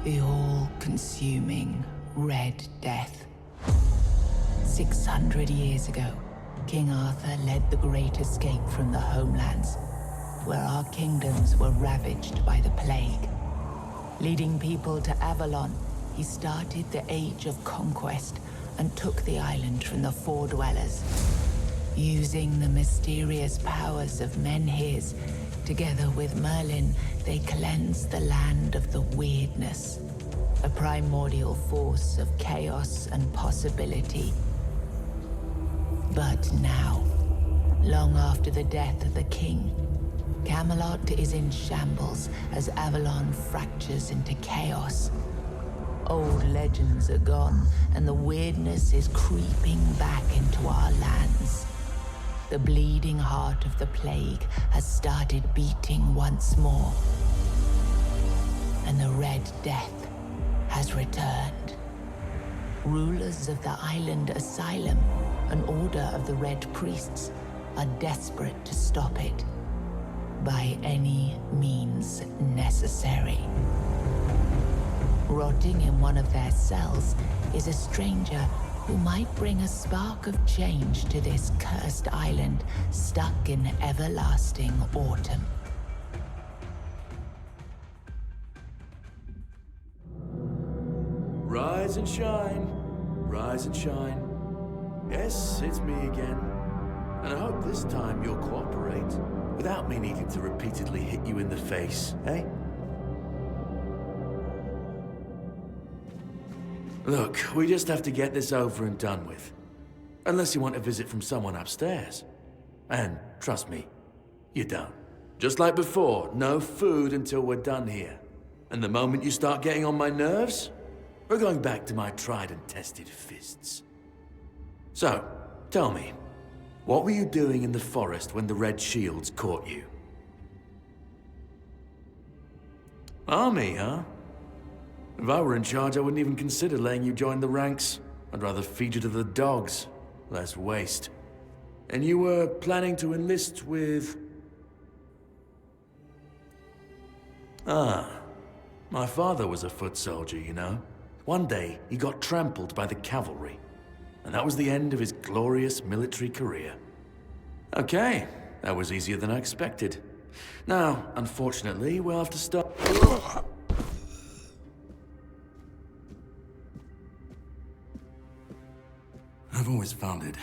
The all-consuming Red Death. 600 years ago, King Arthur led the Great Escape from the homelands, where our kingdoms were ravaged by the plague. Leading people to Avalon, he started the Age of Conquest and took the island from the Four-Dwellers. Using the mysterious powers of Menhirs, together with Merlin, they cleansed the land of the Weirdness, a primordial force of chaos and possibility. But now, long after the death of the king, Camelot is in shambles as Avalon fractures into chaos. Old legends are gone, and the Weirdness is creeping back into our lands. The bleeding heart of the plague has started beating once more. And the Red Death has returned. Rulers of the island Asylum, an order of the Red Priests, are desperate to stop it. By any means necessary. Rotting in one of their cells is a stranger who might bring a spark of change to this cursed island stuck in everlasting autumn. Rise and shine, rise and shine. Yes, it's me again. And I hope this time you'll cooperate, without me needing to repeatedly hit you in the face, eh? Look, we just have to get this over and done with. Unless you want a visit from someone upstairs. And trust me, you don't. Just like before, no food until we're done here. And the moment you start getting on my nerves, we're going back to my tried and tested fists. So, tell me, what were you doing in the forest when the Red Shields caught you? Army, huh? If I were in charge, I wouldn't even consider letting you join the ranks. I'd rather feed you to the dogs. Less waste. And you were planning to enlist with... Ah, my father was a foot soldier, you know. One day, he got trampled by the cavalry. And that was the end of his glorious military career. Okay, that was easier than I expected. Now, unfortunately, we'll have to stop... I've always found it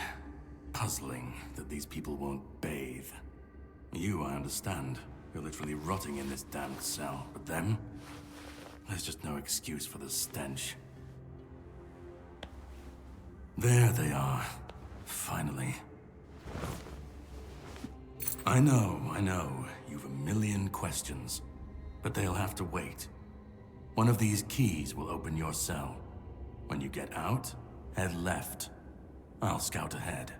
puzzling that these people won't bathe. You, I understand. You're literally rotting in this damned cell. But them? There's just no excuse for the stench. There they are. Finally. I know. You've a million questions. But they'll have to wait. One of these keys will open your cell. When you get out, head left. I'll scout ahead.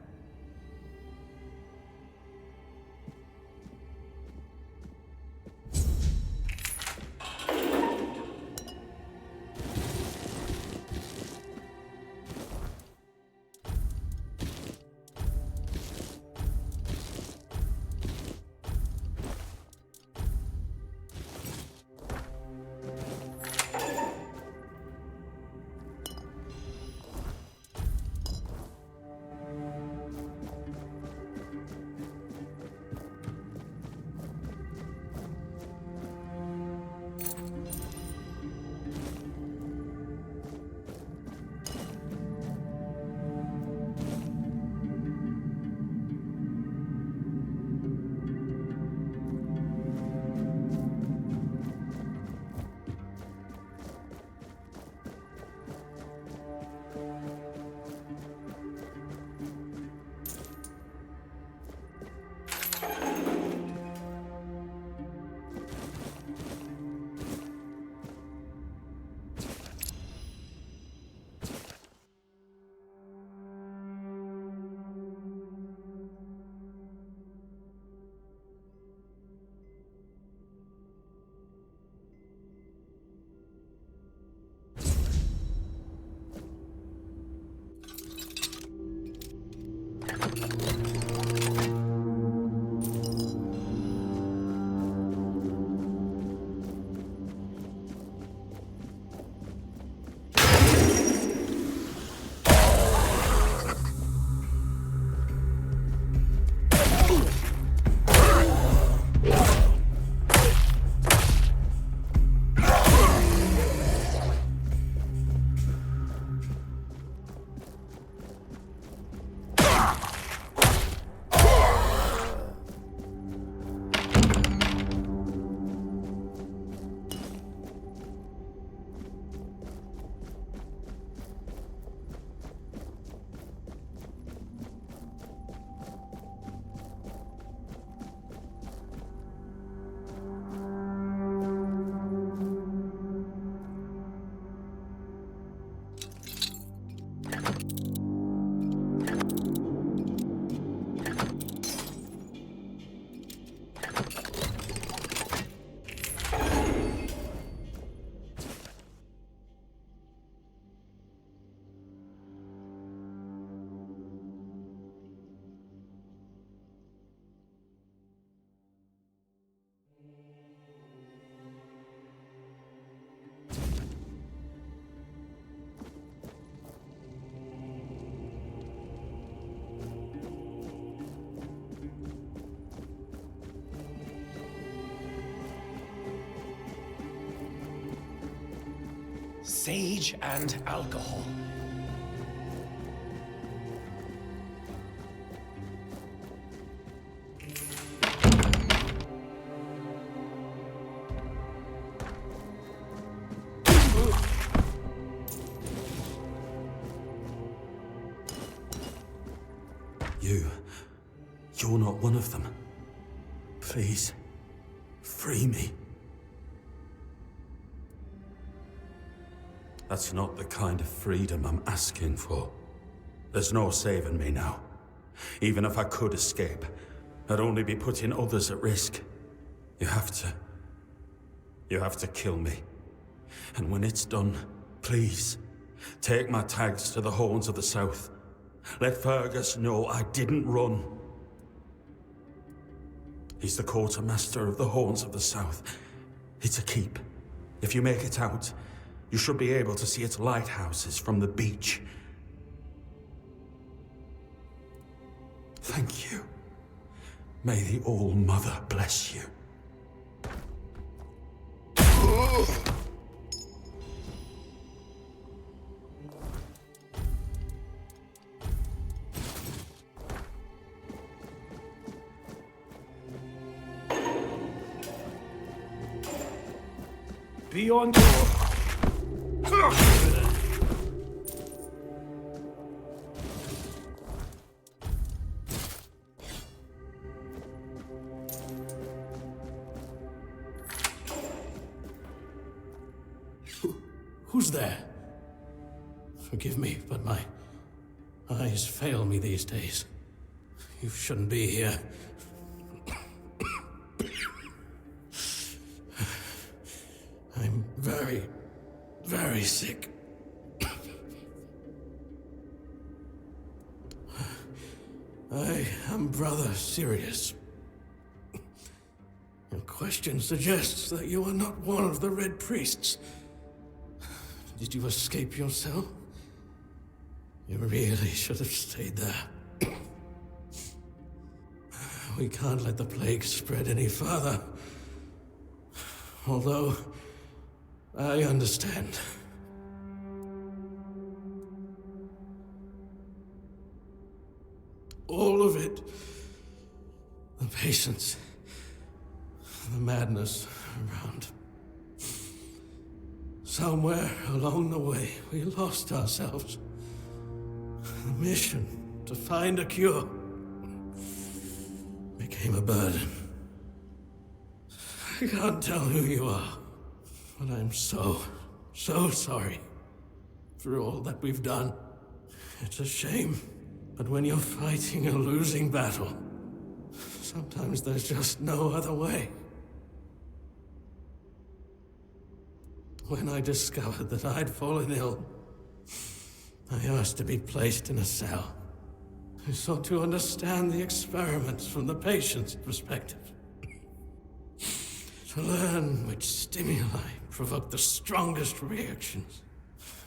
Sage and alcohol. You're not one of them. Please, free me. That's not the kind of freedom I'm asking for. There's no saving me now. Even if I could escape, I'd only be putting others at risk. You have to kill me. And when it's done, please, take my tags to the Horns of the South. Let Fergus know I didn't run. He's the quartermaster of the Horns of the South. It's a keep. If you make it out, you should be able to see its lighthouses from the beach. Thank you. May the All-Mother bless you. Be on board. Who's there? Forgive me, but my eyes fail me these days. You shouldn't be here. I'm very, very sick. I am Brother Sirius. Your question suggests that you are not one of the Red Priests. Did you escape yourself? You really should have stayed there. We can't let the plague spread any further. Although, I understand. All of it. The patience. The madness around. Somewhere along the way, we lost ourselves. The mission to find a cure became a burden. I can't tell who you are, but I'm so sorry for all that we've done. It's a shame, but when you're fighting a losing battle, sometimes there's just no other way. When I discovered that I'd fallen ill, I asked to be placed in a cell. I sought to understand the experiments from the patient's perspective. To learn which stimuli provoke the strongest reactions.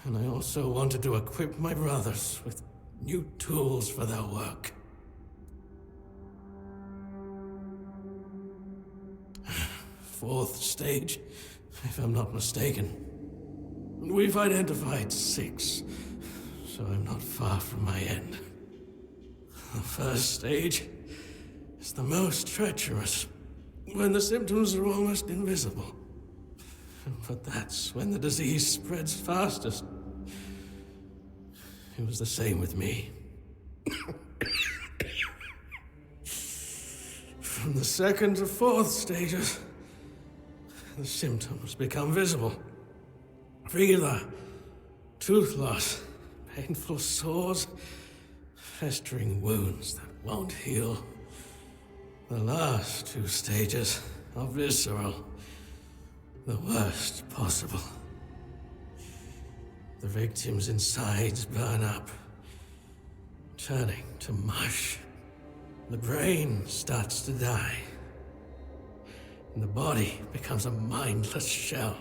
And I also wanted to equip my brothers with new tools for their work. Fourth stage, if I'm not mistaken. We've identified 6, so I'm not far from my end. The first stage is the most treacherous, when the symptoms are almost invisible. But that's when the disease spreads fastest. It was the same with me. From the second to fourth stages, the symptoms become visible. Fever, tooth loss, painful sores, festering wounds that won't heal. The last 2 stages are visceral, the worst possible. The victim's insides burn up, turning to mush. The brain starts to die, and the body becomes a mindless shell.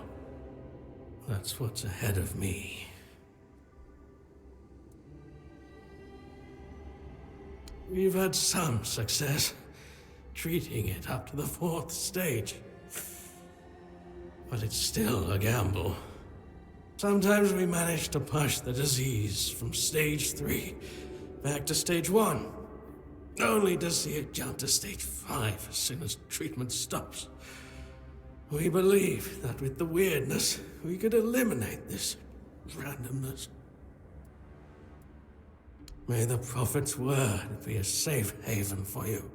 That's what's ahead of me. We've had some success treating it up to the 4th stage. But it's still a gamble. Sometimes we manage to push the disease from stage 3 back to stage 1, only to see it jump to stage 5 as soon as treatment stops. We believe that with the weirdness, we could eliminate this randomness. May the Prophet's word be a safe haven for you.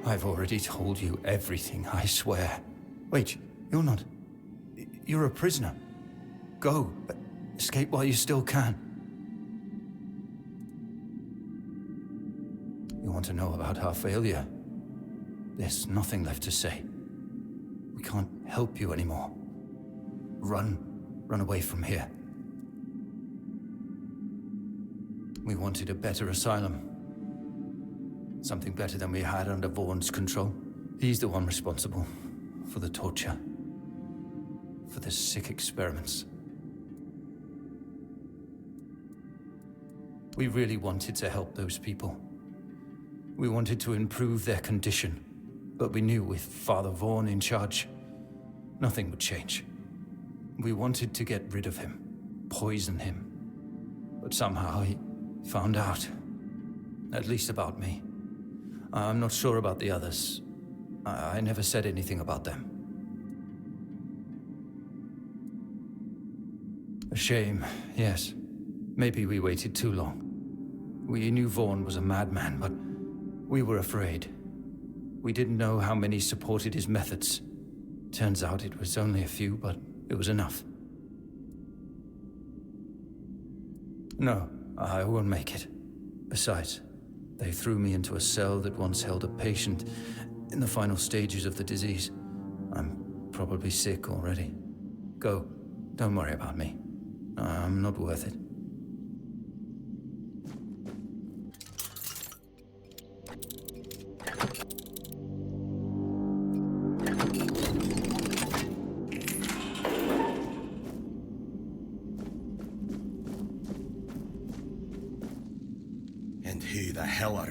I've already told you everything, I swear. Wait, you're not... You're a prisoner. Go. Escape while you still can. You want to know about our failure? There's nothing left to say. We can't help you anymore. Run. Run away from here. We wanted a better asylum. Something better than we had under Vaughn's control. He's the one responsible for the torture, for the sick experiments. We really wanted to help those people. We wanted to improve their condition, but we knew with Father Vaughn in charge, nothing would change. We wanted to get rid of him, poison him, but somehow he found out, at least about me. I'm not sure about the others. I never said anything about them. A shame, yes. Maybe we waited too long. We knew Vaughn was a madman, but we were afraid. We didn't know how many supported his methods. Turns out it was only a few, but it was enough. No, I won't make it. Besides, they threw me into a cell that once held a patient in the final stages of the disease. I'm probably sick already. Go. Don't worry about me. I'm not worth it.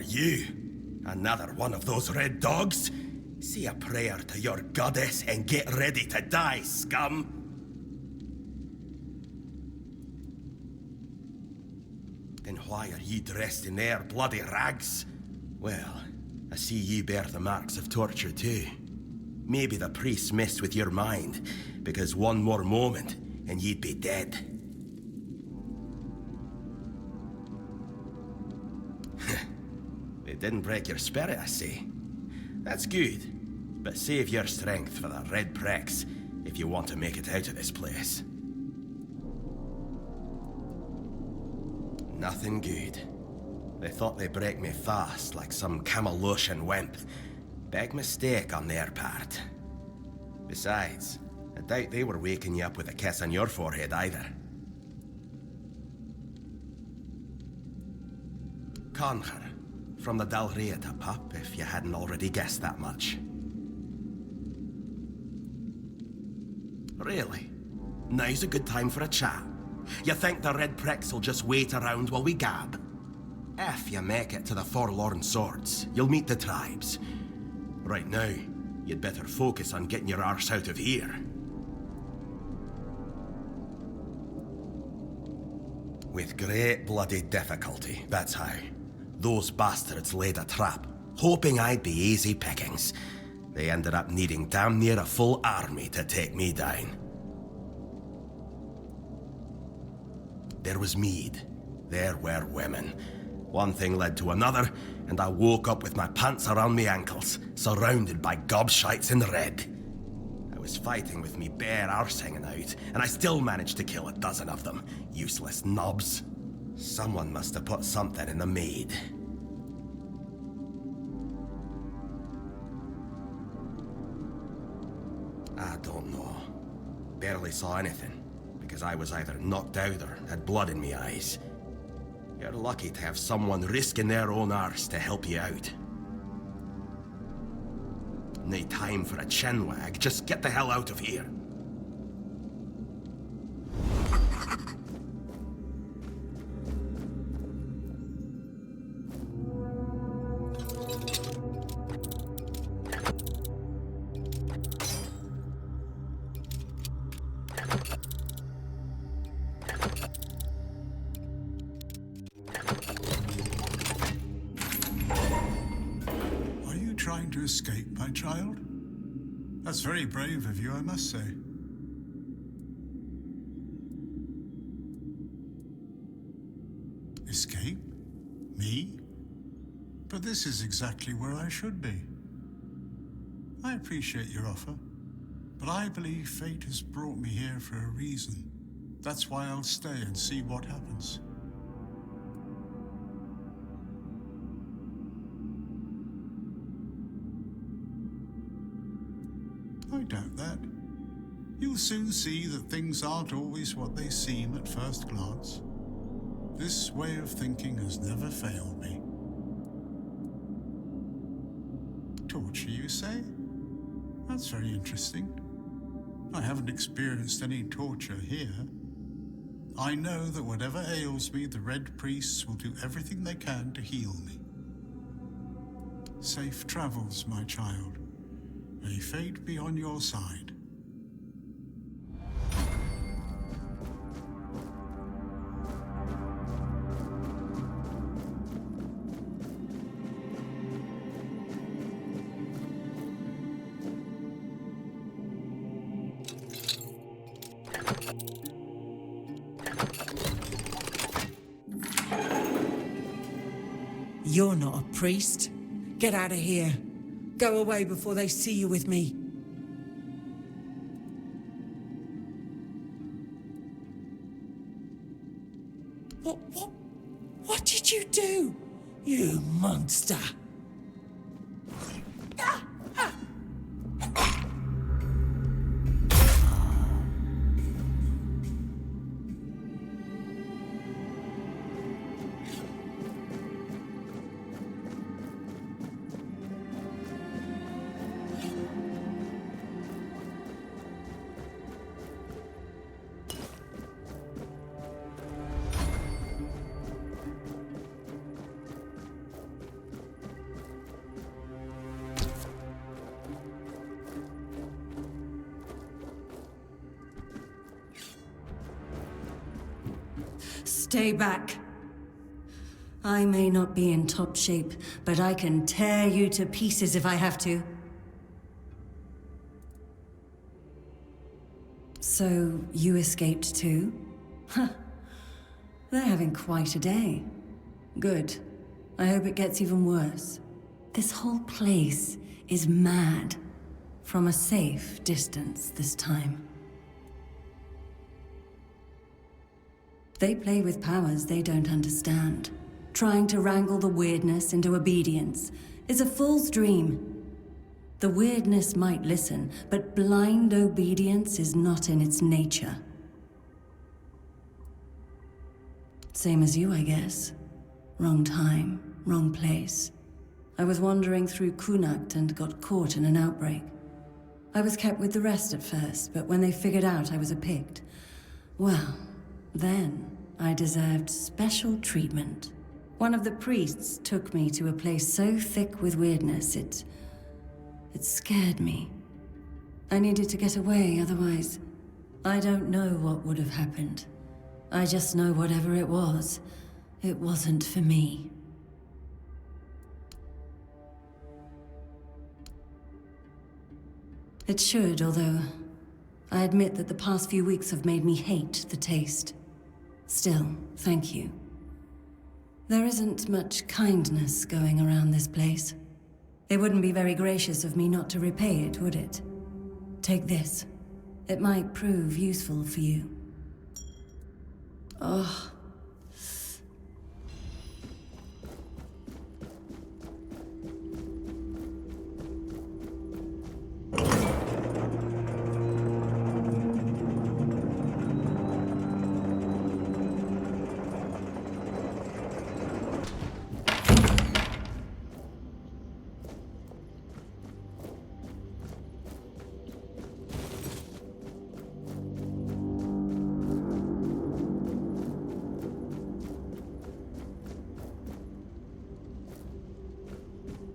You? Another one of those red dogs? Say a prayer to your goddess and get ready to die, scum! Then why are ye dressed in their bloody rags? Well, I see ye bear the marks of torture too. Maybe the priests messed with your mind, because one more moment and ye'd be dead. It didn't break your spirit, I see. That's good. But save your strength for the red pricks if you want to make it out of this place. Nothing good. They thought they'd break me fast, like some Camalosian wimp. Big mistake on their part. Besides, I doubt they were waking you up with a kiss on your forehead either. Conher. From the Dalriata pup, if you hadn't already guessed that much. Really? Now's a good time for a chat. You think the red pricks will just wait around while we gab? If you make it to the Forlorn Swords, you'll meet the tribes. Right now, you'd better focus on getting your arse out of here. With great bloody difficulty, that's how. Those bastards laid a trap, hoping I'd be easy pickings. They ended up needing damn near a full army to take me down. There was mead. There were women. One thing led to another, and I woke up with my pants around my ankles, surrounded by gobshites in red. I was fighting with me bare arse hanging out, and I still managed to kill a dozen of them. Useless knobs. Someone must have put something in the mead. I don't know. Barely saw anything, because I was either knocked out or had blood in my eyes. You're lucky to have someone risking their own arse to help you out. No time for a chinwag. Just get the hell out of here. Trying to escape, my child? That's very brave of you, I must say. Escape? Me? But this is exactly where I should be. I appreciate your offer, but I believe fate has brought me here for a reason. That's why I'll stay and see what happens. I doubt that. You'll soon see that things aren't always what they seem at first glance. This way of thinking has never failed me. Torture, you say? That's very interesting. I haven't experienced any torture here. I know that whatever ails me, the Red Priests will do everything they can to heal me. Safe travels, my child. May fate be on your side. You're not a priest. Get out of here. Go away before they see you with me. What did you do? You monster! Stay back. I may not be in top shape, but I can tear you to pieces if I have to. So, you escaped too? Huh. They're having quite a day. Good. I hope it gets even worse. This whole place is mad. From a safe distance this time. They play with powers they don't understand. Trying to wrangle the weirdness into obedience is a fool's dream. The weirdness might listen, but blind obedience is not in its nature. Same as you, I guess. Wrong time, wrong place. I was wandering through Cuanacht and got caught in an outbreak. I was kept with the rest at first, but when they figured out I was a Pict, well, then I deserved special treatment. One of the priests took me to a place so thick with weirdness, it scared me. I needed to get away, otherwise, I don't know what would have happened. I just know whatever it wasn't for me. It should, although I admit that the past few weeks have made me hate the taste. Still, thank you. There isn't much kindness going around this place. It wouldn't be very gracious of me not to repay it, would it? Take this. It might prove useful for you. Oh.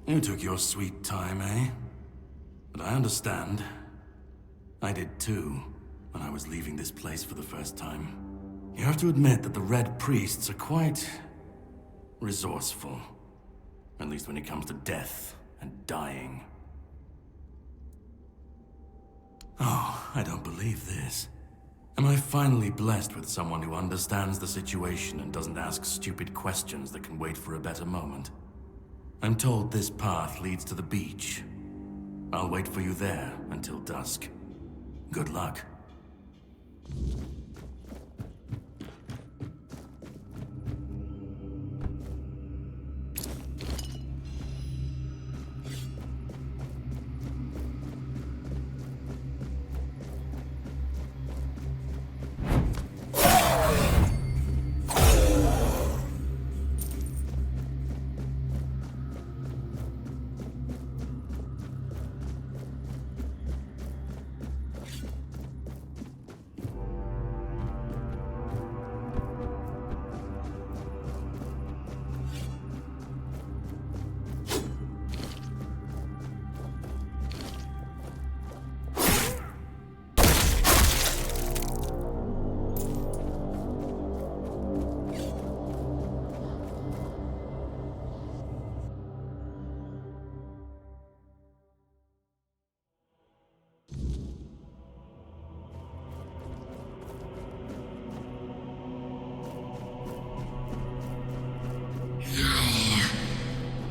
You took your sweet time, eh? But I understand. I did too, when I was leaving this place for the first time. You have to admit that the Red Priests are quite resourceful. At least when it comes to death and dying. Oh, I don't believe this. Am I finally blessed with someone who understands the situation and doesn't ask stupid questions that can wait for a better moment? I'm told this path leads to the beach. I'll wait for you there until dusk. Good luck.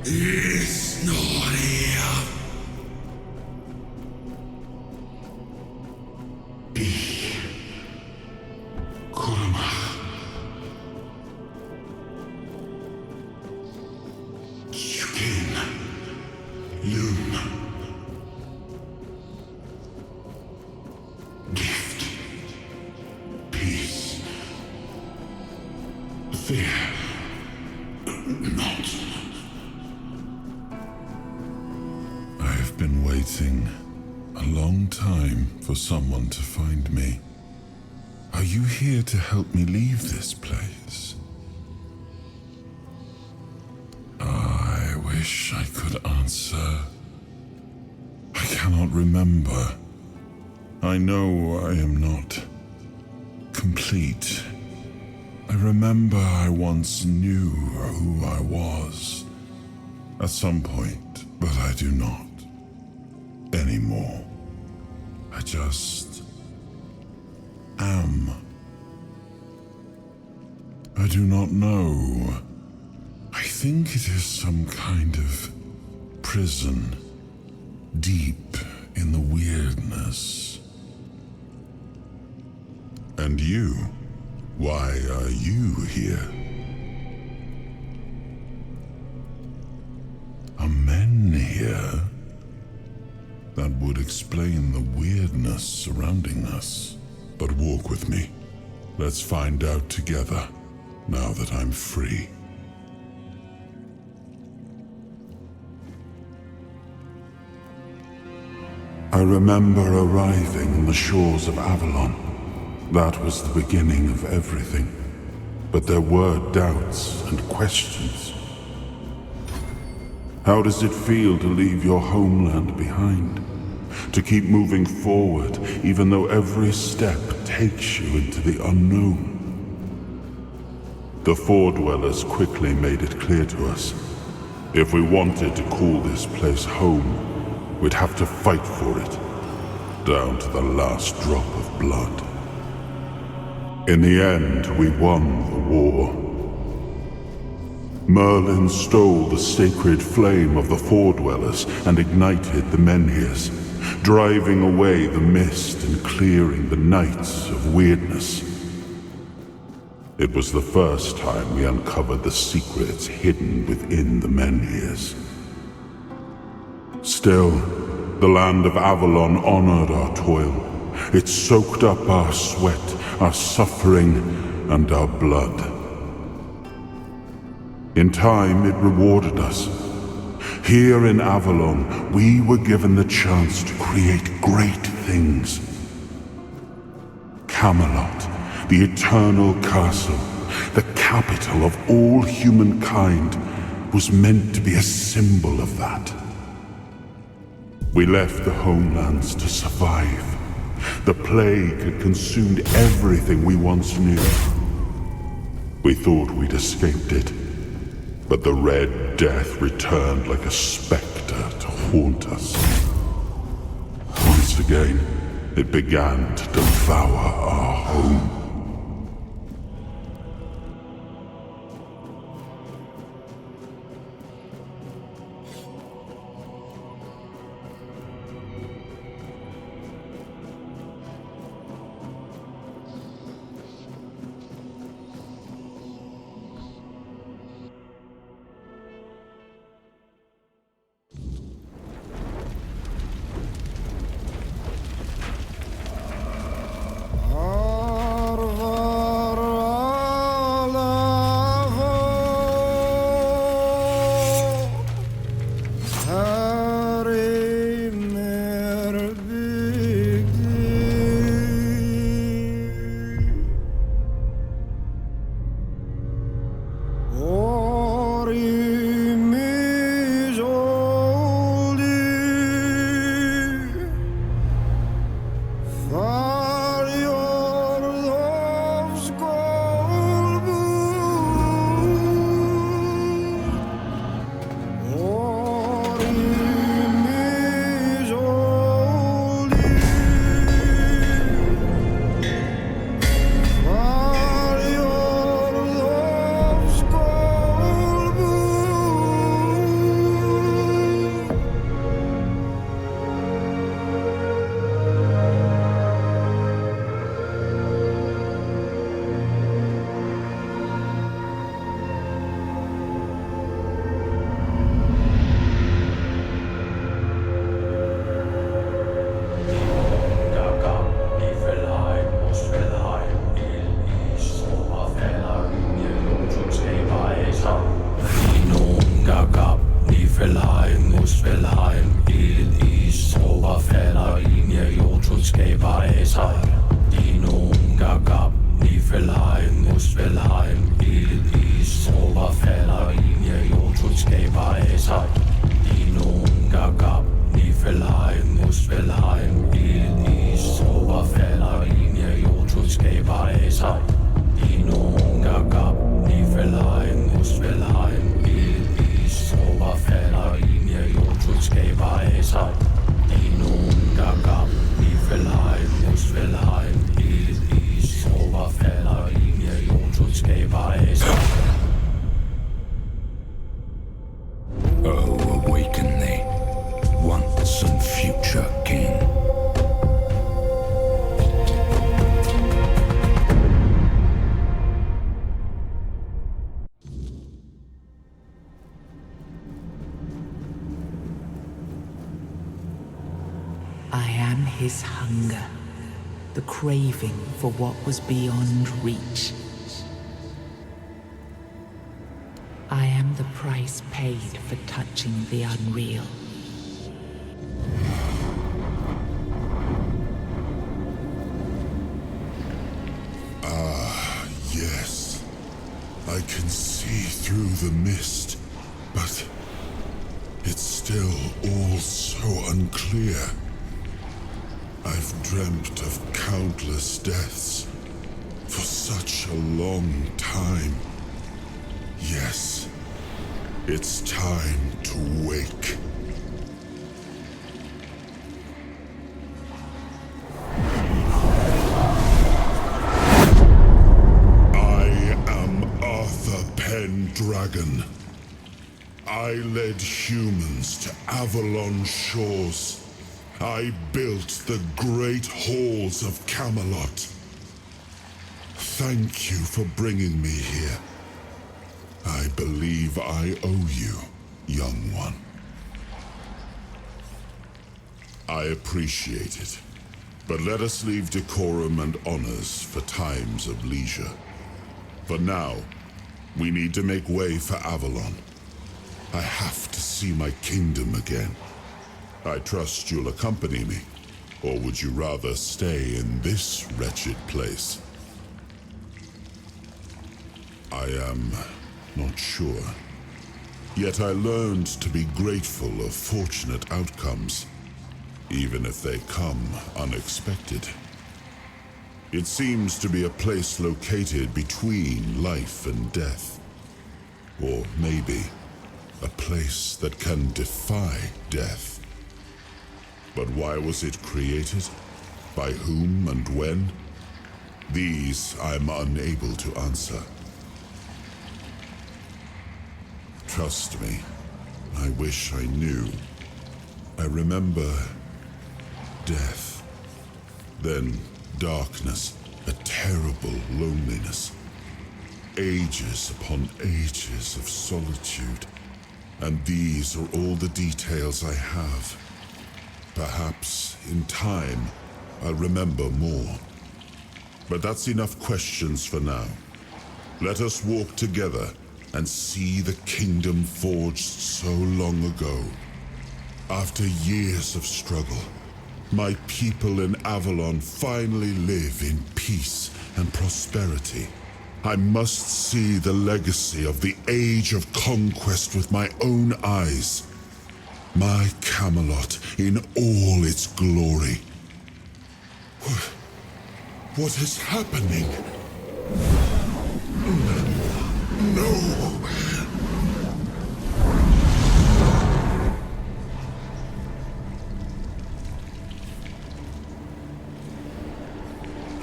It's not here. Be Cuanacht. Skin. Loom. Gift. Peace. Fear. Not. I've been waiting a long time for someone to find me. Are you here to help me leave this place? I wish I could answer. I cannot remember. I know I am not complete. I remember I once knew who I was at some point, but I do not anymore. I just am. I do not know. I think it is some kind of prison deep in the weirdness. And you? Why are you here? Are men here? That would explain the weirdness surrounding us. But walk with me. Let's find out together, now that I'm free. I remember arriving on the shores of Avalon. That was the beginning of everything. But there were doubts and questions. How does it feel to leave your homeland behind? To keep moving forward, even though every step takes you into the unknown? The Fordwellers quickly made it clear to us. If we wanted to call this place home, we'd have to fight for it, down to the last drop of blood. In the end, we won the war. Merlin stole the sacred flame of the Fordwellers and ignited the Menhirs, driving away the mist and clearing the nights of weirdness. It was the first time we uncovered the secrets hidden within the Menhirs. Still, the land of Avalon honored our toil. It soaked up our sweat, our suffering, and our blood. In time, it rewarded us. Here in Avalon, we were given the chance to create great things. Camelot, the eternal castle, the capital of all humankind, was meant to be a symbol of that. We left the homelands to survive. The plague had consumed everything we once knew. We thought we'd escaped it, but the Red Death returned like a specter to haunt us. Once again, it began to devour our home. His hunger, the craving for what was beyond reach. I am the price paid for touching the unreal. Ah, yes. I can see through the mist, but it's still all so unclear. I've dreamt of countless deaths for such a long time. Yes, it's time to wake. I am Arthur Pendragon. I led humans to Avalon shores. I built the great halls of Camelot. Thank you for bringing me here. I believe I owe you, young one. I appreciate it, but let us leave decorum and honors for times of leisure. For now, we need to make way for Avalon. I have to see my kingdom again. I trust you'll accompany me, or would you rather stay in this wretched place? I am not sure. Yet I learned to be grateful of fortunate outcomes, even if they come unexpected. It seems to be a place located between life and death. Or maybe a place that can defy death. But why was it created? By whom and when? These I'm unable to answer. Trust me, I wish I knew. I remember death, then darkness, a terrible loneliness. Ages upon ages of solitude. And these are all the details I have. Perhaps, in time, I'll remember more. But that's enough questions for now. Let us walk together and see the kingdom forged so long ago. After years of struggle, my people in Avalon finally live in peace and prosperity. I must see the legacy of the Age of Conquest with my own eyes. My Camelot in all its glory. What is happening? No!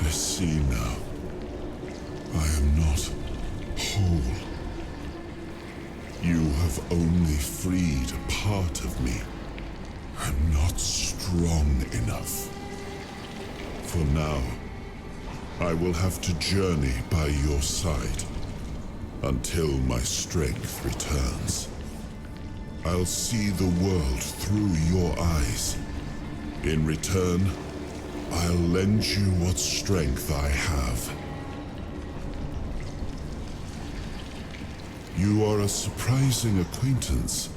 I see now. I am not whole. You have only freed a part of me. I'm not strong enough. For now, I will have to journey by your side until my strength returns. I'll see the world through your eyes. In return, I'll lend you what strength I have. You are a surprising acquaintance,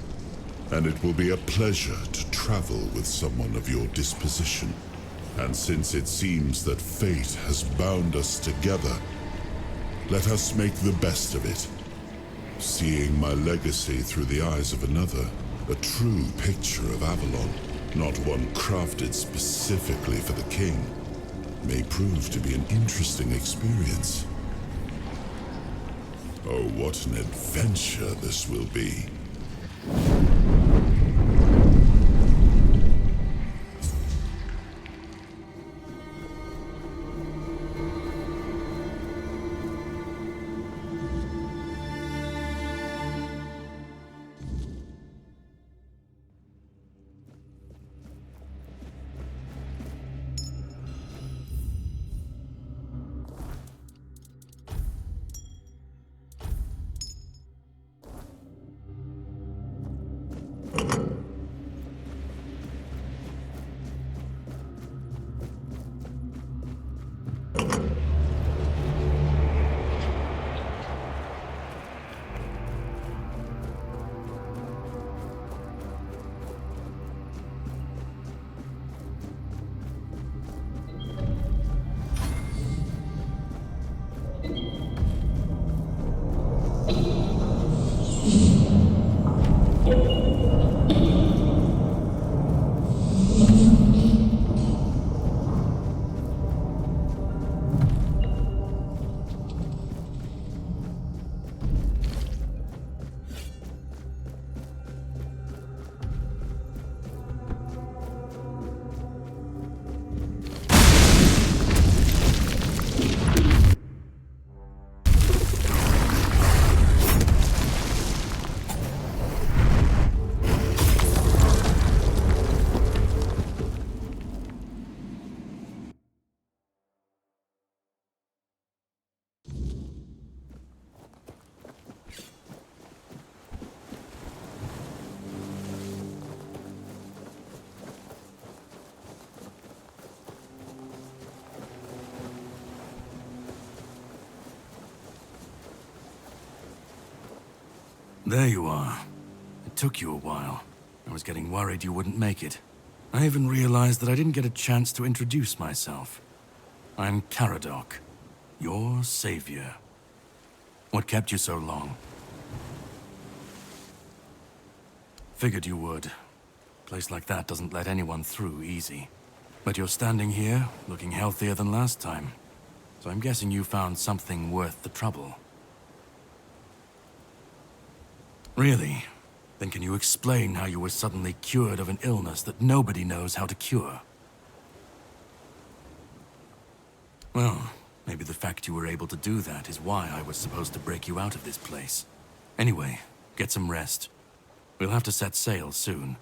and it will be a pleasure to travel with someone of your disposition. And since it seems that fate has bound us together, let us make the best of it. Seeing my legacy through the eyes of another, a true picture of Avalon, not one crafted specifically for the king, may prove to be an interesting experience. Oh, what an adventure this will be. There you are. It took you a while. I was getting worried you wouldn't make it. I even realized that I didn't get a chance to introduce myself. I'm Caradoc, your savior. What kept you so long? Figured you would. Place like that doesn't let anyone through easy. But you're standing here, looking healthier than last time. So I'm guessing you found something worth the trouble. Really? Then can you explain how you were suddenly cured of an illness that nobody knows how to cure? Well, maybe the fact you were able to do that is why I was supposed to break you out of this place. Anyway, get some rest. We'll have to set sail soon,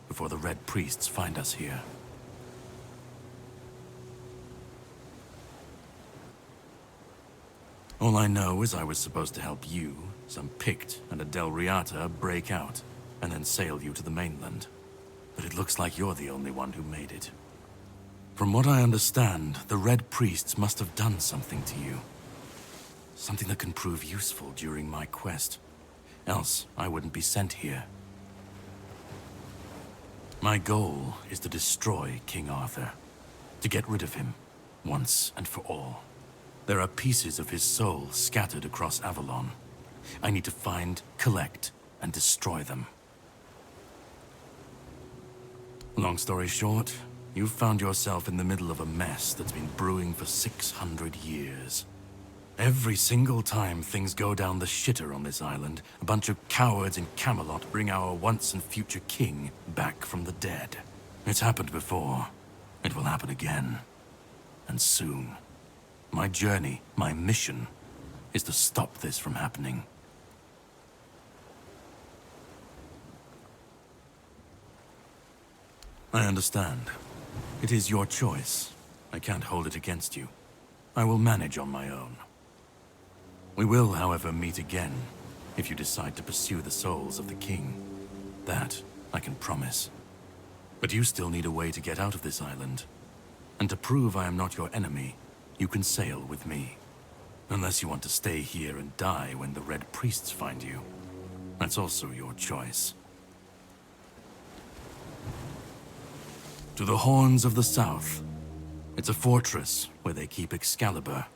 before the Red Priests find us here. All I know is I was supposed to help you, some Pict, and a Delriata break out, and then sail you to the mainland. But it looks like you're the only one who made it. From what I understand, the Red Priests must have done something to you. Something that can prove useful during my quest. Else, I wouldn't be sent here. My goal is to destroy King Arthur. To get rid of him, once and for all. There are pieces of his soul scattered across Avalon. I need to find, collect, and destroy them. Long story short, you've found yourself in the middle of a mess that's been brewing for 600 years. Every single time things go down the shitter on this island, a bunch of cowards in Camelot bring our once and future king back from the dead. It's happened before. It will happen again. And soon. My journey, my mission, is to stop this from happening. I understand. It is your choice. I can't hold it against you. I will manage on my own. We will, however, meet again, if you decide to pursue the souls of the king. That, I can promise. But you still need a way to get out of this island. And to prove I am not your enemy, you can sail with me. Unless you want to stay here and die when the Red Priests find you. That's also your choice. To the Horns of the South. It's a fortress where they keep Excalibur.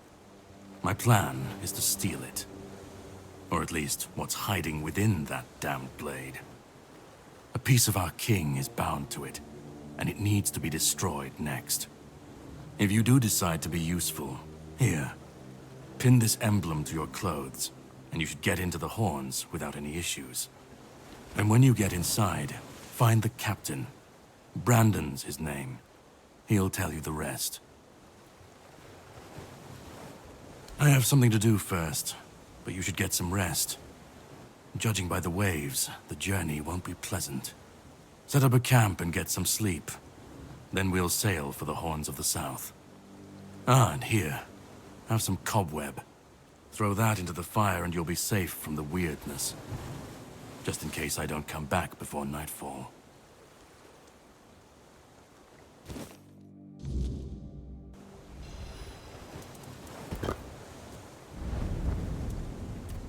My plan is to steal it. Or at least, what's hiding within that damned blade. A piece of our king is bound to it, and it needs to be destroyed next. If you do decide to be useful, here, pin this emblem to your clothes, and you should get into the Horns without any issues. And when you get inside, find the captain. Brandon's his name. He'll tell you the rest. I have something to do first, but you should get some rest. Judging by the waves, the journey won't be pleasant. Set up a camp and get some sleep. Then we'll sail for the Horns of the South. Ah, and here, have some cobweb. Throw that into the fire and you'll be safe from the weirdness. Just in case I don't come back before nightfall.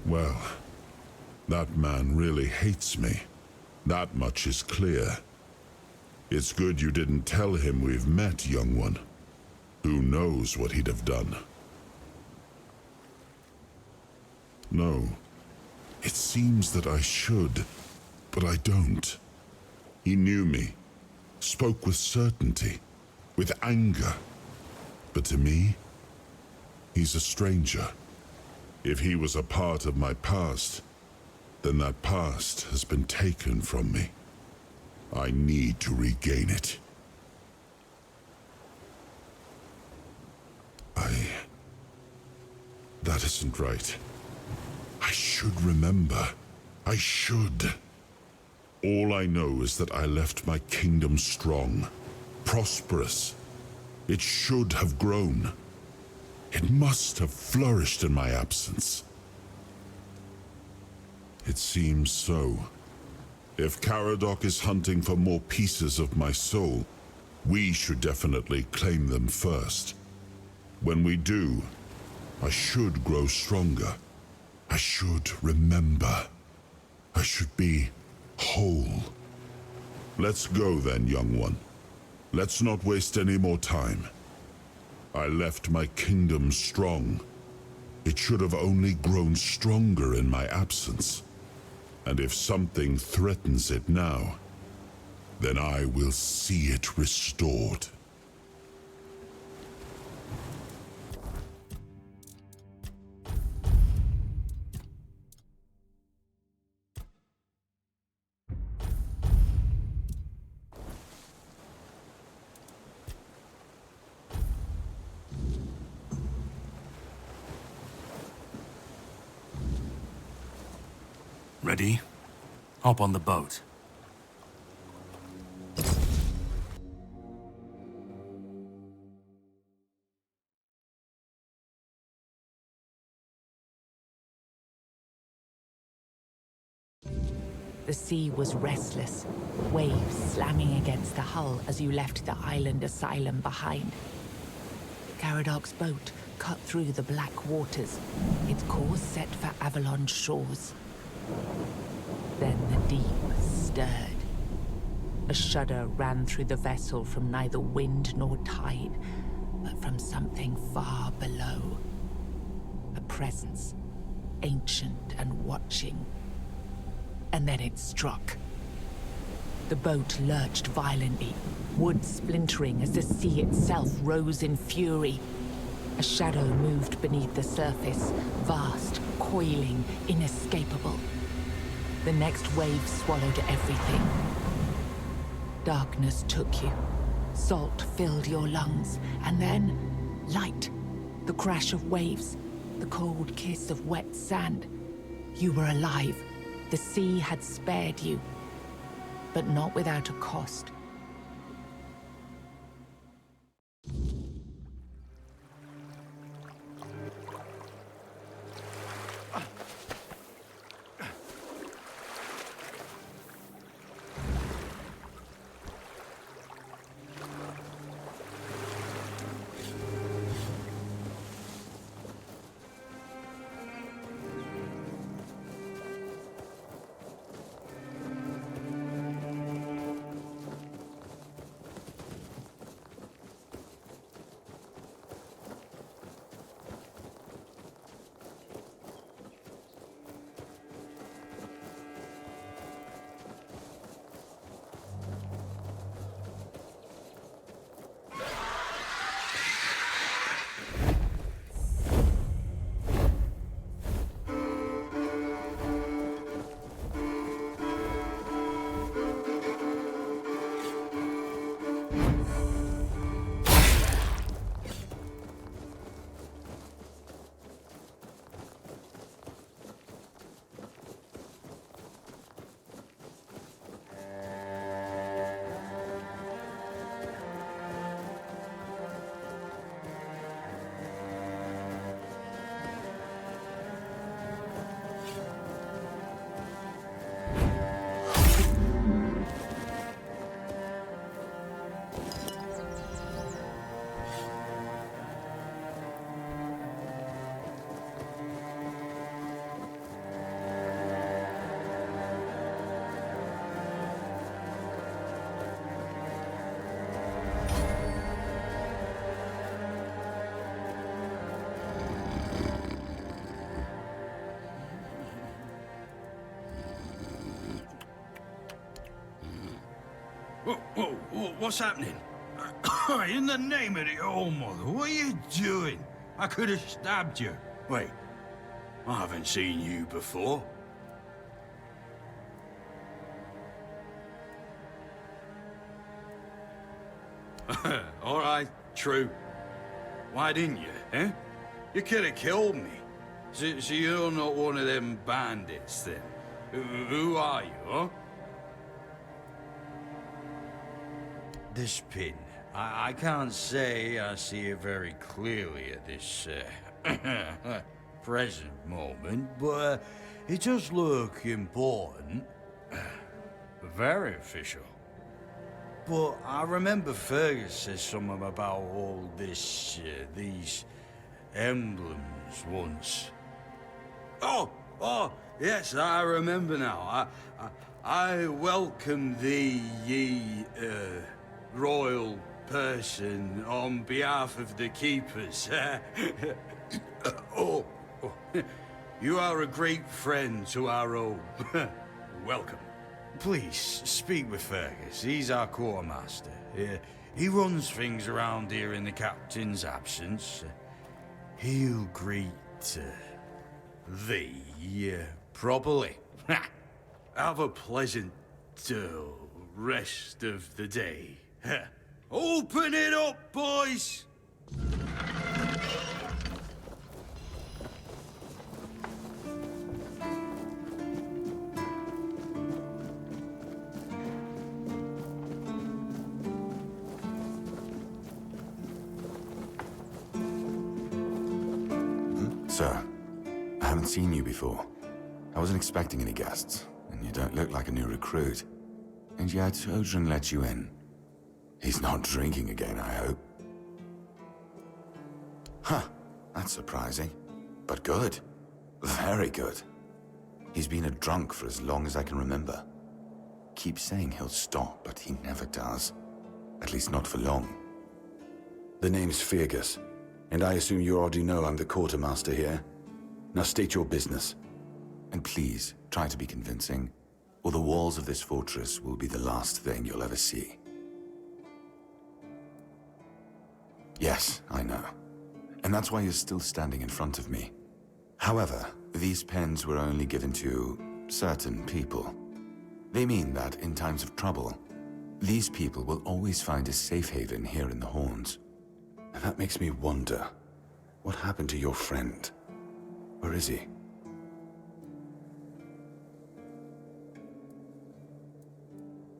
Well, that man really hates me. That much is clear. It's good you didn't tell him we've met, young one. Who knows what he'd have done? No. It seems that I should, but I don't. He knew me, spoke with certainty, with anger. But to me, he's a stranger. If he was a part of my past, then that past has been taken from me. I need to regain it. That isn't right. I should remember. I should. All I know is that I left my kingdom strong, prosperous. It should have grown. It must have flourished in my absence. It seems so. If Caradoc is hunting for more pieces of my soul, we should definitely claim them first. When we do, I should grow stronger. I should remember. I should be whole. Let's go then, young one. Let's not waste any more time. I left my kingdom strong. It should have only grown stronger in my absence. And if something threatens it now, then I will see it restored. Ready? Hop on the boat. The sea was restless, waves slamming against the hull as you left the island asylum behind. Caradoc's boat cut through the black waters, its course set for Avalon's shores. Then the deep stirred. A shudder ran through the vessel from neither wind nor tide, but from something far below. A presence, ancient and watching. And then it struck. The boat lurched violently, wood splintering as the sea itself rose in fury. A shadow moved beneath the surface, vast, coiling, inescapable. The next wave swallowed everything. Darkness took you. Salt filled your lungs, and then light. The crash of waves, the cold kiss of wet sand. You were alive. The sea had spared you, but not without a cost. Whoa, what's happening? In the name of the All-Mother, what are you doing? I could have stabbed you. Wait, I haven't seen you before. All right, true. Why didn't you, eh? You could have killed me. So you're not one of them bandits, then? Who are you, huh? This pin, I can't say I see it very clearly at this present moment, but it does look important. Very official. But I remember Fergus said something about all this, these emblems once. Oh, yes, I remember now. I welcome thee, ye, royal person, on behalf of the keepers. You are a great friend to our own. welcome. Please, speak with Fergus. He's our quartermaster. He runs things around here in the captain's absence. He'll greet thee properly. Have a pleasant rest of the day. Open it up, boys! Sir, I haven't seen you before. I wasn't expecting any guests, and you don't look like a new recruit. And yet, Odrin let you in. He's not drinking again, I hope. Huh, that's surprising. But good. Very good. He's been a drunk for as long as I can remember. Keeps saying he'll stop, but he never does. At least not for long. The name's Fergus, and I assume you already know I'm the quartermaster here. Now state your business. And please, try to be convincing, or the walls of this fortress will be the last thing you'll ever see. Yes, I know. And that's why you're still standing in front of me. However, these pens were only given to certain people. They mean that in times of trouble, these people will always find a safe haven here in the Horns. And that makes me wonder, what happened to your friend? Where is he?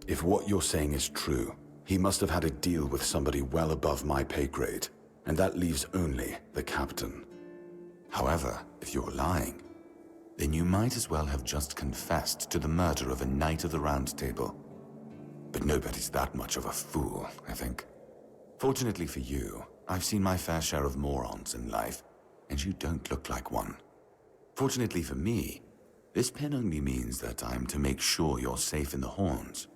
If what you're saying is true, he must have had a deal with somebody well above my pay grade, and that leaves only the captain. However, if you're lying, then you might as well have just confessed to the murder of a Knight of the Round Table. But nobody's that much of a fool, I think. Fortunately for you, I've seen my fair share of morons in life, and you don't look like one. Fortunately for me, this pen only means that I'm to make sure you're safe in the Horns.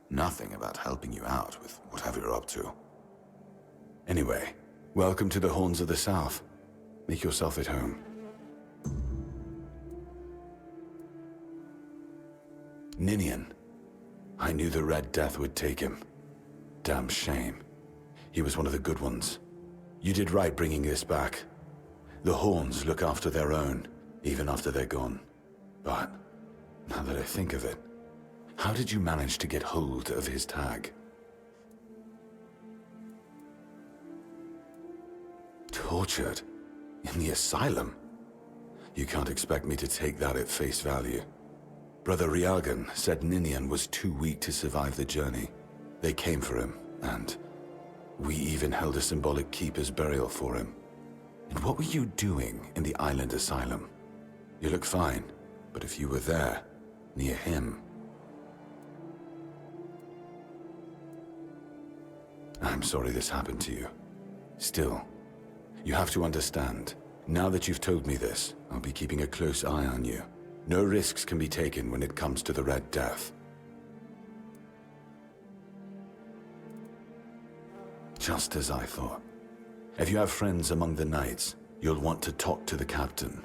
Nothing about helping you out with whatever you're up to. Anyway, welcome to the Horns of the South. Make yourself at home. Ninian. I knew the Red Death would take him. Damn shame. He was one of the good ones. You did right bringing this back. The Horns look after their own, even after they're gone. But, now that I think of it, how did you manage to get hold of his tag? Tortured? In the asylum? You can't expect me to take that at face value. Brother Riagan said Ninian was too weak to survive the journey. They came for him, and we even held a symbolic keeper's burial for him. And what were you doing in the island asylum? You look fine, but if you were there, near him... I'm sorry this happened to you. Still, you have to understand, now that you've told me this, I'll be keeping a close eye on you. No risks can be taken when it comes to the Red Death. Just as I thought. If you have friends among the knights, you'll want to talk to the captain.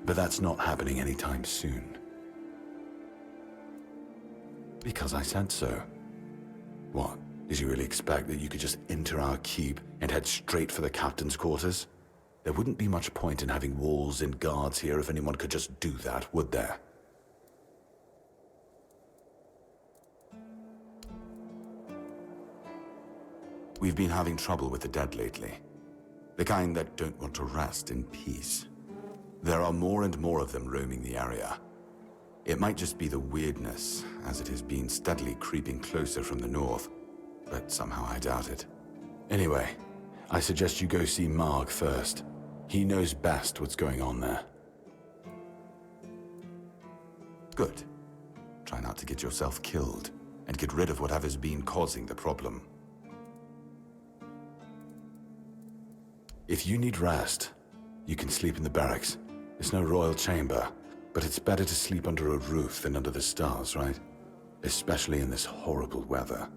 But that's not happening anytime soon. Because I said so. What? Did you really expect that you could just enter our keep and head straight for the captain's quarters? There wouldn't be much point in having walls and guards here if anyone could just do that, would there? We've been having trouble with the dead lately. The kind that don't want to rest in peace. There are more and more of them roaming the area. It might just be the weirdness, as it has been steadily creeping closer from the north, but somehow I doubt it. Anyway, I suggest you go see Marg first. He knows best what's going on there. Good. Try not to get yourself killed, and get rid of whatever's been causing the problem. If you need rest, you can sleep in the barracks. It's no royal chamber, but it's better to sleep under a roof than under the stars, right? Especially in this horrible weather.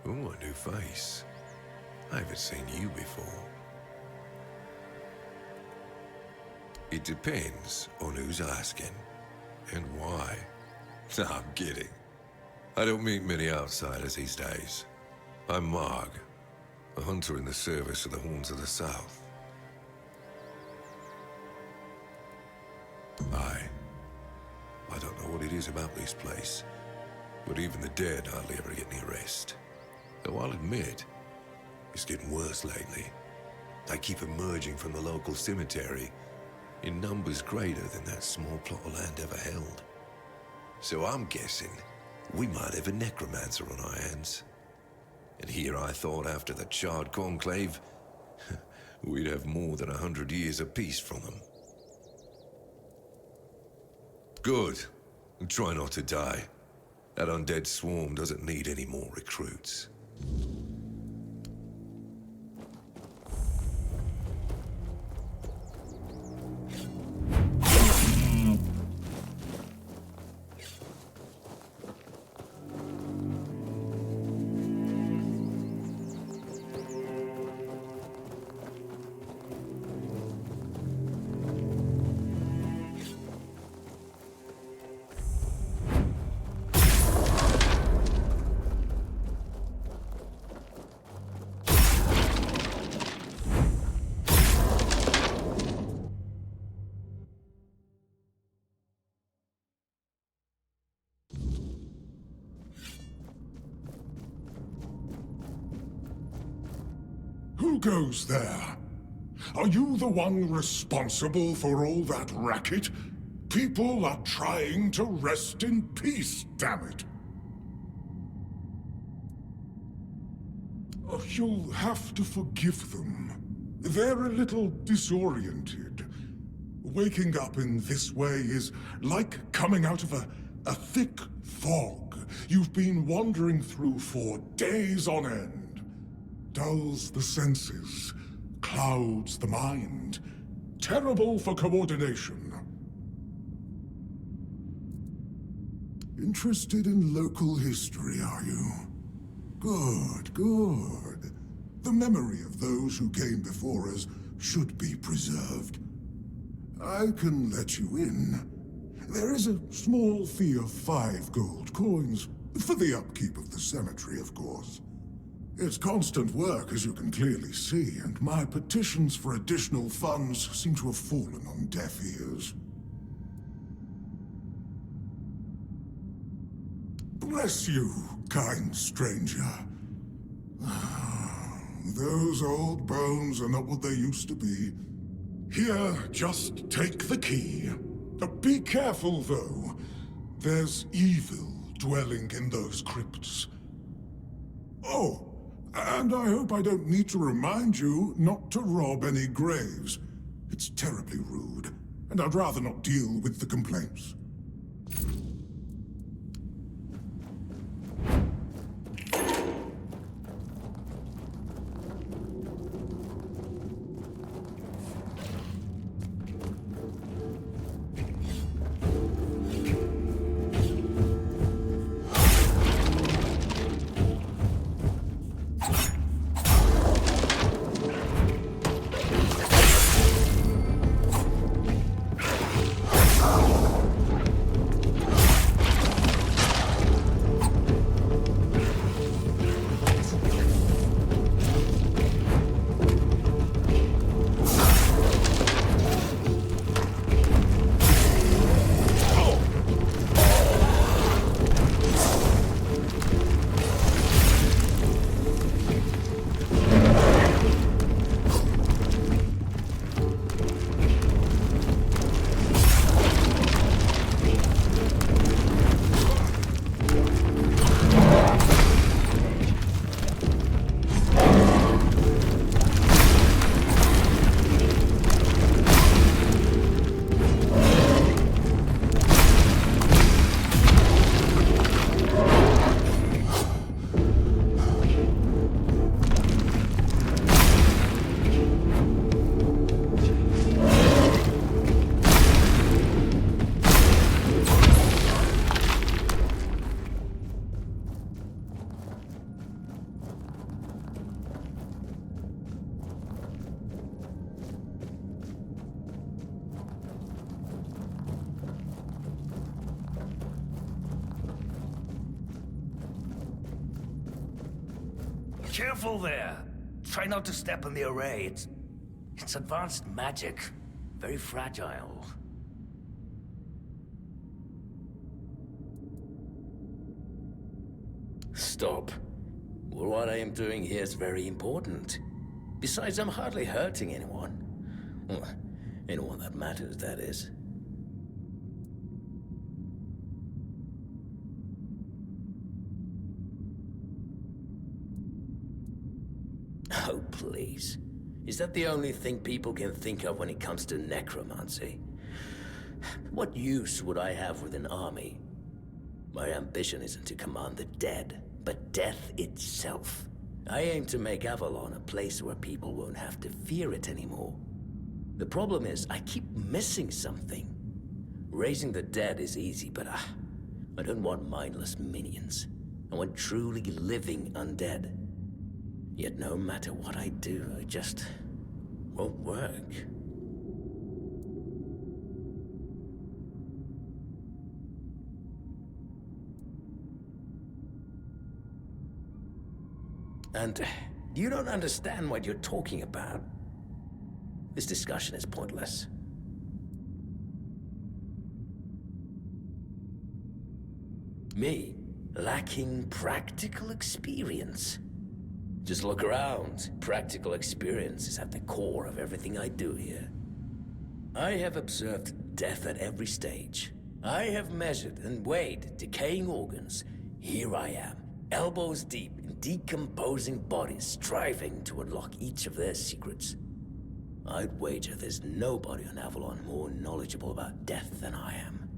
Oh, a new face. I haven't seen you before. It depends on who's asking and why. No, I'm kidding. I don't meet many outsiders these days. I'm Marg, a hunter in the service of the Horns of the South. I don't know what it is about this place, but even the dead hardly ever get any rest. Though I'll admit, it's getting worse lately. They keep emerging from the local cemetery in numbers greater than that small plot of land ever held. So I'm guessing we might have a necromancer on our hands. And here I thought after the Charred Conclave, we'd have more than 100 years of peace from them. Good. And try not to die. That undead swarm doesn't need any more recruits. Who goes there? Are you the one responsible for all that racket? People are trying to rest in peace, damn it. Oh, you'll have to forgive them. They're a little disoriented. Waking up in this way is like coming out of a thick fog you've been wandering through for days on end. Dulls the senses, clouds the mind. Terrible for coordination. Interested in local history, are you? Good, good. The memory of those who came before us should be preserved. I can let you in. There is a small fee of 5 gold coins, for the upkeep of the cemetery, of course. It's constant work, as you can clearly see, and my petitions for additional funds seem to have fallen on deaf ears. Bless you, kind stranger. Those old bones are not what they used to be. Here, just take the key. Be careful, though. There's evil dwelling in those crypts. Oh, and I hope I don't need to remind you not to rob any graves. It's terribly rude, and I'd rather not deal with the complaints. Careful there. Try not to step in the array. It's advanced magic. Very fragile. Stop. Well, what I am doing here is very important. Besides, I'm hardly hurting anyone. Well, anyone that matters, that is. Oh, please. Is that the only thing people can think of when it comes to necromancy? What use would I have with an army? My ambition isn't to command the dead, but death itself. I aim to make Avalon a place where people won't have to fear it anymore. The problem is, I keep missing something. Raising the dead is easy, but I don't want mindless minions. I want truly living undead. Yet no matter what I do, it just won't work. And you don't understand what you're talking about. This discussion is pointless. Me, lacking practical experience. Just look around. Practical experience is at the core of everything I do here. I have observed death at every stage. I have measured and weighed decaying organs. Here I am, elbows deep in decomposing bodies, striving to unlock each of their secrets. I'd wager there's nobody on Avalon more knowledgeable about death than I am.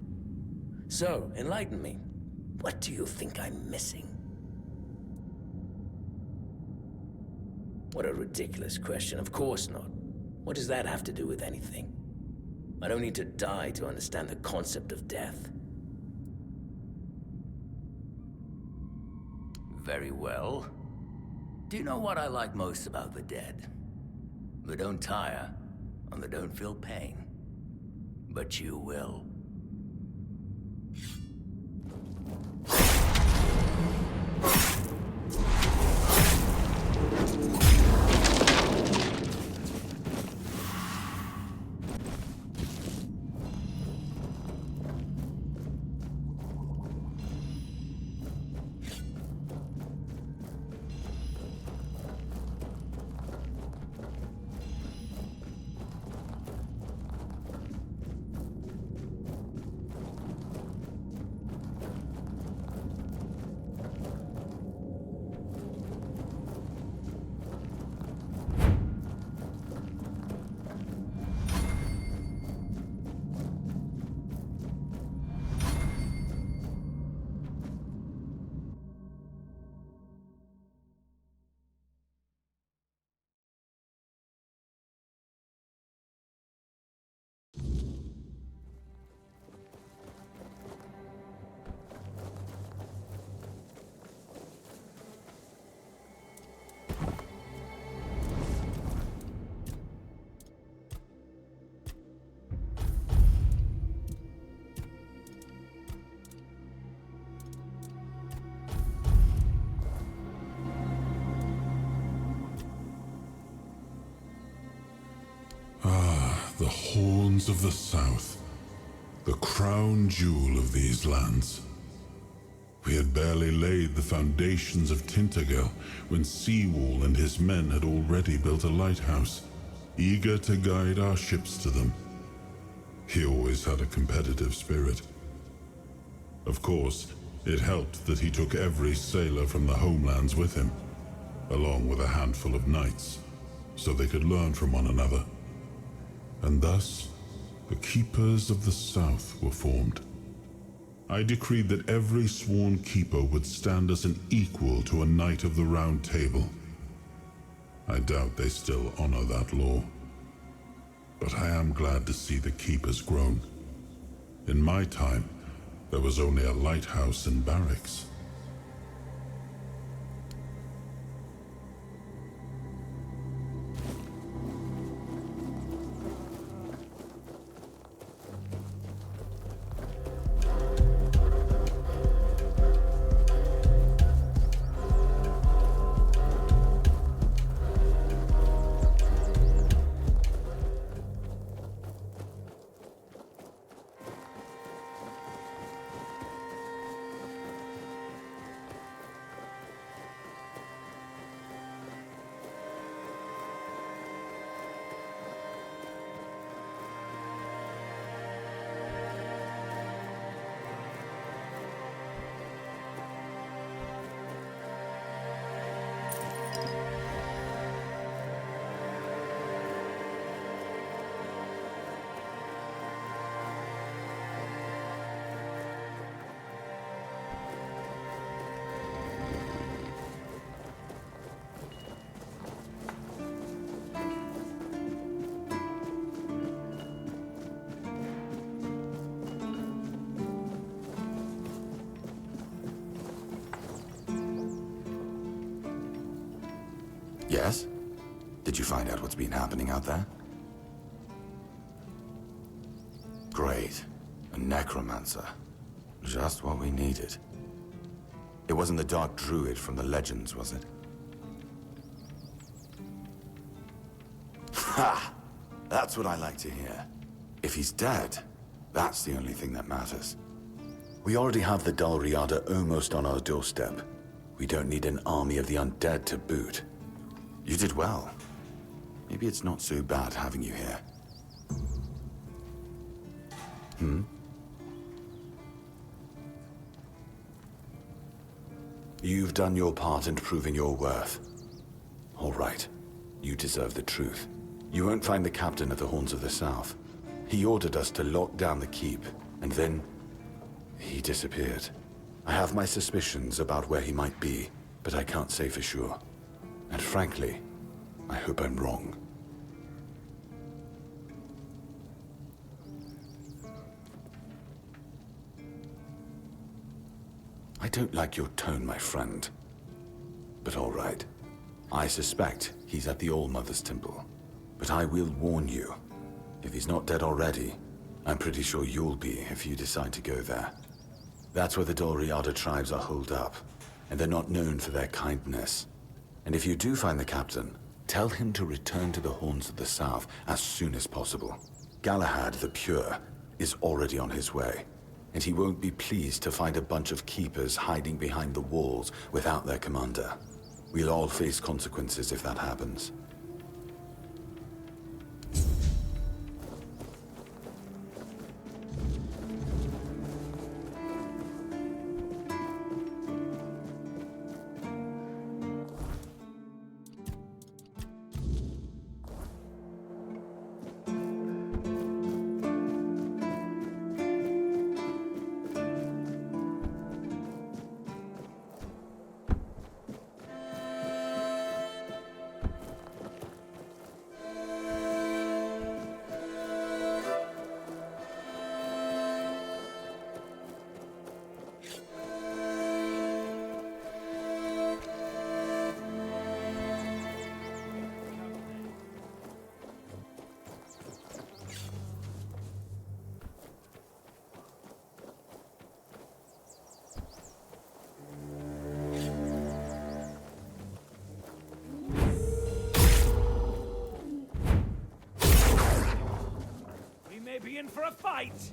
So, enlighten me. What do you think I'm missing? What a ridiculous question. Of course not. What does that have to do with anything? I don't need to die to understand the concept of death. Very well. Do you know what I like most about the dead? They don't tire, and they don't feel pain. But you will. The horns of the south, the crown jewel of these lands. We had barely laid the foundations of TAINTED GRAIL when Sewal and his men had already built a lighthouse, eager to guide our ships to them. He always had a competitive spirit. Of course, it helped that he took every sailor from the homelands with him, along with a handful of knights, so they could learn from one another. And thus, the Keepers of the South were formed. I decreed that every sworn keeper would stand as an equal to a Knight of the Round Table. I doubt they still honor that law. But I am glad to see the keepers grown. In my time, there was only a lighthouse and barracks. Yes? Did you find out what's been happening out there? Great. A necromancer. Just what we needed. It wasn't the Dark Druid from the legends, was it? Ha! That's what I like to hear. If he's dead, that's the only thing that matters. We already have the Dalriada almost on our doorstep. We don't need an army of the undead to boot. You did well. Maybe it's not so bad having you here. You've done your part in proving your worth. All right. You deserve the truth. You won't find the captain at the Horns of the South. He ordered us to lock down the keep, and then he disappeared. I have my suspicions about where he might be, but I can't say for sure. And frankly, I hope I'm wrong. I don't like your tone, my friend. But all right. I suspect he's at the All-Mother's Temple. But I will warn you. If he's not dead already, I'm pretty sure you'll be if you decide to go there. That's where the Dalriada tribes are holed up, and they're not known for their kindness. And if you do find the captain, tell him to return to the Horns of the South as soon as possible. Galahad the Pure is already on his way, and he won't be pleased to find a bunch of keepers hiding behind the walls without their commander. We'll all face consequences if that happens. Be in for a fight!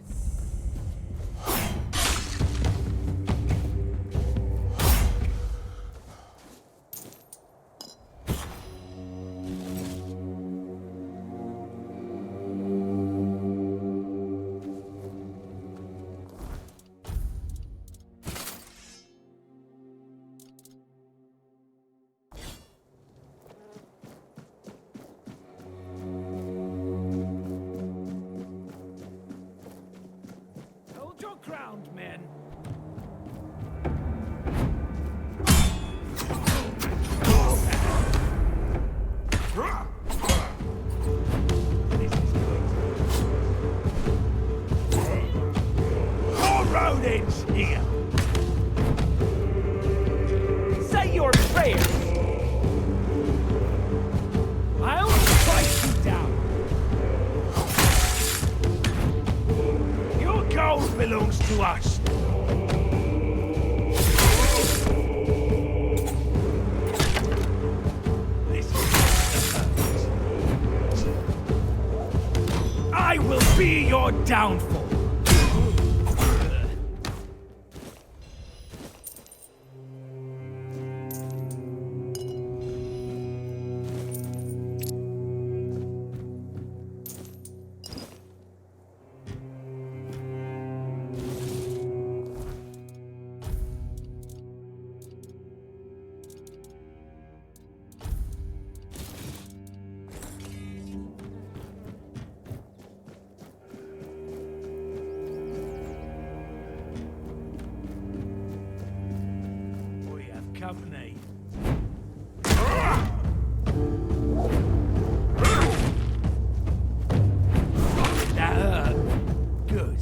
Ground, men. More rodents here. Say your prayers. I'll strike you down. Your gold belongs to us. I will be your downfall. Company. That hurt. Good.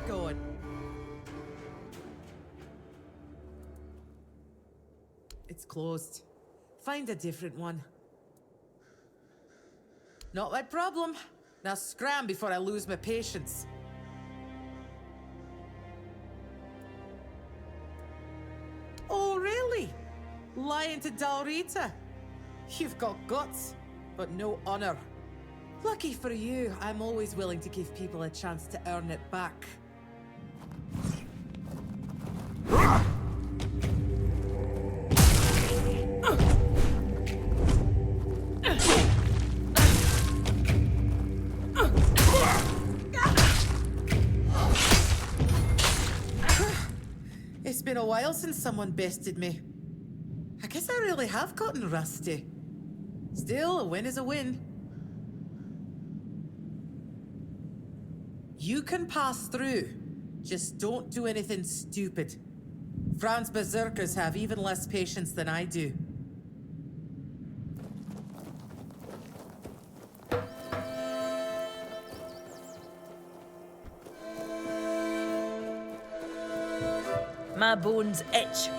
going. It's closed. Find a different one. Not my problem. Now scram before I lose my patience. Oh, really? Lying to Dalrita? You've got guts, but no honor. Lucky for you, I'm always willing to give people a chance to earn it back. It's been a while since someone bested me. I guess I really have gotten rusty. Still, a win is a win. You can pass through. Just don't do anything stupid. Fran's berserkers have even less patience than I do. My bones itch.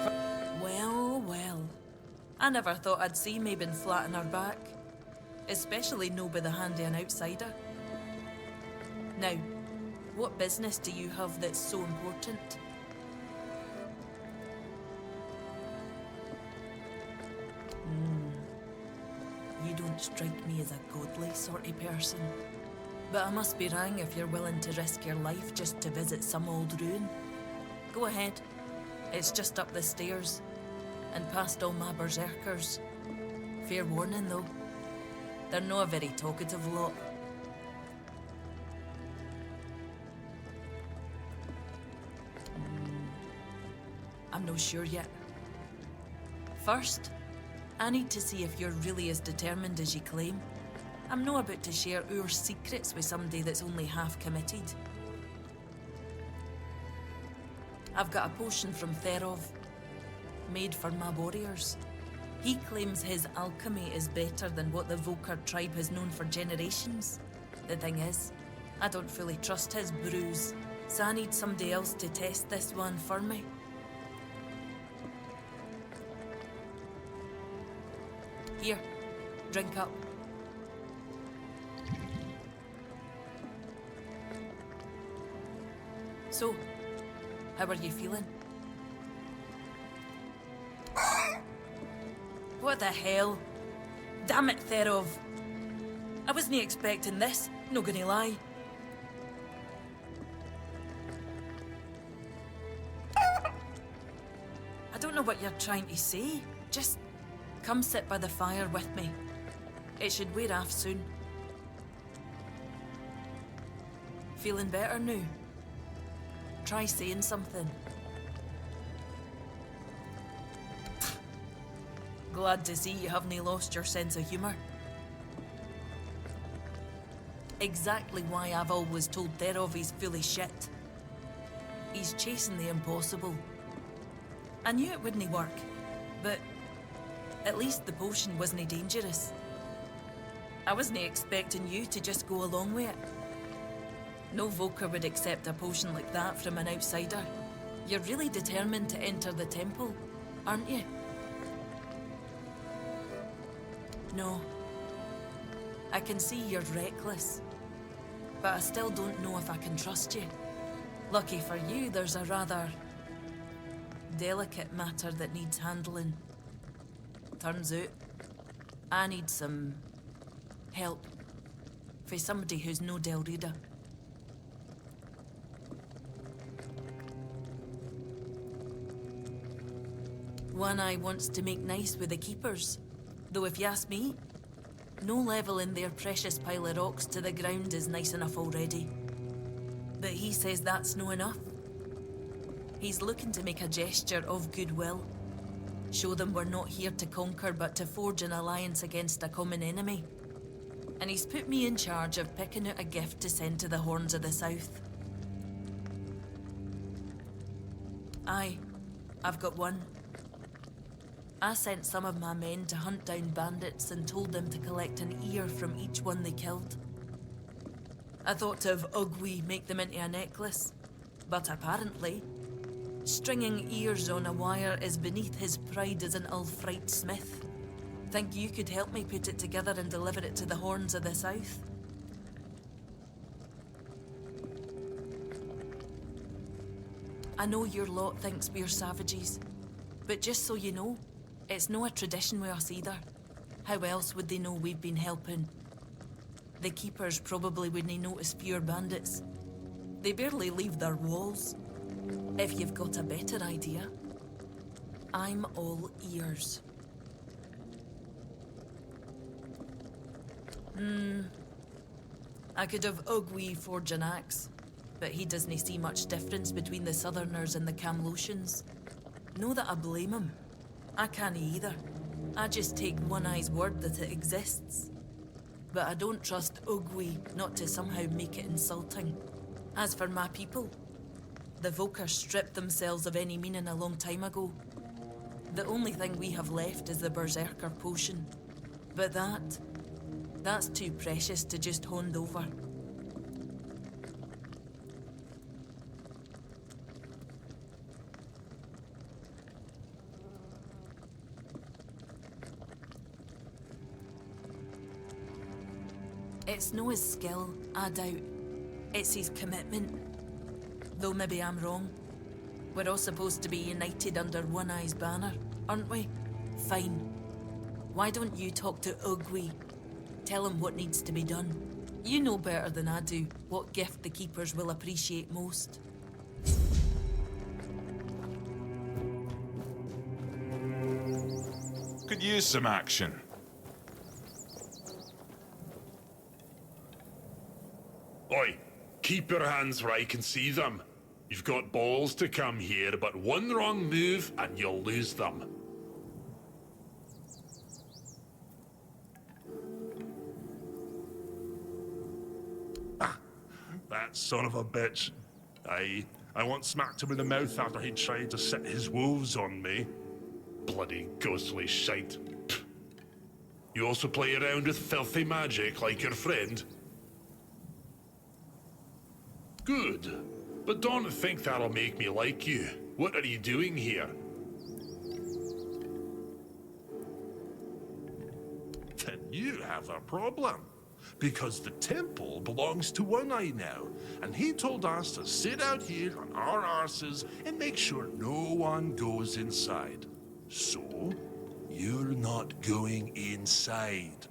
Well, well. I never thought I'd see Mabon flat on her back. Especially no by the hand of an outsider. Now, what business do you have that's so important? You don't strike me as a godly sort of person. But I must be wrong if you're willing to risk your life just to visit some old ruin. Go ahead. It's just up the stairs, and past all my berserkers. Fair warning, though. They're not a very talkative lot. I'm not sure yet. First, I need to see if you're really as determined as you claim. I'm not about to share our secrets with somebody that's only half committed. I've got a potion from Thrygve, made for my warriors. He claims his alchemy is better than what the Volker Tribe has known for generations. The thing is, I don't fully trust his brews, so I need somebody else to test this one for me. Here, drink up. So, how are you feeling? What the hell? Damn it, Thrygve. I wasn't expecting this, no gonna lie. I don't know what you're trying to say. Just come sit by the fire with me. It should wear off soon. Feeling better now? Try saying something. Glad to see you haven't lost your sense of humour. Exactly why I've always told Thrygve he's full of shit. He's chasing the impossible. I knew it wouldn't work, but at least the potion wasn't dangerous. I wasn't expecting you to just go along with it. No Volker would accept a potion like that from an outsider. You're really determined to enter the temple, aren't you? No. I can see you're reckless. But I still don't know if I can trust you. Lucky for you, there's a rather delicate matter that needs handling. Turns out, I need some help. For somebody who's no Delrida. One Eye wants to make nice with the keepers. Though if you ask me, no leveling their precious pile of rocks to the ground is nice enough already. But he says that's no enough. He's looking to make a gesture of goodwill. Show them we're not here to conquer but to forge an alliance against a common enemy. And he's put me in charge of picking out a gift to send to the Horns of the South. Aye, I've got one. I sent some of my men to hunt down bandits and told them to collect an ear from each one they killed. I thought of Ugwe make them into a necklace, But apparently, stringing ears on a wire is beneath his pride as an Ulfr smith. Think you could help me put it together and deliver it to the Horns of the South? I know your lot thinks we're savages, but just so you know, it's no a tradition with us either. How else would they know we've been helping? The keepers probably wouldn't notice fewer bandits. They barely leave their walls. If you've got a better idea, I'm all ears. I could have Ugwi forge an axe, but he doesn't see much difference between the Southerners and the Camlotians. No that I blame him. I can't either. I just take One Eye's word that it exists. But I don't trust Ugwi not to somehow make it insulting. As for my people, the Volker stripped themselves of any meaning a long time ago. The only thing we have left is the Berserker potion. But that's too precious to just hand over. It's no his skill, I doubt. It's his commitment. Though maybe I'm wrong. We're all supposed to be united under One Eye's banner, aren't we? Fine. Why don't you talk to Ugwi? Tell him what needs to be done. You know better than I do what gift the Keepers will appreciate most. Could use some action. Oi, keep your hands where I can see them. You've got balls to come here, but one wrong move and you'll lose them. That son of a bitch. I once smacked him in the mouth after he tried to set his wolves on me. Bloody ghostly shite. You also play around with filthy magic like your friend? Good. But don't think that'll make me like you. What are you doing here? Then you have a problem. Because the temple belongs to One Eye now, and he told us to sit out here on our arses and make sure no one goes inside. So, you're not going inside.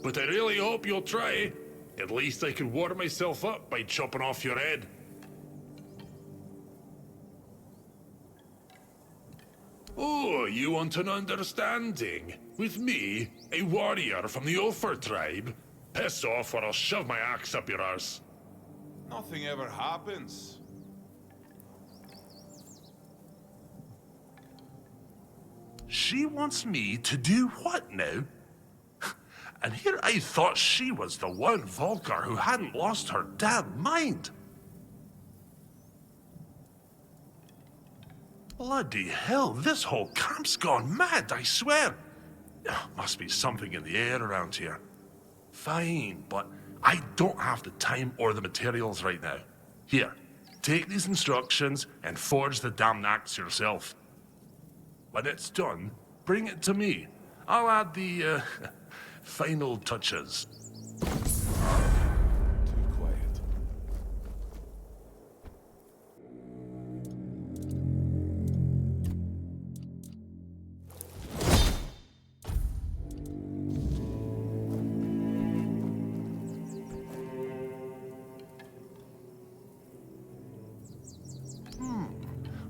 But I really hope you'll try. At least I can warm myself up by chopping off your head. Oh, you want an understanding? With me, a warrior from the Ulfr Tribe? Piss off or I'll shove my axe up your arse. Nothing ever happens. She wants me to do what now? And here I thought she was the one Volker who hadn't lost her damn mind. Bloody hell, this whole camp's gone mad, I swear. Must be something in the air around here. Fine, but I don't have the time or the materials right now. Here, take these instructions and forge the damn axe yourself. When it's done, bring it to me. I'll add the, final touches.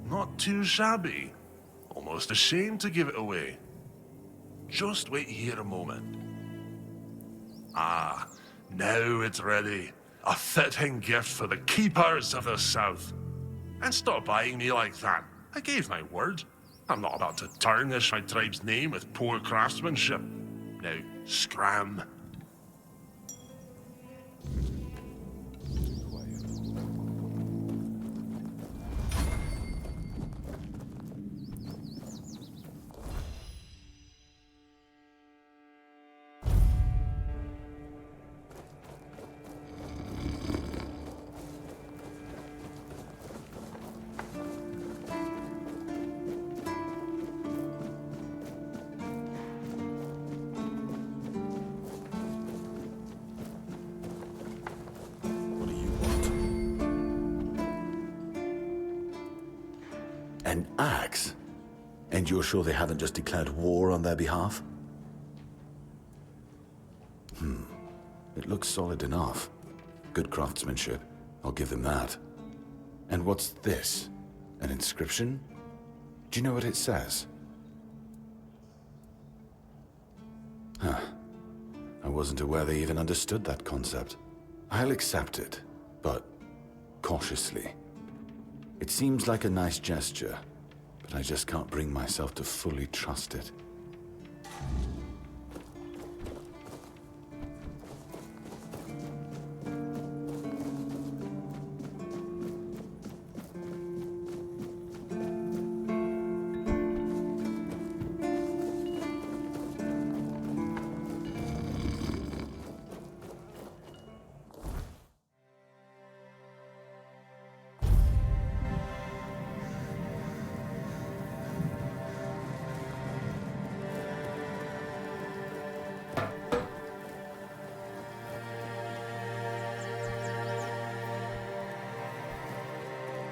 Not too shabby. Almost ashamed to give it away. Just wait here a moment. Ah, now it's ready. A fitting gift for the Keepers of the South. And stop eyeing me like that. I gave my word. I'm not about to tarnish my tribe's name with poor craftsmanship. Now, scram. And you're sure they haven't just declared war on their behalf? It looks solid enough. Good craftsmanship. I'll give them that. And what's this? An inscription? Do you know what it says? Huh. I wasn't aware they even understood that concept. I'll accept it, but cautiously. It seems like a nice gesture, but I just can't bring myself to fully trust it.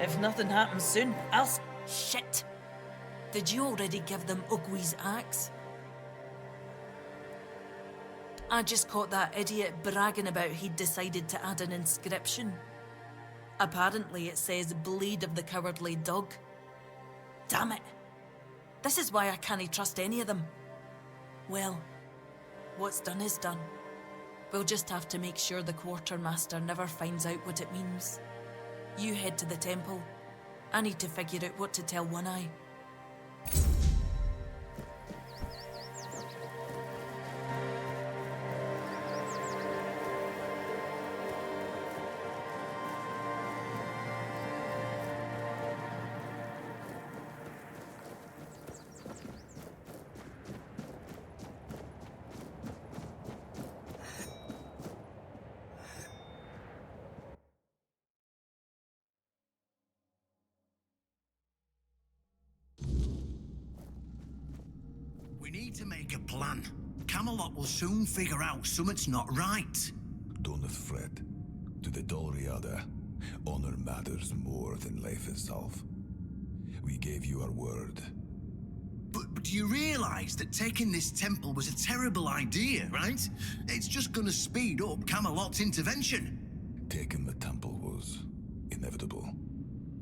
If nothing happens soon, Shit! Did you already give them Ugwi's axe? I just caught that idiot bragging about he'd decided to add an inscription. Apparently it says "Bleed of the Cowardly Dog." Damn it! This is why I can't trust any of them. Well, what's done is done. We'll just have to make sure the quartermaster never finds out what it means. You head to the temple. I need to figure out what to tell One Eye. We need to make a plan. Camelot will soon figure out something's not right. Don't fret. To the Dolriada, honor matters more than life itself. We gave you our word. But do you realize that taking this temple was a terrible idea, right? It's just gonna speed up Camelot's intervention. Taking the temple was inevitable.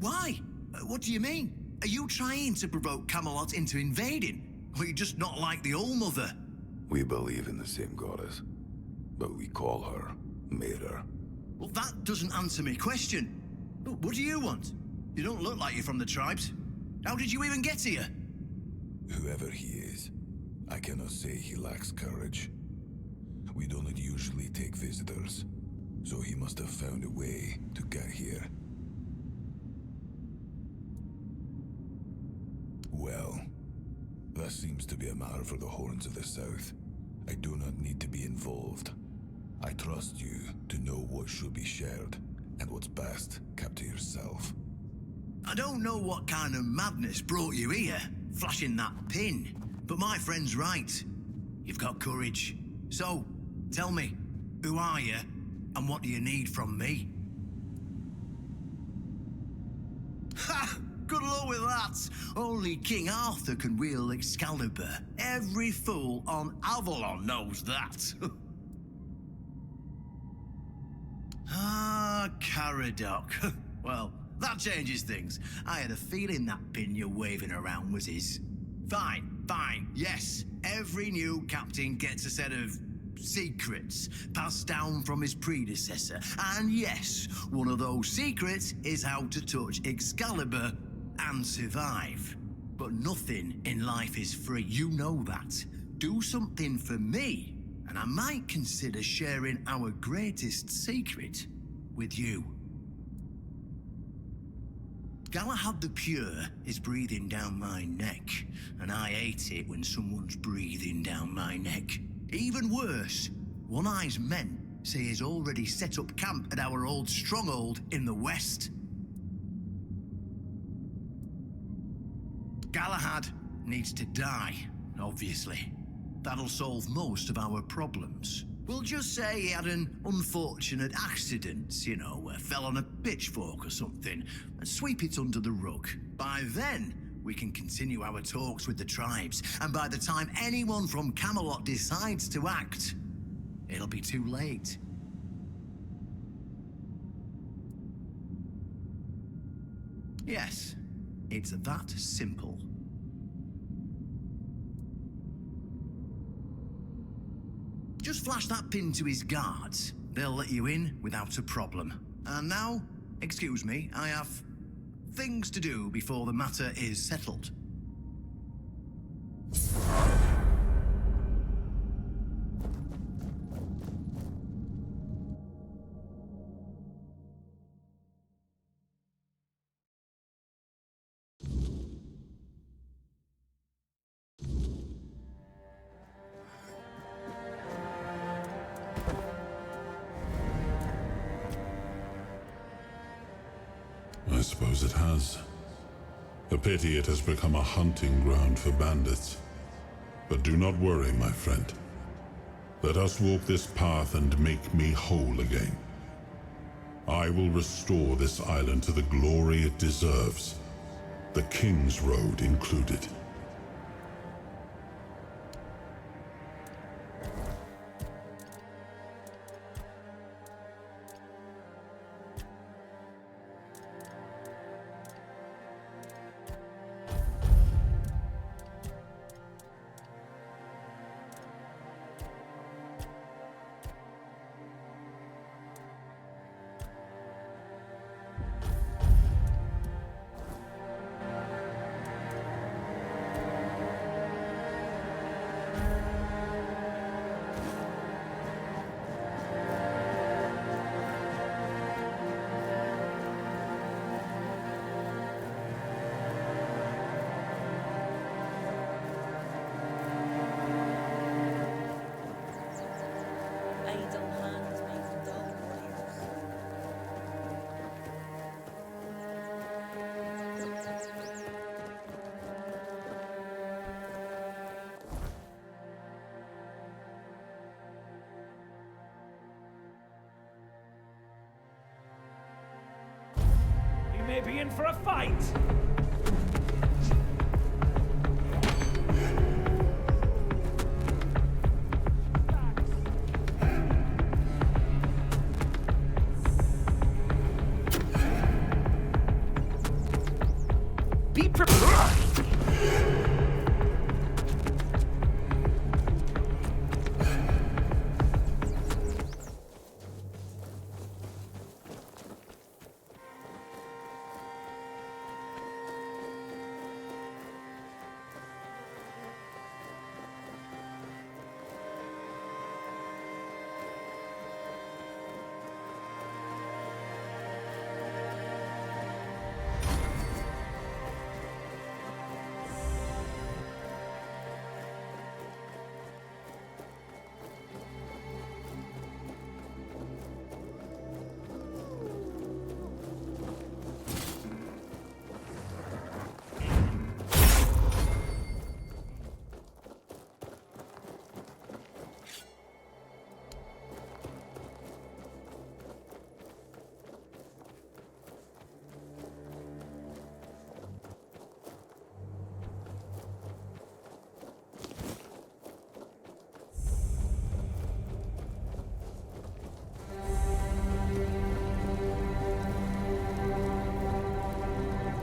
Why? What do you mean? Are you trying to provoke Camelot into invading? Or you just not like the Old Mother? We believe in the same goddess, but we call her Mera. Well, that doesn't answer my question. What do you want? You don't look like you're from the tribes. How did you even get here? Whoever he is, I cannot say he lacks courage. We don't usually take visitors, so he must have found a way to get here. Well, that seems to be a matter for the Horns of the South. I do not need to be involved. I trust you to know what should be shared, and what's best kept to yourself. I don't know what kind of madness brought you here, flashing that pin, but my friend's right. You've got courage. So, tell me, who are you, and what do you need from me? Ha! Good luck with that. Only King Arthur can wield Excalibur. Every fool on Avalon knows that. Caradoc. Well, that changes things. I had a feeling that pin you're waving around was his. Fine, yes. Every new captain gets a set of secrets passed down from his predecessor. And yes, one of those secrets is how to touch Excalibur and survive. But nothing in life is free, you know that. Do something for me, and I might consider sharing our greatest secret with you. Galahad the Pure is breathing down my neck, and I hate it when someone's breathing down my neck. Even worse, One Eye's men say he's already set up camp at our old stronghold in the west. Galahad needs to die, obviously. That'll solve most of our problems. We'll just say he had an unfortunate accident, fell on a pitchfork or something, and sweep it under the rug. By then, we can continue our talks with the tribes, and by the time anyone from Camelot decides to act, it'll be too late. Yes, it's that simple. Just flash that pin to his guards. They'll let you in without a problem. And now, excuse me, I have things to do before the matter is settled. I suppose it has. A pity it has become a hunting ground for bandits. But do not worry, my friend. Let us walk this path and make me whole again. I will restore this island to the glory it deserves, the King's Road included. May be in for a fight! Be prepared!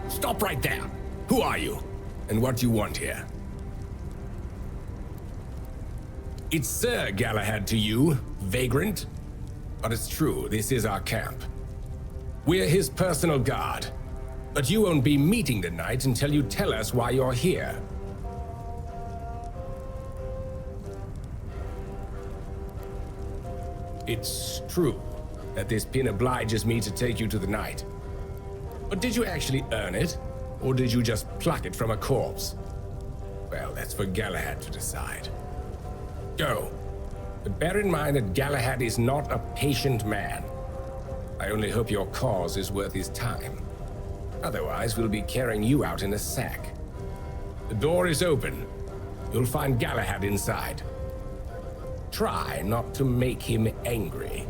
Stop right there. Who are you? And what do you want here? It's Sir Galahad to you, vagrant. But it's true, this is our camp. We're his personal guard. But you won't be meeting the knight until you tell us why you're here. It's true that this pin obliges me to take you to the knight. But did you actually earn it? Or did you just pluck it from a corpse? Well, that's for Galahad to decide. Go. But bear in mind that Galahad is not a patient man. I only hope your cause is worth his time. Otherwise, we'll be carrying you out in a sack. The door is open. You'll find Galahad inside. Try not to make him angry.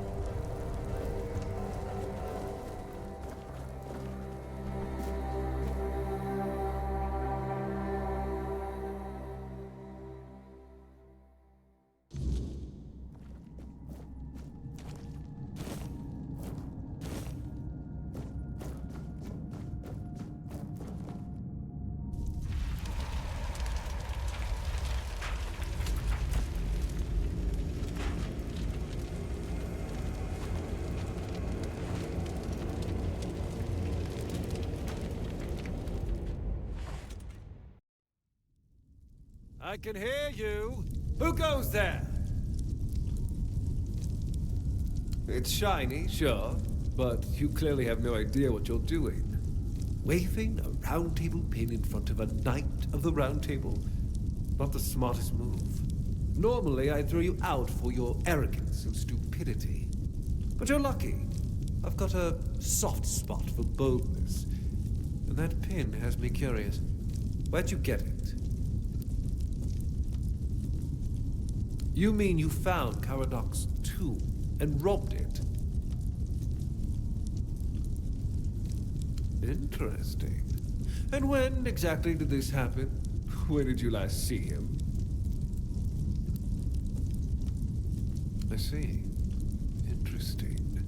I can hear you. Who goes there? It's shiny, sure, but you clearly have no idea what you're doing. Waving a round table pin in front of a knight of the round table. Not the smartest move. Normally, I'd throw you out for your arrogance and stupidity. But you're lucky. I've got a soft spot for boldness. And that pin has me curious. Where'd you get it? You mean you found Cuanacht's tomb and robbed it? Interesting. And when exactly did this happen? Where did you last see him? I see. Interesting.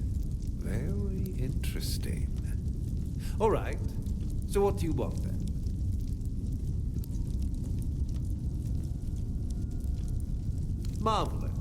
Very interesting. All right. So what do you want then? Marvelous.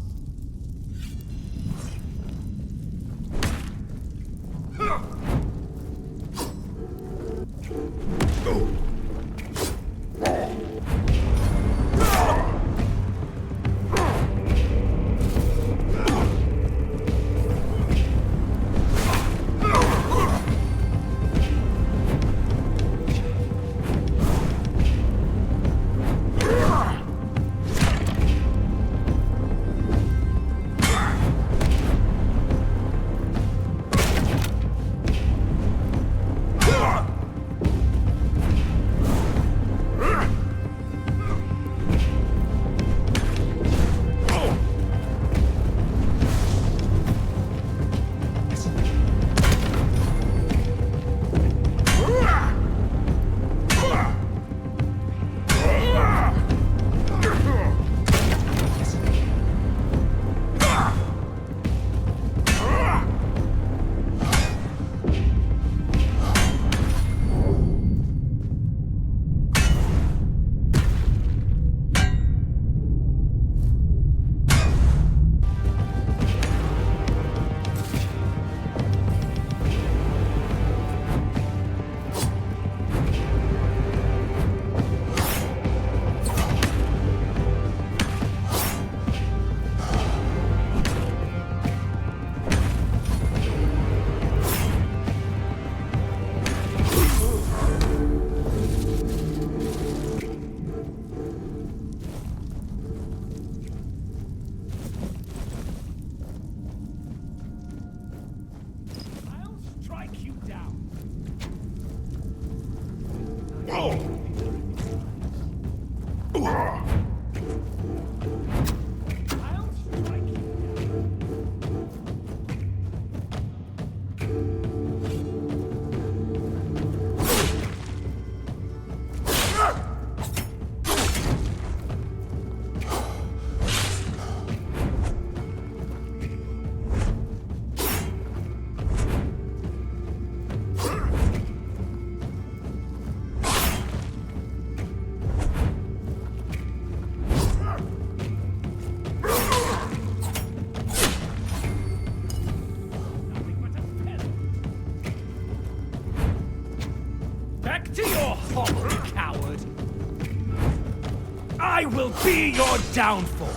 I will be your downfall!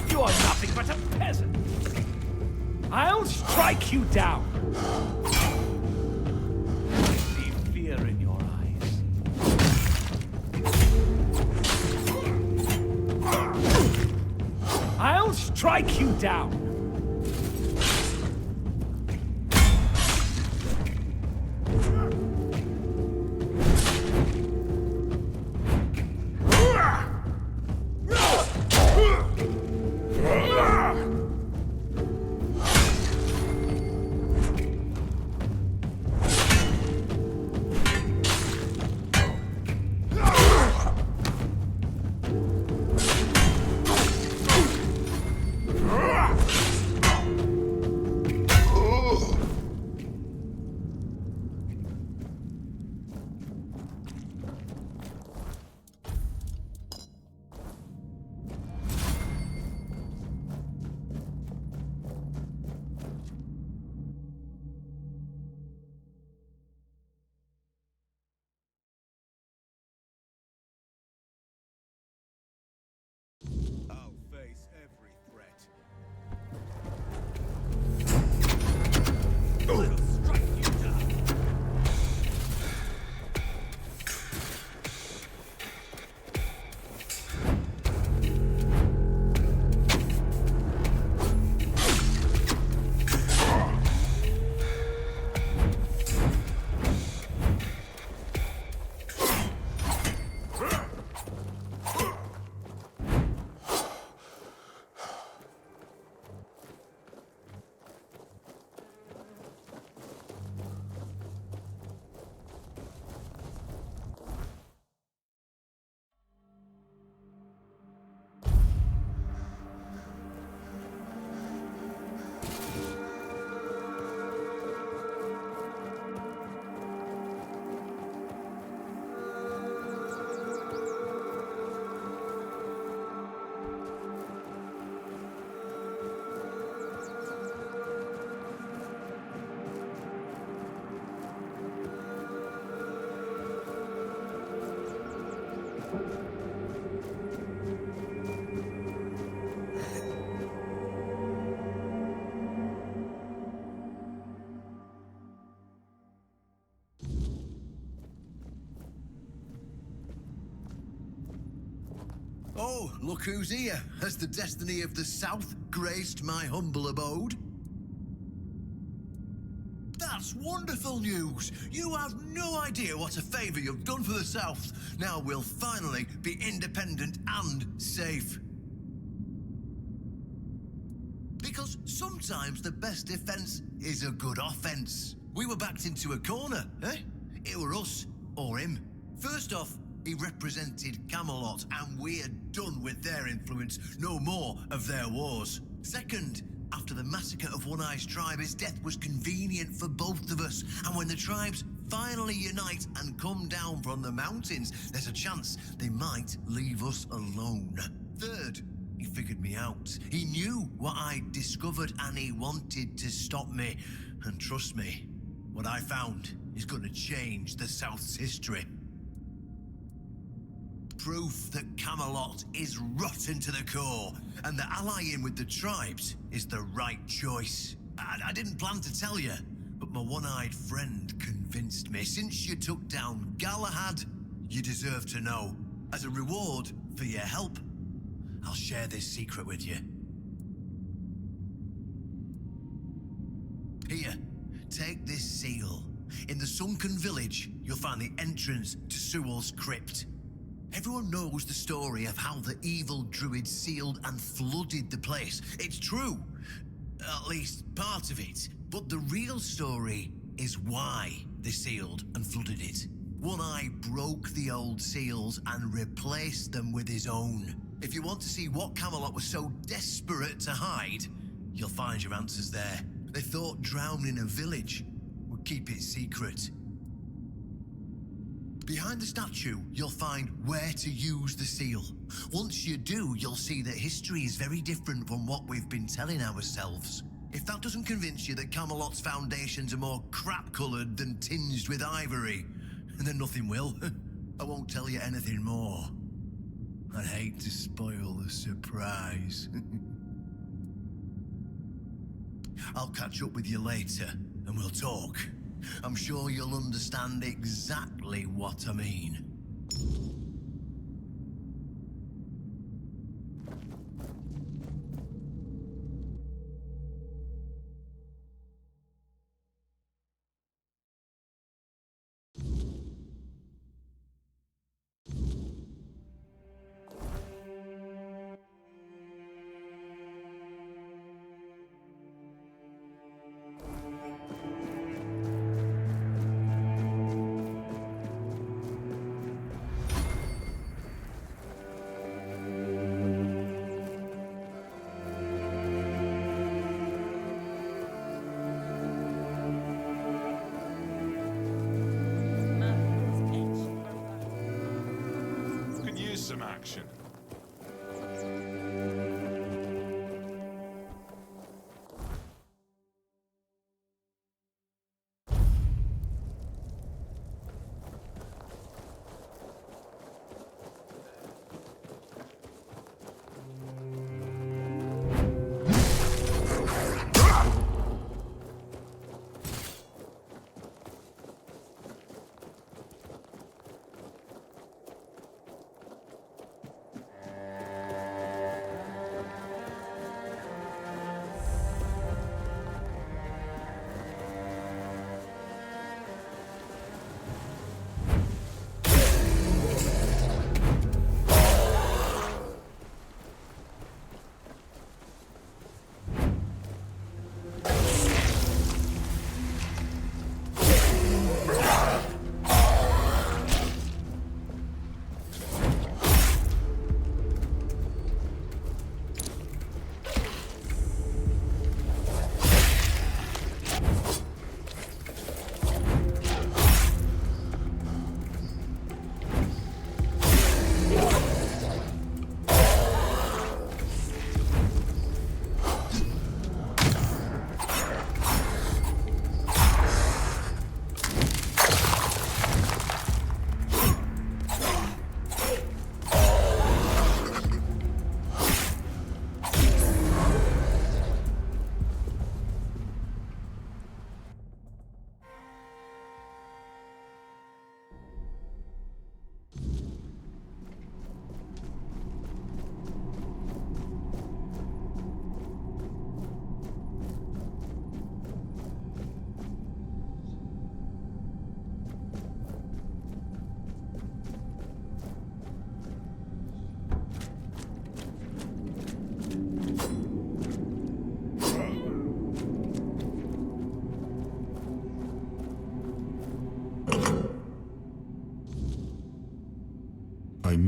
You are nothing but a peasant! I'll strike you down! I see fear in your eyes. I'll strike you down! Oh, look who's here. Has the destiny of the South graced my humble abode? That's wonderful news! You have no idea what a favor you've done for the South. Now we'll finally be independent and safe. Because sometimes the best defense is a good offense. We were backed into a corner, eh? It were us or him. First off, he represented Camelot, and we're done with their influence. No more of their wars. Second, after the massacre of One-Eye's tribe, his death was convenient for both of us. And when the tribes finally unite and come down from the mountains, there's a chance they might leave us alone. Third, he figured me out. He knew what I'd discovered, and he wanted to stop me. And trust me, what I found is going to change the South's history. Proof that Camelot is rotten to the core, and that allying with the tribes is the right choice. I didn't plan to tell you, but my one-eyed friend convinced me. Since you took down Galahad, you deserve to know. As a reward for your help, I'll share this secret with you. Here, take this seal. In the sunken village, you'll find the entrance to Sewal's crypt. Everyone knows the story of how the evil druid sealed and flooded the place. It's true, at least part of it. But the real story is why they sealed and flooded it. One-Eye broke the old seals and replaced them with his own. If you want to see what Camelot was so desperate to hide, you'll find your answers there. They thought drowning a village would keep it secret. Behind the statue, you'll find where to use the seal. Once you do, you'll see that history is very different from what we've been telling ourselves. If that doesn't convince you that Camelot's foundations are more crap-coloured than tinged with ivory, then nothing will. I won't tell you anything more. I'd hate to spoil the surprise. I'll catch up with you later, and we'll talk. I'm sure you'll understand exactly what I mean. Some action.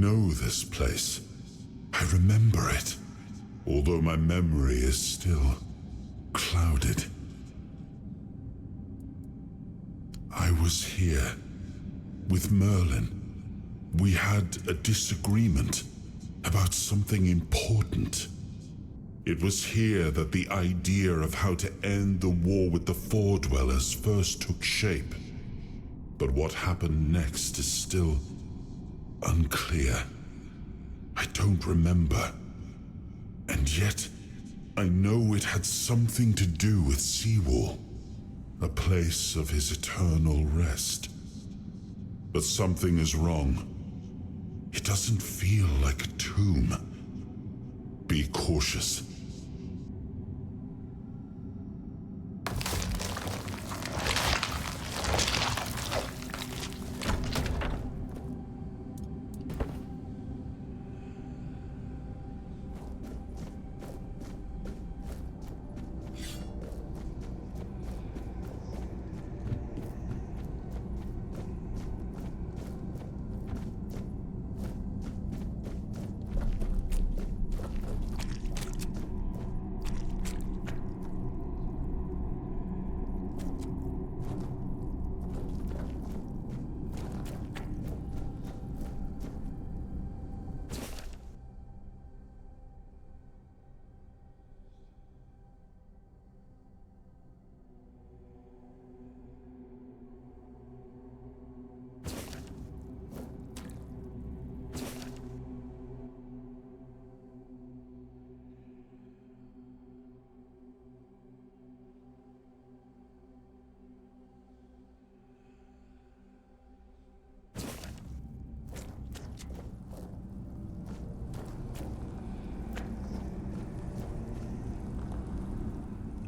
know this place. I remember it, although my memory is still clouded. I was here with Merlin. We had a disagreement about something important. It was here that the idea of how to end the war with the Foredwellers first took shape. But what happened next is still unclear. I don't remember. And yet, I know it had something to do with Sewal, a place of his eternal rest. But something is wrong. It doesn't feel like a tomb. Be cautious.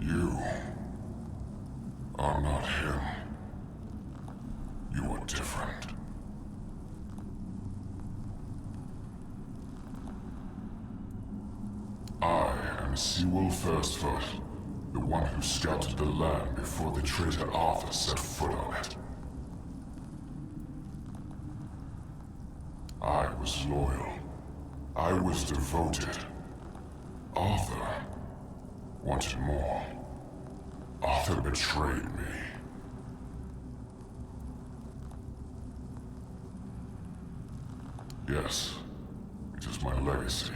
You are not him. You are different. I am Sewal Firstfoot, the one who scouted the land before the traitor Arthur set foot on it. I was loyal. I was devoted. Arthur wanted more. Arthur betrayed me. Yes, it is my legacy.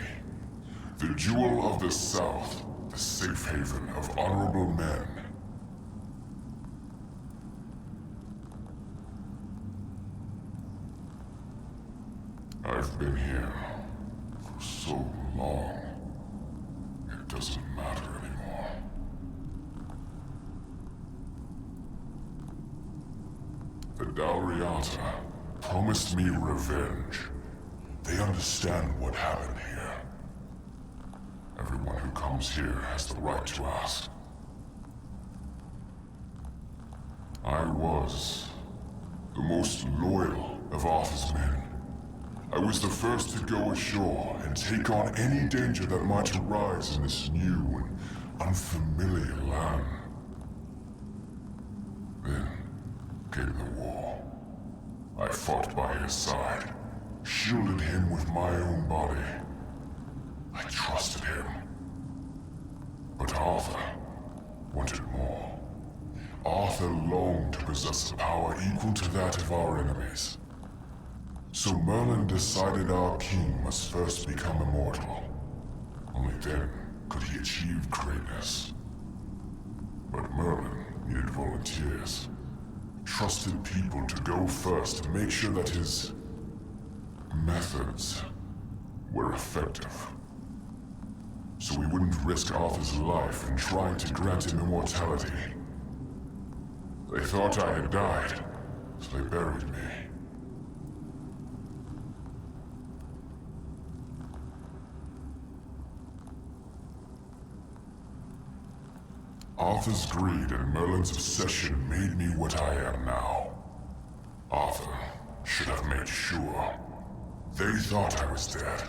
The jewel of the South, the safe haven of honorable men. I've been here for so long, it doesn't matter anymore. The Dalriata promised me revenge. They understand what happened here. Everyone who comes here has the right to ask. I was the most loyal of Arthur's men. I was the first to go ashore and take on any danger that might arise in this new and unfamiliar land. Then came the war. I fought by his side, shielded him with my own body. I trusted him. But Arthur wanted more. Arthur longed to possess a power equal to that of our enemies. So Merlin decided our king must first become immortal. Only then could he achieve greatness. But Merlin needed volunteers. Trusted people to go first to make sure that his methods were effective. So we wouldn't risk Arthur's life in trying to grant him immortality. They thought I had died, so they buried me. Arthur's greed and Merlin's obsession made me what I am now. Arthur should have made sure. They thought I was dead,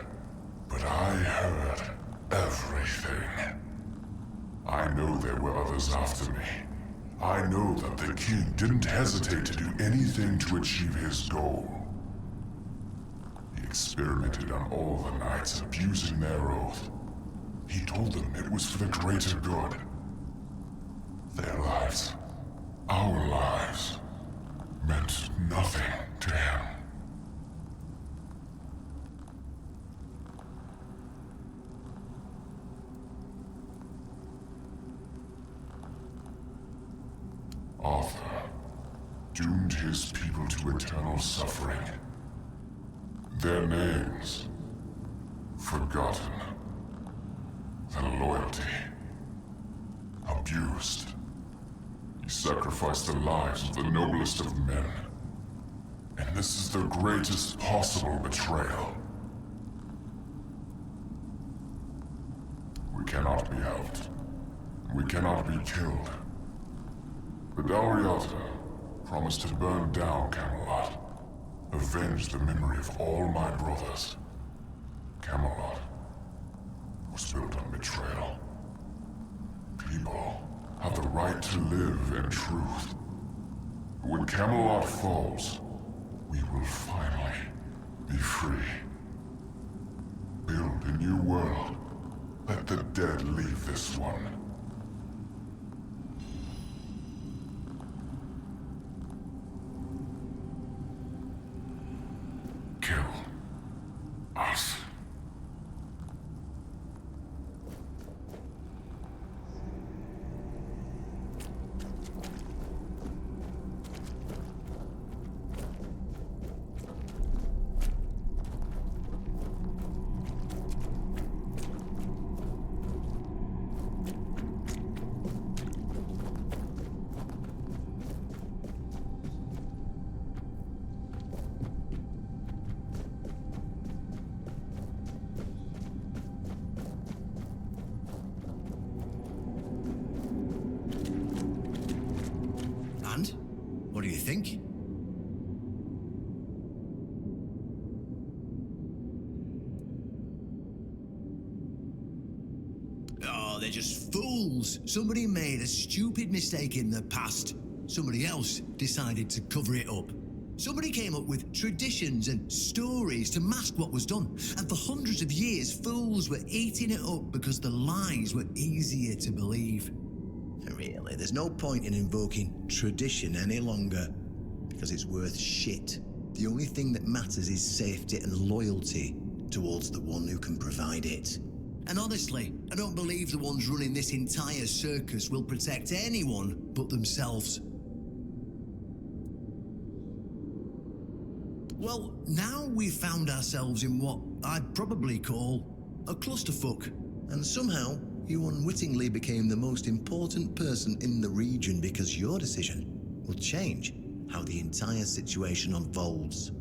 but I heard everything. I know there were others after me. I know that the king didn't hesitate to do anything to achieve his goal. The experimented on all the knights, abusing their oath. He told them it was for the greater good. Their lives, our lives, meant nothing to him. Arthur doomed his people to eternal suffering. Their names forgotten. Their loyalty abused. He sacrificed the lives of the noblest of men. And this is the greatest possible betrayal. We cannot be helped. We cannot be killed. But Dalriata promised to burn down Camelot, avenge the memory of all my brothers. Camelot was built on betrayal. People have the right to live in truth. But when Camelot falls, we will finally be free. Build a new world. Let the dead leave this one. Kill us. And? What do you think? Oh, they're just fools. Somebody made a stupid mistake in the past. Somebody else decided to cover it up. Somebody came up with traditions and stories to mask what was done. And for hundreds of years, fools were eating it up because the lies were easier to believe. Really, there's no point in invoking tradition any longer, because it's worth shit. The only thing that matters is safety and loyalty towards the one who can provide it. And honestly, I don't believe the ones running this entire circus will protect anyone but themselves. Well, now we've found ourselves in what I'd probably call a clusterfuck. And somehow, you unwittingly became the most important person in the region because your decision will change how the entire situation unfolds.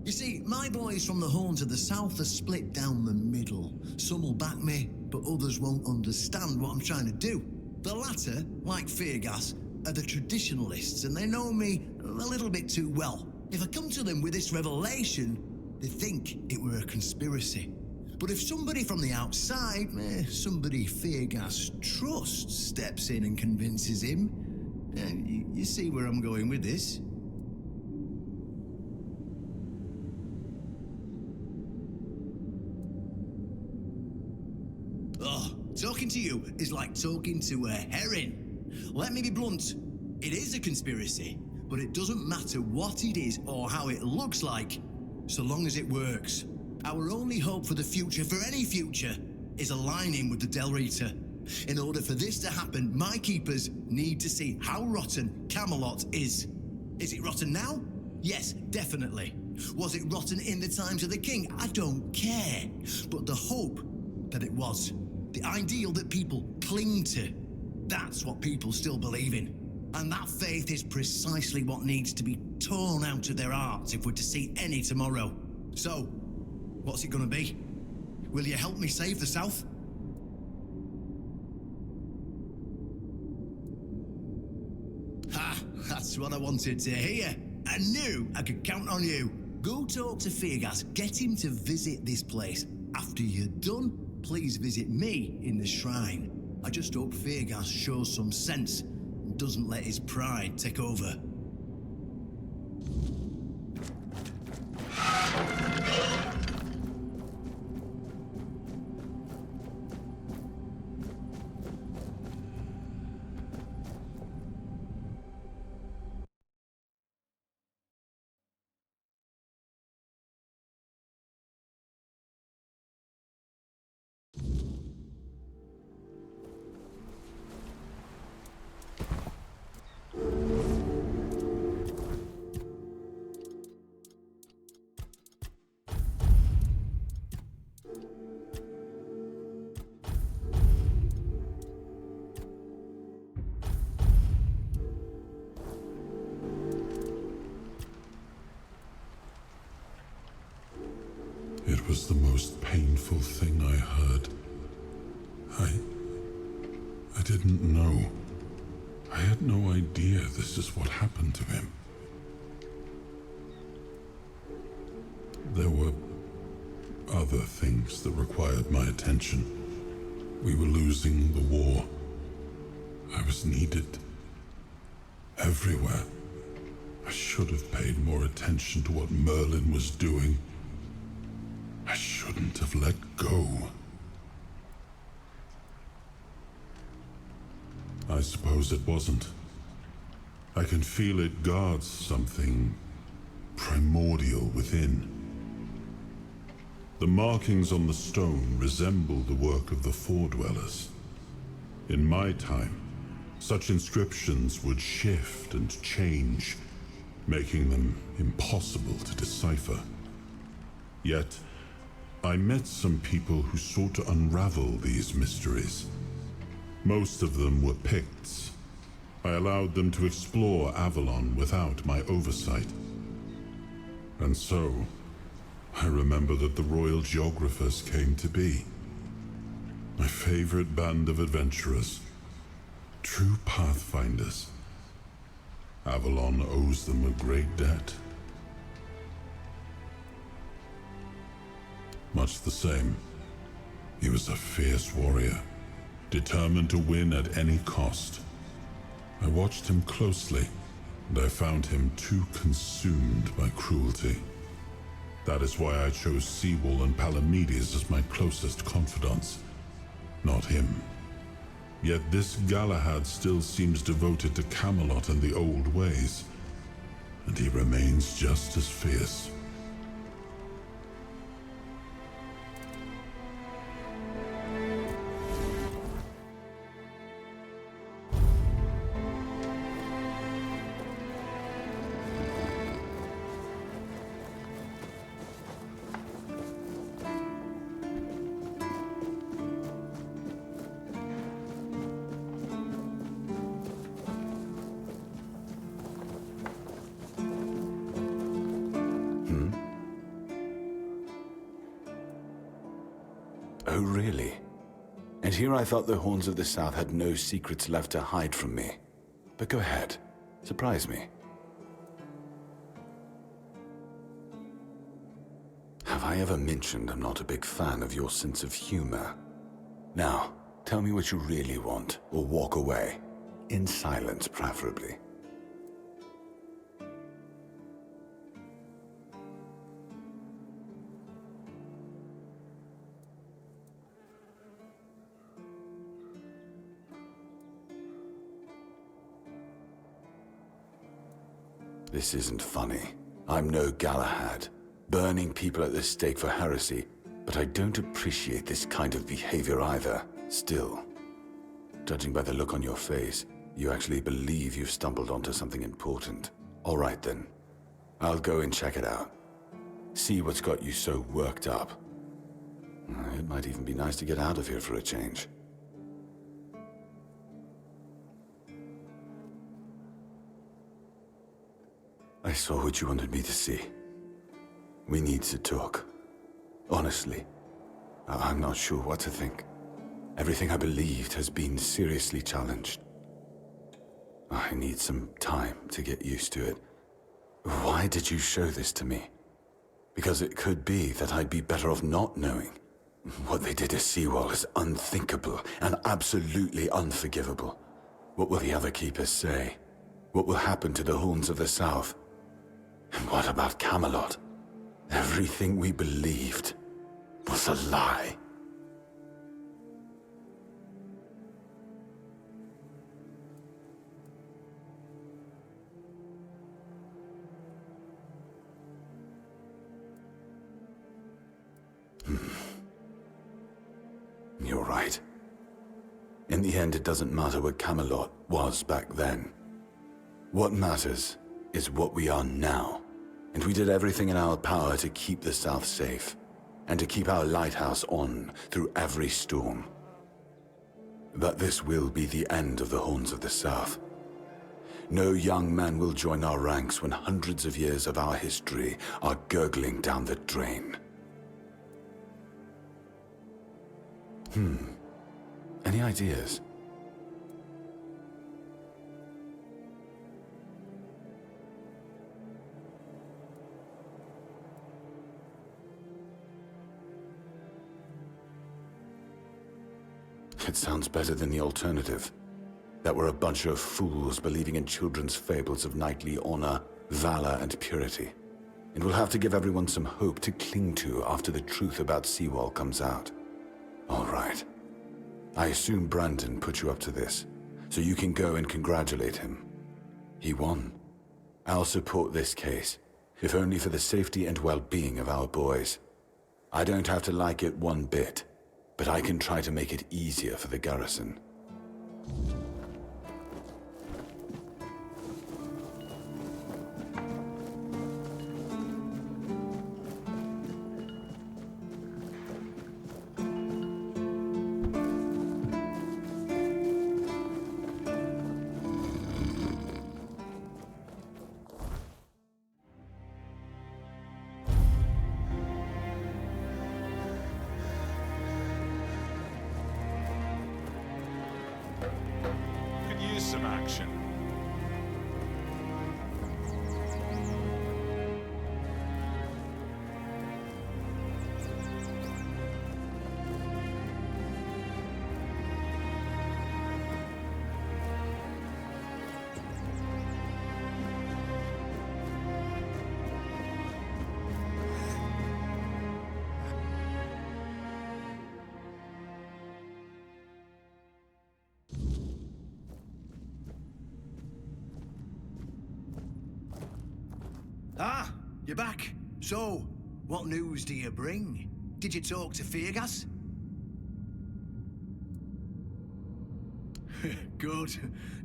You see, my boys from the Horn to the south are split down the middle. Some will back me, but others won't understand what I'm trying to do. The latter, like Feargas, are the traditionalists, and they know me a little bit too well. If I come to them with this revelation, they think it were a conspiracy. But if somebody from the outside, somebody Feargas trusts, steps in and convinces him, you see where I'm going with this? Oh, talking to you is like talking to a herring. Let me be blunt. It is a conspiracy, but it doesn't matter what it is or how it looks like, so long as it works. Our only hope for the future, for any future, is aligning with the Del Rita. In order for this to happen, my keepers need to see how rotten Camelot is. Is it rotten now? Yes, definitely. Was it rotten in the times of the king? I don't care. But the hope that it was, the ideal that people cling to, that's what people still believe in. And that faith is precisely what needs to be torn out of their hearts if we're to see any tomorrow. So, what's it gonna be? Will you help me save the South? Ha! That's what I wanted to hear. I knew I could count on you. Go talk to Feargas. Get him to visit this place. After you're done, please visit me in the shrine. I just hope Feargas shows some sense and doesn't let his pride take over. was the most painful thing I heard. I didn't know. I had no idea this is what happened to him. There were other things that required my attention. We were losing the war. I was needed everywhere. I should have paid more attention to what Merlin was doing. I shouldn't have let go. I suppose it wasn't. I can feel it guards something primordial within. The markings on the stone resemble the work of the Foredwellers. In my time, such inscriptions would shift and change, making them impossible to decipher. Yet, I met some people who sought to unravel these mysteries. Most of them were Picts. I allowed them to explore Avalon without my oversight. And so, I remember that the royal geographers came to be. My favorite band of adventurers. True pathfinders. Avalon owes them a great debt. Much the same. He was a fierce warrior, determined to win at any cost. I watched him closely, and I found him too consumed by cruelty. That is why I chose Sewal and Palamedes as my closest confidants, not him. Yet this Galahad still seems devoted to Camelot and the old ways, and he remains just as fierce. Oh, really? And here I thought the Horns of the South had no secrets left to hide from me. But go ahead. Surprise me. Have I ever mentioned I'm not a big fan of your sense of humor? Now, tell me what you really want, or walk away. In silence, preferably. This isn't funny. I'm no Galahad, burning people at the stake for heresy, but I don't appreciate this kind of behavior either. Still, judging by the look on your face, you actually believe you've stumbled onto something important. All right then. I'll go and check it out. See what's got you so worked up. It might even be nice to get out of here for a change. I saw what you wanted me to see. We need to talk. Honestly, I'm not sure what to think. Everything I believed has been seriously challenged. I need some time to get used to it. Why did you show this to me? Because it could be that I'd be better off not knowing. What they did to Sewal is unthinkable and absolutely unforgivable. What will the other keepers say? What will happen to the Horns of the South? And what about Camelot? Everything we believed was a lie. You're right. In the end, it doesn't matter what Camelot was back then. What matters is what we are now. And we did everything in our power to keep the South safe, and to keep our lighthouse on through every storm. But this will be the end of the Horns of the South. No young man will join our ranks when hundreds of years of our history are gurgling down the drain. Any ideas? It sounds better than the alternative. That we're a bunch of fools believing in children's fables of knightly honor, valor, and purity. And we'll have to give everyone some hope to cling to after the truth about Sewal comes out. All right. I assume Brandon put you up to this, so you can go and congratulate him. He won. I'll support this case, if only for the safety and well-being of our boys. I don't have to like it one bit, but I can try to make it easier for the garrison. Some action. Ah, you're back. So, what news do you bring? Did you talk to Fergus? Good.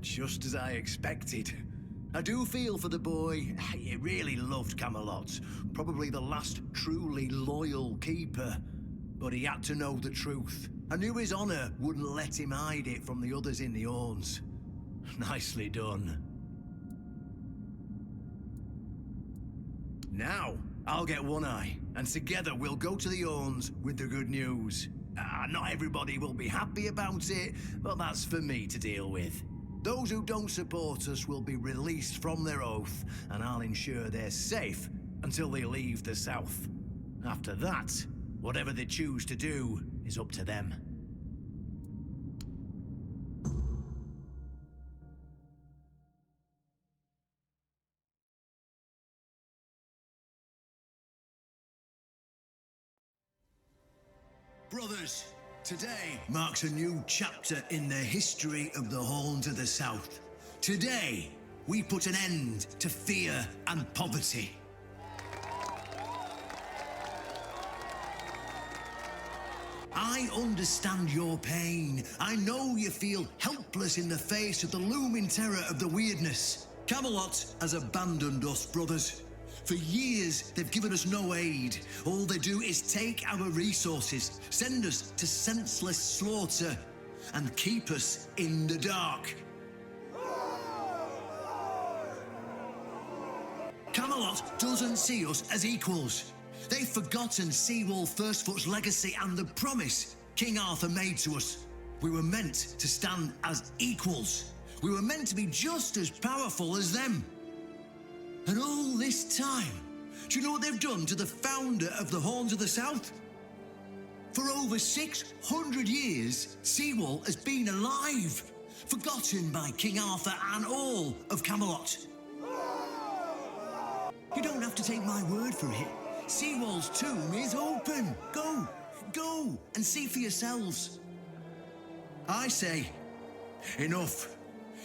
Just as I expected. I do feel for the boy. He really loved Camelot. Probably the last truly loyal keeper. But he had to know the truth. I knew his honor wouldn't let him hide it from the others in the Orns. Nicely done. Now, I'll get One Eye, and together we'll go to the Orns with the good news. Not everybody will be happy about it, but that's for me to deal with. Those who don't support us will be released from their oath, and I'll ensure they're safe until they leave the south. After that, whatever they choose to do is up to them. Brothers, today marks a new chapter in the history of the Horn to the South. Today, we put an end to fear and poverty. I understand your pain. I know you feel helpless in the face of the looming terror of the weirdness. Camelot has abandoned us, brothers. For years, they've given us no aid. All they do is take our resources, send us to senseless slaughter, and keep us in the dark. Camelot doesn't see us as equals. They've forgotten Sewal Firstfoot's legacy and the promise King Arthur made to us. We were meant to stand as equals. We were meant to be just as powerful as them. And all this time, do you know what they've done to the founder of the Horns of the South? For over 600 years, Sewal has been alive, forgotten by King Arthur and all of Camelot. You don't have to take my word for it. Sewal's tomb is open. Go and see for yourselves. I say, enough.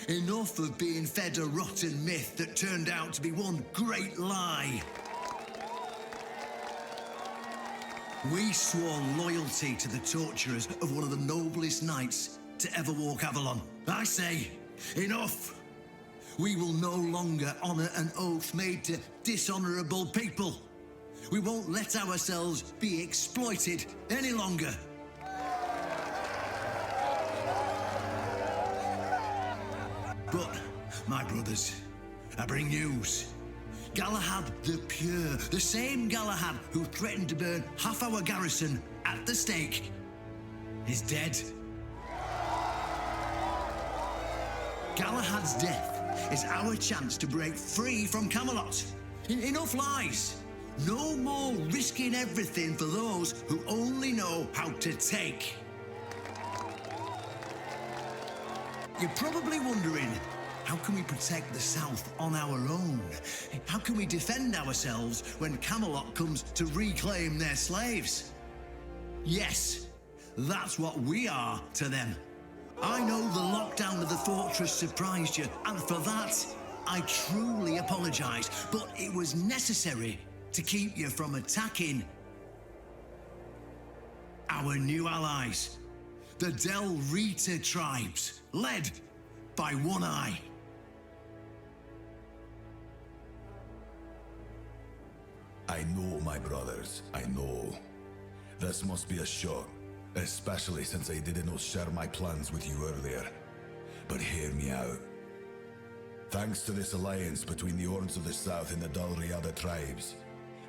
Enough of being fed a rotten myth that turned out to be one great lie. We swore loyalty to the torturers of one of the noblest knights to ever walk Avalon. I say, enough! We will no longer honor an oath made to dishonorable people. We won't let ourselves be exploited any longer. But, my brothers, I bring news. Galahad the Pure, the same Galahad who threatened to burn half our garrison at the stake. is dead. Galahad's death is our chance to break free from Camelot. Enough lies. No more risking everything for those who only know how to take. You're probably wondering, how can we protect the South on our own? How can we defend ourselves when Camelot comes to reclaim their slaves? Yes, that's what we are to them. I know the lockdown of the fortress surprised you, and for that, I truly apologize, but it was necessary to keep you from attacking our new allies, the Delrita tribes, led by One Eye. I know, my brothers, I know. This must be a shock, especially since I didn't share my plans with you earlier. But hear me out. Thanks to this alliance between the Orns of the South and the Dalriada tribes,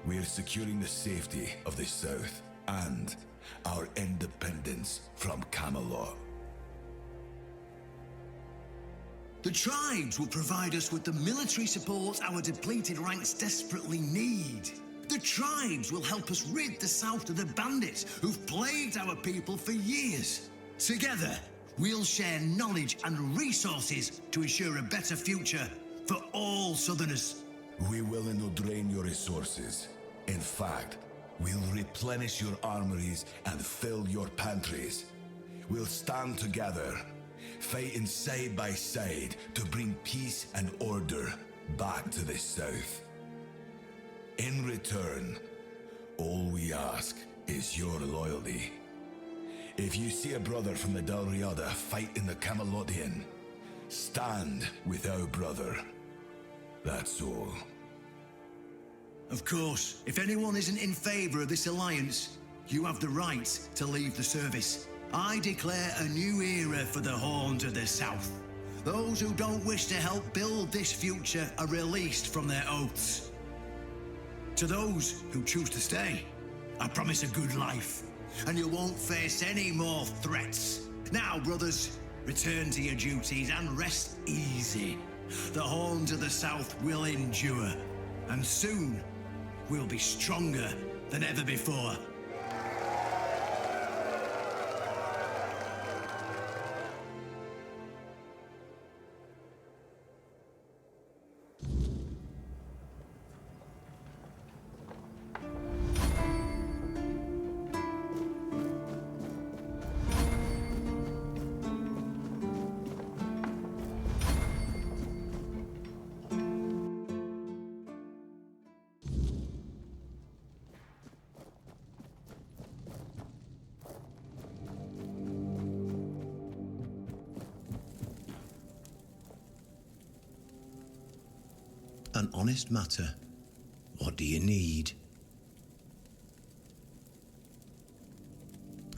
we are securing the safety of the South and our independence from Camelot. The tribes will provide us with the military support our depleted ranks desperately need. The tribes will help us rid the South of the bandits who've plagued our people for years. Together, we'll share knowledge and resources to ensure a better future for all Southerners. We will not drain your resources. In fact, we'll replenish your armories and fill your pantries. We'll stand together, fighting side by side to bring peace and order back to the South. In return, all we ask is your loyalty. If you see a brother from the Dalriada fight in the Camelotian, stand with our brother. That's all. Of course, if anyone isn't in favor of this alliance, you have the right to leave the service. I declare a new era for the Horns of the South. Those who don't wish to help build this future are released from their oaths. To those who choose to stay, I promise a good life, and you won't face any more threats. Now, brothers, return to your duties and rest easy. The Horns of the South will endure, and soon we'll be stronger than ever before. An honest matter. What do you need?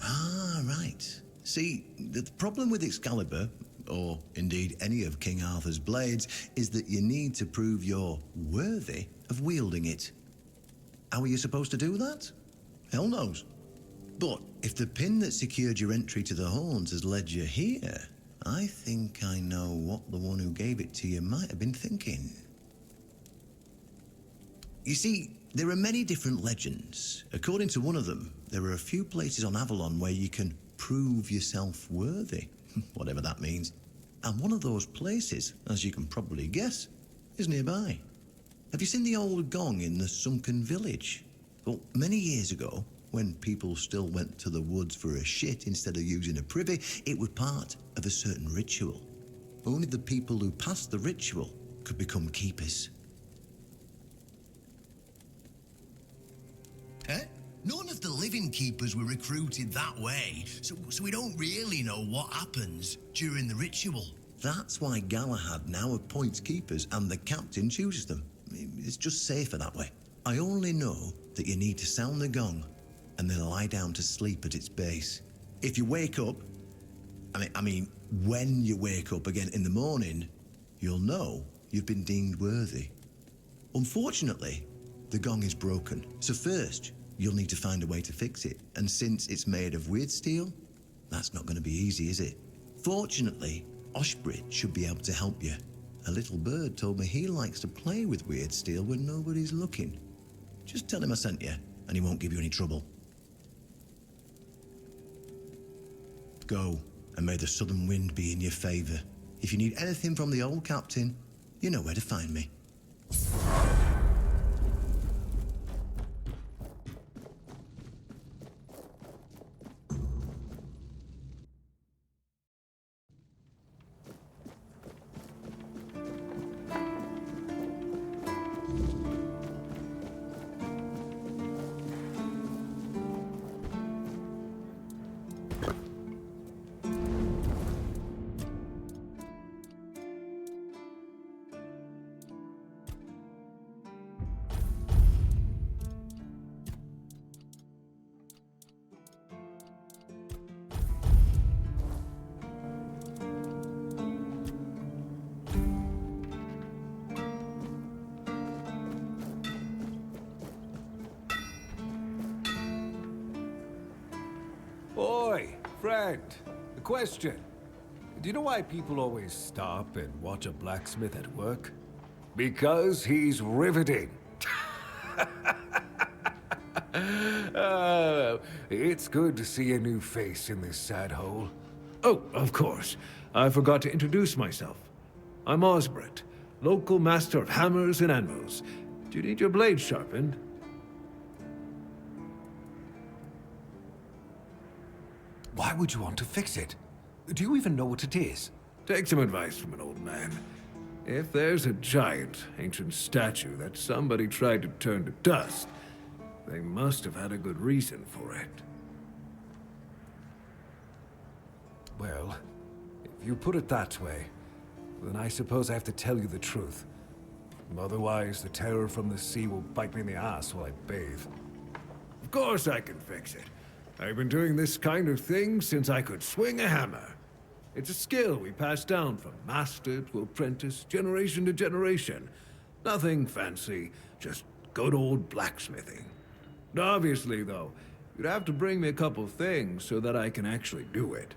Ah, right. See, the problem with Excalibur, or indeed any of King Arthur's blades, is that you need to prove you're worthy of wielding it. How are you supposed to do that? Hell knows. But if the pin that secured your entry to the Horns has led you here, I think I know what the one who gave it to you might have been thinking. You see, there are many different legends. According to one of them, there are a few places on Avalon where you can prove yourself worthy, whatever that means. And one of those places, as you can probably guess, is nearby. Have you seen the old gong in the sunken village? Well, many years ago, when people still went to the woods for a shit instead of using a privy, it was part of a certain ritual. Only the people who passed the ritual could become keepers. None of the living keepers were recruited that way, so we don't really know what happens during the ritual. That's why Galahad now appoints keepers and the captain chooses them. It's just safer that way. I only know that you need to sound the gong and then lie down to sleep at its base. If you wake up, I mean, when you wake up again in the morning, you'll know you've been deemed worthy. Unfortunately, the gong is broken, so first, you'll need to find a way to fix it. And since it's made of weird steel, That's not going to be easy, is it? Fortunately, Oshbrit should be able to help you. A little bird told me he likes to play with weird steel when nobody's looking. Just tell him I sent you, and he won't give you any trouble. Go, and may the southern wind be in your favor. If you need anything from the old captain, you know where to find me. Friend, a question. Do you know why people always stop and watch a blacksmith at work? Because he's riveting. It's good to see a new face in this sad hole. Oh, of course. I forgot to introduce myself. I'm Osbert, local master of hammers and anvils. Do you need your blade sharpened? Why would you want to fix it? Do you even know what it is? Take some advice from an old man. If there's a giant, ancient statue that somebody tried to turn to dust, they must have had a good reason for it. Well, if you put it that way, then I suppose I have to tell you the truth. Otherwise, the terror from the sea will bite me in the ass while I bathe. Of course I can fix it. I've been doing this kind of thing since I could swing a hammer. It's a skill we pass down from master to apprentice, generation to generation. Nothing fancy, just good old blacksmithing. Obviously, though, you'd have to bring me a couple things so that I can actually do it.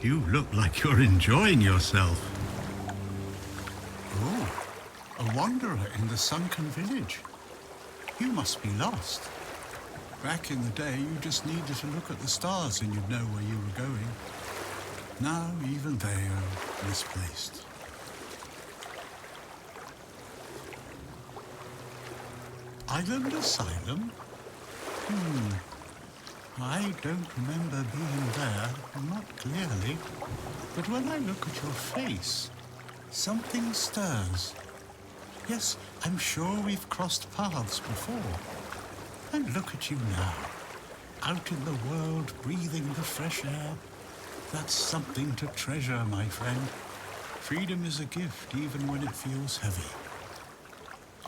You look like you're enjoying yourself. Oh, a wanderer in the sunken village. You must be lost. Back in the day, you just needed to look at the stars and you'd know where you were going. Now, even they are misplaced. Island Asylum? I don't remember being there, not clearly. But when I look at your face, something stirs. Yes, I'm sure we've crossed paths before. And look at you now, out in the world, breathing the fresh air. That's something to treasure, my friend. Freedom is a gift, even when it feels heavy.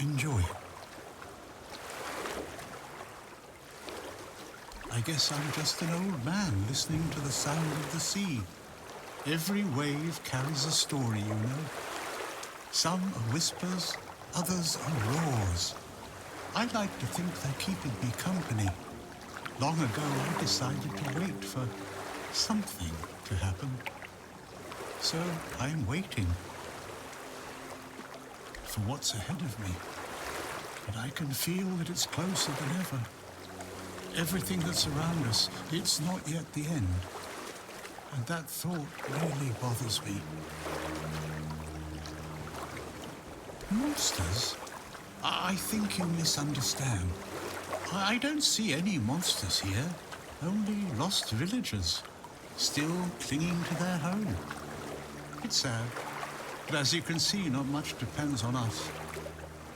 Enjoy it. I guess I'm just an old man listening to the sound of the sea. Every wave carries a story, you know. Some are whispers, others are roars. I like to think they're keeping me company. Long ago, I decided to wait for something to happen. So I'm waiting for what's ahead of me. But I can feel that it's closer than ever. Everything that's around us, it's not yet the end. And that thought really bothers me. Monsters? I think you misunderstand. I don't see any monsters here, only lost villagers, still clinging to their home. It's sad, but as you can see, not much depends on us.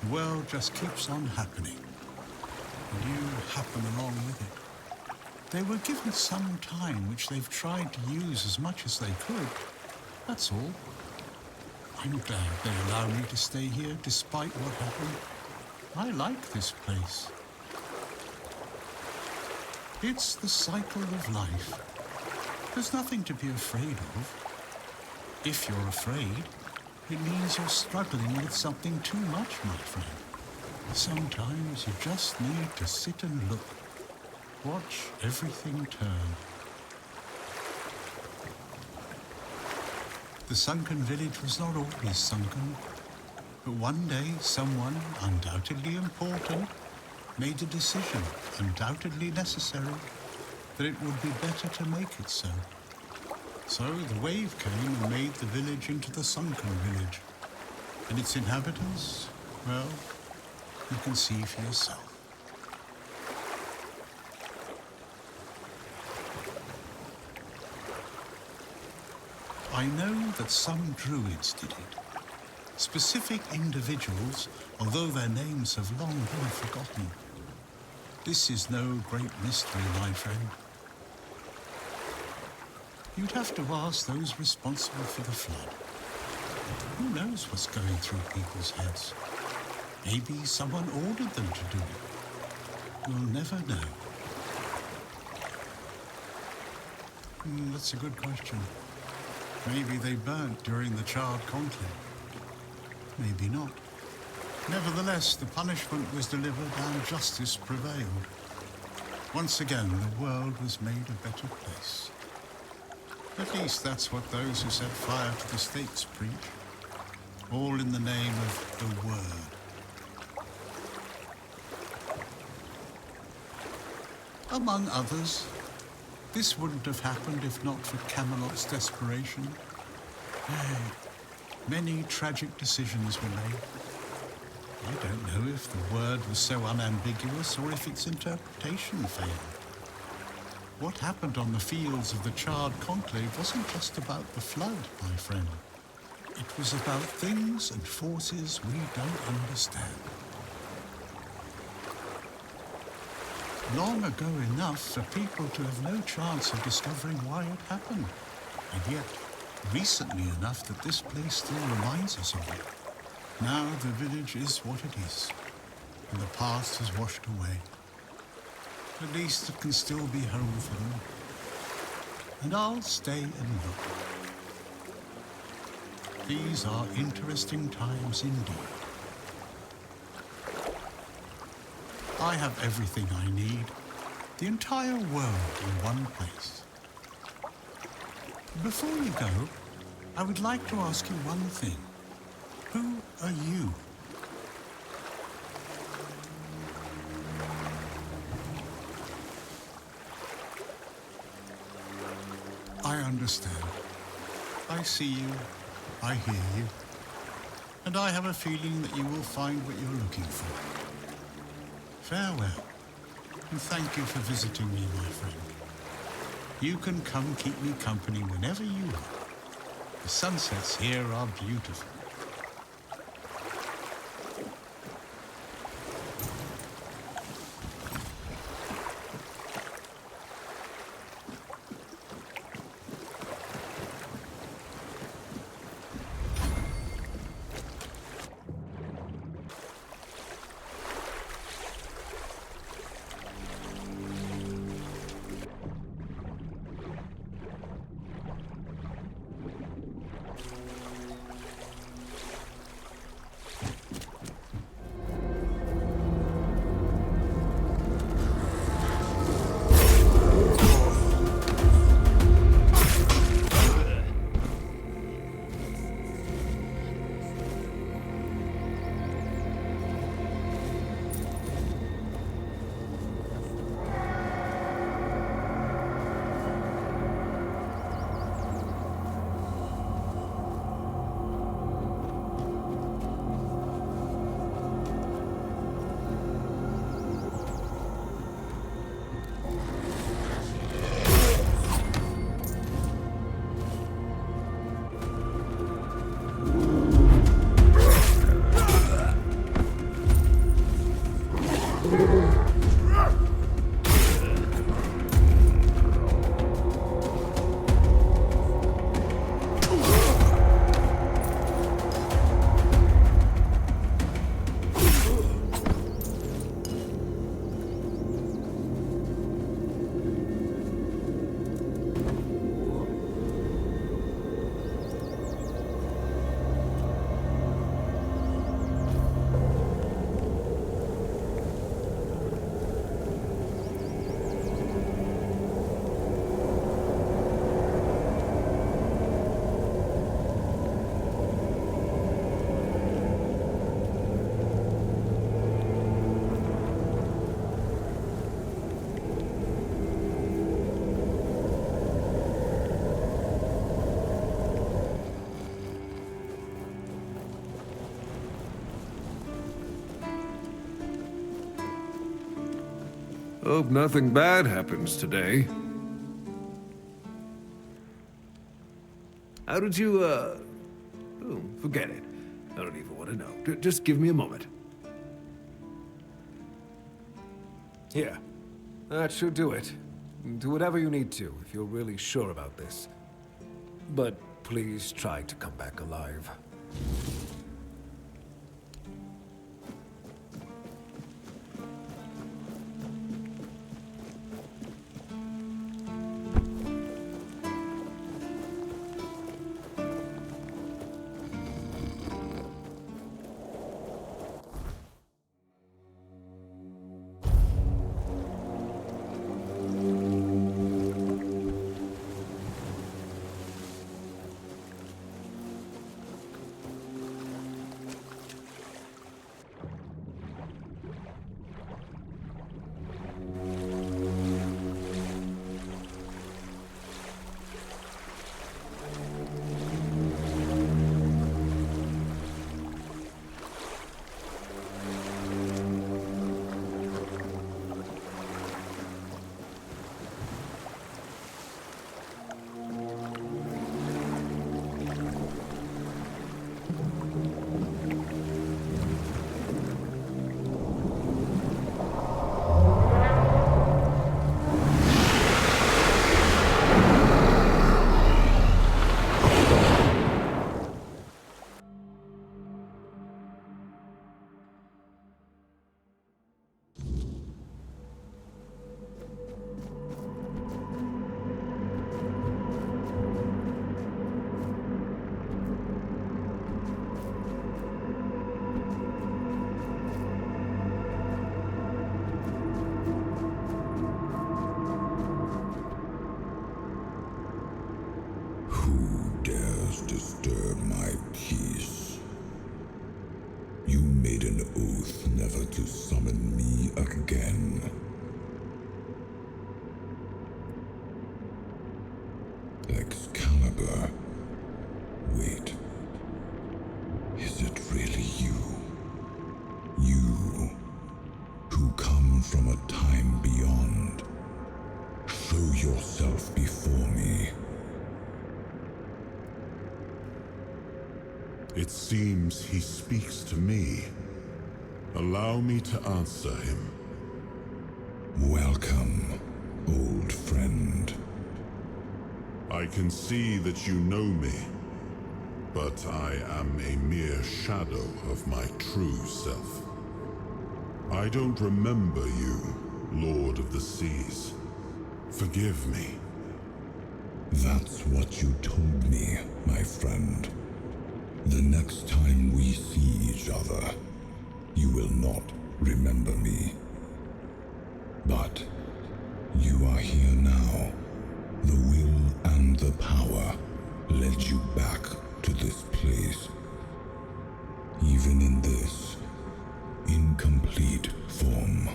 The world just keeps on happening, and you happen along with it. They were given some time, which they've tried to use as much as they could. That's all. I'm glad they allow me to stay here despite what happened. I like this place. It's the cycle of life. There's nothing to be afraid of. If you're afraid, it means you're struggling with something too much, my friend. Sometimes you just need to sit and look. Watch everything turn. The sunken village was not always sunken, but one day someone, undoubtedly important, made a decision, undoubtedly necessary, that it would be better to make it so. So the wave came and made the village into the sunken village. And its inhabitants, well, you can see for yourself. I know that some druids did it. Specific individuals, although their names have long been forgotten. This is no great mystery, my friend. You'd have to ask those responsible for the flood. Who knows what's going through people's heads? Maybe someone ordered them to do it. We'll never know. That's a good question. Maybe they burnt during the Charred Conclave. Maybe not. Nevertheless, the punishment was delivered and justice prevailed. Once again, the world was made a better place. At least that's what those who set fire to the stakes preach. All in the name of the Word. Among others, this wouldn't have happened if not for Camelot's desperation. Many tragic decisions were made. I don't know if the word was so unambiguous or if its interpretation failed. What happened on the fields of the Charred Conclave wasn't just about the flood, my friend. It was about things and forces we don't understand. Long ago enough for people to have no chance of discovering why it happened. And yet, recently enough that this place still reminds us of it. Now the village is what it is, and the past is washed away. At least it can still be home for them. And I'll stay and look. These are interesting times indeed. I have everything I need. The entire world in one place. Before you go, I would like to ask you one thing. Who are you? I understand. I see you. I hear you. And I have a feeling that you will find what you're looking for. Farewell, and thank you for visiting me, my friend. You can come keep me company whenever you want. The sunsets here are beautiful. Hope nothing bad happens today. How did you, Oh, forget it. I don't even want to know. Just give me a moment. Here. That should do it. Do whatever you need to, if you're really sure about this. But please try to come back alive. Disturb my peace. You made an oath never to summon me again. Excalibur. Wait. Is it really you? You, who come from a time beyond. Show yourself before me. It seems he speaks to me. Allow me to answer him. Welcome, old friend. I can see that you know me, but I am a mere shadow of my true self. I don't remember you, Lord of the Seas. Forgive me. That's what you told me, my friend. The next time we see each other, you will not remember me. But you are here now. The will and the power led you back to this place. Even in this incomplete form.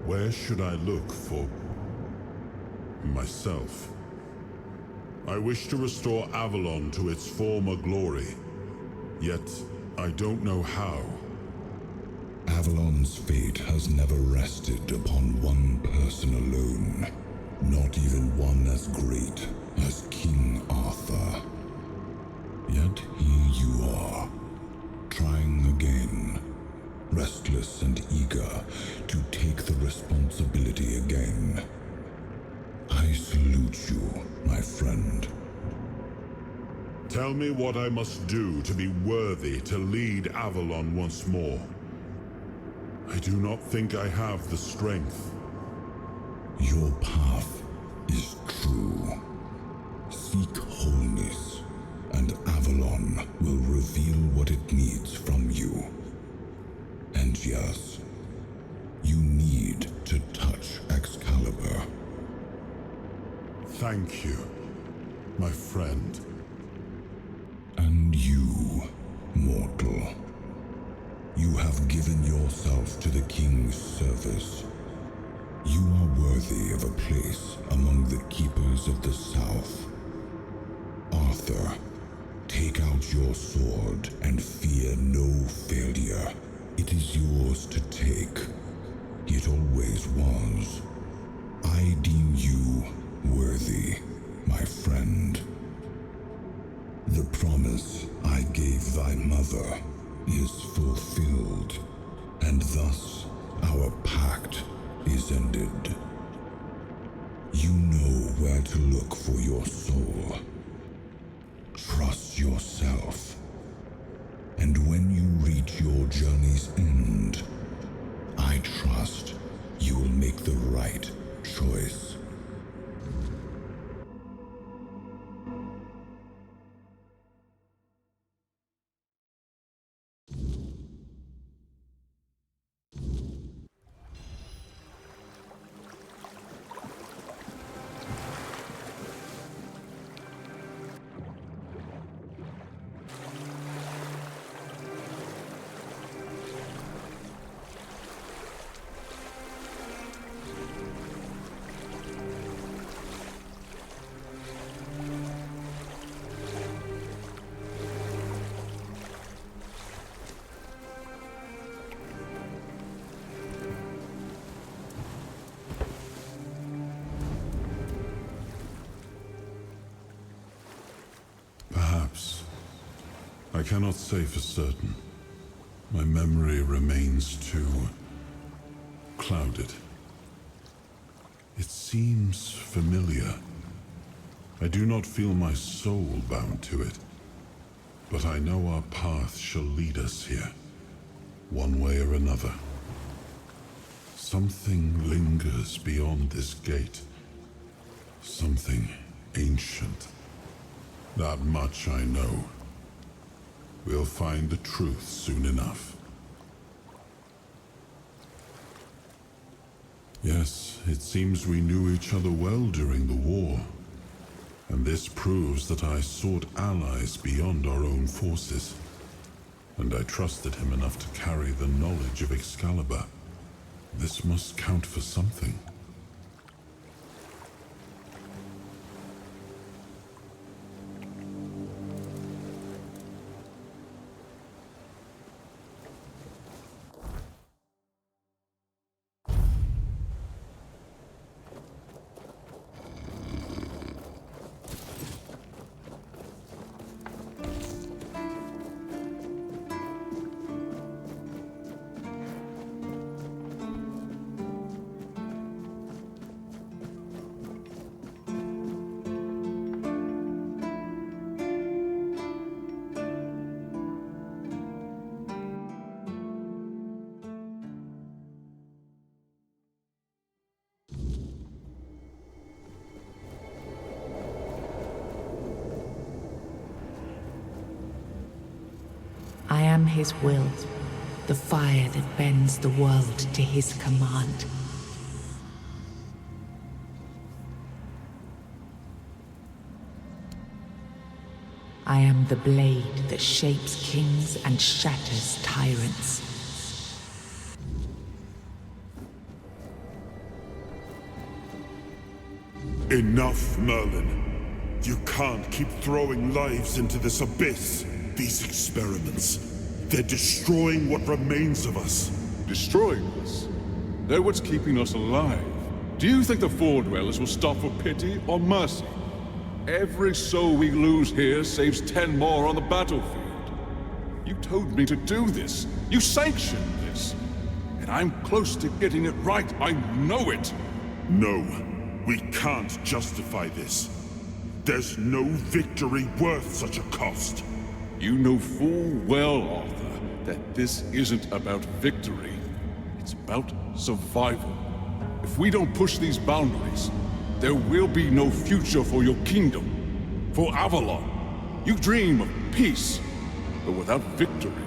Where should I look for myself? I wish to restore Avalon to its former glory, yet I don't know how. Avalon's fate has never rested upon one person alone, not even one as great as King Arthur. Yet here you are, trying again, restless and eager to take the responsibility again. I salute you, my friend. Tell me what I must do to be worthy to lead Avalon once more. I do not think I have the strength. Your path is true. Seek wholeness, and Avalon will reveal what it needs from you. And yes, you need to touch Excalibur. Thank you, my friend. And you, mortal. You have given yourself to the King's service. You are worthy of a place among the keepers of the South. Arthur, take out your sword and fear no failure. It is yours to take. It always was. I deem you worthy, my friend. The promise I gave thy mother is fulfilled, and thus our pact is ended. You know where to look for your soul. Trust yourself. And when you reach your journey's end, I trust you will make the right choice. I cannot say for certain. My memory remains too clouded. It seems familiar. I do not feel my soul bound to it, but I know our path shall lead us here, one way or another. Something lingers beyond this gate. Something ancient. That much I know. We'll find the truth soon enough. Yes, it seems we knew each other well during the war. And this proves that I sought allies beyond our own forces. And I trusted him enough to carry the knowledge of Excalibur. This must count for something. I am his will, the fire that bends the world to his command. I am the blade that shapes kings and shatters tyrants. Enough, Merlin. You can't keep throwing lives into this abyss. These experiments, they're destroying what remains of us. Destroying us? They're what's keeping us alive. Do you think the Four Dwellers will stop for pity or mercy? Every soul we lose here saves 10 more on the battlefield. You told me to do this. You sanctioned this. And I'm close to getting it right. I know it. No, we can't justify this. There's no victory worth such a cost. You know full well, Arthur, that this isn't about victory. It's about survival. If we don't push these boundaries, there will be no future for your kingdom, for Avalon. You dream of peace, but without victory,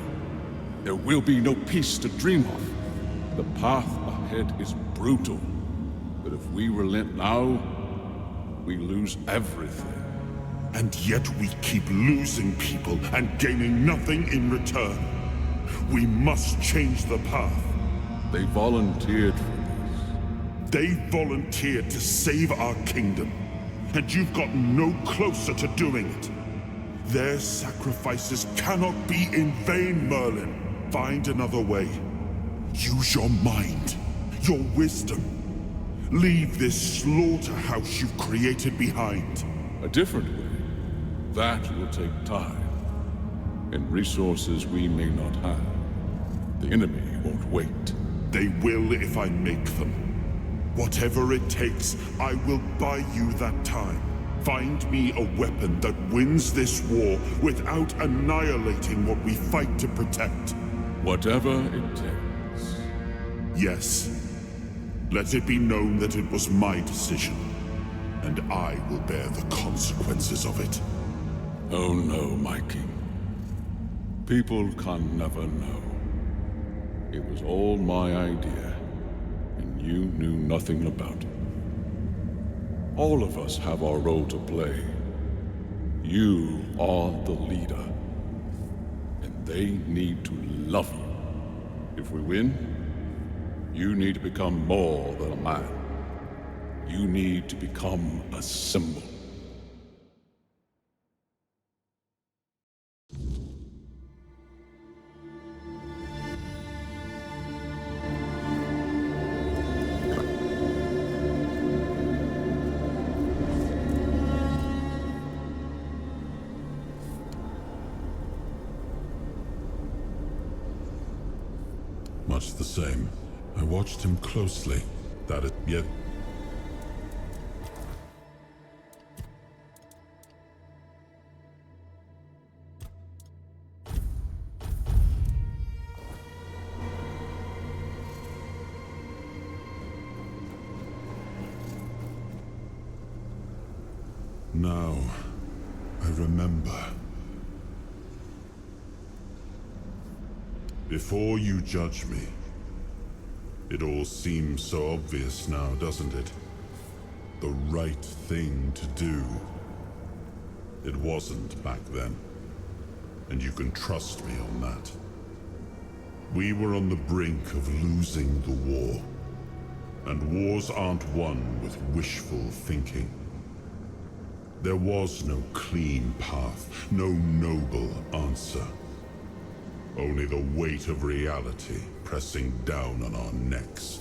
there will be no peace to dream of. The path ahead is brutal, but if we relent now, we lose everything. And yet we keep losing people and gaining nothing in return. We must change the path. They volunteered for this. They volunteered to save our kingdom. And you've gotten no closer to doing it. Their sacrifices cannot be in vain, Merlin. Find another way. Use your mind. your wisdom. Leave this slaughterhouse you've created behind. A different way. That will take time. And resources we may not have. The enemy won't wait. They will if I make them. Whatever it takes, I will buy you that time. Find me a weapon that wins this war without annihilating what we fight to protect. Whatever it takes. Yes. Let it be known that it was my decision, and I will bear the consequences of it. Oh no, my king. People can never know. It was all my idea, and you knew nothing about it. All of us have our role to play. You are the leader, and they need to love you. If we win, you need to become more than a man. You need to become a symbol. Much the same. I watched him closely. Yet... Now, I remember. Before you judge me, it all seems so obvious now, doesn't it? The right thing to do. It wasn't back then, and you can trust me on that. We were on the brink of losing the war, and wars aren't won with wishful thinking. There was no clean path, no noble answer. Only the weight of reality pressing down on our necks.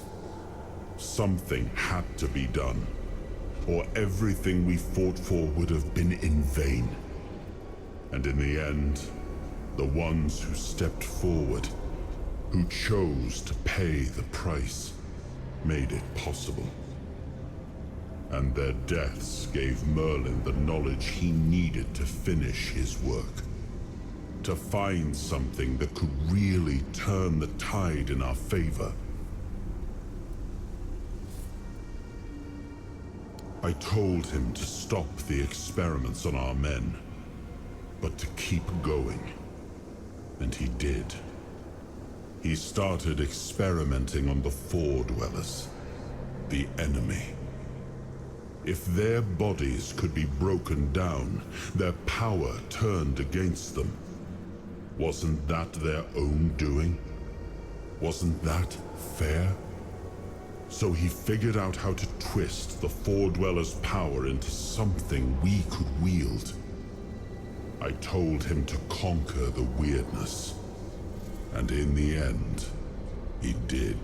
Something had to be done, or everything we fought for would have been in vain. And in the end, the ones who stepped forward, who chose to pay the price, made it possible. And their deaths gave Merlin the knowledge he needed to finish his work. To find something that could really turn the tide in our favor. I told him to stop the experiments on our men, but to keep going. And he did. He started experimenting on the Four Dwellers, the enemy. If their bodies could be broken down, their power turned against them. Wasn't that their own doing? Wasn't that fair? So he figured out how to twist the Four Dwellers' power into something we could wield. I told him to conquer the weirdness. And in the end, he did.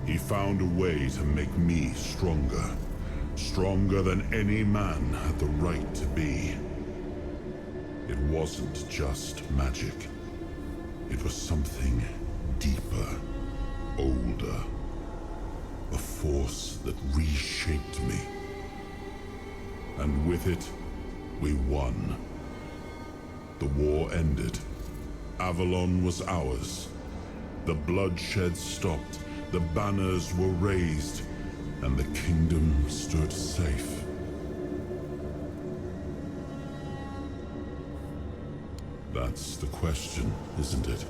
He found a way to make me stronger. Stronger than any man had the right to be. It wasn't just magic. It was something deeper, older. A force that reshaped me. And with it, we won. The war ended. Avalon was ours. The bloodshed stopped. The banners were raised, and the kingdom stood safe. That's the question, isn't it?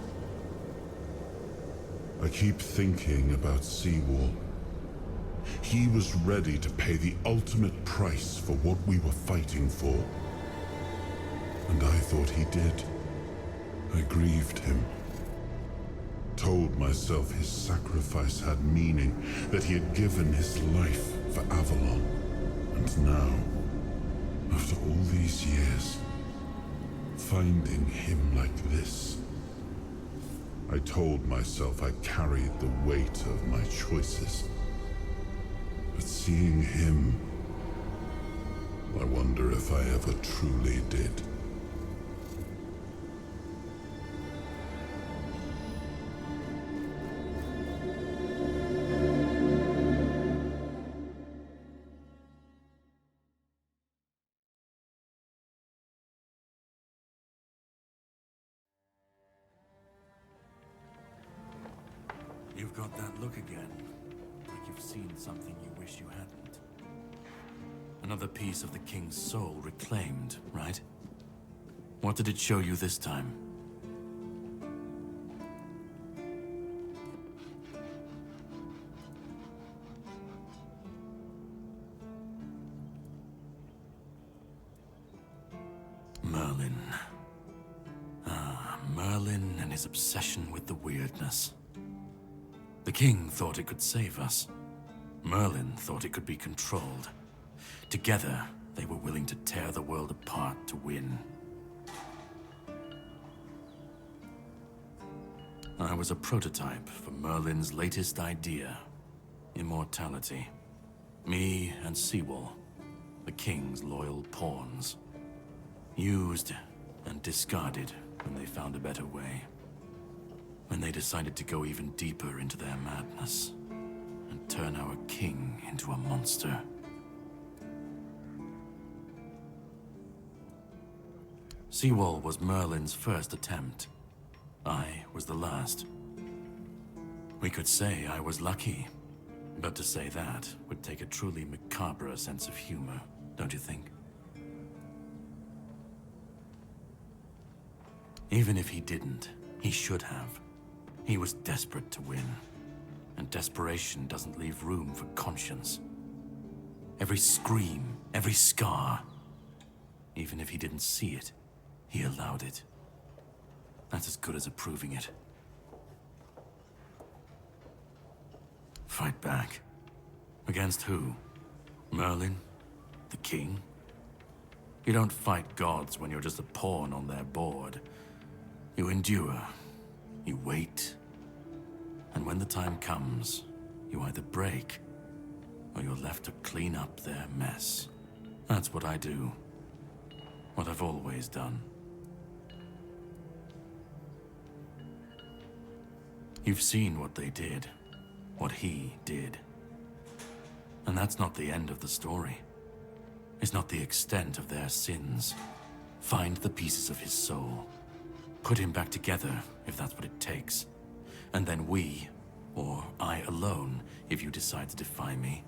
I keep thinking about Sewal. He was ready to pay the ultimate price for what we were fighting for. And I thought he did. I grieved him. Told myself his sacrifice had meaning, that he had given his life for Avalon. And now, after all these years, finding him like this, I told myself I carried the weight of my choices. But seeing him, I wonder if I ever truly did. You've got that look again, like you've seen something you wish you hadn't. Another piece of the king's soul reclaimed, right? What did it show you this time? Merlin. Ah, Merlin and his obsession with the weirdness. The king thought it could save us. Merlin thought it could be controlled. Together, they were willing to tear the world apart to win. I was a prototype for Merlin's latest idea, immortality. Me and Sewal, the king's loyal pawns. Used and discarded when they found a better way. When they decided to go even deeper into their madness and turn our king into a monster. Sewal was Merlin's first attempt. I was the last. We could say I was lucky, but to say that would take a truly macabre sense of humor, don't you think? Even if he didn't, he should have. He was desperate to win, and desperation doesn't leave room for conscience. Every scream, every scar, even if he didn't see it, he allowed it. That's as good as approving it. Fight back. Against who? Merlin? The king? You don't fight gods when you're just a pawn on their board. You endure. You wait, and when the time comes, you either break, or you're left to clean up their mess. That's what I do. What I've always done. You've seen what they did, what he did. And that's not the end of the story. It's not the extent of their sins. Find the pieces of his soul. Put him back together, if that's what it takes. And then we, or I alone, if you decide to defy me,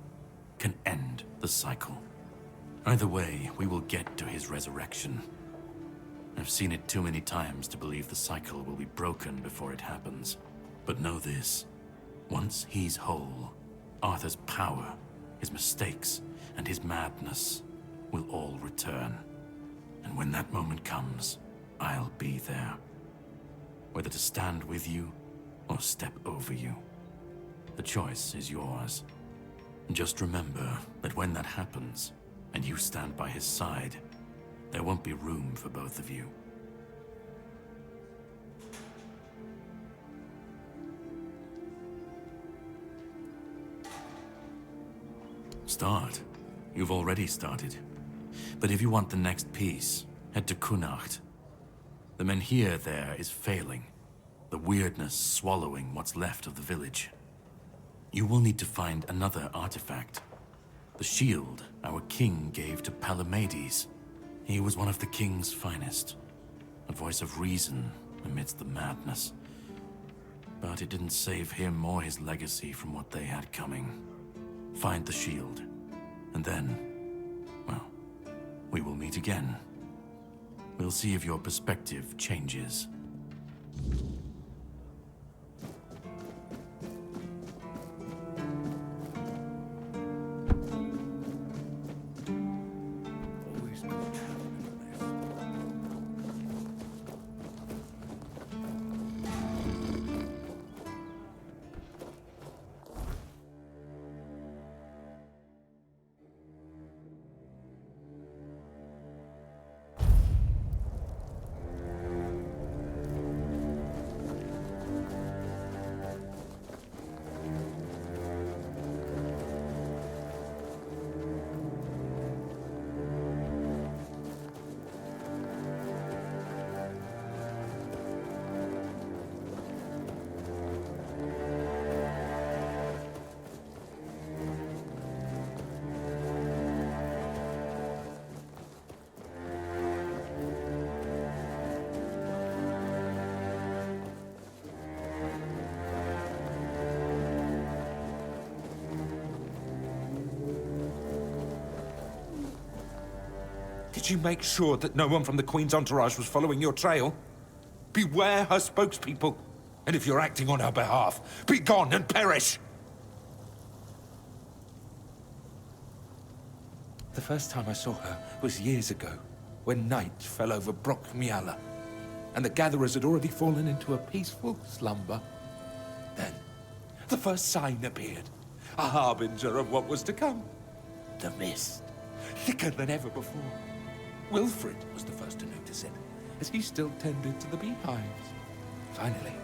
can end the cycle. Either way, we will get to his resurrection. I've seen it too many times to believe the cycle will be broken before it happens. But know this, once he's whole, Arthur's power, his mistakes, and his madness will all return. And when that moment comes, I'll be there. Whether to stand with you or step over you. The choice is yours. Just remember that when that happens, and you stand by his side, there won't be room for both of you. Start. You've already started. But if you want the next piece, head to Cuanacht. The menhir there is failing, the weirdness swallowing what's left of the village. You will need to find another artifact. The shield our king gave to Palamedes. He was one of the king's finest, a voice of reason amidst the madness. But it didn't save him or his legacy from what they had coming. Find the shield, and then, well, we will meet again. We'll see if your perspective changes. Did you make sure that no one from the Queen's entourage was following your trail? Beware her spokespeople. And if you're acting on her behalf, be gone and perish! The first time I saw her was years ago, when night fell over Brockmyala, and the gatherers had already fallen into a peaceful slumber. Then, the first sign appeared, a harbinger of what was to come. The mist, thicker than ever before. Wilfred was the first to notice it, as he still tended to the beehives. Finally,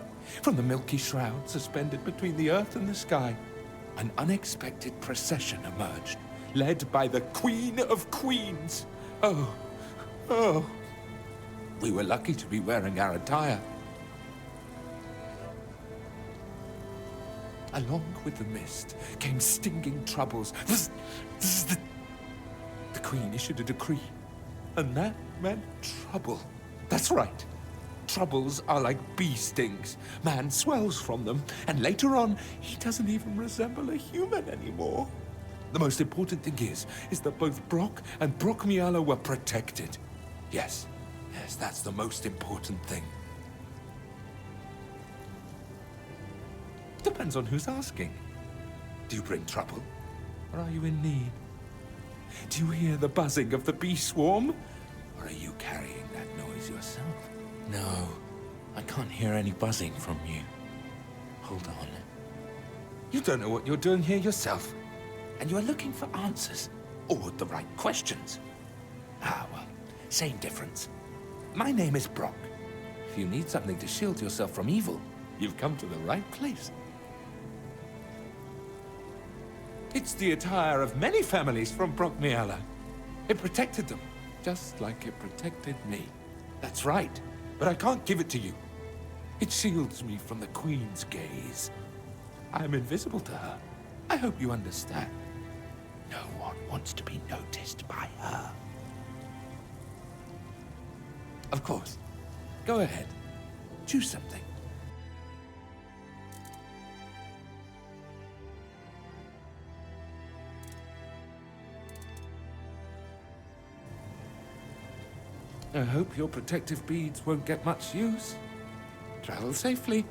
from the milky shroud suspended between the earth and the sky, an unexpected procession emerged, led by the Queen of Queens. Oh. We were lucky to be wearing our attire. Along with the mist came stinging troubles. The Queen issued a decree, and that meant trouble. That's right. Troubles are like bee stings. Man swells from them, and later on, he doesn't even resemble a human anymore. The most important thing is that both Brock and Brockmyala were protected. Yes, that's the most important thing. Depends on who's asking. Do you bring trouble, or are you in need? Do you hear the buzzing of the bee swarm, or are you carrying that noise yourself? No, I can't hear any buzzing from you. Hold on. You don't know what you're doing here yourself, and you are looking for answers, or the right questions. Well, same difference. My name is Brock. If you need something to shield yourself from evil, you've come to the right place. It's the attire of many families from Brockmyala. It protected them, just like it protected me. That's right, but I can't give it to you. It shields me from the Queen's gaze. I am invisible to her. I hope you understand. No one wants to be noticed by her. Of course. Go ahead. Choose something. I hope your protective beads won't get much use. Travel safely.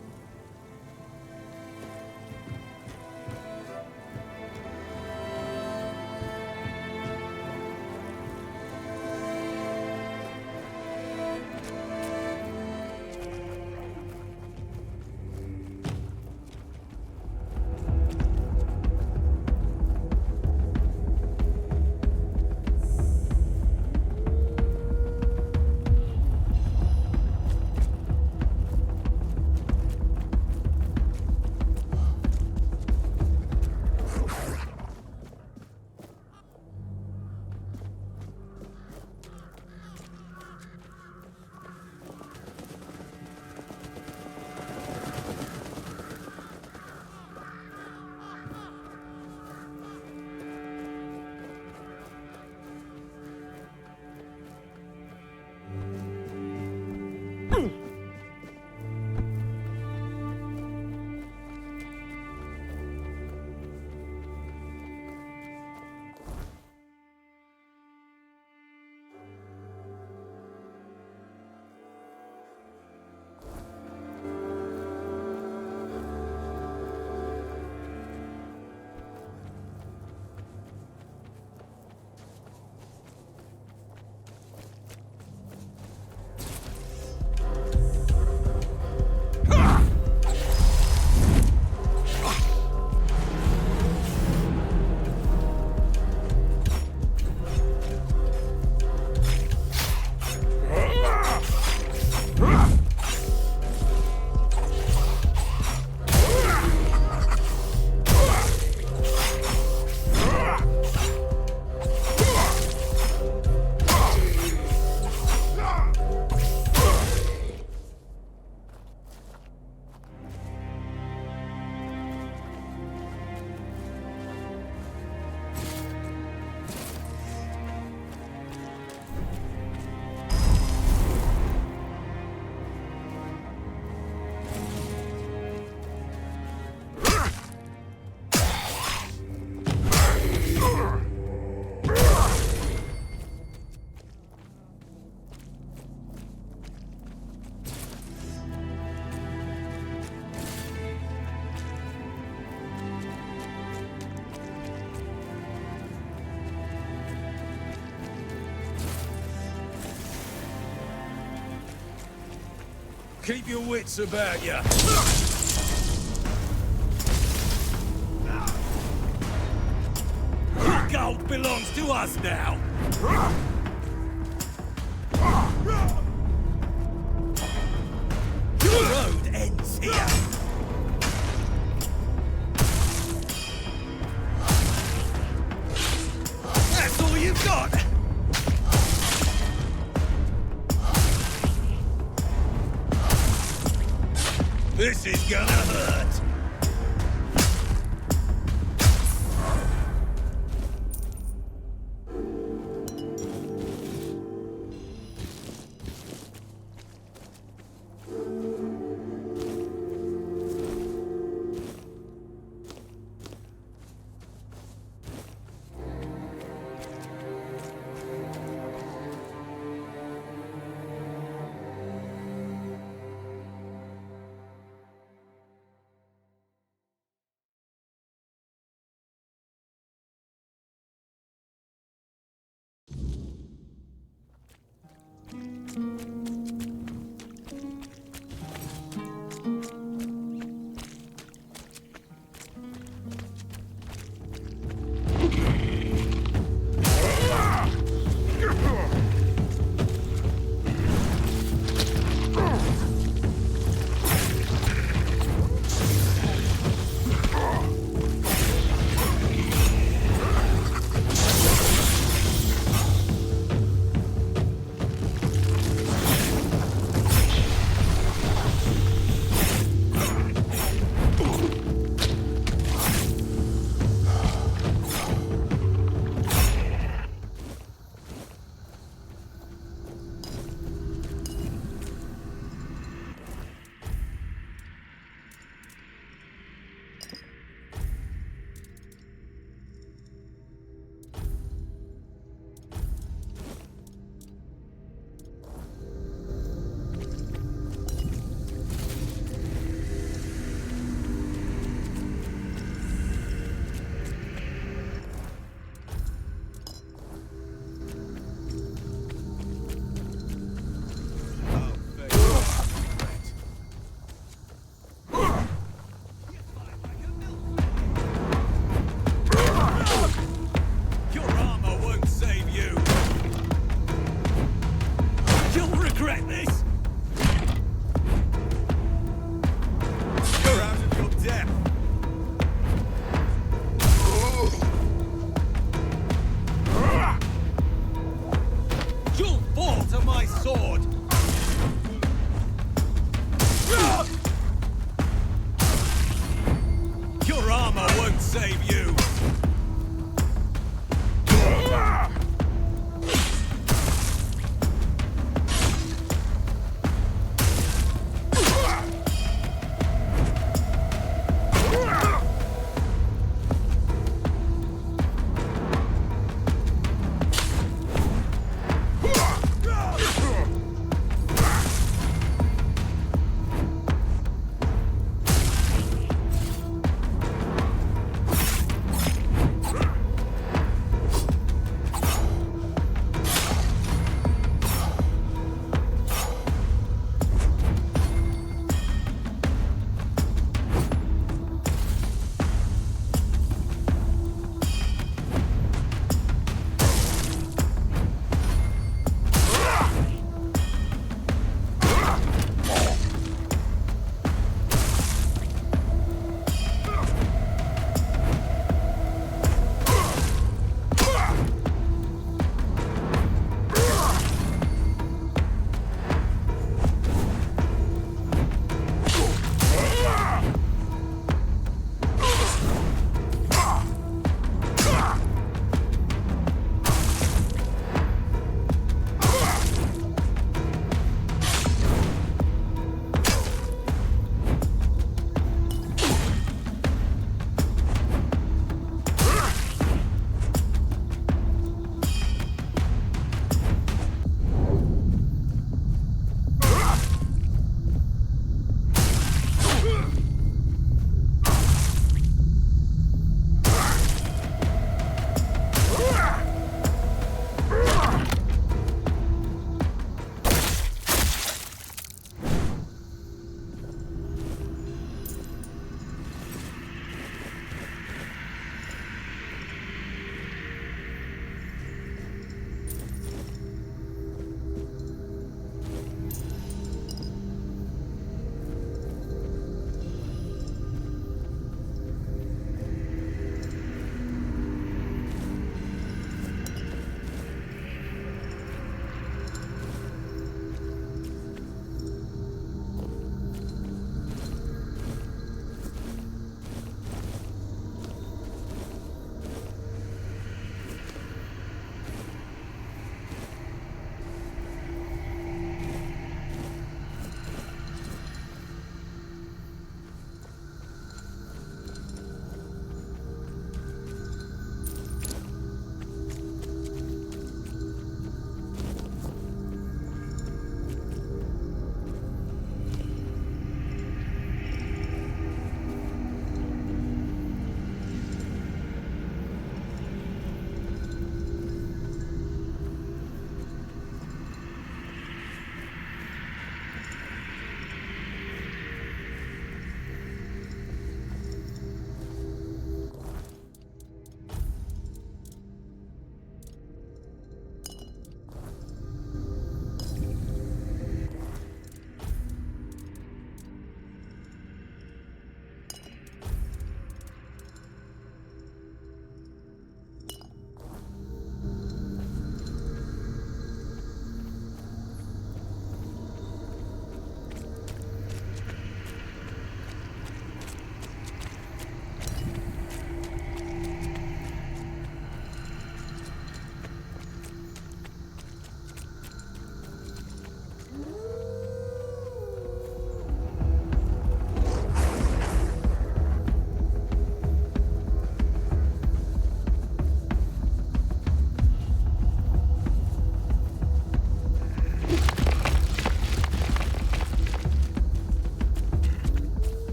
Keep your wits about you. Your gold belongs to us now. Your road ends here. That's all you've got. This is gonna hurt.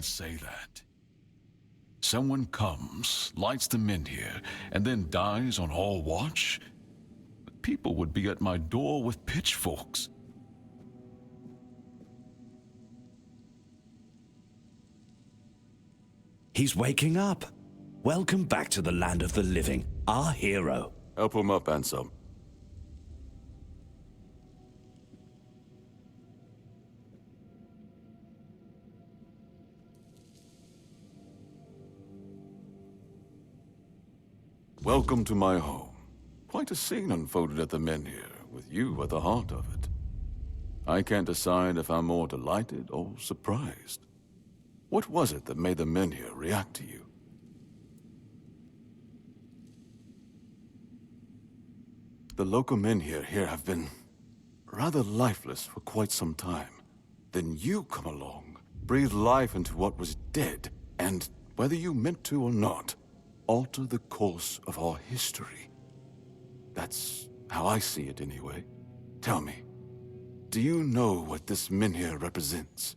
can say that. Someone comes, lights the Menhir, and then dies on all watch? People would be at my door with pitchforks. He's waking up. Welcome back to the land of the living, our hero. Help him up, Ansem. Welcome to my home. Quite a scene unfolded at the Menhir, with you at the heart of it. I can't decide if I'm more delighted or surprised. What was it that made the Menhir react to you? The local Menhir here have been rather lifeless for quite some time. Then you come along, breathe life into what was dead, and, whether you meant to or not, alter the course of our history. That's how I see it anyway. Tell me, do you know what this Menhir represents?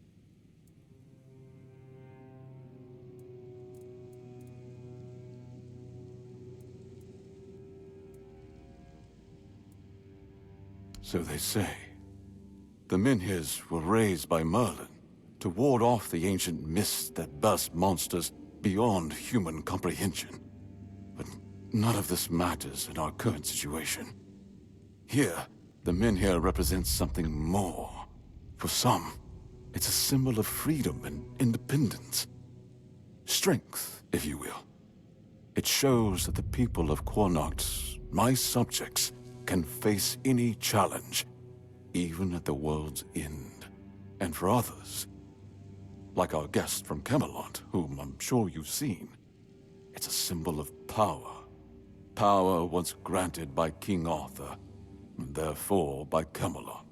So they say. The Menhirs were raised by Merlin to ward off the ancient mists that burst monsters beyond human comprehension. But none of this matters in our current situation. Here, the Menhir represents something more. For some, it's a symbol of freedom and independence. Strength, if you will. It shows that the people of Cuanacht, my subjects, can face any challenge, even at the world's end. And for others, like our guest from Camelot, whom I'm sure you've seen, it's a symbol of power. Power once granted by King Arthur, and therefore by Camelot.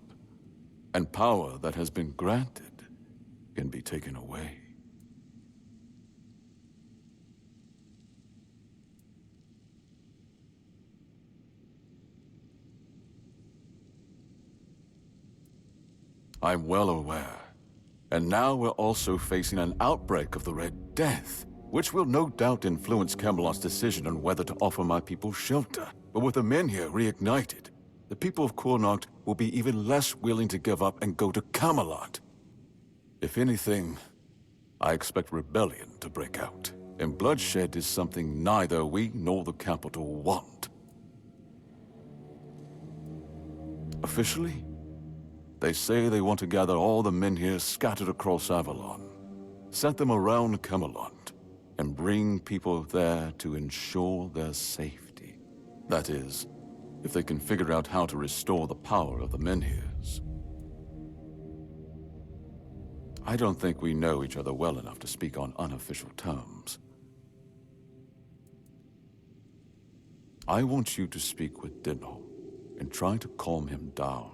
And power that has been granted can be taken away. I'm well aware. And now we're also facing an outbreak of the Red Death, which will no doubt influence Camelot's decision on whether to offer my people shelter. But with the Menhir reignited, the people of Cuanacht will be even less willing to give up and go to Camelot. If anything, I expect rebellion to break out, and bloodshed is something neither we nor the capital want. Officially, they say they want to gather all the Menhir scattered across Avalon, set them around Camelot, and bring people there to ensure their safety. That is, if they can figure out how to restore the power of the Menhirs. I don't think we know each other well enough to speak on unofficial terms. I want you to speak with Denholm and try to calm him down.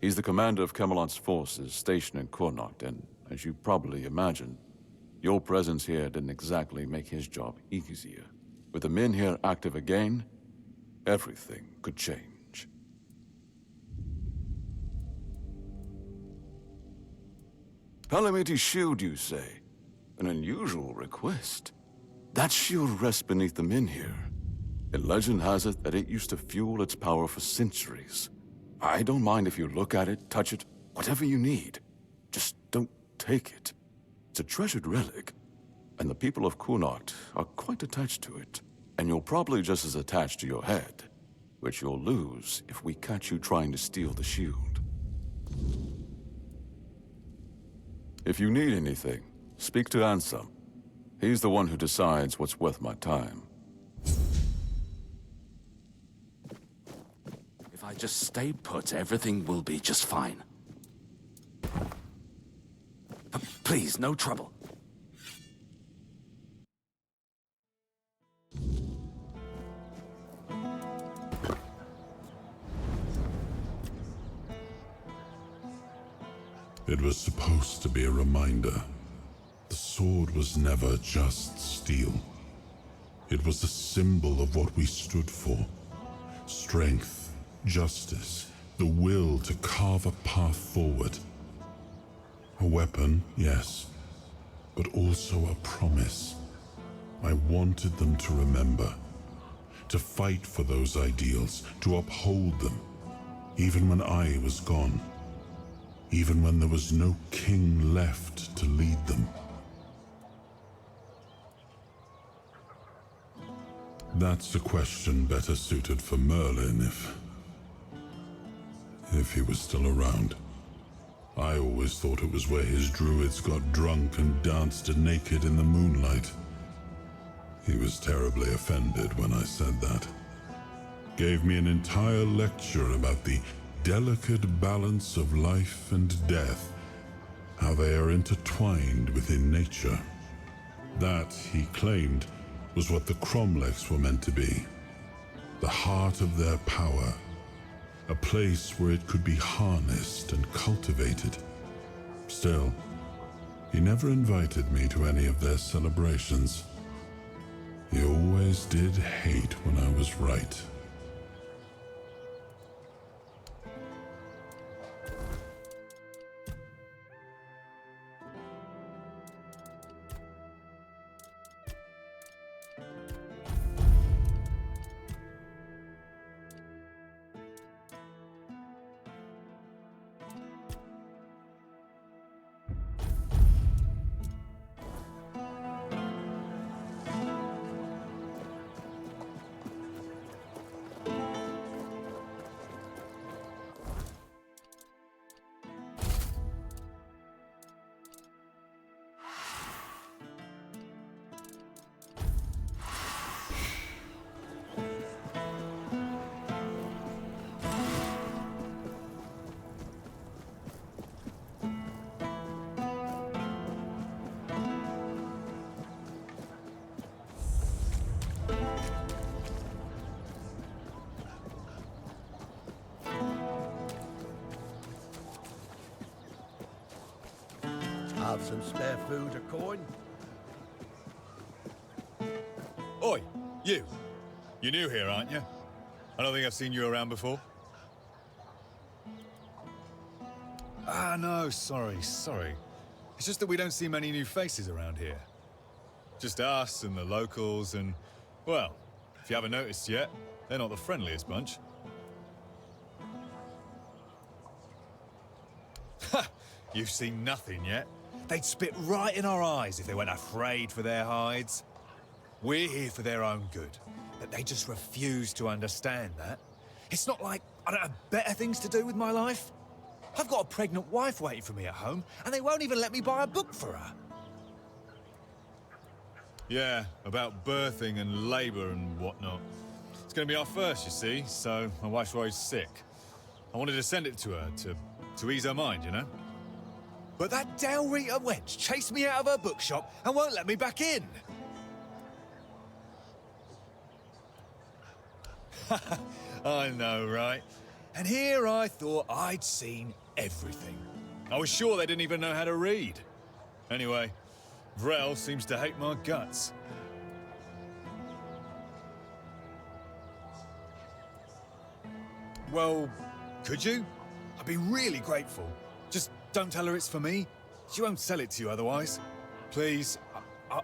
He's the commander of Camelot's forces stationed in Cuanacht, and as you probably imagine, your presence here didn't exactly make his job easier. With the Menhir active again, everything could change. Palamiti's shield, you say? An unusual request. That shield rests beneath the Menhir, and legend has it that it used to fuel its power for centuries. I don't mind if you look at it, touch it, whatever you need. Just don't take it. It's a treasured relic, and the people of Cuanacht are quite attached to it. And you're probably just as attached to your head, which you'll lose if we catch you trying to steal the shield. If you need anything, speak to Ansem. He's the one who decides what's worth my time. If I just stay put, everything will be just fine. Please, no trouble. It was supposed to be a reminder. The sword was never just steel. It was a symbol of what we stood for. Strength, justice, the will to carve a path forward. A weapon, yes, but also a promise. I wanted them to remember, to fight for those ideals, to uphold them, even when I was gone, even when there was no king left to lead them. That's a question better suited for Merlin if he was still around. I always thought it was where his druids got drunk and danced naked in the moonlight. He was terribly offended when I said that. Gave me an entire lecture about the delicate balance of life and death, how they are intertwined within nature. That, he claimed, was what the Cromlechs were meant to be. The heart of their power. A place where it could be harnessed and cultivated. Still, he never invited me to any of their celebrations. He always did hate when I was right. Have some spare food or coin? Oi, you. You're new here, aren't you? I don't think I've seen you around before. Ah, no, sorry. It's just that we don't see many new faces around here. Just us and the locals and, well, if you haven't noticed yet, they're not the friendliest bunch. Ha! You've seen nothing yet. They'd spit right in our eyes if they weren't afraid for their hides. We're here for their own good, but they just refuse to understand that. It's not like I don't have better things to do with my life. I've got a pregnant wife waiting for me at home, and they won't even let me buy a book for her. Yeah, about birthing and labour and whatnot. It's going to be our first, you see, so my wife's worried sick. I wanted to send it to her, to ease her mind, you know? But that Dalrita wench chased me out of her bookshop and won't let me back in. I know, right? And here I thought I'd seen everything. I was sure they didn't even know how to read. Anyway, Vrel seems to hate my guts. Well, could you? I'd be really grateful. Just don't tell her it's for me. She won't sell it to you otherwise. Please,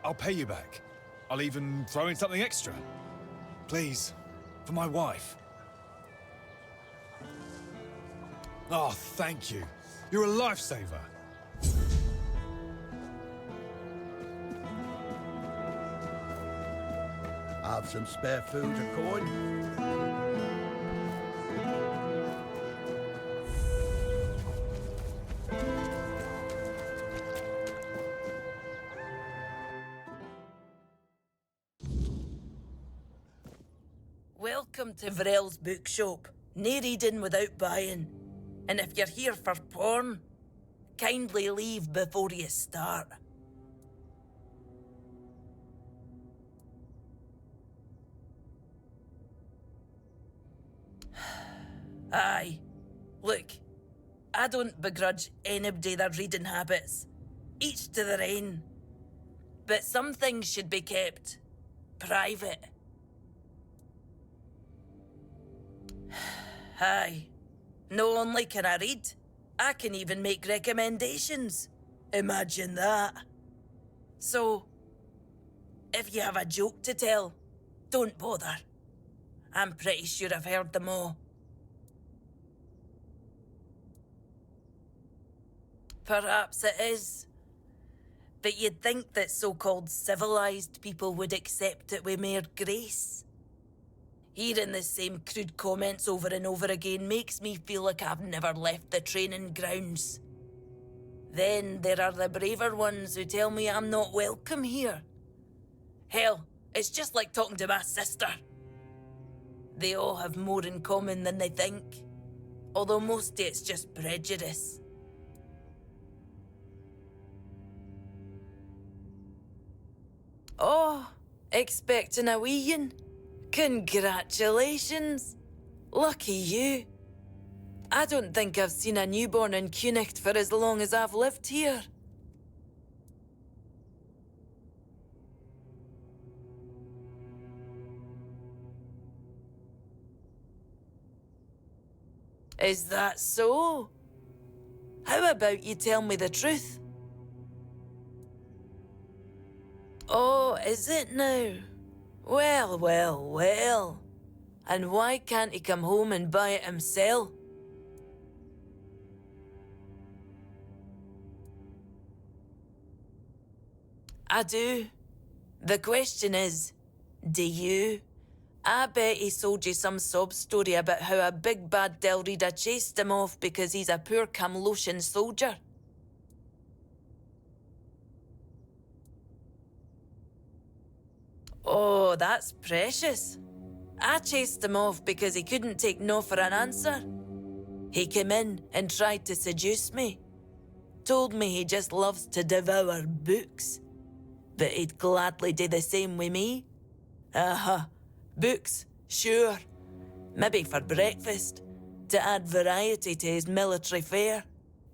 I'll pay you back. I'll even throw in something extra. Please, for my wife. Oh, thank you. You're a lifesaver. Have some spare food or coin? Welcome to Vrel's bookshop. No reading without buying. And if you're here for porn, kindly leave before you start. Aye. Look, I don't begrudge anybody their reading habits. Each to their own. But some things should be kept private. Aye. Not only can I read, I can even make recommendations. Imagine that. So, if you have a joke to tell, don't bother. I'm pretty sure I've heard them all. Perhaps it is. But you'd think that so-called civilized people would accept it with more grace. Hearing the same crude comments over and over again makes me feel like I've never left the training grounds. Then there are the braver ones who tell me I'm not welcome here. Hell, it's just like talking to my sister. They all have more in common than they think, although mostly it's just prejudice. Oh, expecting a weein'? Congratulations! Lucky you. I don't think I've seen a newborn in Cuanacht for as long as I've lived here. Is that so? How about you tell me the truth? Oh, is it now? Well, well, well. And why can't he come home and buy it himself? I do. The question is, do you? I bet he sold you some sob story about how a big bad Delrida chased him off because he's a poor Camloshan soldier. Oh, that's precious. I chased him off because he couldn't take no for an answer. He came in and tried to seduce me. Told me he just loves to devour books. But he'd gladly do the same with me. Books, sure. Maybe for breakfast, to add variety to his military fare.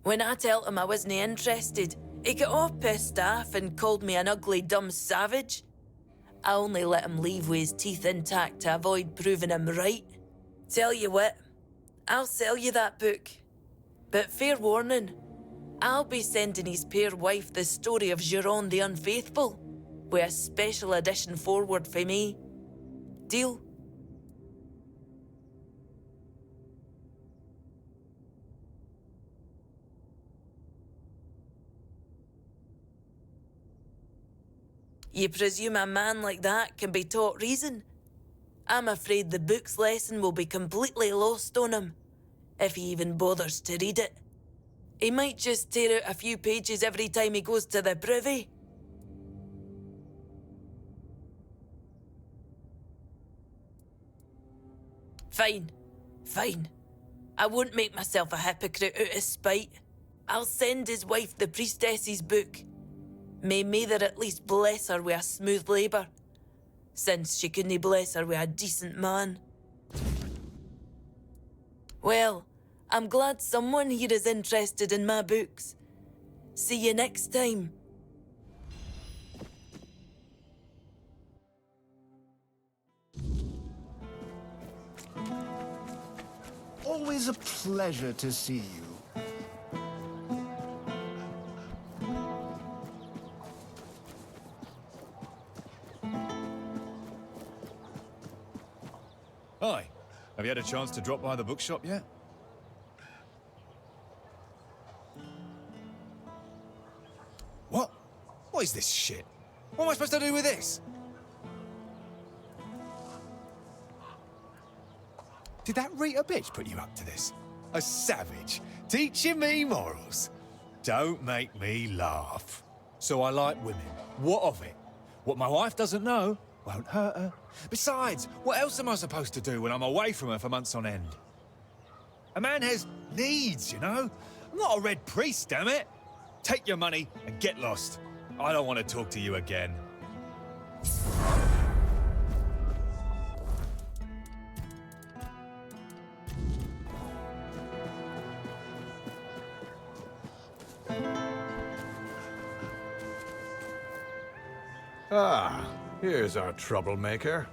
When I told him I wasn't interested, he got all pissed off and called me an ugly dumb savage. I only let him leave with his teeth intact to avoid proving him right. Tell you what, I'll sell you that book. But fair warning, I'll be sending his pure wife the story of Giron the Unfaithful, with a special edition forward for me. Deal? You presume a man like that can be taught reason? I'm afraid the book's lesson will be completely lost on him, if he even bothers to read it. He might just tear out a few pages every time he goes to the privy. Fine, fine. I won't make myself a hypocrite out of spite. I'll send his wife the priestess's book. May Mather at least bless her with a smooth labour, since she couldn't bless her with a decent man. Well, I'm glad someone here is interested in my books. See you next time. Always a pleasure to see you. Hi. Have you had a chance to drop by the bookshop yet? What? What is this shit? What am I supposed to do with this? Did that Rita bitch put you up to this? A savage, teaching me morals. Don't make me laugh. So I like women. What of it? What my wife doesn't know won't hurt her. Besides, what else am I supposed to do when I'm away from her for months on end? A man has needs, you know? I'm not a red priest, damn it. Take your money and get lost. I don't want to talk to you again. Ah, here's our troublemaker.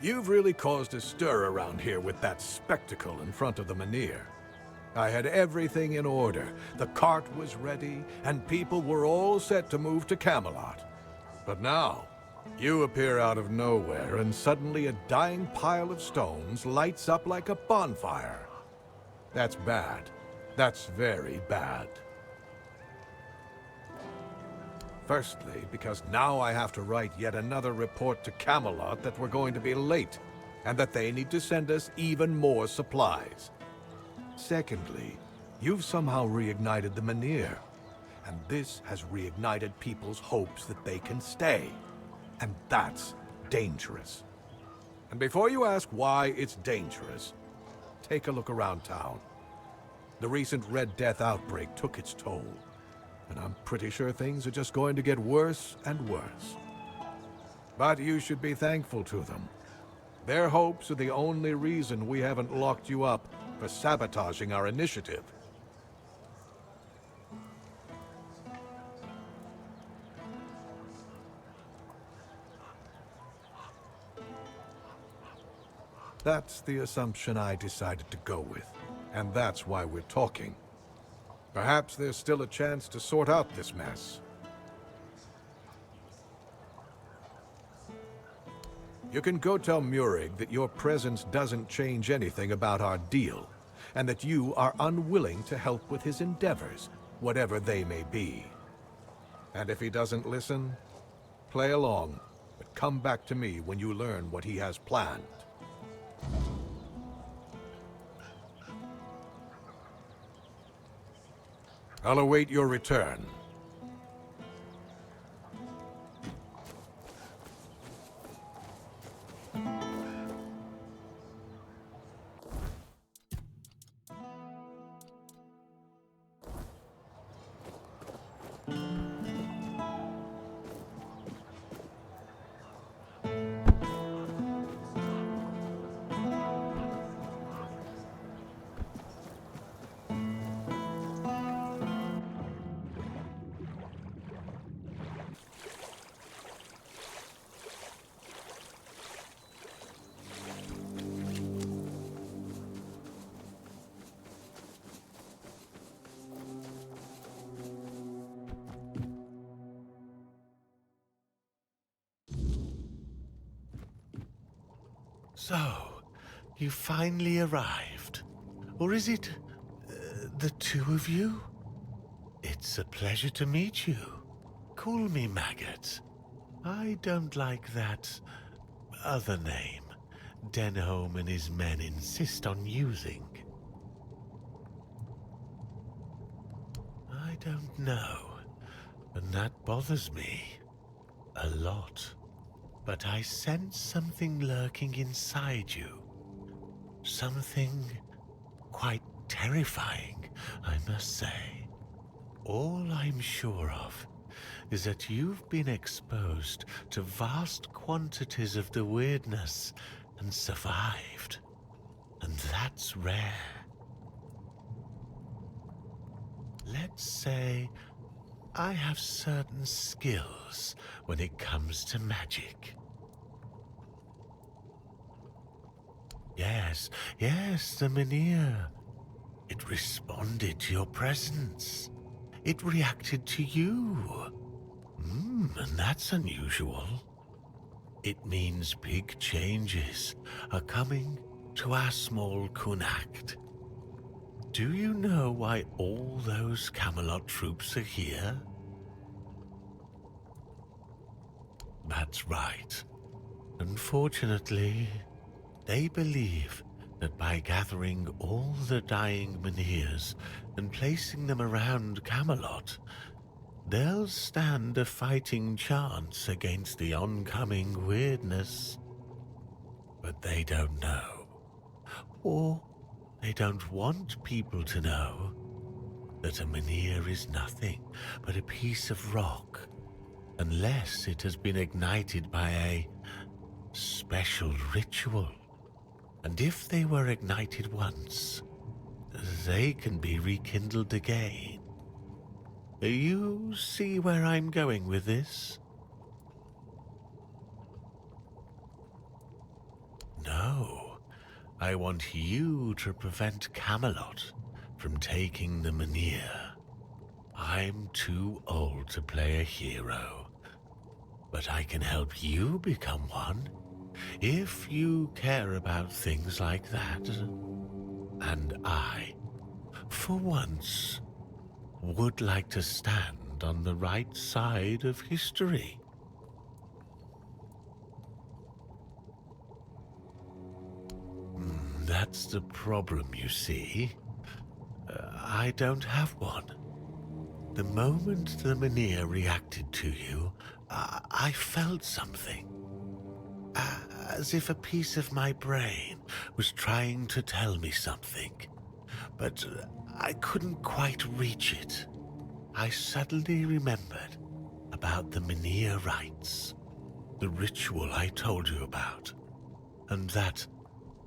You've really caused a stir around here with that spectacle in front of the menhir. I had everything in order. The cart was ready, and people were all set to move to Camelot. But now, you appear out of nowhere, and suddenly a dying pile of stones lights up like a bonfire. That's bad. That's very bad. Firstly, because now I have to write yet another report to Camelot that we're going to be late, and that they need to send us even more supplies. Secondly, you've somehow reignited the Menhir, and this has reignited people's hopes that they can stay. And that's dangerous. And before you ask why it's dangerous, take a look around town. The recent Red Death outbreak took its toll, and I'm pretty sure things are just going to get worse and worse. But you should be thankful to them. Their hopes are the only reason we haven't locked you up for sabotaging our initiative. That's the assumption I decided to go with, and that's why we're talking. Perhaps there's still a chance to sort out this mess. You can go tell Murig that your presence doesn't change anything about our deal, and that you are unwilling to help with his endeavors, whatever they may be. And if he doesn't listen, play along, but come back to me when you learn what he has planned. I'll await your return. So, you finally arrived. Or is it the two of you? It's a pleasure to meet you. Call me Maggot. I don't like that other name Denholm and his men insist on using. I don't know, and that bothers me a lot. But I sense something lurking inside you. Something quite terrifying, I must say. All I'm sure of is that you've been exposed to vast quantities of the weirdness and survived. And that's rare. Let's say I have certain skills when it comes to magic. Yes, the Menhir. It responded to your presence. It reacted to you. And that's unusual. It means big changes are coming to our small Cuanacht. Do you know why all those Camelot troops are here? That's right. Unfortunately, they believe that by gathering all the dying Menhirs and placing them around Camelot, they'll stand a fighting chance against the oncoming weirdness. But they don't know. Or they don't want people to know that a Menhir is nothing but a piece of rock, unless it has been ignited by a special ritual. And if they were ignited once, they can be rekindled again. You see where I'm going with this? No, I want you to prevent Camelot from taking the Menhir. I'm too old to play a hero, but I can help you become one if you care about things like that. And I, for once, would like to stand on the right side of history. That's the problem, you see. I don't have one. The moment the Menhir reacted to you, I felt something. As if a piece of my brain was trying to tell me something, but I couldn't quite reach it. I suddenly remembered about the Menhir rites, the ritual I told you about, and that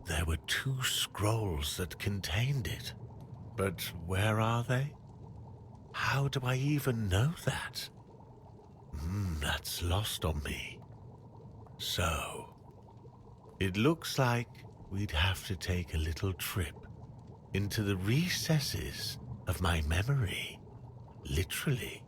there were 2 scrolls that contained it. But where are they? How do I even know that? That's lost on me. So, it looks like we'd have to take a little trip into the recesses of my memory, literally.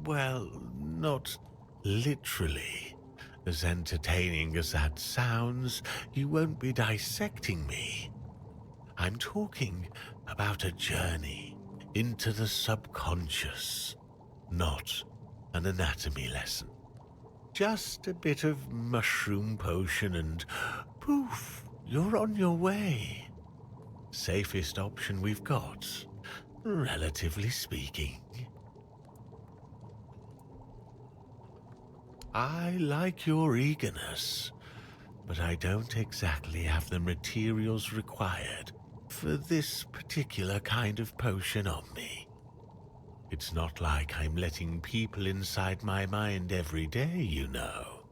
Well, not literally. As entertaining as that sounds, you won't be dissecting me. I'm talking about a journey into the subconscious, not an anatomy lesson. Just a bit of mushroom potion and poof, you're on your way. Safest option we've got, relatively speaking. I like your eagerness, but I don't exactly have the materials required for this particular kind of potion on me. It's not like I'm letting people inside my mind every day, you know.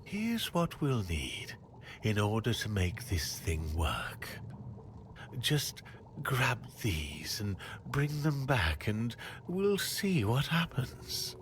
Here's what we'll need in order to make this thing work. Just grab these and bring them back and we'll see what happens.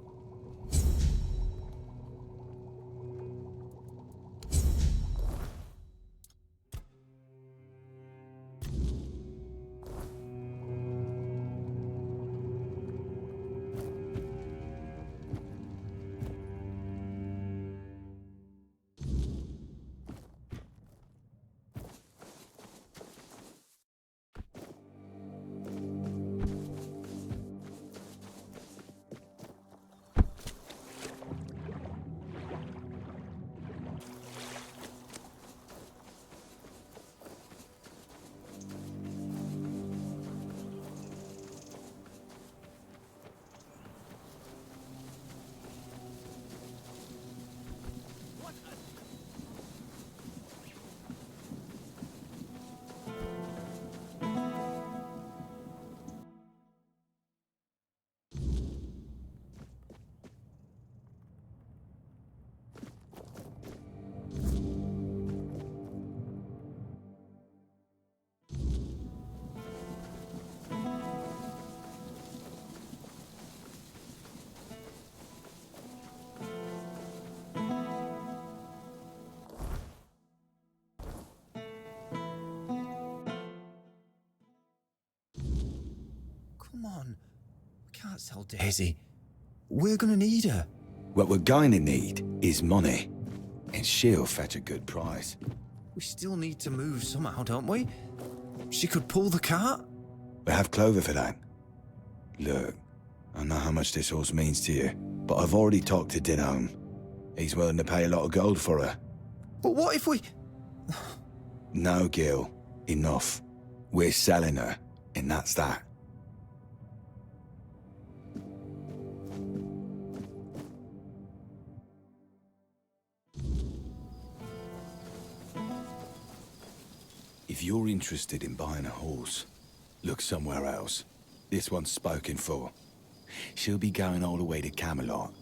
Come on. We can't sell Daisy. We're gonna need her. What we're going to need is money. And she'll fetch a good price. We still need to move somehow, don't we? She could pull the cart. We have Clover for that. Look, I know how much this horse means to you, but I've already talked to Denholm. He's willing to pay a lot of gold for her. But what if we... No, Gil. Enough. We're selling her, and that's that. If you're interested in buying a horse, look somewhere else. This one's spoken for. She'll be going all the way to Camelot.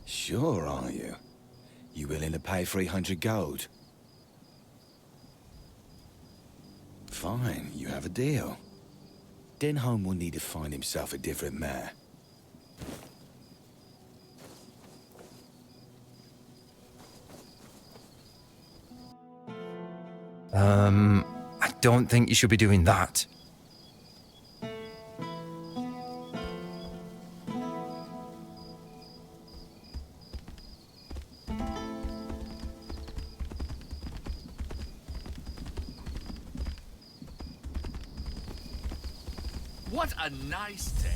Sure, are you? You willing to pay 300 gold? Fine, you have a deal. Denholm will need to find himself a different mare. I don't think you should be doing that. What a nice day.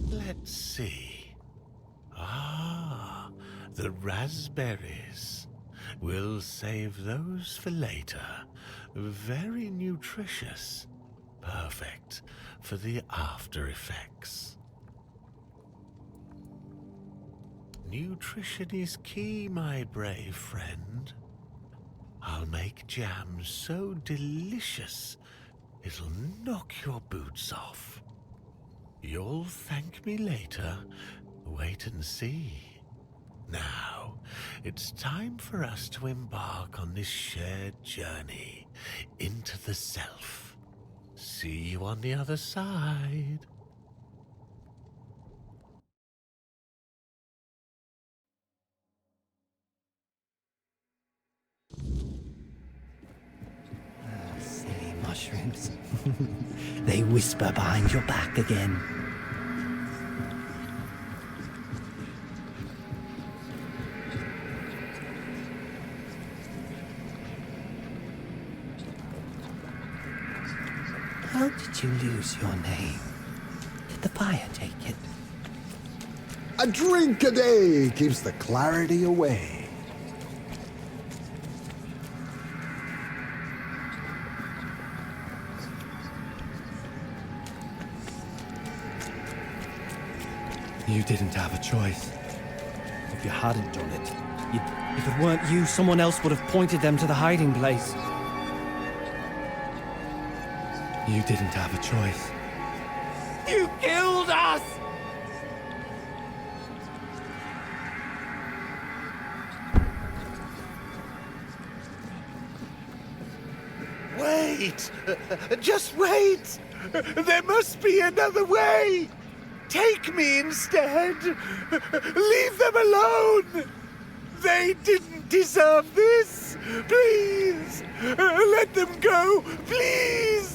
Let's see. Ah, the raspberries. We'll save those for later. Very nutritious. Perfect for the after effects. Nutrition is key, my brave friend. I'll make jam so delicious it'll knock your boots off. You'll thank me later. Wait and see. Now, it's time for us to embark on this shared journey into the self. See you on the other side. Silly mushrooms. They whisper behind your back again. How did you lose your name? Did the fire take it? A drink a day keeps the clarity away. You didn't have a choice. If you hadn't done it, if it weren't you, someone else would have pointed them to the hiding place. You didn't have a choice. You killed us! Wait! Just wait! There must be another way! Take me instead! Leave them alone! They didn't deserve this! Please! Let them go! Please!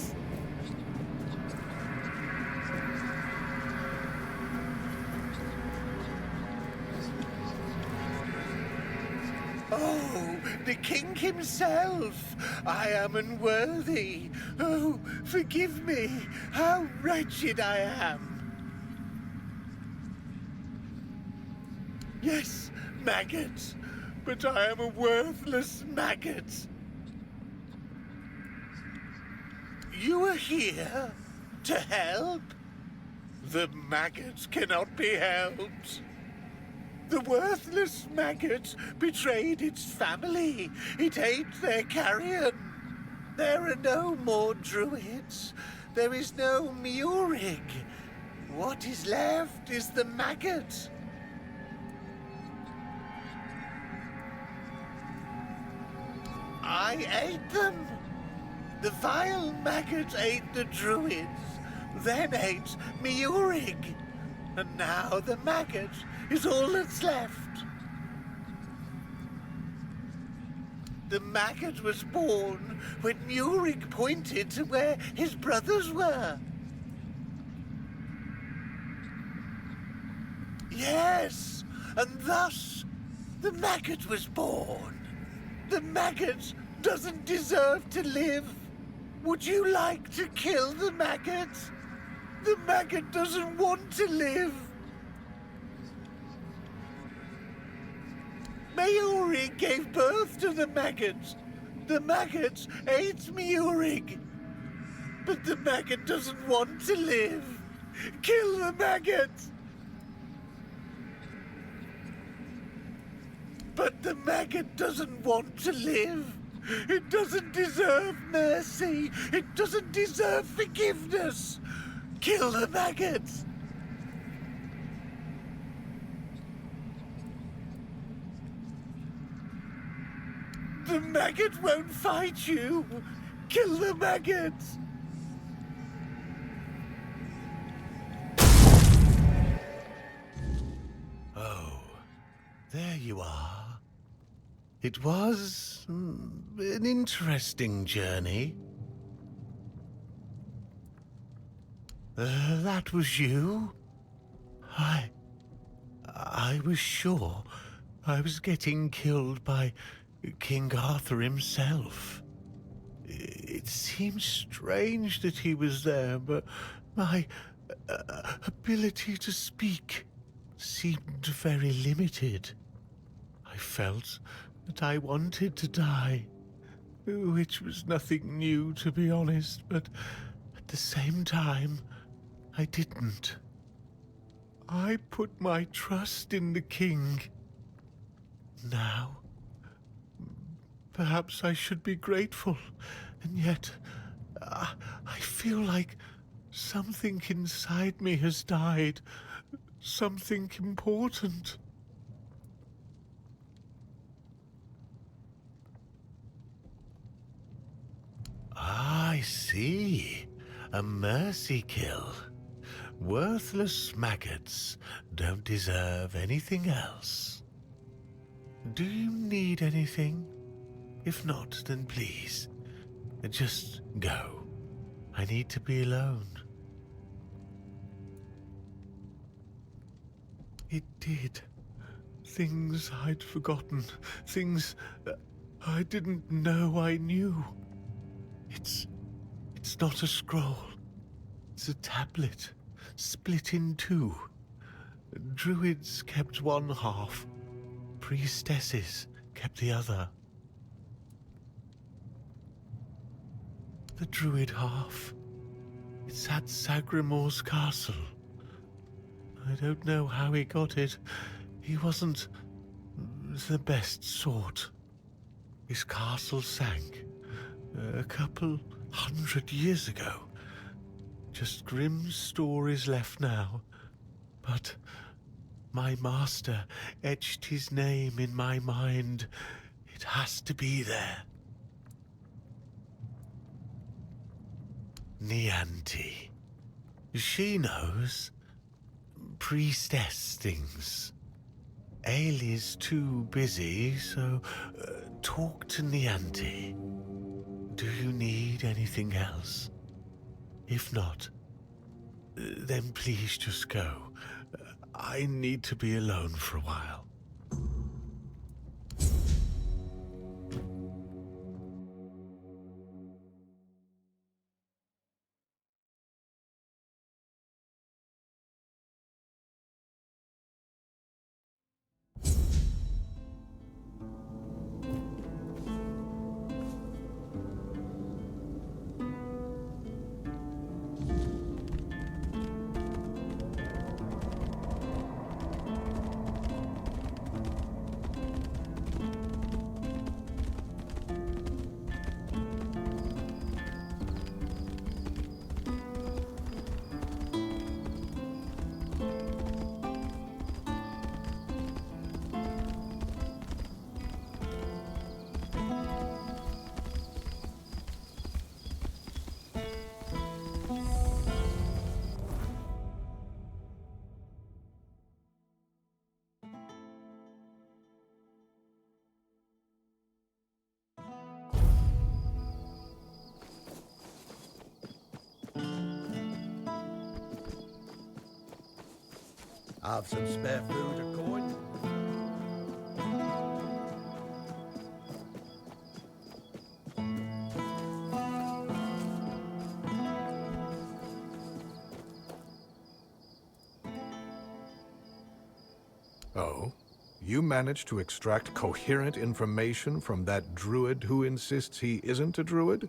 Oh, the king himself! I am unworthy. Oh, forgive me. How wretched I am. Yes, Maggot. But I am a worthless maggot. You are here to help? The maggot cannot be helped. The worthless maggot betrayed its family. It ate their carrion. There are no more druids. There is no Murig. What is left is the maggot. I ate them. The vile maggot ate the druids, then ate Murig. And now the maggot is all that's left. The maggot was born when Murig pointed to where his brothers were. Yes, and thus the maggot was born. The maggot doesn't deserve to live. Would you like to kill the maggot? The maggot doesn't want to live. Murig gave birth to the maggot. The maggot ate Murig. But the maggot doesn't want to live. Kill the maggot! But the maggot doesn't want to live. It doesn't deserve mercy. It doesn't deserve forgiveness. Kill the maggot. The maggot won't fight you. Kill the maggot. Oh, there you are. It was an interesting journey. That was you? I was sure I was getting killed by King Arthur himself. It seemed strange that he was there, but my ability to speak seemed very limited. I felt that I wanted to die, which was nothing new, to be honest, but at the same time, I didn't. I put my trust in the king. Now, perhaps I should be grateful, and yet I feel like something inside me has died. Something important. I see. A mercy kill. Worthless maggots don't deserve anything else. Do you need anything? If not, then please, just go. I need to be alone. It did. Things I'd forgotten. Things I didn't know I knew. It's not a scroll. It's a tablet, split in two. Druids kept one half. Priestesses kept the other. The druid half. It's at Sagremor's Castle. I don't know how he got it. He wasn't the best sort. His castle sank a couple 100 years ago. Just grim stories left now. But my master etched his name in my mind. It has to be there. Neante. She knows. Priestess things. Ailey's too busy, so talk to Neante. Do you need anything else? If not, then please just go. I need to be alone for a while. Have some spare food or coin? Oh? You managed to extract coherent information from that druid who insists he isn't a druid?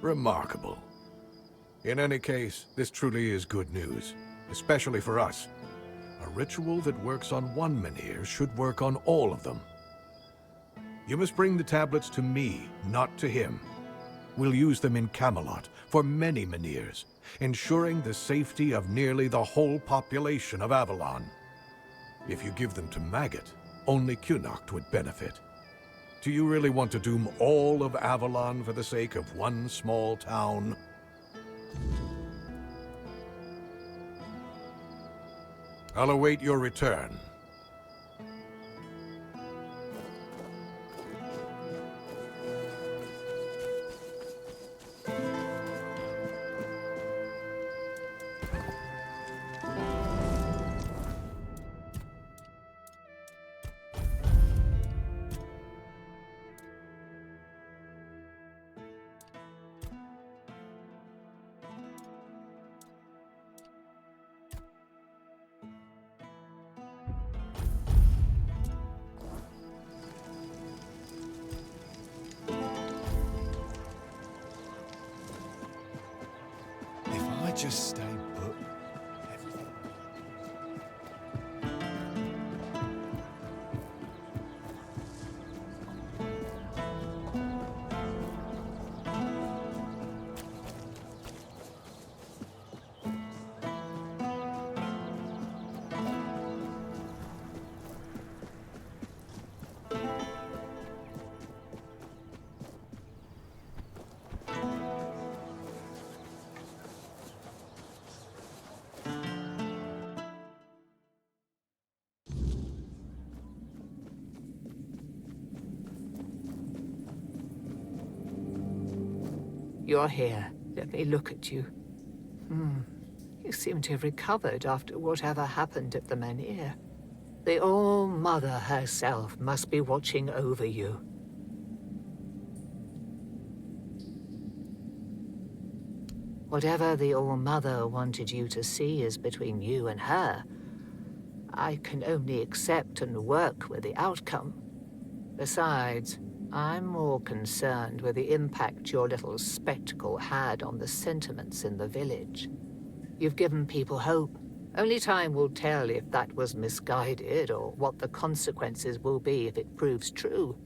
Remarkable. In any case, this truly is good news, especially for us. A ritual that works on one menhir should work on all of them. You must bring the tablets to me, not to him. We'll use them in Camelot for many Menhirs, ensuring the safety of nearly the whole population of Avalon. If you give them to Maggot, only Cuanacht would benefit. Do you really want to doom all of Avalon for the sake of one small town? I'll await your return. Just stay put. Everything. You're here. Let me look at you. You seem to have recovered after whatever happened at the Menhir. The All-Mother herself must be watching over you. Whatever the All-Mother wanted you to see is between you and her. I can only accept and work with the outcome. Besides, I'm more concerned with the impact your little spectacle had on the sentiments in the village. You've given people hope. Only time will tell if that was misguided or what the consequences will be if it proves true.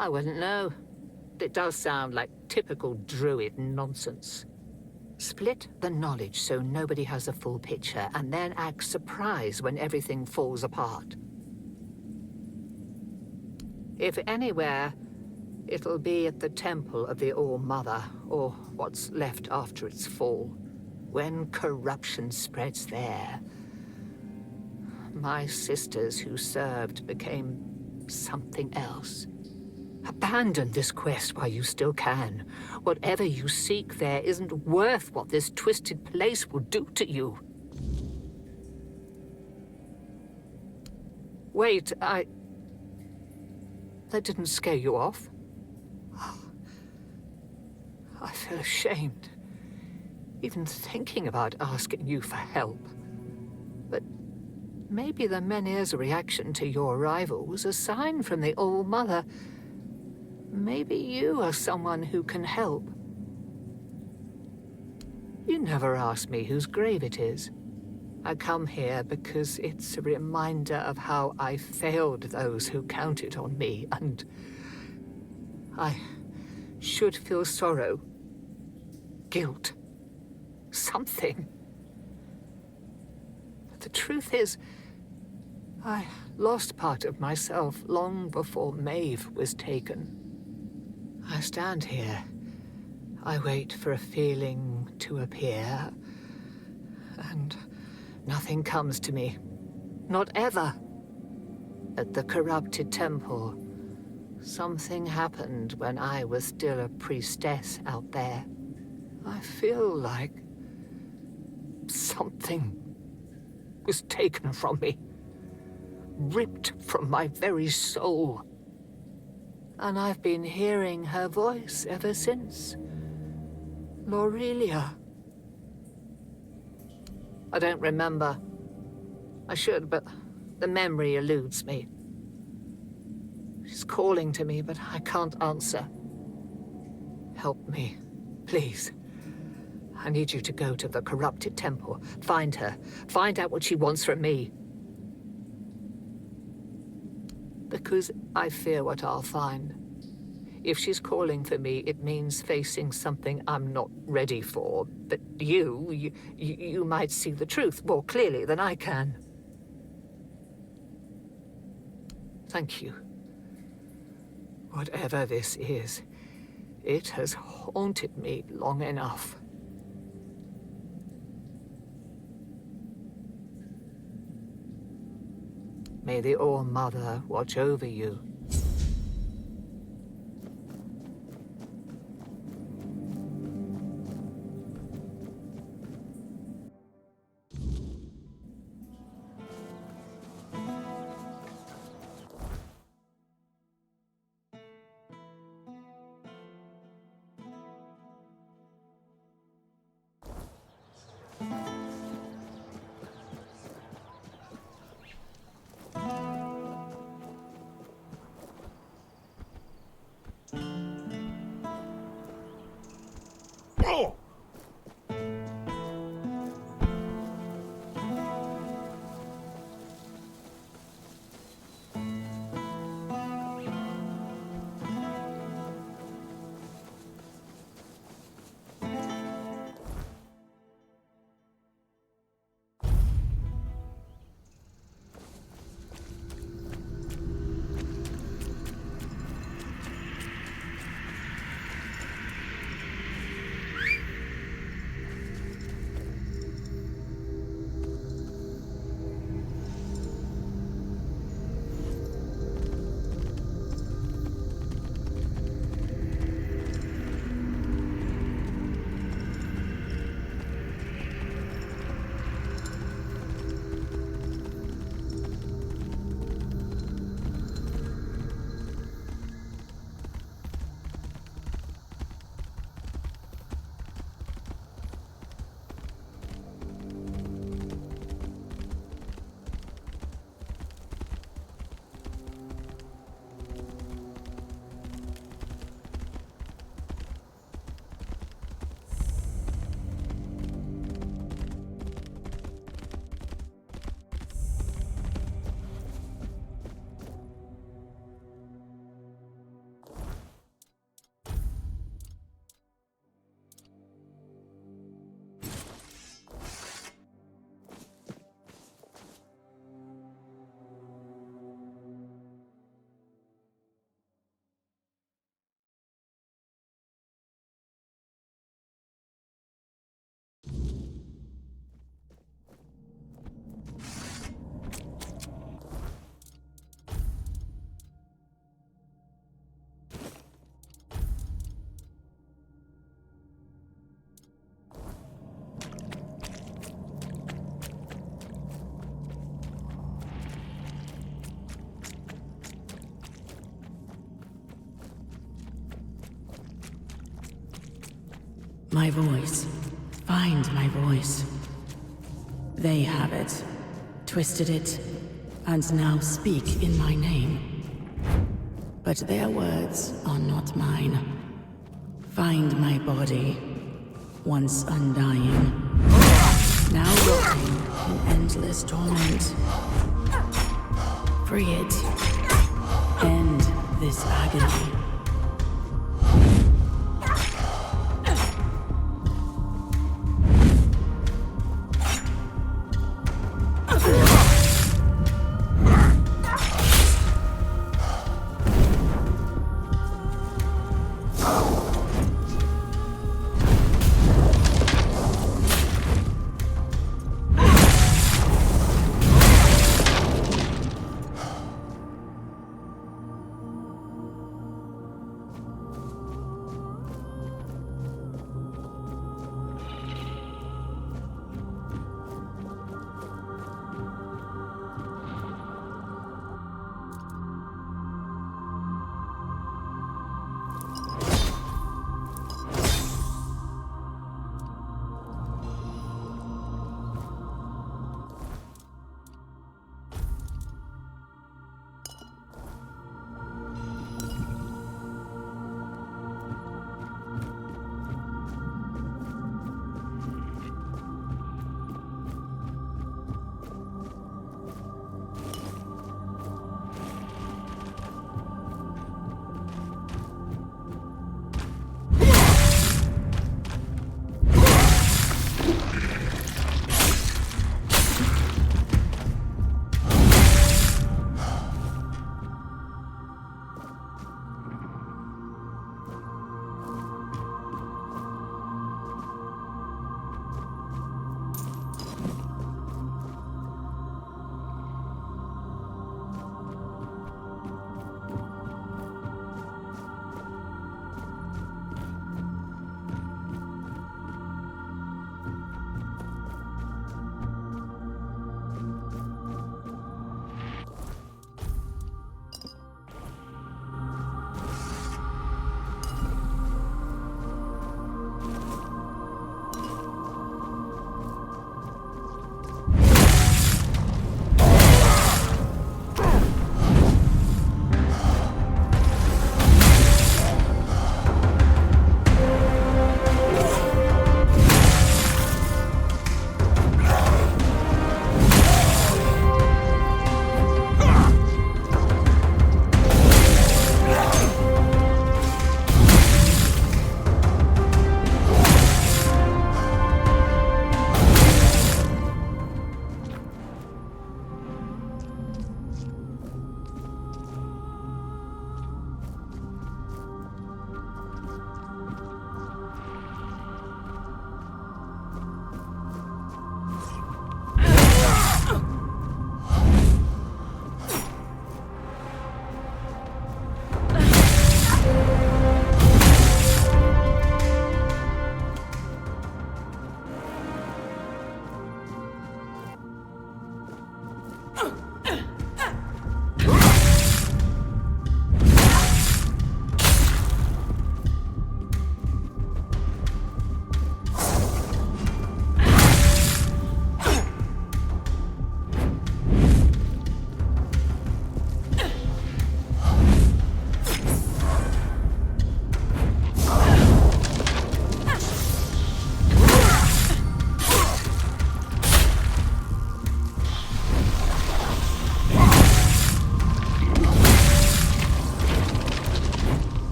I wouldn't know. It does sound like typical druid nonsense. Split the knowledge so nobody has a full picture, and then act surprised when everything falls apart. If anywhere, it'll be at the temple of the All-Mother, or what's left after its fall. When corruption spreads there, my sisters who served became something else. Abandon this quest while you still can. Whatever you seek there isn't worth what this twisted place will do to you. Wait, That didn't scare you off? I feel ashamed, even thinking about asking you for help. But maybe the Menhir's reaction to your arrival was a sign from the All-Mother. Maybe you are someone who can help. You never asked me whose grave it is. I come here because it's a reminder of how I failed those who counted on me, and I should feel sorrow, guilt, something. But the truth is, I lost part of myself long before Maeve was taken. I stand here. I wait for a feeling to appear, and nothing comes to me. Not ever. At the corrupted temple, something happened when I was still a priestess out there. I feel like something was taken from me, ripped from my very soul. And I've been hearing her voice ever since. Lorelia. I don't remember. I should, but the memory eludes me. She's calling to me, but I can't answer. Help me, please. I need you to go to the corrupted temple. Find her. Find out what she wants from me. because I fear what I'll find. If she's calling for me, it means facing something I'm not ready for. But you might see the truth more clearly than I can. Thank you. Whatever this is, it has haunted me long enough. May the All-Mother watch over you. My voice. Find my voice. They have it, twisted it, and now speak in my name. But their words are not mine. Find my body, once undying, now rotting in endless torment. Free it. End this agony.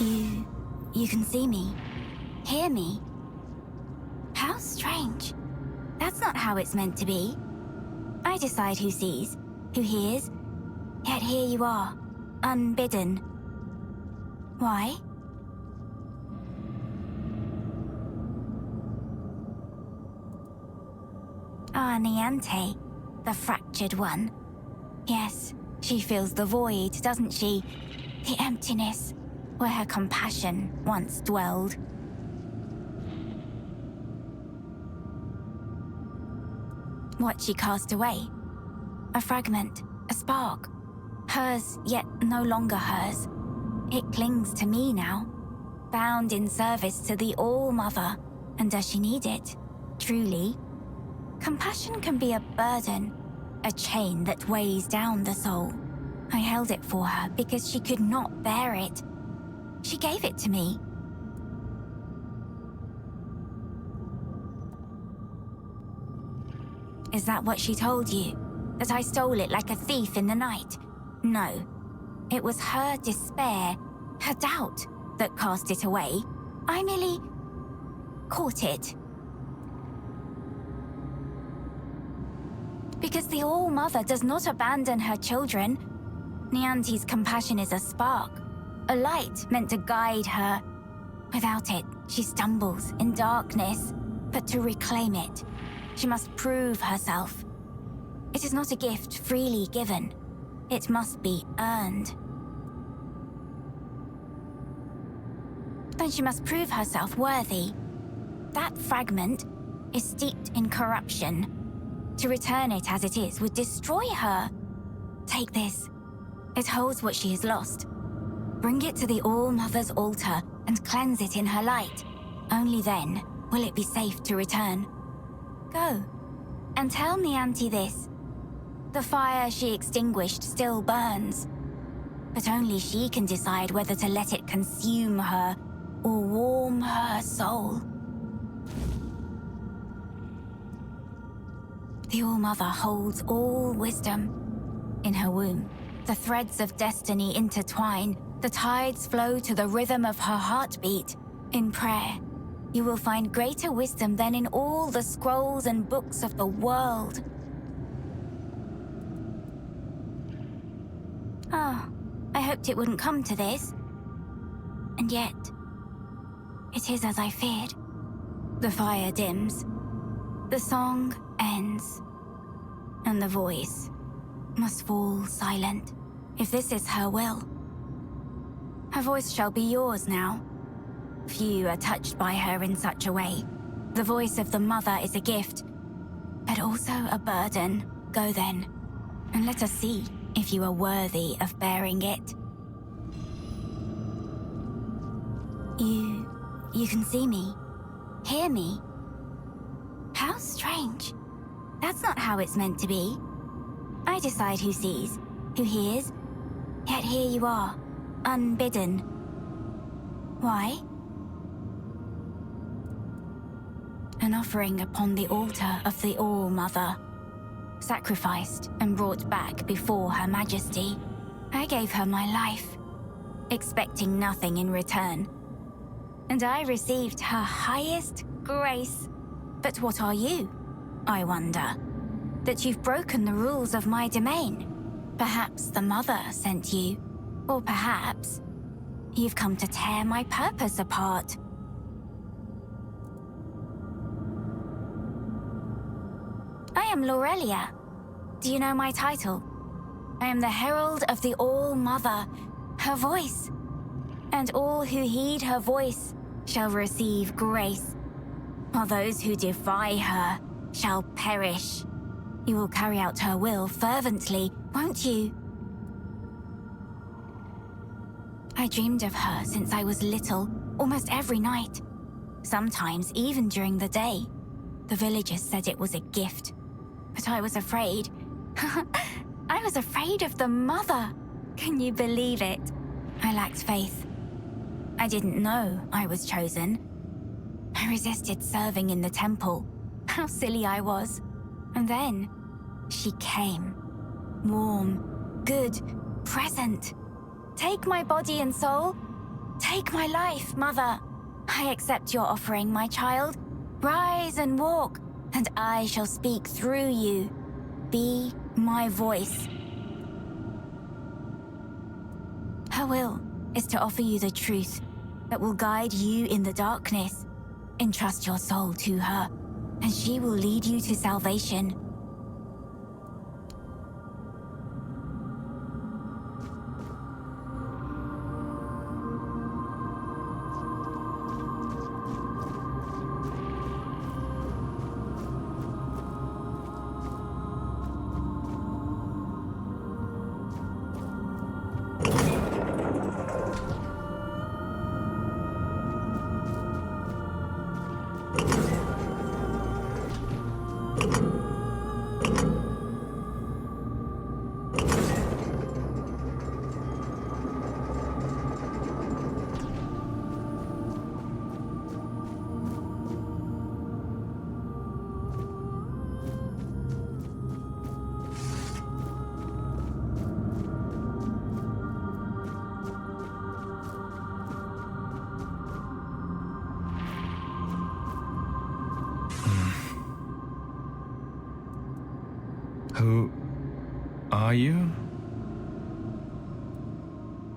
You can see me, hear me. How strange. That's not how it's meant to be. I decide who sees, who hears, yet here you are, unbidden. Why? Ah, Neante, the fractured one. Yes, she feels the void, doesn't she? The emptiness, where her compassion once dwelled. What she cast away? A fragment, a spark. Hers, yet no longer hers. It clings to me now, bound in service to the All-Mother. And does she need it? Truly? Compassion can be a burden, a chain that weighs down the soul. I held it for her because she could not bear it. She gave it to me. Is that what she told you? That I stole it like a thief in the night? No. It was her despair, her doubt, that cast it away. I merely caught it. Because the All-Mother does not abandon her children. Neante's compassion is a spark, a light meant to guide her. Without it, she stumbles in darkness. But to reclaim it, she must prove herself. It is not a gift freely given. It must be earned. Then she must prove herself worthy. That fragment is steeped in corruption. To return it as it is would destroy her. Take this. It holds what she has lost. Bring it to the All-Mother's altar and cleanse it in her light. Only then will it be safe to return. Go, and tell Neante this. The fire she extinguished still burns, but only she can decide whether to let it consume her or warm her soul. The All-Mother holds all wisdom. In her womb, the threads of destiny intertwine. The tides flow to the rhythm of her heartbeat. In prayer, you will find greater wisdom than in all the scrolls and books of the world. Ah, I hoped it wouldn't come to this. And yet, it is as I feared. The fire dims. The song ends. And the voice must fall silent. If this is her will, her voice shall be yours now. Few are touched by her in such a way. The voice of the mother is a gift, but also a burden. Go then, and let us see if you are worthy of bearing it. You can see me, hear me. How strange. That's not how it's meant to be. I decide who sees, who hears, yet here you are, unbidden. Why? An offering upon the altar of the All-Mother, sacrificed and brought back before Her Majesty. I gave her my life, expecting nothing in return. And I received her highest grace. But what are you, I wonder? That you've broken the rules of my domain? Perhaps the Mother sent you, or perhaps you've come to tear my purpose apart. I am Lorelia. Do you know my title? I am the Herald of the All-Mother, her voice. And all who heed her voice shall receive grace, while those who defy her shall perish. You will carry out her will fervently, won't you? I dreamed of her since I was little, almost every night. Sometimes even during the day. The villagers said it was a gift, but I was afraid. I was afraid of the Mother. Can you believe it? I lacked faith. I didn't know I was chosen. I resisted serving in the temple. How silly I was. And then, she came. Warm, good, present. Take my body and soul, Take my life, Mother. I accept your offering, my child. Rise and walk, and I shall speak through you. Be my voice. Her will is to offer you the truth that will guide you in the darkness. Entrust your soul to her, and she will lead you to salvation. Who are you?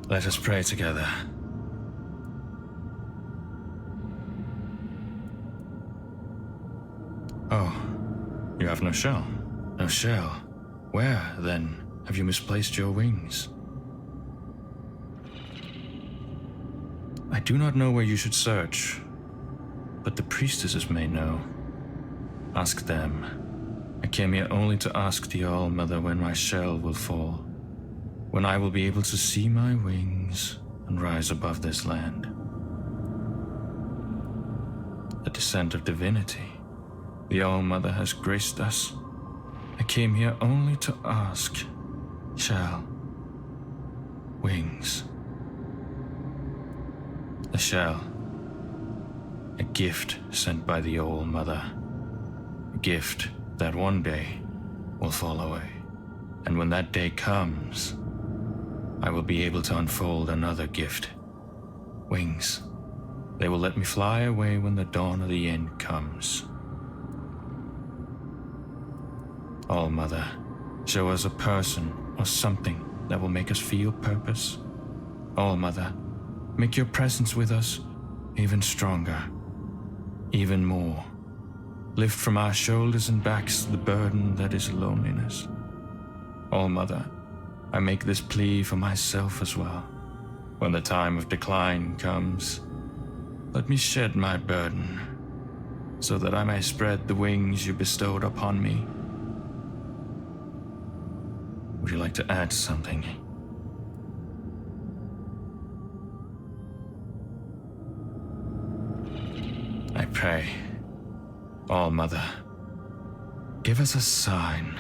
Let us pray together. Oh, you have no shell. No shell. Where, then, have you misplaced your wings? I do not know where you should search, but the priestesses may know. Ask them. I came here only to ask the All-Mother when my shell will fall, when I will be able to see my wings and rise above this land. The descent of divinity. The All-Mother has graced us. I came here only to ask. Shell. Wings. The shell. A gift sent by the All-Mother. A gift that one day will fall away. And when that day comes, I will be able to unfold another gift. Wings. They will let me fly away when the dawn of the end comes. All-Mother, show us a person or something that will make us feel purpose. All-Mother, make your presence with us even stronger, even more. Lift from our shoulders and backs the burden that is loneliness. All-Mother, I make this plea for myself as well. When the time of decline comes, let me shed my burden, so that I may spread the wings you bestowed upon me. Would you like to add something? I pray. All-Mother, give us a sign.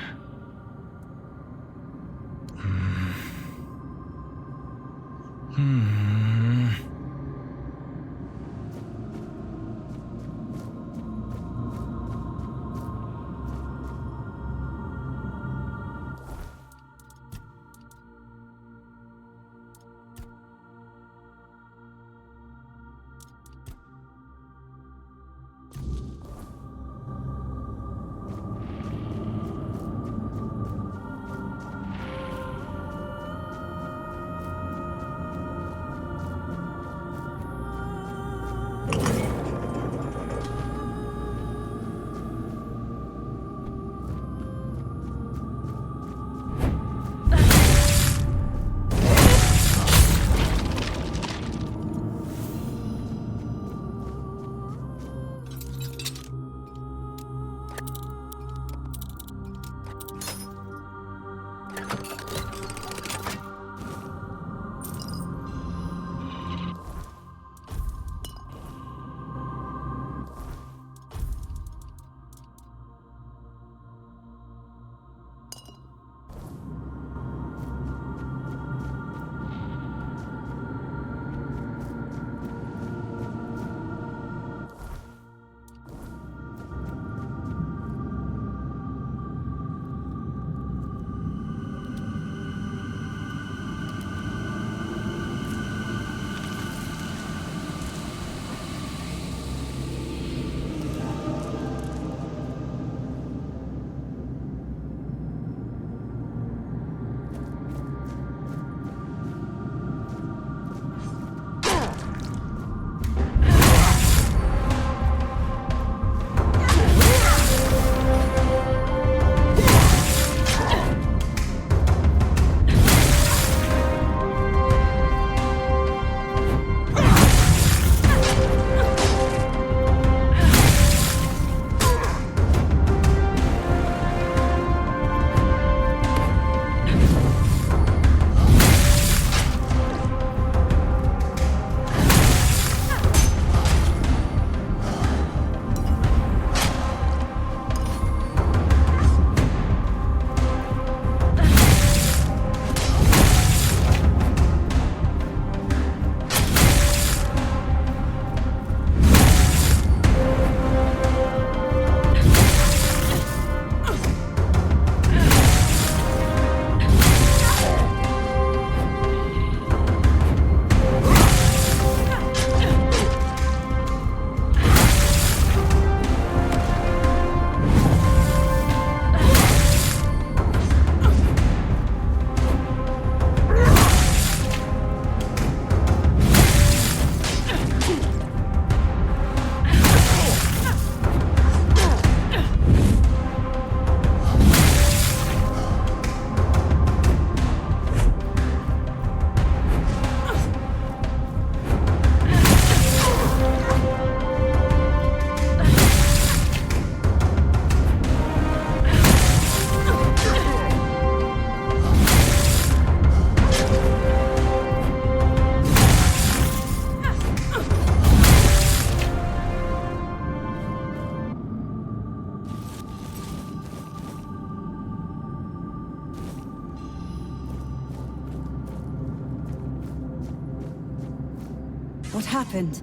What happened?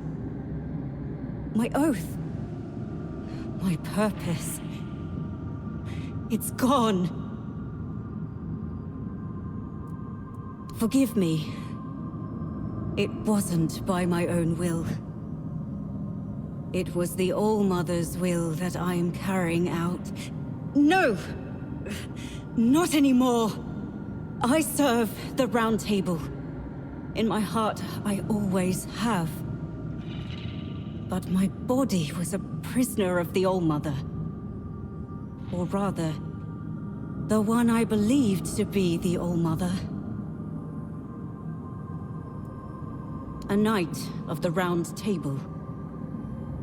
My oath. My purpose. It's gone. Forgive me. It wasn't by my own will. It was the All-Mother's will that I am carrying out. No! Not anymore! I serve the Round Table. In my heart, I always have. But my body was a prisoner of the All-Mother. Or rather, the one I believed to be the All-Mother. A knight of the Round Table.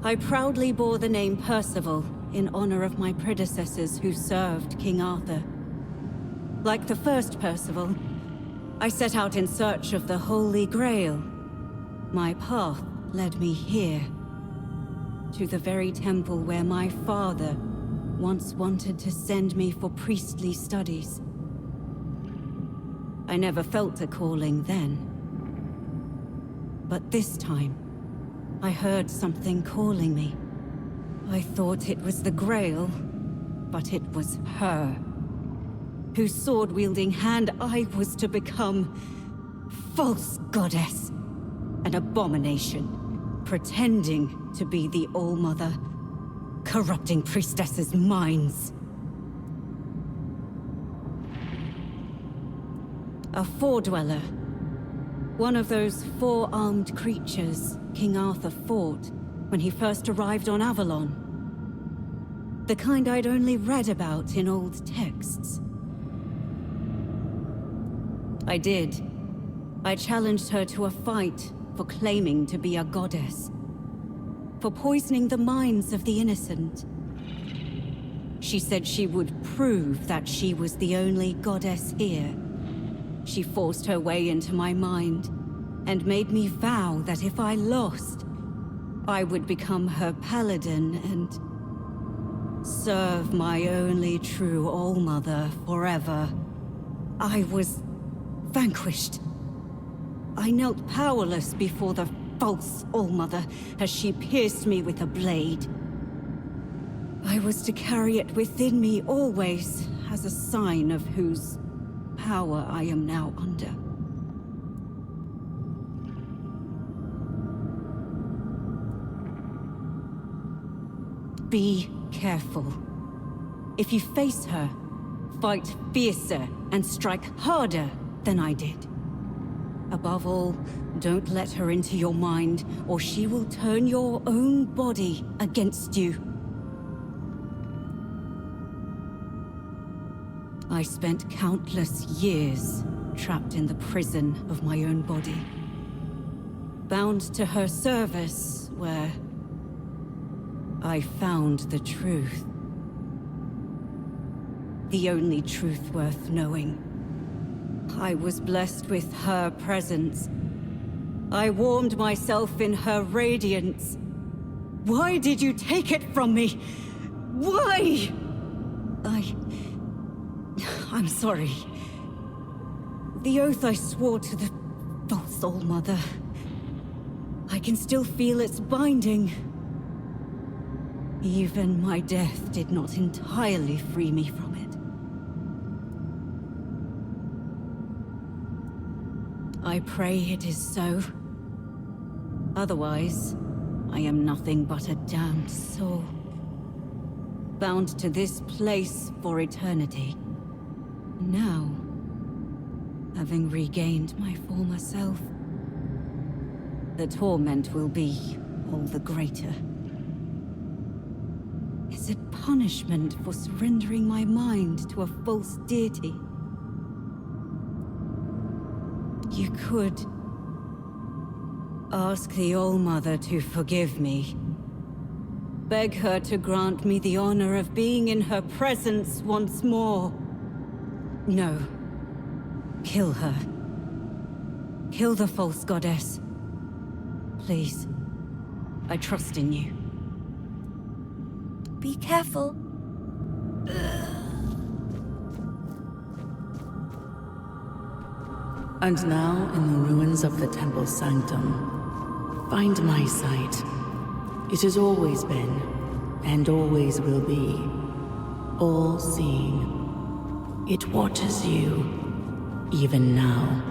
I proudly bore the name Percival in honor of my predecessors who served King Arthur. Like the first Percival, I set out in search of the Holy Grail. My path led me here, to the very temple where my father once wanted to send me for priestly studies. I never felt a calling then. But this time, I heard something calling me. I thought it was the Grail, but it was her, whose sword-wielding hand I was to become. False goddess. An abomination, pretending to be the All-Mother, corrupting priestesses' minds. A Four-Dweller. One of those four-armed creatures King Arthur fought when he first arrived on Avalon. The kind I'd only read about in old texts. I did. I challenged her to a fight for claiming to be a goddess. For poisoning the minds of the innocent. She said she would prove that she was the only goddess here. She forced her way into my mind, and made me vow that if I lost, I would become her paladin and serve my only true All-Mother forever. I was vanquished. I knelt powerless before the false All-Mother as she pierced me with a blade. I was to carry it within me always as a sign of whose power I am now under. Be careful. If you face her, fight fiercer and strike harder than I did. Above all, don't let her into your mind, or she will turn your own body against you. I spent countless years trapped in the prison of my own body. Bound to her service, where I found the truth. The only truth worth knowing. I was blessed with her presence. I warmed myself in her radiance. Why did you take it from me? Why? I'm sorry. The oath I swore to the false All-Mother. I can still feel its binding. Even my death did not entirely free me from it. I pray it is so. Otherwise, I am nothing but a damned soul. Bound to this place for eternity. Now, having regained my former self, the torment will be all the greater. Is it punishment for surrendering my mind to a false deity? You could ask the All-Mother to forgive me. Beg her to grant me the honor of being in her presence once more. No. Kill her. Kill the false goddess. Please. I trust in you. Be careful. And now, in the ruins of the temple sanctum, Find my sight. It has always been, and always will be, all-seeing. It watches you, even now.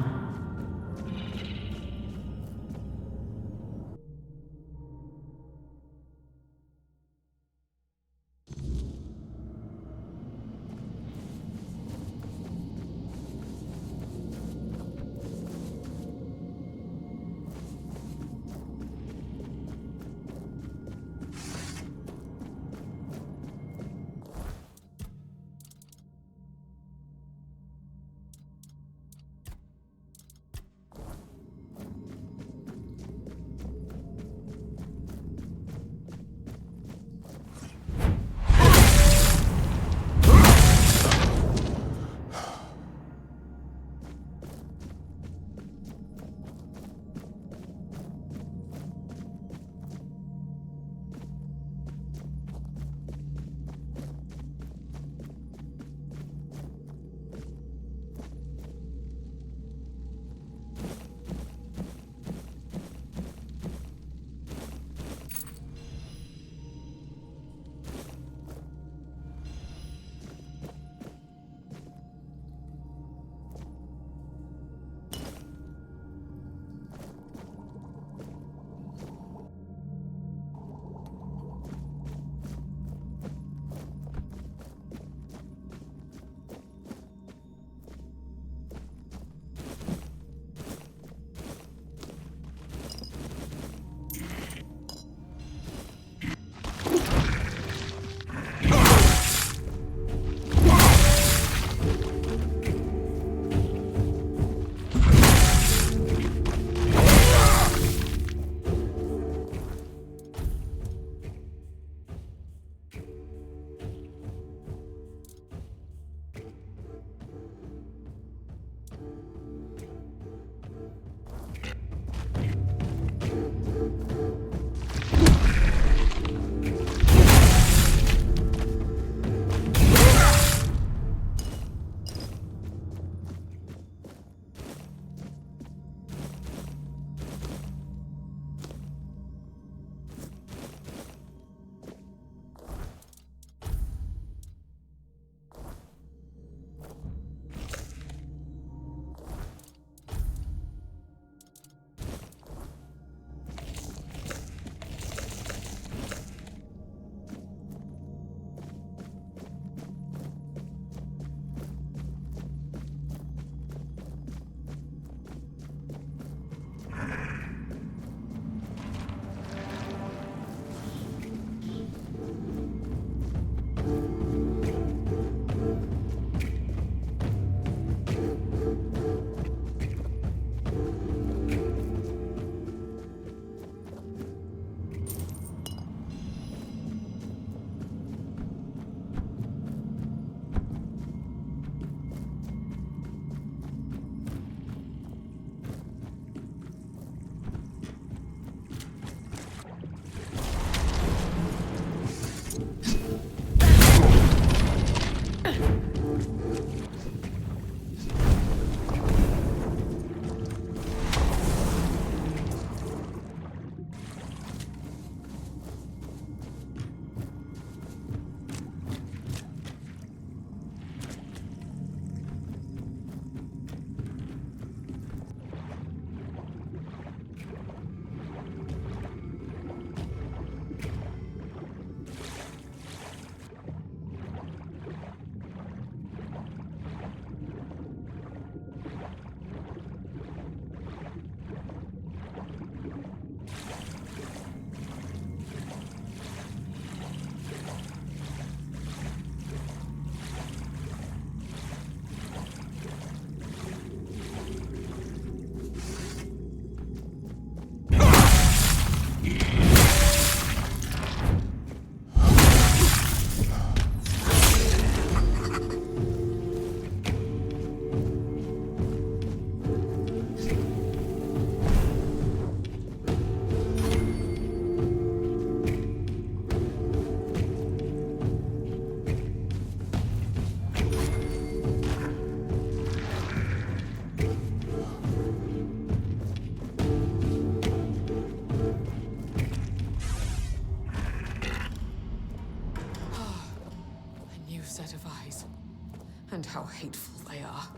hateful they are.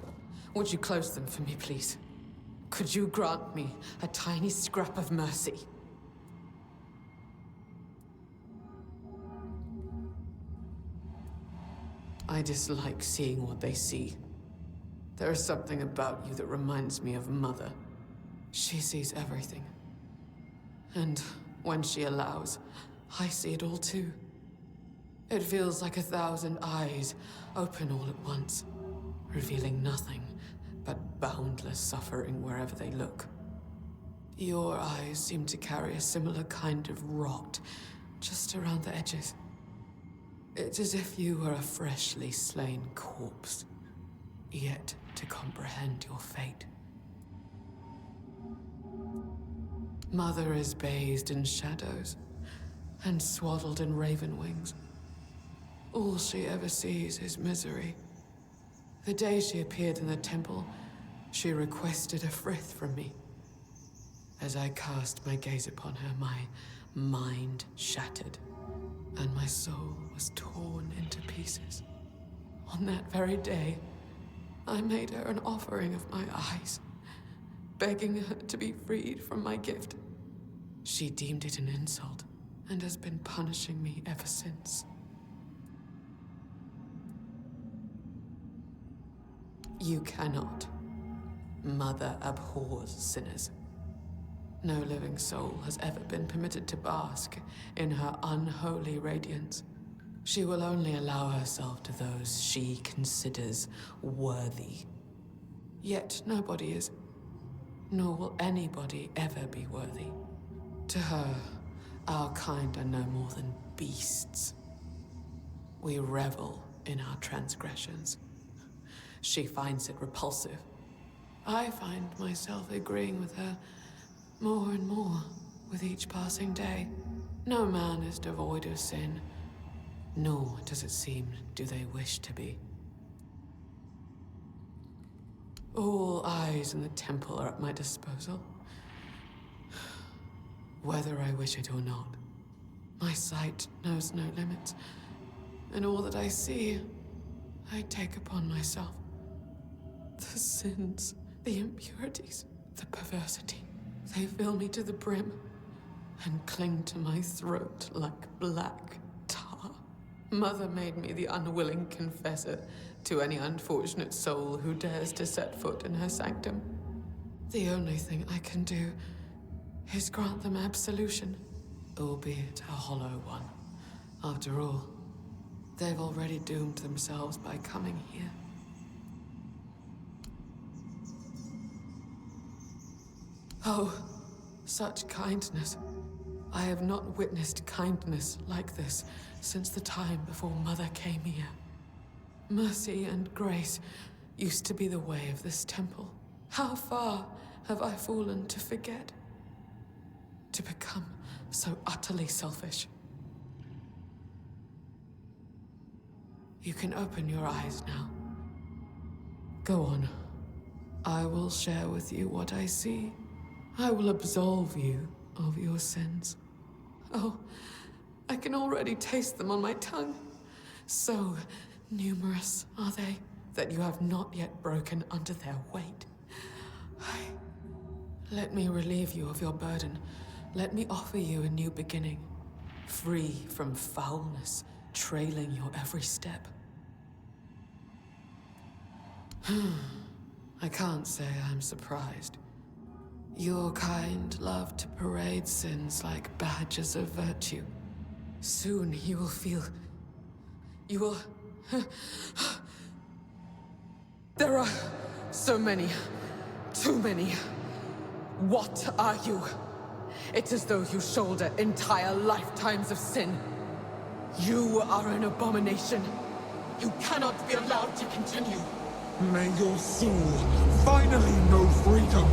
Would you close them for me, please? Could you grant me a tiny scrap of mercy? I dislike seeing what they see. There is something about you that reminds me of Mother. She sees everything. And when she allows, I see it all too. It feels like 1,000 eyes open all at once, revealing nothing but boundless suffering wherever they look. Your eyes seem to carry a similar kind of rot just around the edges. It's as if you were a freshly slain corpse, yet to comprehend your fate. Mother is bathed in shadows and swaddled in raven wings. All she ever sees is misery. The day she appeared in the temple, she requested a frith from me. As I cast my gaze upon her, my mind shattered, and my soul was torn into pieces. On that very day, I made her an offering of my eyes, begging her to be freed from my gift. She deemed it an insult, and has been punishing me ever since. You cannot. Mother abhors sinners. No living soul has ever been permitted to bask in her unholy radiance. She will only allow herself to those she considers worthy. Yet nobody is, nor will anybody ever be worthy. To her, our kind are no more than beasts. We revel in our transgressions. She finds it repulsive. I find myself agreeing with her more and more with each passing day. No man is devoid of sin, nor does it seem do they wish to be. All eyes in the temple are at my disposal, whether I wish it or not. My sight knows no limits, and all that I see, I take upon myself. The sins, the impurities, the perversity, they fill me to the brim and cling to my throat like black tar. Mother made me the unwilling confessor to any unfortunate soul who dares to set foot in her sanctum. The only thing I can do is grant them absolution, albeit a hollow one. After all, they've already doomed themselves by coming here. Oh, such kindness. I have not witnessed kindness like this since the time before Mother came here. Mercy and grace used to be the way of this temple. How far have I fallen to forget? To become so utterly selfish? You can open your eyes now. Go on. I will share with you what I see. I will absolve you of your sins. Oh, I can already taste them on my tongue. So numerous are they that you have not yet broken under their weight. Let me relieve you of your burden. Let me offer you a new beginning, free from foulness trailing your every step. I can't say I'm surprised. Your kind love to parade sins like badges of virtue. Soon you will feel... You will... There are so many. Too many. What are you? It's as though you shoulder entire lifetimes of sin. You are an abomination. You cannot be allowed to continue. May your soul finally know freedom.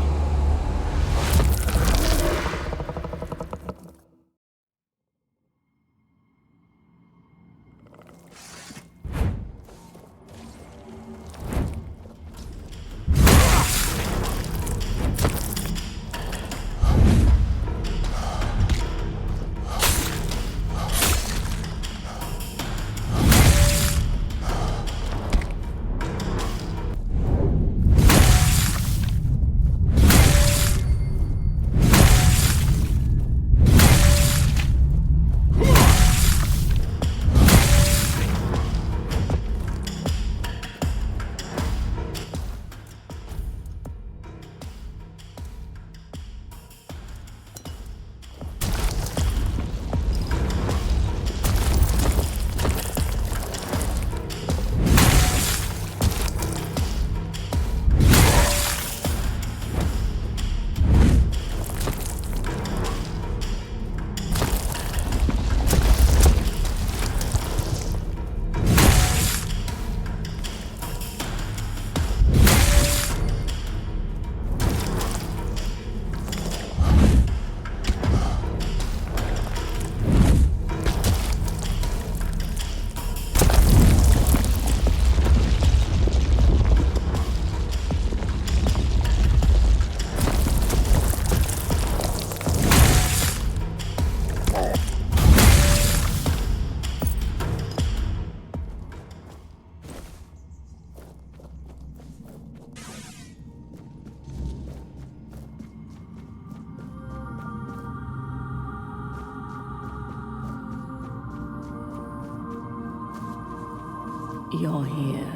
You're here.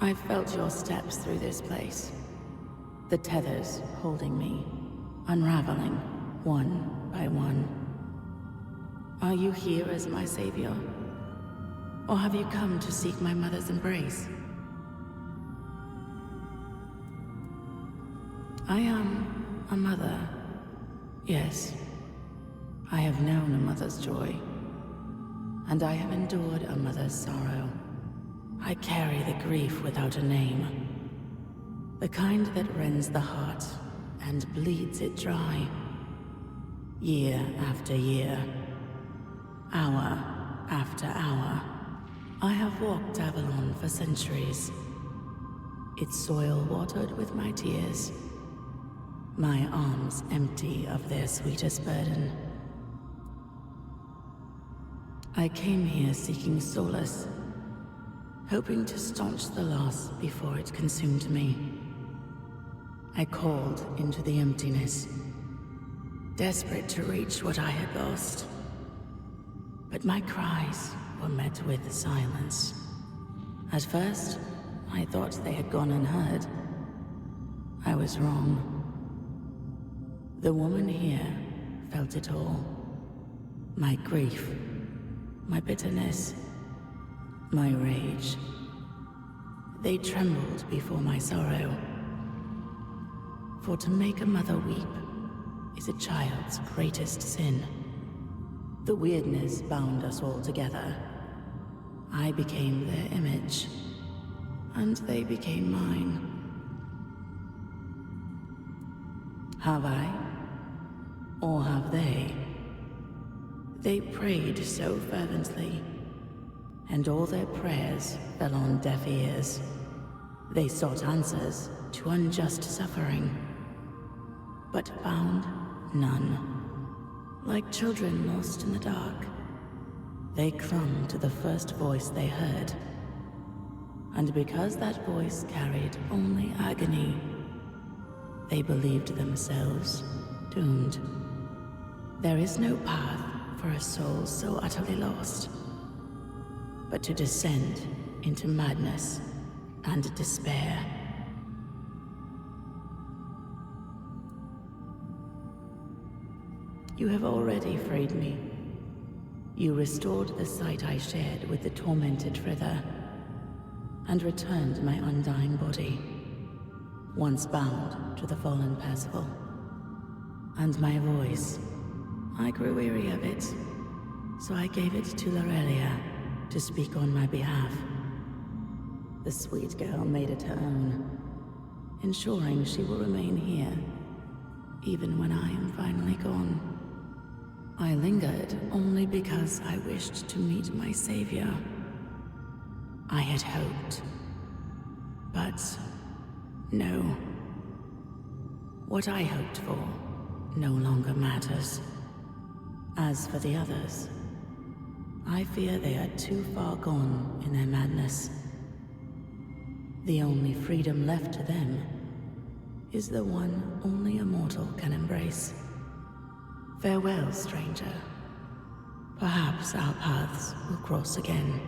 I've felt your steps through this place. The tethers holding me, unraveling one by one. Are you here as my savior? Or have you come to seek my mother's embrace? I am a mother. Yes. I have known a mother's joy. And I have endured a mother's sorrow. I carry the grief without a name. The kind that rends the heart and bleeds it dry. Year after year, hour after hour, I have walked Avalon for centuries. Its soil watered with my tears. My arms empty of their sweetest burden. I came here seeking solace, hoping to staunch the loss before it consumed me. I called into the emptiness, desperate to reach what I had lost. But my cries were met with silence. At first, I thought they had gone unheard. I was wrong. The woman here felt it all. My grief, my bitterness, my rage. They trembled before my sorrow. For to make a mother weep is a child's greatest sin. The weirdness bound us all together. I became their image, and they became mine. Have I? Or have they? They prayed so fervently, and all their prayers fell on deaf ears. They sought answers to unjust suffering, but found none. Like children lost in the dark, they clung to the first voice they heard. And because that voice carried only agony, they believed themselves doomed. There is no path for a soul so utterly lost, but to descend into madness and despair. You have already freed me. You restored the sight I shared with the tormented Thrygve, and returned my undying body, once bound to the fallen Percival. And my voice, I grew weary of it, so I gave it to Lorelia to speak on my behalf. The sweet girl made it her own, ensuring she will remain here, even when I am finally gone. I lingered only because I wished to meet my savior. I had hoped, but no. What I hoped for no longer matters. As for the others, I fear they are too far gone in their madness. The only freedom left to them is the one only a mortal can embrace. Farewell, stranger. Perhaps our paths will cross again.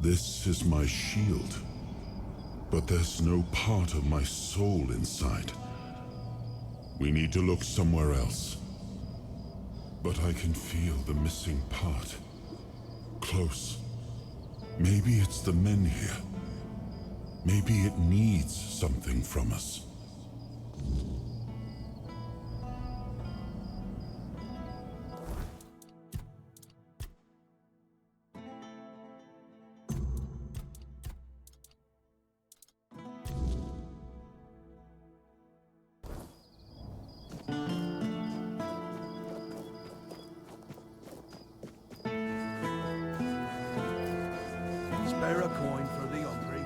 This is my shield. But there's no part of my soul inside. We need to look somewhere else. But I can feel the missing part. Close. Maybe it's the men here. Maybe it needs something from us. Spare a coin for the hungry.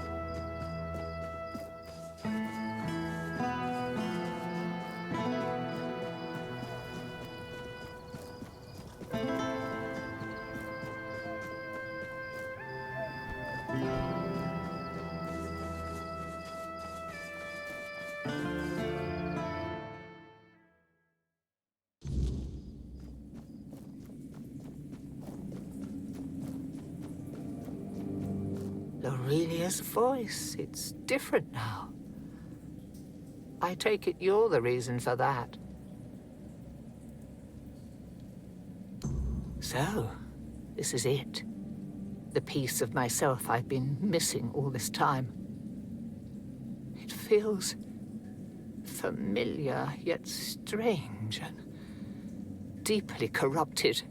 Aurelia's voice, it's different now. I take it you're the reason for that. So, this is it. The piece of myself I've been missing all this time. It feels familiar, yet strange and deeply corrupted.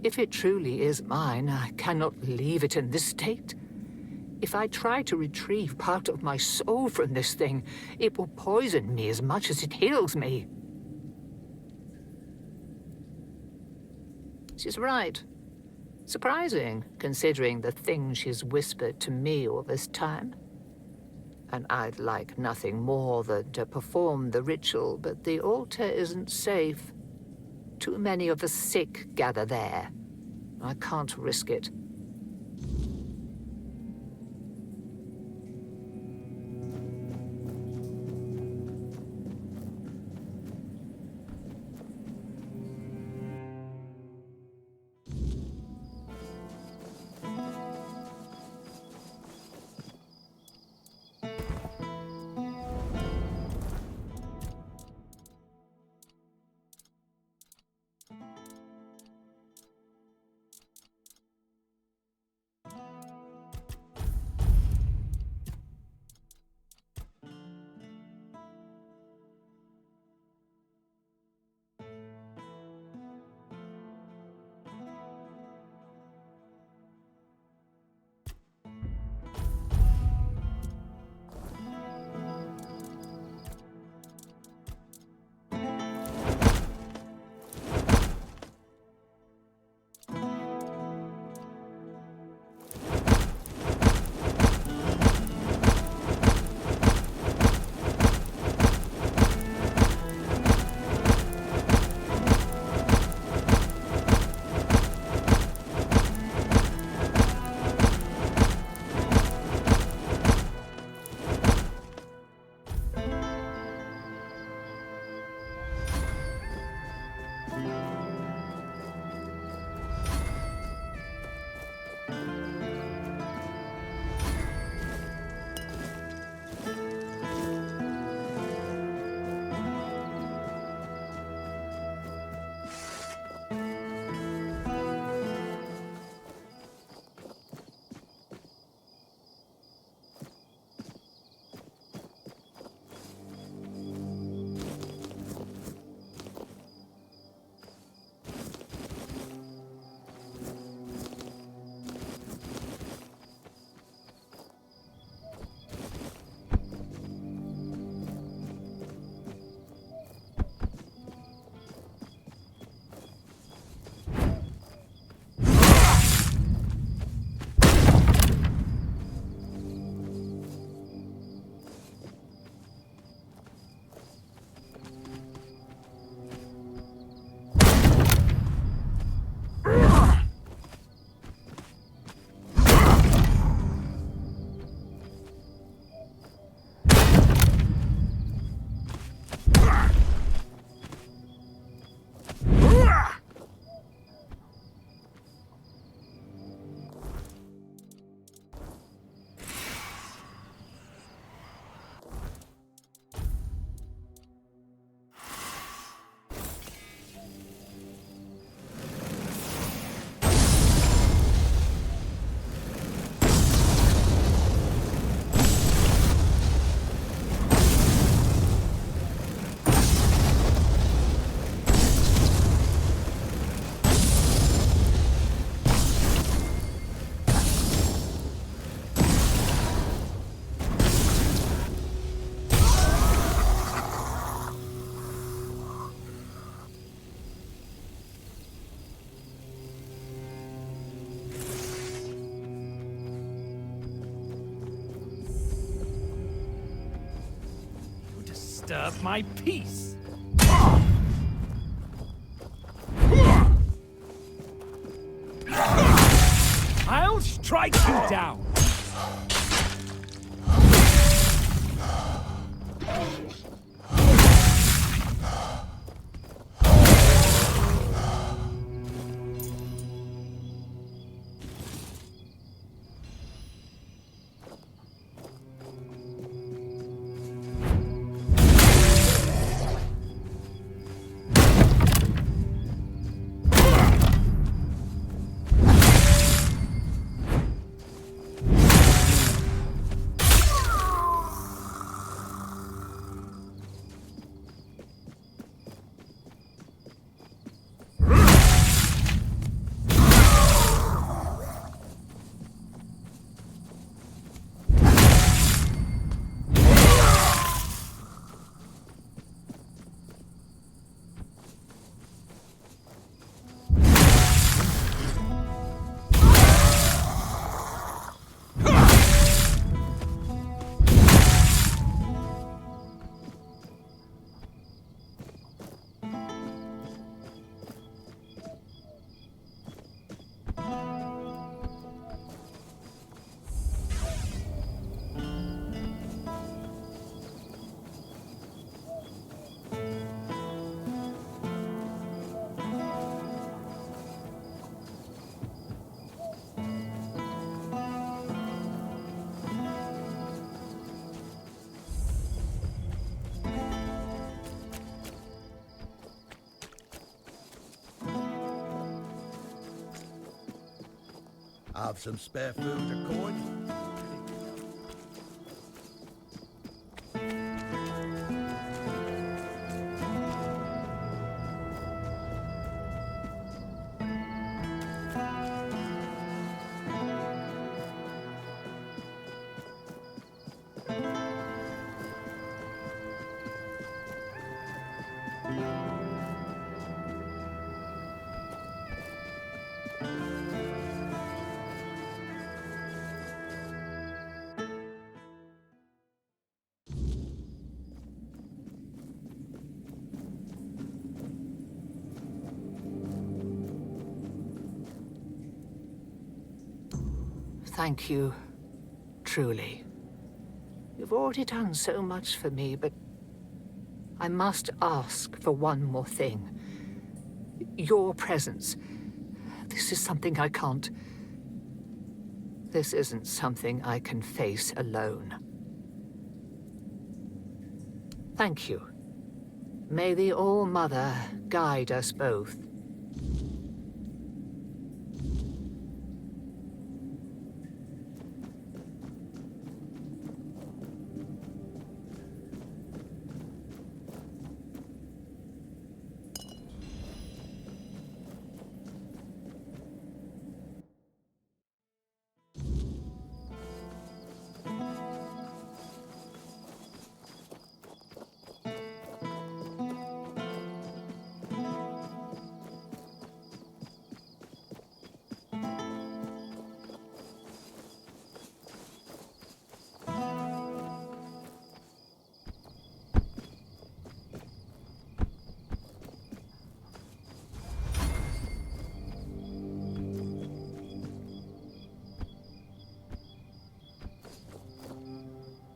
If it truly is mine, I cannot leave it in this state. If I try to retrieve part of my soul from this thing, it will poison me as much as it heals me. She's right. Surprising, considering the things she's whispered to me all this time. And I'd like nothing more than to perform the ritual, but the altar isn't safe. Too many of the sick gather there. I can't risk it. disturb my peace. I'll strike you down. Have some spare food or coin? Thank you, truly. You've already done so much for me, but I must ask for one more thing. Your presence. This is something I can't... This isn't something I can face alone. Thank you. May the All-Mother guide us both.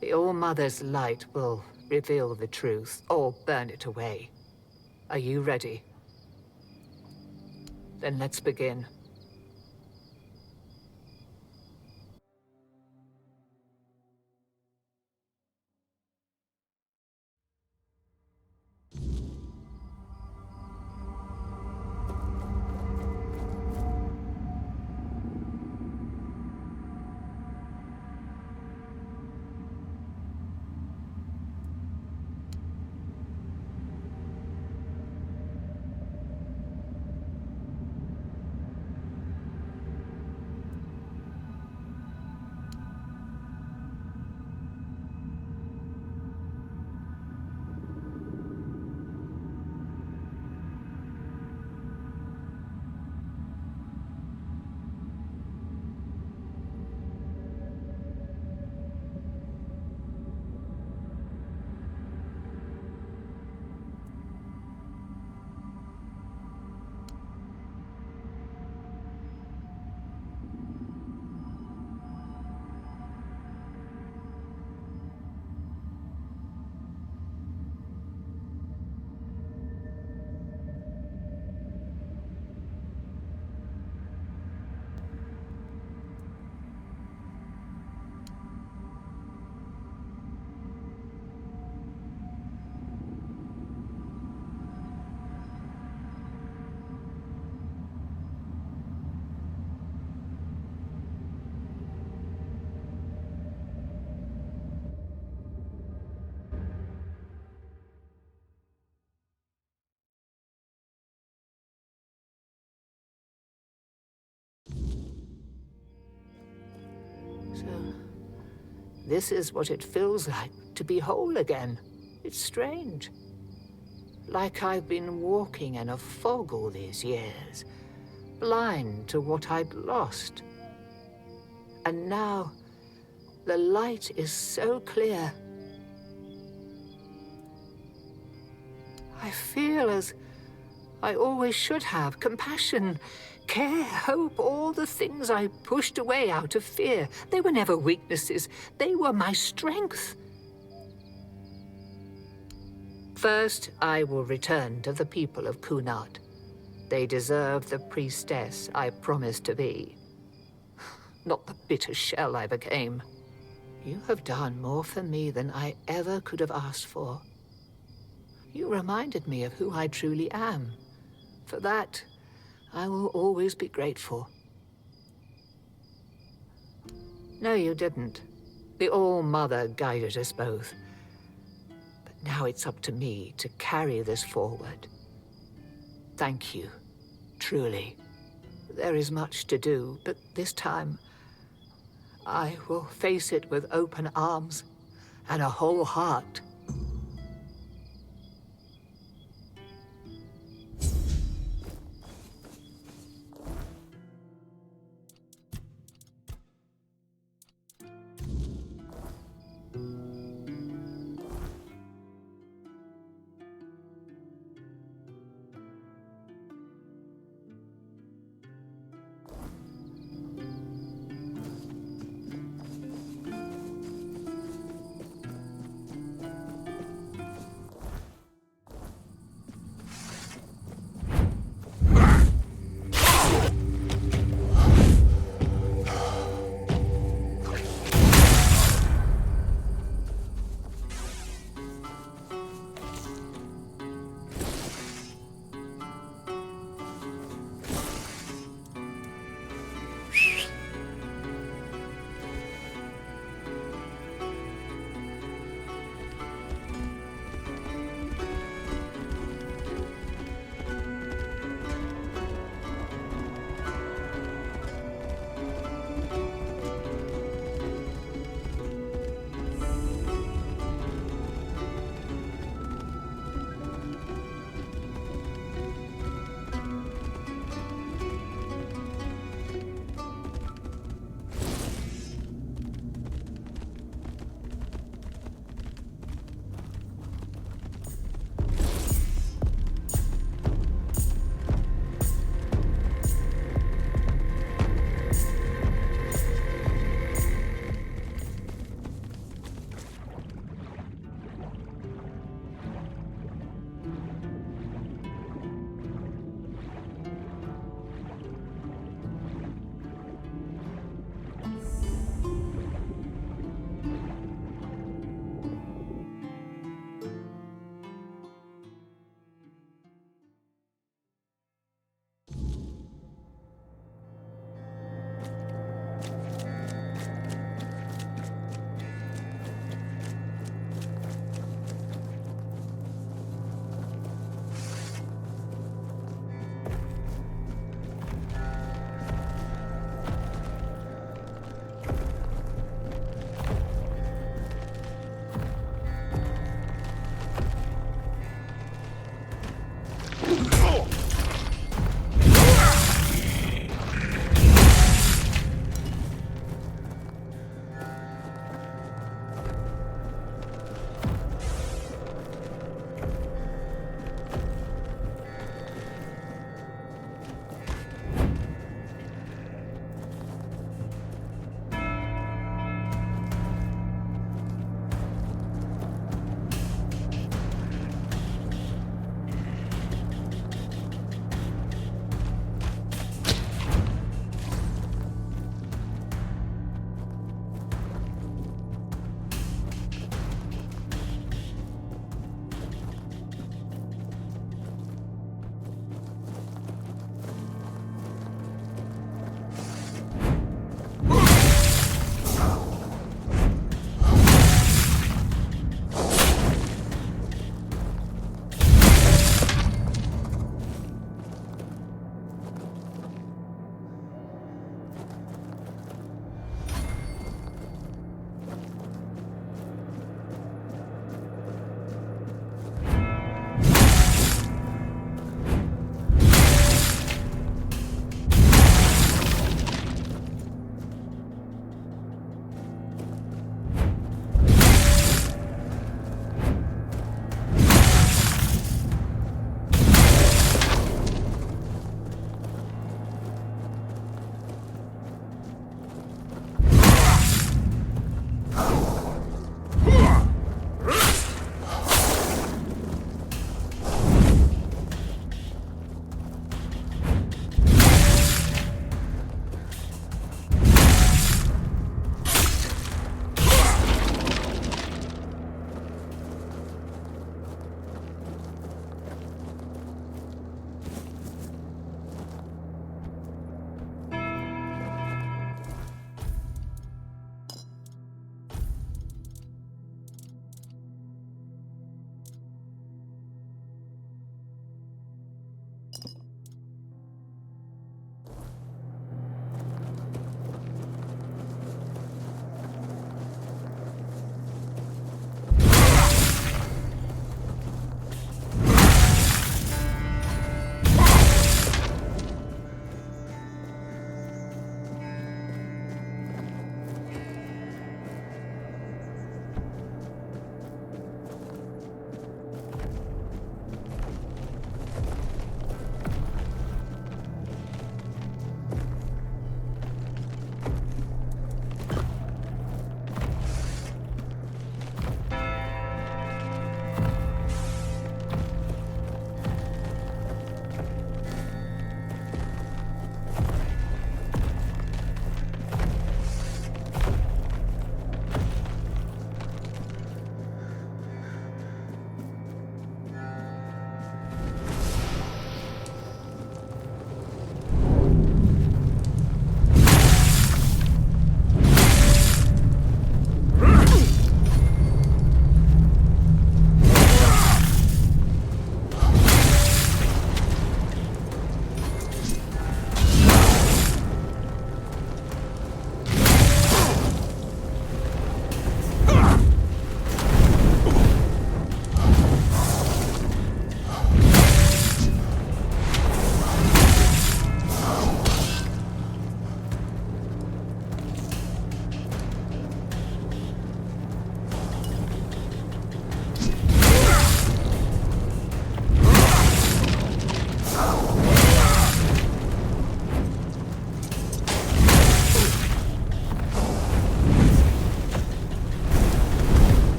The All-Mother's light will reveal the truth, or burn it away. Are you ready? Then let's begin. So, this is what it feels like to be whole again. It's strange. Like I've been walking in a fog all these years, blind to what I'd lost. And now, the light is so clear. I feel as I always should have: compassion, care, hope, all the things I pushed away out of fear. They were never weaknesses. They were my strength. First, I will return to the people of Cuanacht. They deserve the priestess I promised to be, not the bitter shell I became. You have done more for me than I ever could have asked for. You reminded me of who I truly am. For that, I will always be grateful. No, you didn't. The All-Mother guided us both. But now it's up to me to carry this forward. Thank you, truly. There is much to do, but this time, I will face it with open arms and a whole heart.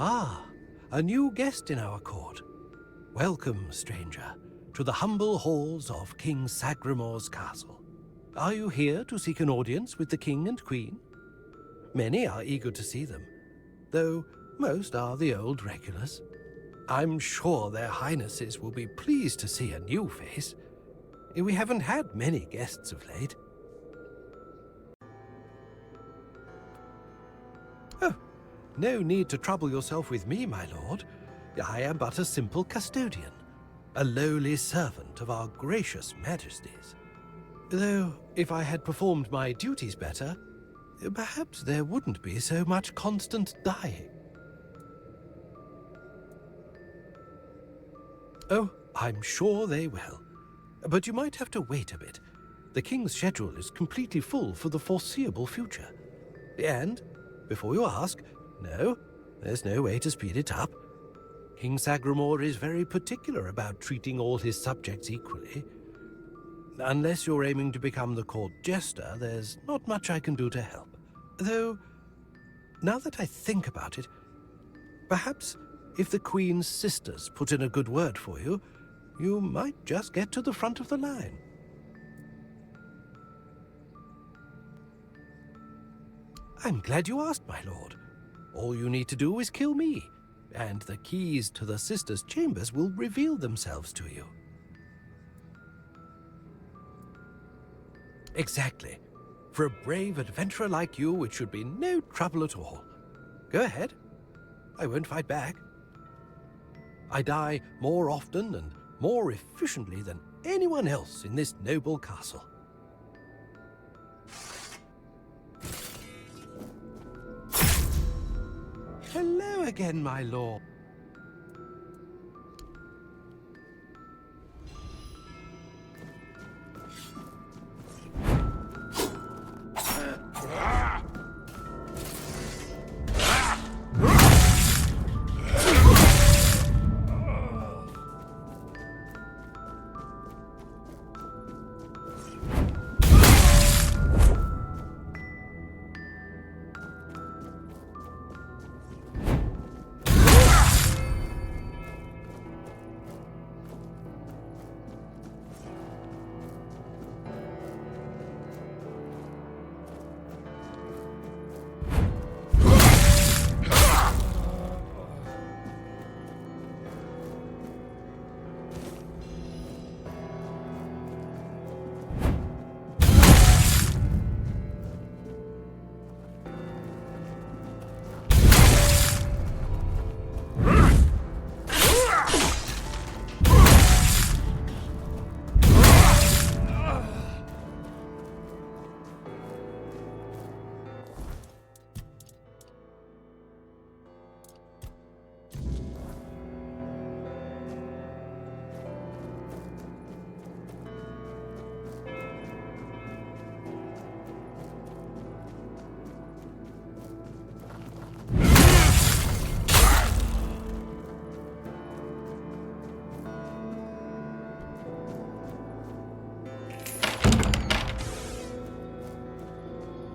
Ah, a new guest in our court. Welcome, stranger, to the humble halls of King Sagremor's castle. Are you here to seek an audience with the king and queen? Many are eager to see them, though most are the old regulars. I'm sure their highnesses will be pleased to see a new face. We haven't had many guests of late. Oh, no need to trouble yourself with me, my lord. I am but a simple custodian, a lowly servant of our gracious majesties. Though, if I had performed my duties better, perhaps there wouldn't be so much constant dying. Oh, I'm sure they will. But you might have to wait a bit. The king's schedule is completely full for the foreseeable future. And, before you ask, no, there's no way to speed it up. King Sagremor is very particular about treating all his subjects equally. Unless you're aiming to become the court jester, there's not much I can do to help. Though, now that I think about it, perhaps if the Queen's sisters put in a good word for you, you might just get to the front of the line. I'm glad you asked, my lord. All you need to do is kill me, and the keys to the sisters' chambers will reveal themselves to you. Exactly. For a brave adventurer like you, it should be no trouble at all. Go ahead. I won't fight back. I die more often and more efficiently than anyone else in this noble castle. Hello again, my lord.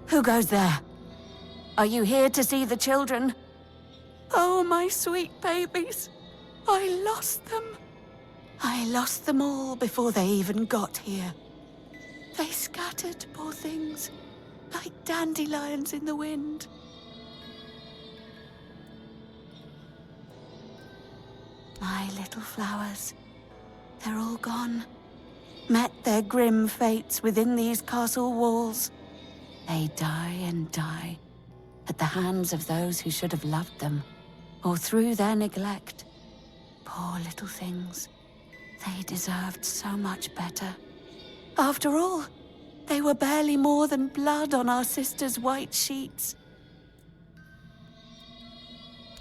Who goes there? Are you here to see the children? Oh, my sweet babies. I lost them. I lost them all before they even got here. They scattered, poor things, like dandelions in the wind. My little flowers, they're all gone. Met their grim fates within these castle walls. They die and die at the hands of those who should have loved them, or through their neglect. Poor little things. They deserved so much better. After all, they were barely more than blood on our sisters' white sheets.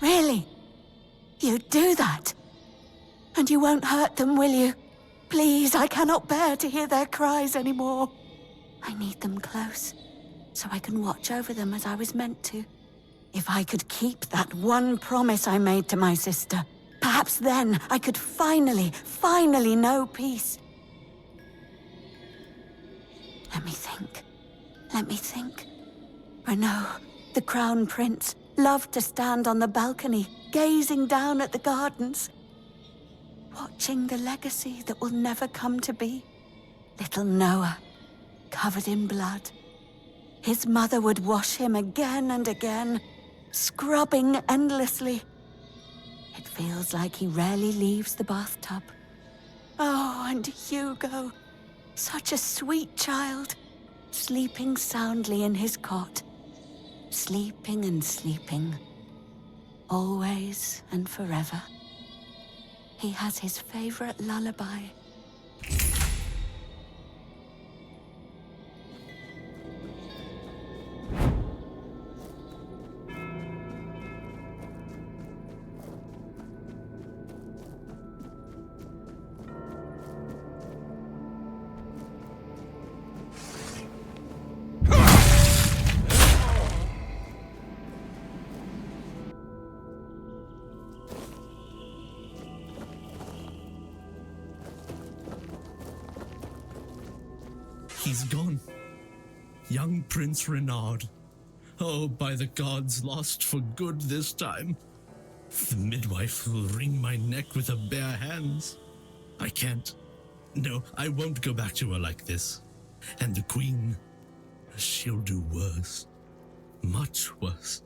Really? You'd do that? And you won't hurt them, will you? Please, I cannot bear to hear their cries anymore. I need them close, so I can watch over them as I was meant to. If I could keep that one promise I made to my sister, perhaps then I could finally know peace. Let me think. Renaud, the Crown Prince, loved to stand on the balcony, gazing down at the gardens, watching the legacy that will never come to be. Little Noah, covered in blood. His mother would wash him again and again, scrubbing endlessly. It feels like he rarely leaves the bathtub. Oh, and Hugo, such a sweet child, sleeping soundly in his cot, sleeping and sleeping, always and forever. He has his favorite lullaby. He's gone. Young Prince Renard. Oh, by the gods, lost for good this time. The midwife will wring my neck with her bare hands. I can't. No, I won't go back to her like this. And the queen, she'll do worse. Much worse.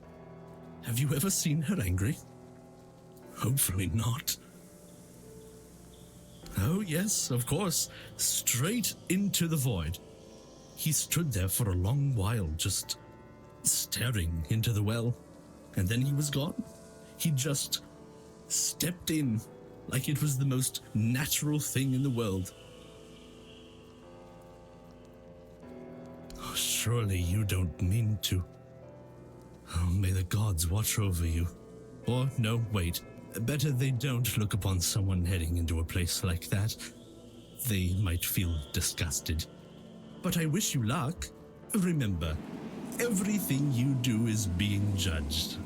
Have you ever seen her angry? Hopefully not. Oh, yes, of course. Straight into the void. He stood there for a long while, just staring into the well. And then he was gone. He just stepped in like it was the most natural thing in the world. Oh, surely you don't mean to. Oh, may the gods watch over you. Or, no, wait. Better they don't look upon someone heading into a place like that. They might feel disgusted. But I wish you luck. Remember, everything you do is being judged.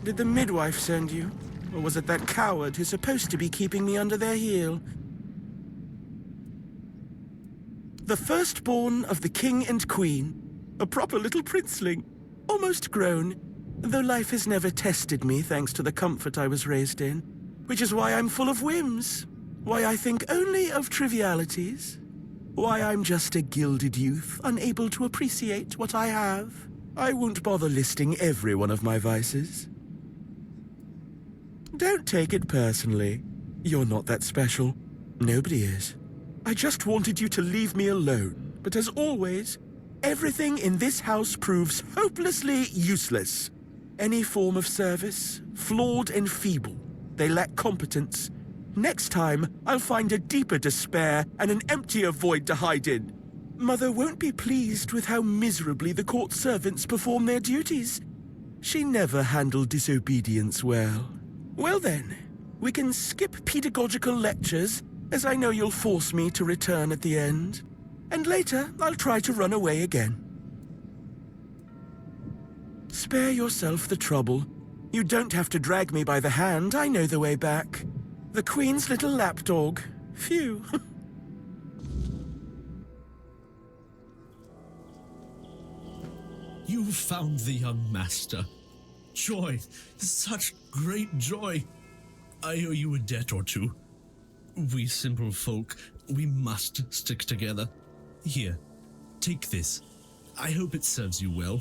Did the midwife send you? Or was it that coward who's supposed to be keeping me under their heel? The firstborn of the king and queen. A proper little princeling. Almost grown, though life has never tested me thanks to the comfort I was raised in. Which is why I'm full of whims. Why I think only of trivialities. Why I'm just a gilded youth, unable to appreciate what I have. I won't bother listing every one of my vices. Don't take it personally. You're not that special. Nobody is. I just wanted you to leave me alone. But as always, everything in this house proves hopelessly useless. Any form of service, flawed and feeble. They lack competence. Next time, I'll find a deeper despair and an emptier void to hide in. Mother won't be pleased with how miserably the court servants perform their duties. She never handled disobedience well. Well then, we can skip pedagogical lectures, as I know you'll force me to return at the end. And later, I'll try to run away again. Spare yourself the trouble. You don't have to drag me by the hand, I know the way back. The Queen's little lapdog. Phew. You found the young master. Joy, such great joy. I owe you a debt or two. We simple folk, we must stick together. Here, take this. I hope it serves you well.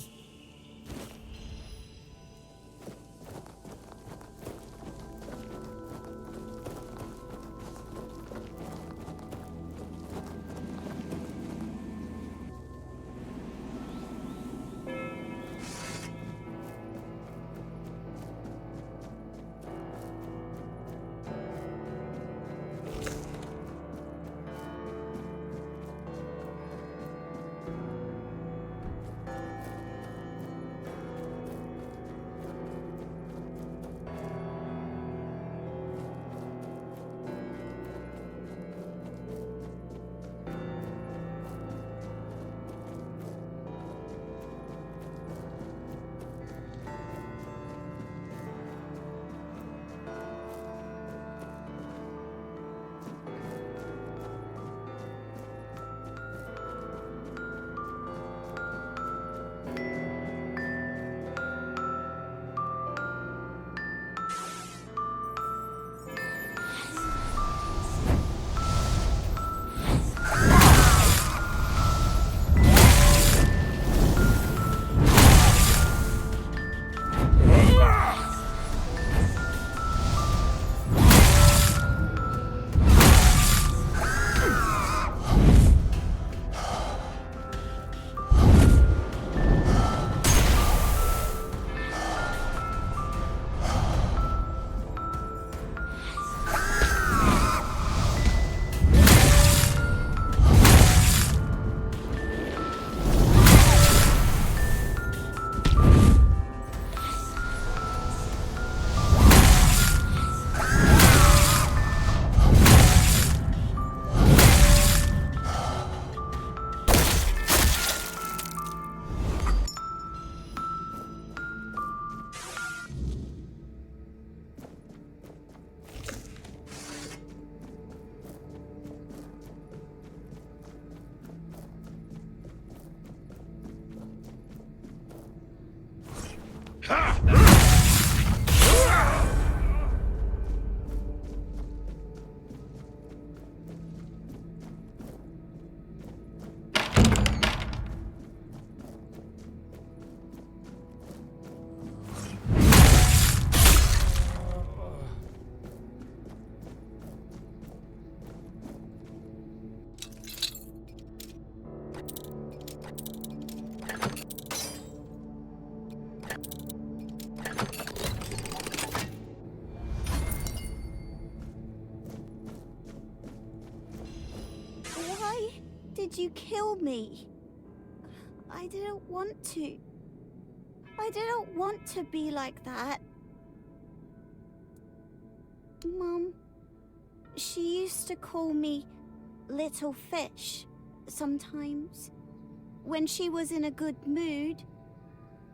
made you kill me? I didn't want to. I didn't want to be like that. Mum, she used to call me Little Fish sometimes, when she was in a good mood.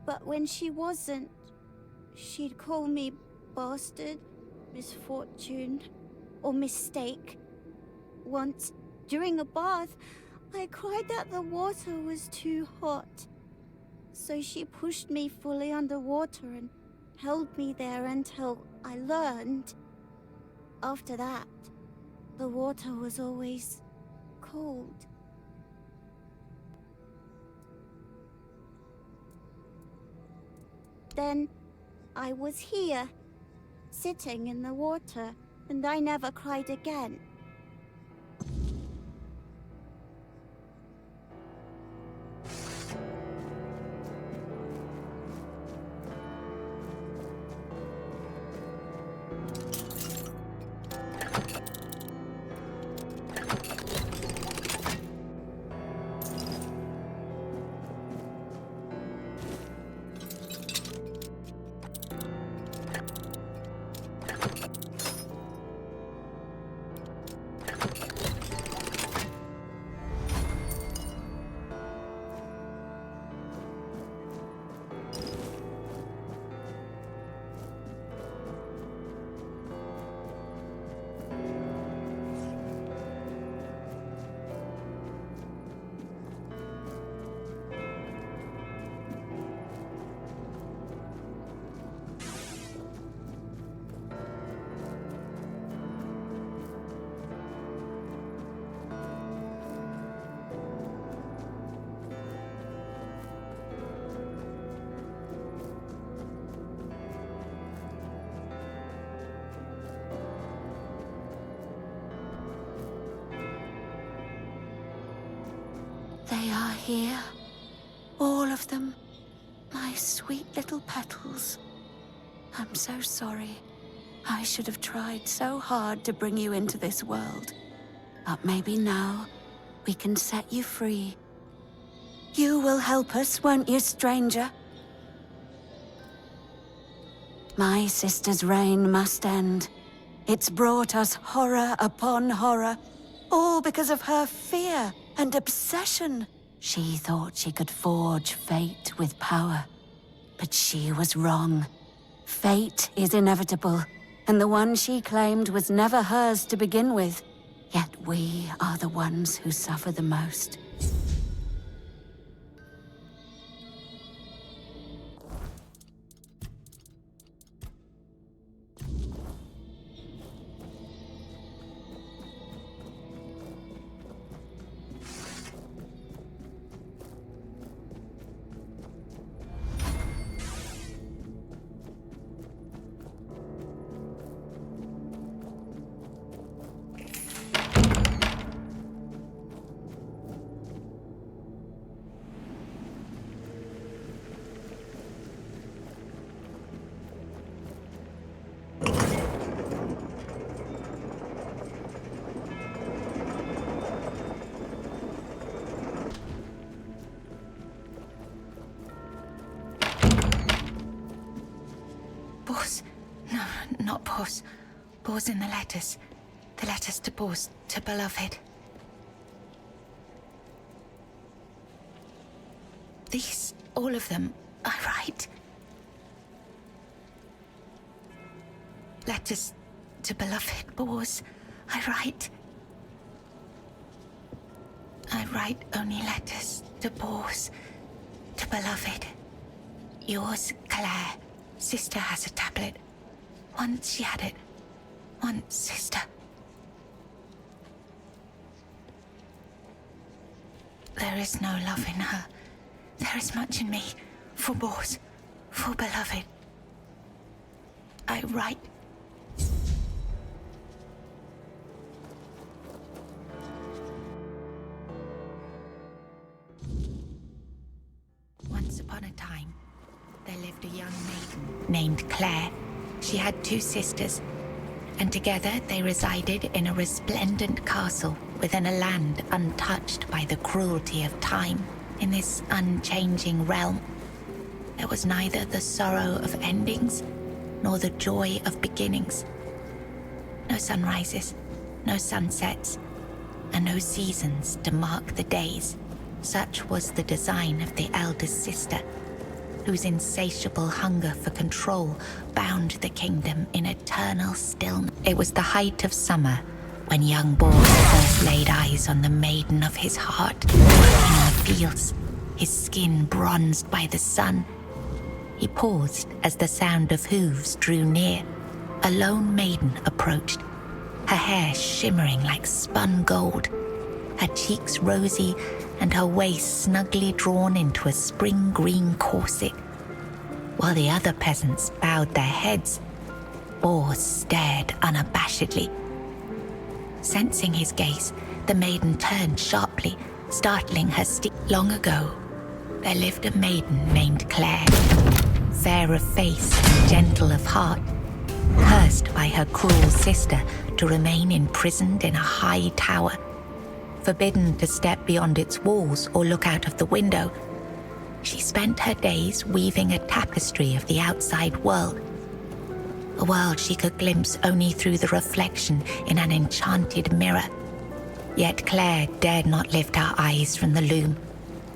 But when she wasn't, she'd call me Bastard, Misfortune, or Mistake. Once, during a bath, I cried that the water was too hot. So she pushed me fully underwater and held me there until I learned. After that, the water was always cold. Then I was here, sitting in the water, and I never cried again. They are here. All of them. My sweet little petals. I'm so sorry. I should have tried so hard to bring you into this world. But maybe now we can set you free. You will help us, won't you, stranger? My sister's reign must end. It's brought us horror upon horror, all because of her fear and obsession. She thought she could forge fate with power, but she was wrong. Fate is inevitable, and the one she claimed was never hers to begin with. Yet we are the ones who suffer the most. Bors in the letters. The letters to Bors, to beloved. These, all of them, I write. Letters to beloved Bors, I write. I write only letters to Bors, to beloved. Yours, Claire. Sister has a tablet. Once she had it. Once, sister. There is no love in her. There is much in me. For Bors. For beloved. I write. Once upon a time, there lived a young maiden named Claire. She had 2 sisters, and together they resided in a resplendent castle within a land untouched by the cruelty of time. In this unchanging realm, there was neither the sorrow of endings nor the joy of beginnings. No sunrises, no sunsets, and no seasons to mark the days. Such was the design of the eldest sister, whose insatiable hunger for control bound the kingdom in eternal stillness. It was the height of summer when young Bors first laid eyes on the maiden of his heart, working in the fields, his skin bronzed by the sun. He paused as the sound of hooves drew near. A lone maiden approached, her hair shimmering like spun gold, her cheeks rosy and her waist snugly drawn into a spring green corset. While the other peasants bowed their heads, Bors stared unabashedly. Sensing his gaze, the maiden turned sharply, startling her Long ago, there lived a maiden named Claire, fair of face and gentle of heart, cursed by her cruel sister to remain imprisoned in a high tower, forbidden to step beyond its walls or look out of the window. She spent her days weaving a tapestry of the outside world, a world she could glimpse only through the reflection in an enchanted mirror. Yet Claire dared not lift her eyes from the loom,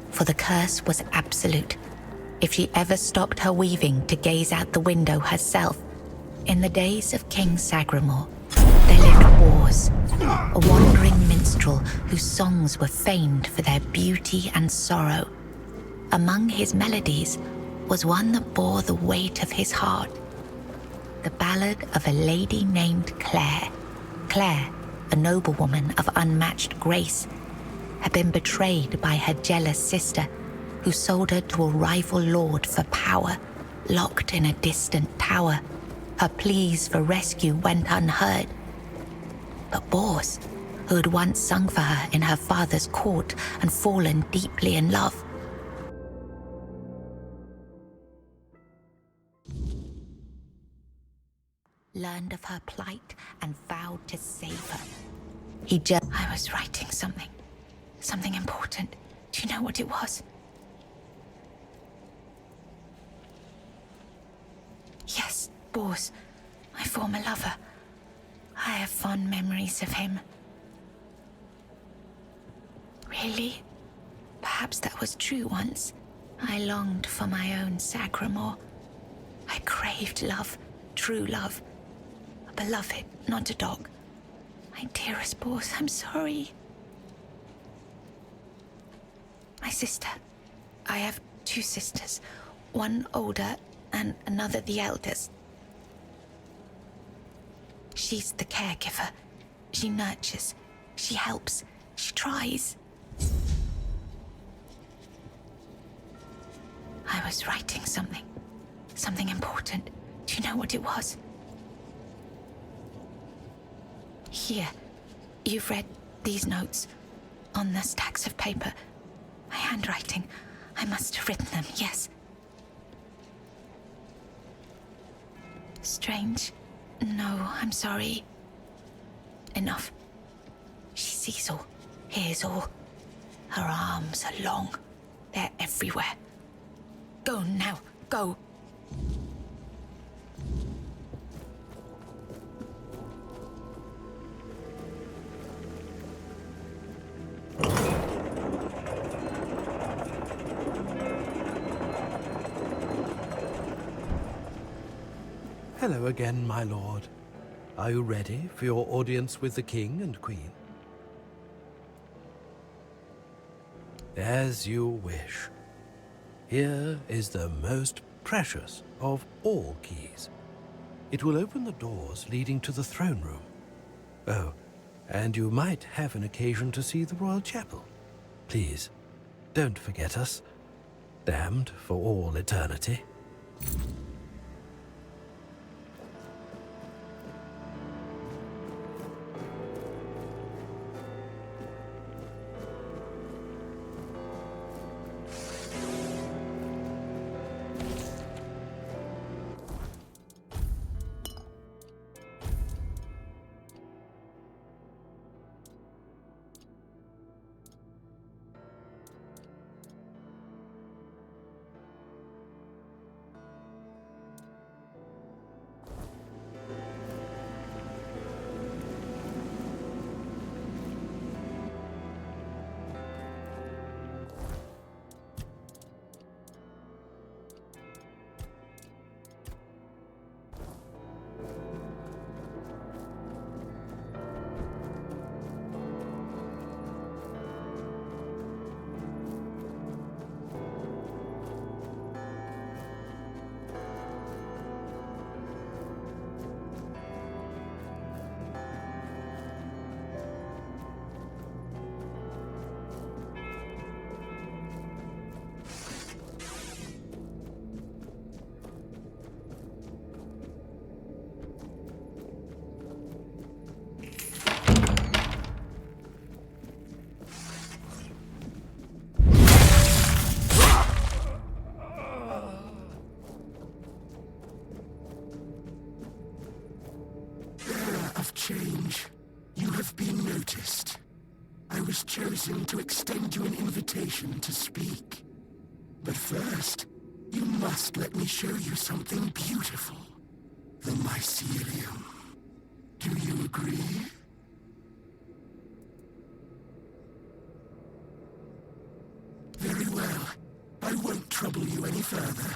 for the curse was absolute. If she ever stopped her weaving to gaze out the window herself. In the days of King Sagremor, there lived Bors, a wandering minstrel whose songs were famed for their beauty and sorrow. Among his melodies was one that bore the weight of his heart, the ballad of a lady named Claire. Claire, a noblewoman of unmatched grace, had been betrayed by her jealous sister, who sold her to a rival lord for power, locked in a distant tower. Her pleas for rescue went unheard. But Bors, who had once sung for her in her father's court and fallen deeply in love, learned of her plight and vowed to save her. I was writing something important. Do you know what it was? Yes, Bors, my former lover. I have fond memories of him. Really? Perhaps that was true once. I longed for my own Sagremor. I craved love, true love. A beloved, not a dog. My dearest Bors, I'm sorry. My sister. I have two sisters, one older and another the eldest. She's the caregiver. She nurtures, she helps, she tries. I was writing something important. Do you know what it was? Here, you've read these notes on the stacks of paper. My handwriting. I must have written them, yes. Strange. No, I'm sorry. Enough. She sees all, hears all. Her arms are long. They're everywhere. Go now, go. Hello again, my lord. Are you ready for your audience with the king and queen? As you wish. Here is the most precious of all keys. It will open the doors leading to the throne room. Oh, and you might have an occasion to see the royal chapel. Please, don't forget us. Damned for all eternity. change. You have been noticed. I was chosen to extend you an invitation to speak. But first, you must let me show you something beautiful. The mycelium. Do you agree? Very well. I won't trouble you any further.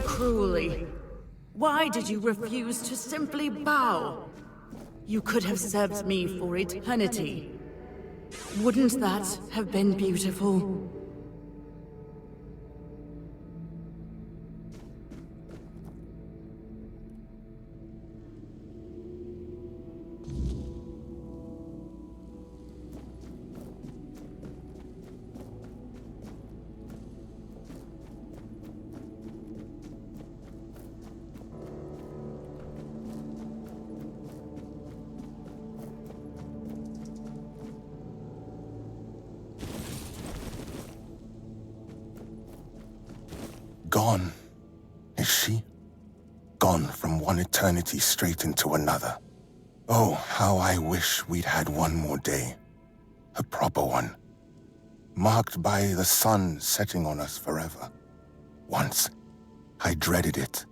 Cruelly. Why did you refuse to simply bow? You could have served me for eternity. Wouldn't that have been beautiful? Gone, is she? Gone from one eternity straight into another. Oh, how I wish we'd had one more day. A proper one. Marked by the sun setting on us forever. Once, I dreaded it.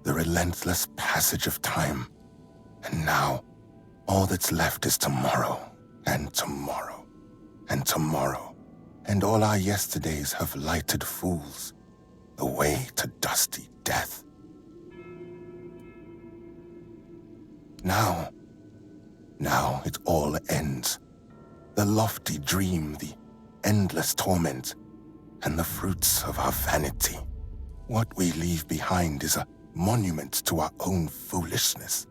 The relentless passage of time. And now, all that's left is tomorrow, and tomorrow, and tomorrow. And all our yesterdays have lighted fools. The way to dusty death. Now it all ends. The lofty dream, the endless torment, and the fruits of our vanity. What we leave behind is a monument to our own foolishness.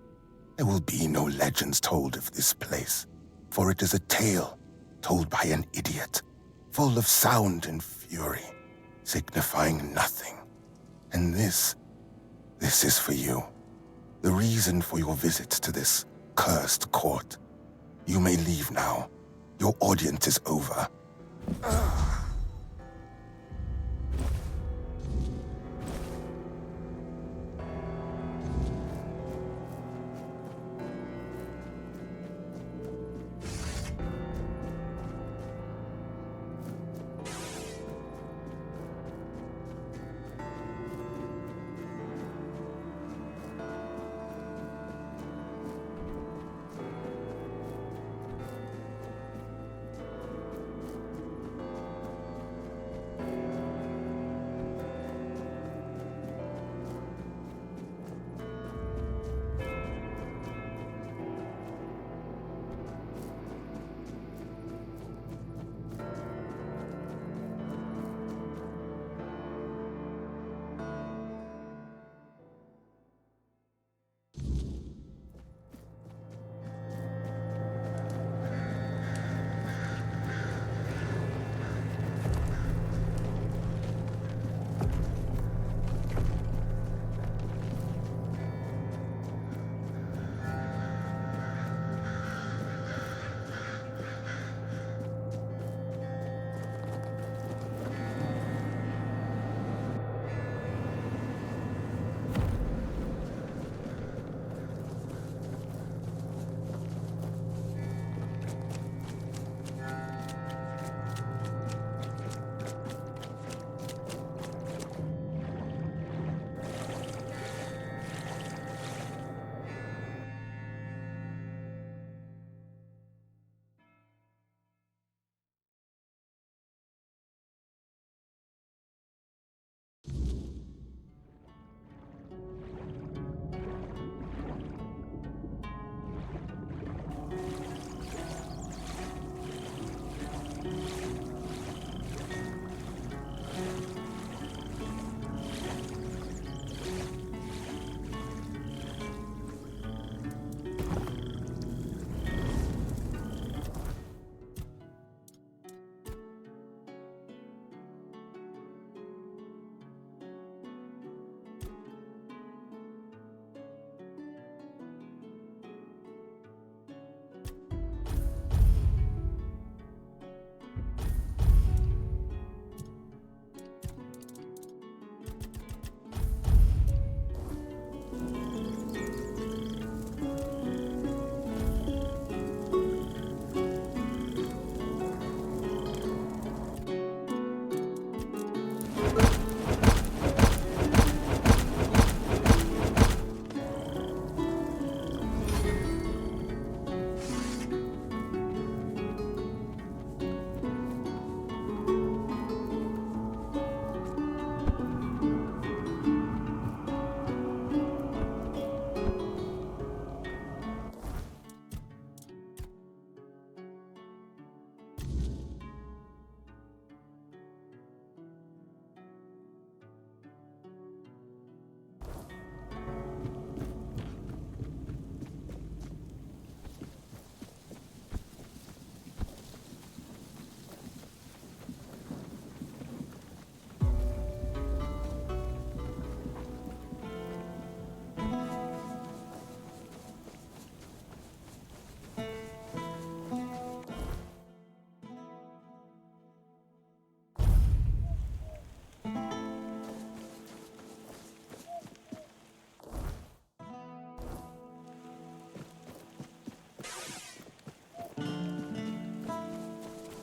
There will be no legends told of this place, for it is a tale told by an idiot, full of sound and fury, signifying nothing. And this is for you. The reason for your visit to this cursed court. You may leave now. Your audience is over.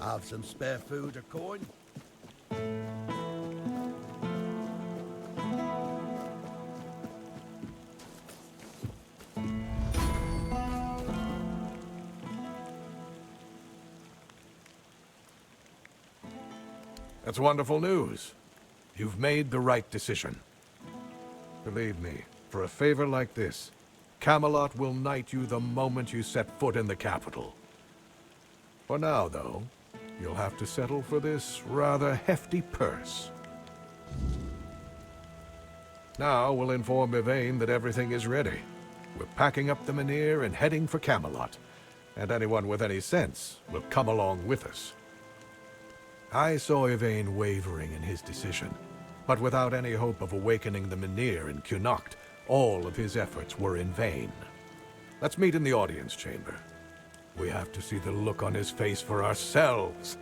Have some spare food or coin? That's wonderful news. You've made the right decision. Believe me, for a favor like this, Camelot will knight you the moment you set foot in the capital. For now, though, you'll have to settle for this rather hefty purse. Now we'll inform Yvain that everything is ready. We're packing up the Menhir and heading for Camelot, and anyone with any sense will come along with us. I saw Yvain wavering in his decision, but without any hope of awakening the Menhir in Cuanacht, all of his efforts were in vain. Let's meet in the audience chamber. We have to see the look on his face for ourselves.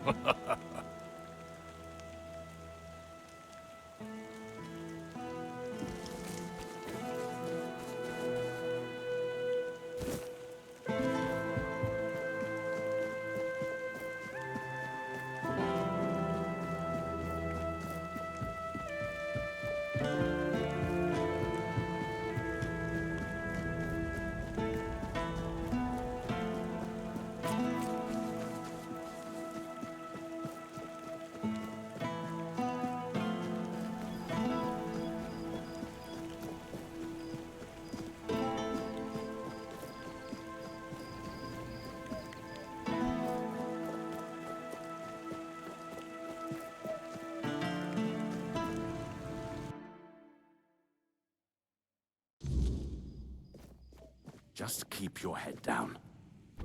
Just keep your head down.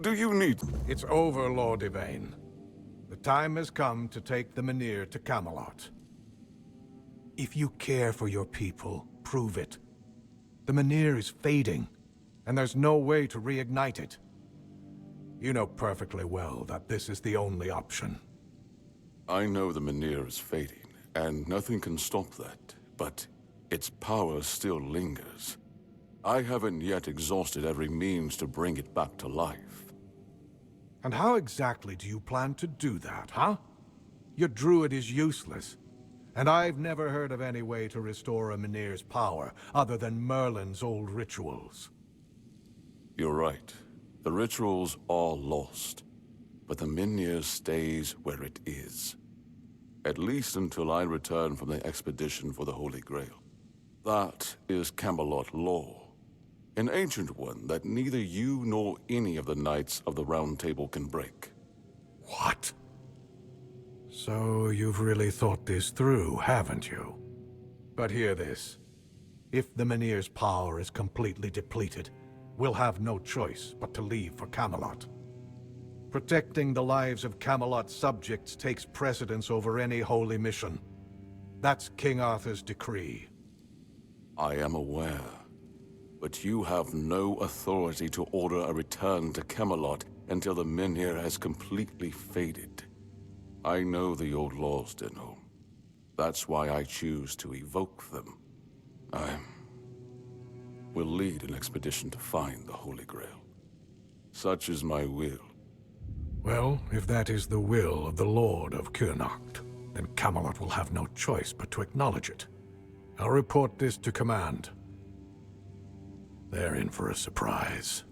Do you need... It's over, Lord Yvain. The time has come to take the Menhir to Camelot. If you care for your people, prove it. The Menhir is fading, and there's no way to reignite it. You know perfectly well that this is the only option. I know the Menhir is fading, and nothing can stop that, but its power still lingers. I haven't yet exhausted every means to bring it back to life. And how exactly do you plan to do that, huh? Your druid is useless, and I've never heard of any way to restore a Menhir's power other than Merlin's old rituals. You're right. The rituals are lost, but the Menhir stays where it is. At least until I return from the expedition for the Holy Grail. That is Camelot law. An ancient one that neither you nor any of the Knights of the Round Table can break. What? So you've really thought this through, haven't you? But hear this. If the Menhir's power is completely depleted, we'll have no choice but to leave for Camelot. Protecting the lives of Camelot's subjects takes precedence over any holy mission. That's King Arthur's decree. I am aware. But you have no authority to order a return to Camelot until the Menhir has completely faded. I know the old laws, Denholm. That's why I choose to evoke them. I will lead an expedition to find the Holy Grail. Such is my will. Well, if that is the will of the Lord of Cuanacht, then Camelot will have no choice but to acknowledge it. I'll report this to command. They're in for a surprise.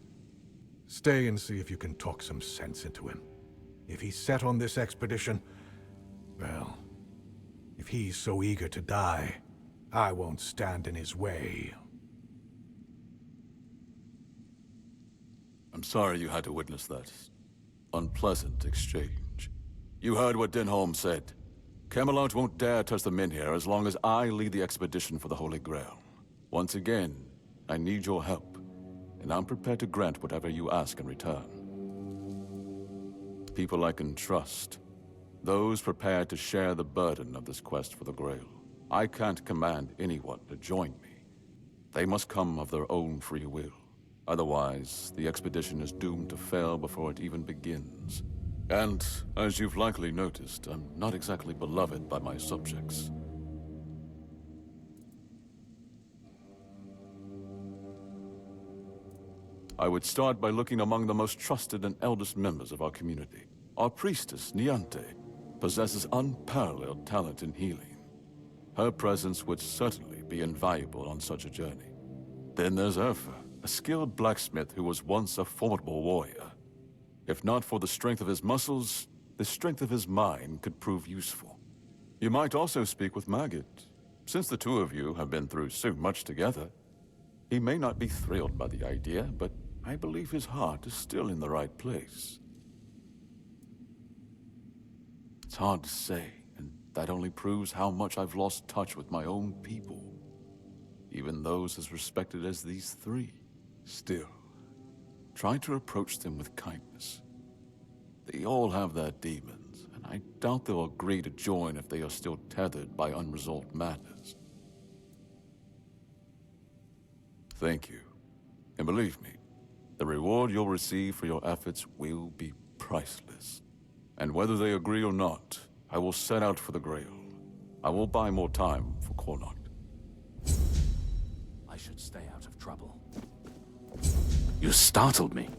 Stay and see if you can talk some sense into him. If he's set on this expedition, well, if he's so eager to die, I won't stand in his way. I'm sorry you had to witness that unpleasant exchange. You heard what Denholm said. Camelot won't dare touch the Menhir as long as I lead the expedition for the Holy Grail. Once again, I need your help, and I'm prepared to grant whatever you ask in return. People I can trust. Those prepared to share the burden of this quest for the Grail. I can't command anyone to join me. They must come of their own free will. Otherwise, the expedition is doomed to fail before it even begins. And, as you've likely noticed, I'm not exactly beloved by my subjects. I would start by looking among the most trusted and eldest members of our community. Our priestess, Neante, possesses unparalleled talent in healing. Her presence would certainly be invaluable on such a journey. Then there's Ulfr, a skilled blacksmith who was once a formidable warrior. If not for the strength of his muscles, the strength of his mind could prove useful. You might also speak with Maggot. Since the two of you have been through so much together, he may not be thrilled by the idea, but I believe his heart is still in the right place. It's hard to say, and that only proves how much I've lost touch with my own people. Even those as respected as these three. Still, try to approach them with kindness. They all have their demons, and I doubt they'll agree to join if they are still tethered by unresolved matters. Thank you. And believe me, The reward you'll receive for your efforts will be priceless. And whether they agree or not, I will set out for the Grail. I will buy more time for Cuanacht. I should stay out of trouble. You startled me.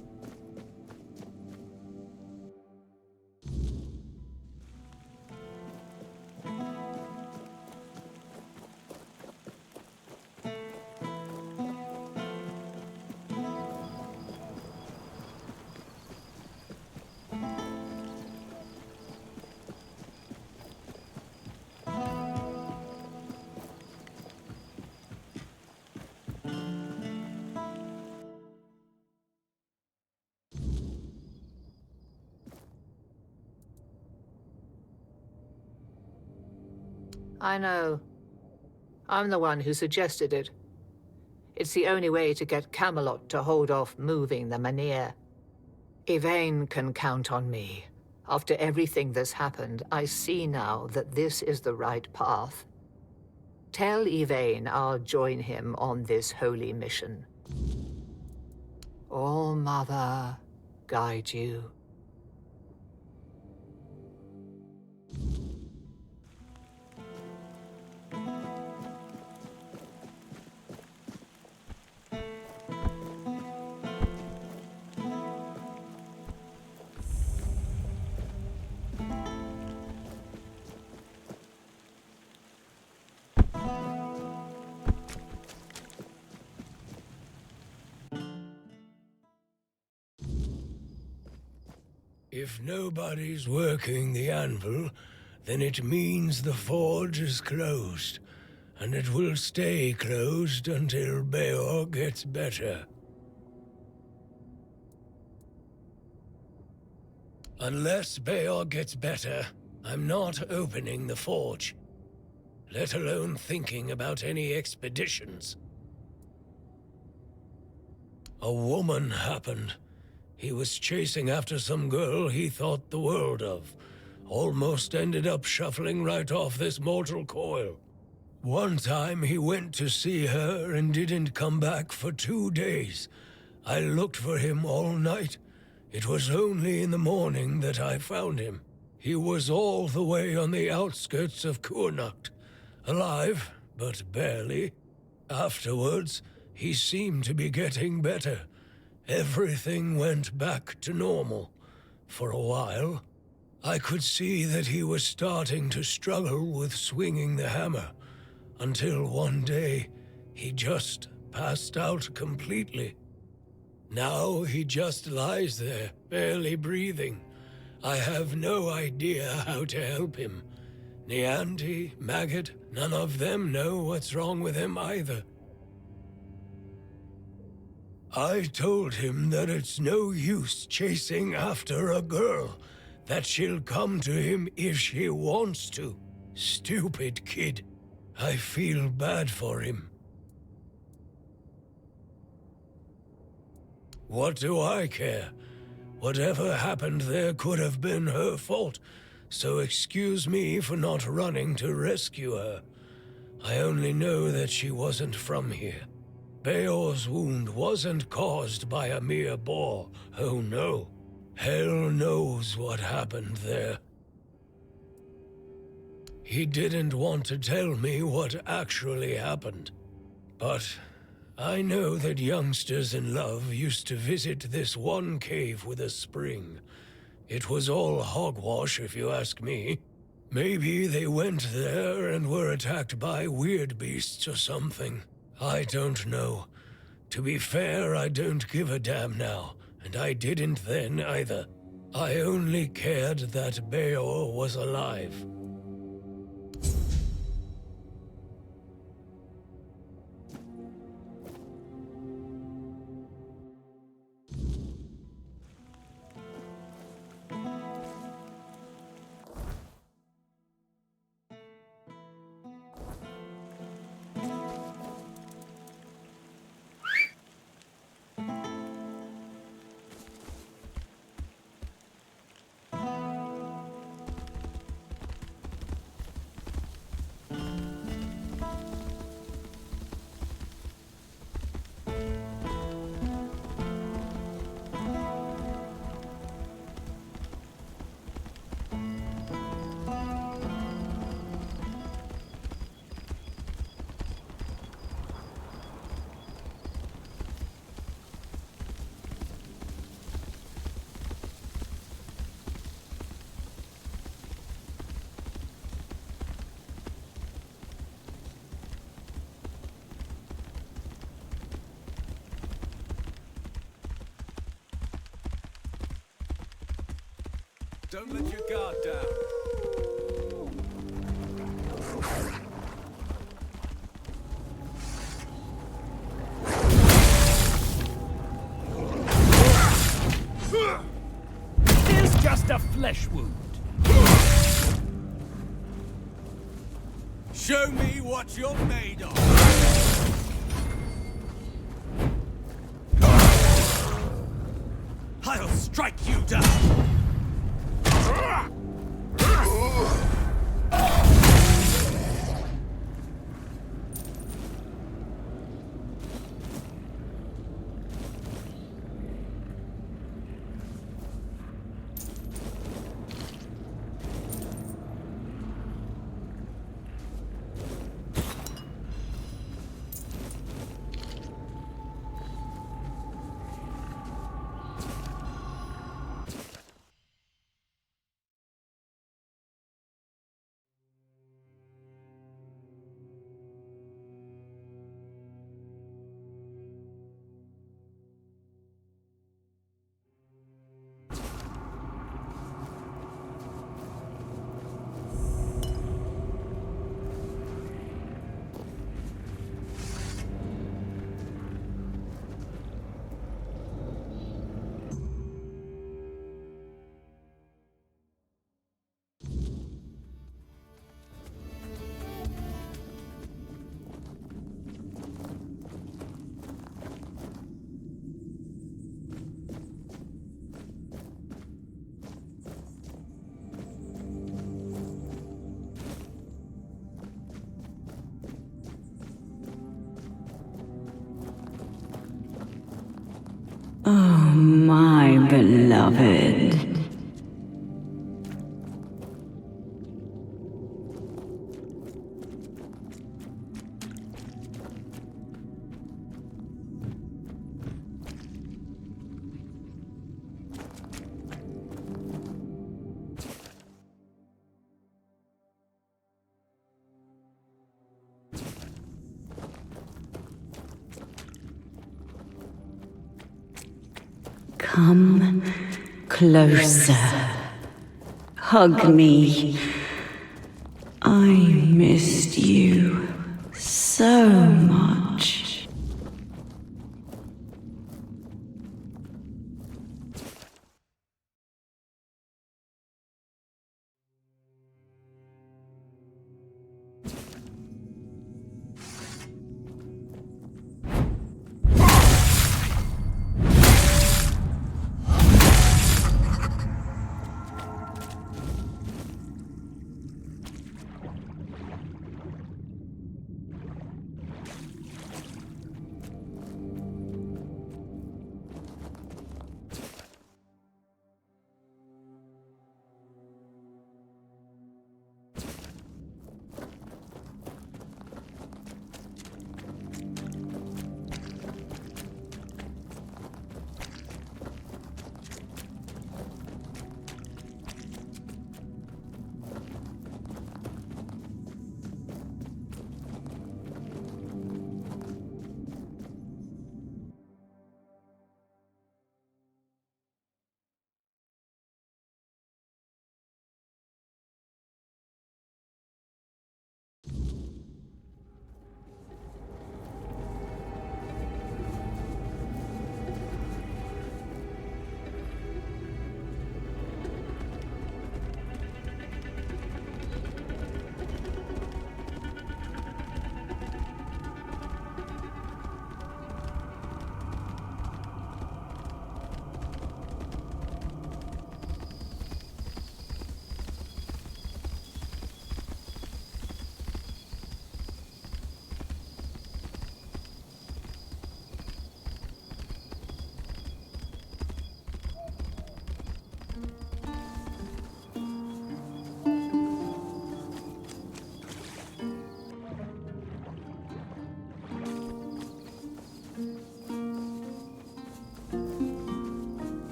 I know. I'm the one who suggested it. It's the only way to get Camelot to hold off moving the Menhir. Yvain can count on me. After everything that's happened, I see now that this is the right path. Tell Yvain I'll join him on this holy mission. All Mother guide you. If nobody's working the anvil, then it means the forge is closed, and it will stay closed until Beor gets better. Unless Beor gets better, I'm not opening the forge, let alone thinking about any expeditions. A woman happened. He was chasing after some girl he thought the world of. Almost ended up shuffling right off this mortal coil. One time he went to see her and didn't come back for 2 days. I looked for him all night. It was only in the morning that I found him. He was all the way on the outskirts of Cuanacht. Alive, but barely. Afterwards, he seemed to be getting better. Everything went back to normal. For a while, I could see that he was starting to struggle with swinging the hammer, until one day, he just passed out completely. Now he just lies there, barely breathing. I have no idea how to help him. Neante, Maggot, none of them know what's wrong with him either. I told him that it's no use chasing after a girl, that she'll come to him if she wants to. Stupid kid. I feel bad for him. What do I care? Whatever happened there could have been her fault, so excuse me for not running to rescue her. I only know that she wasn't from here. Beor's wound wasn't caused by a mere boar, oh no. Hell knows what happened there. He didn't want to tell me what actually happened. But I know that youngsters in love used to visit this one cave with a spring. It was all hogwash if you ask me. Maybe they went there and were attacked by weird beasts or something. I don't know. To be fair, I don't give a damn now, and I didn't then either. I only cared that Beor was alive. Don't let your guard down. It's just a flesh wound. Show me what you're made of. I'll strike you down. Oh, my beloved. Come closer. Hug me. I missed you so much.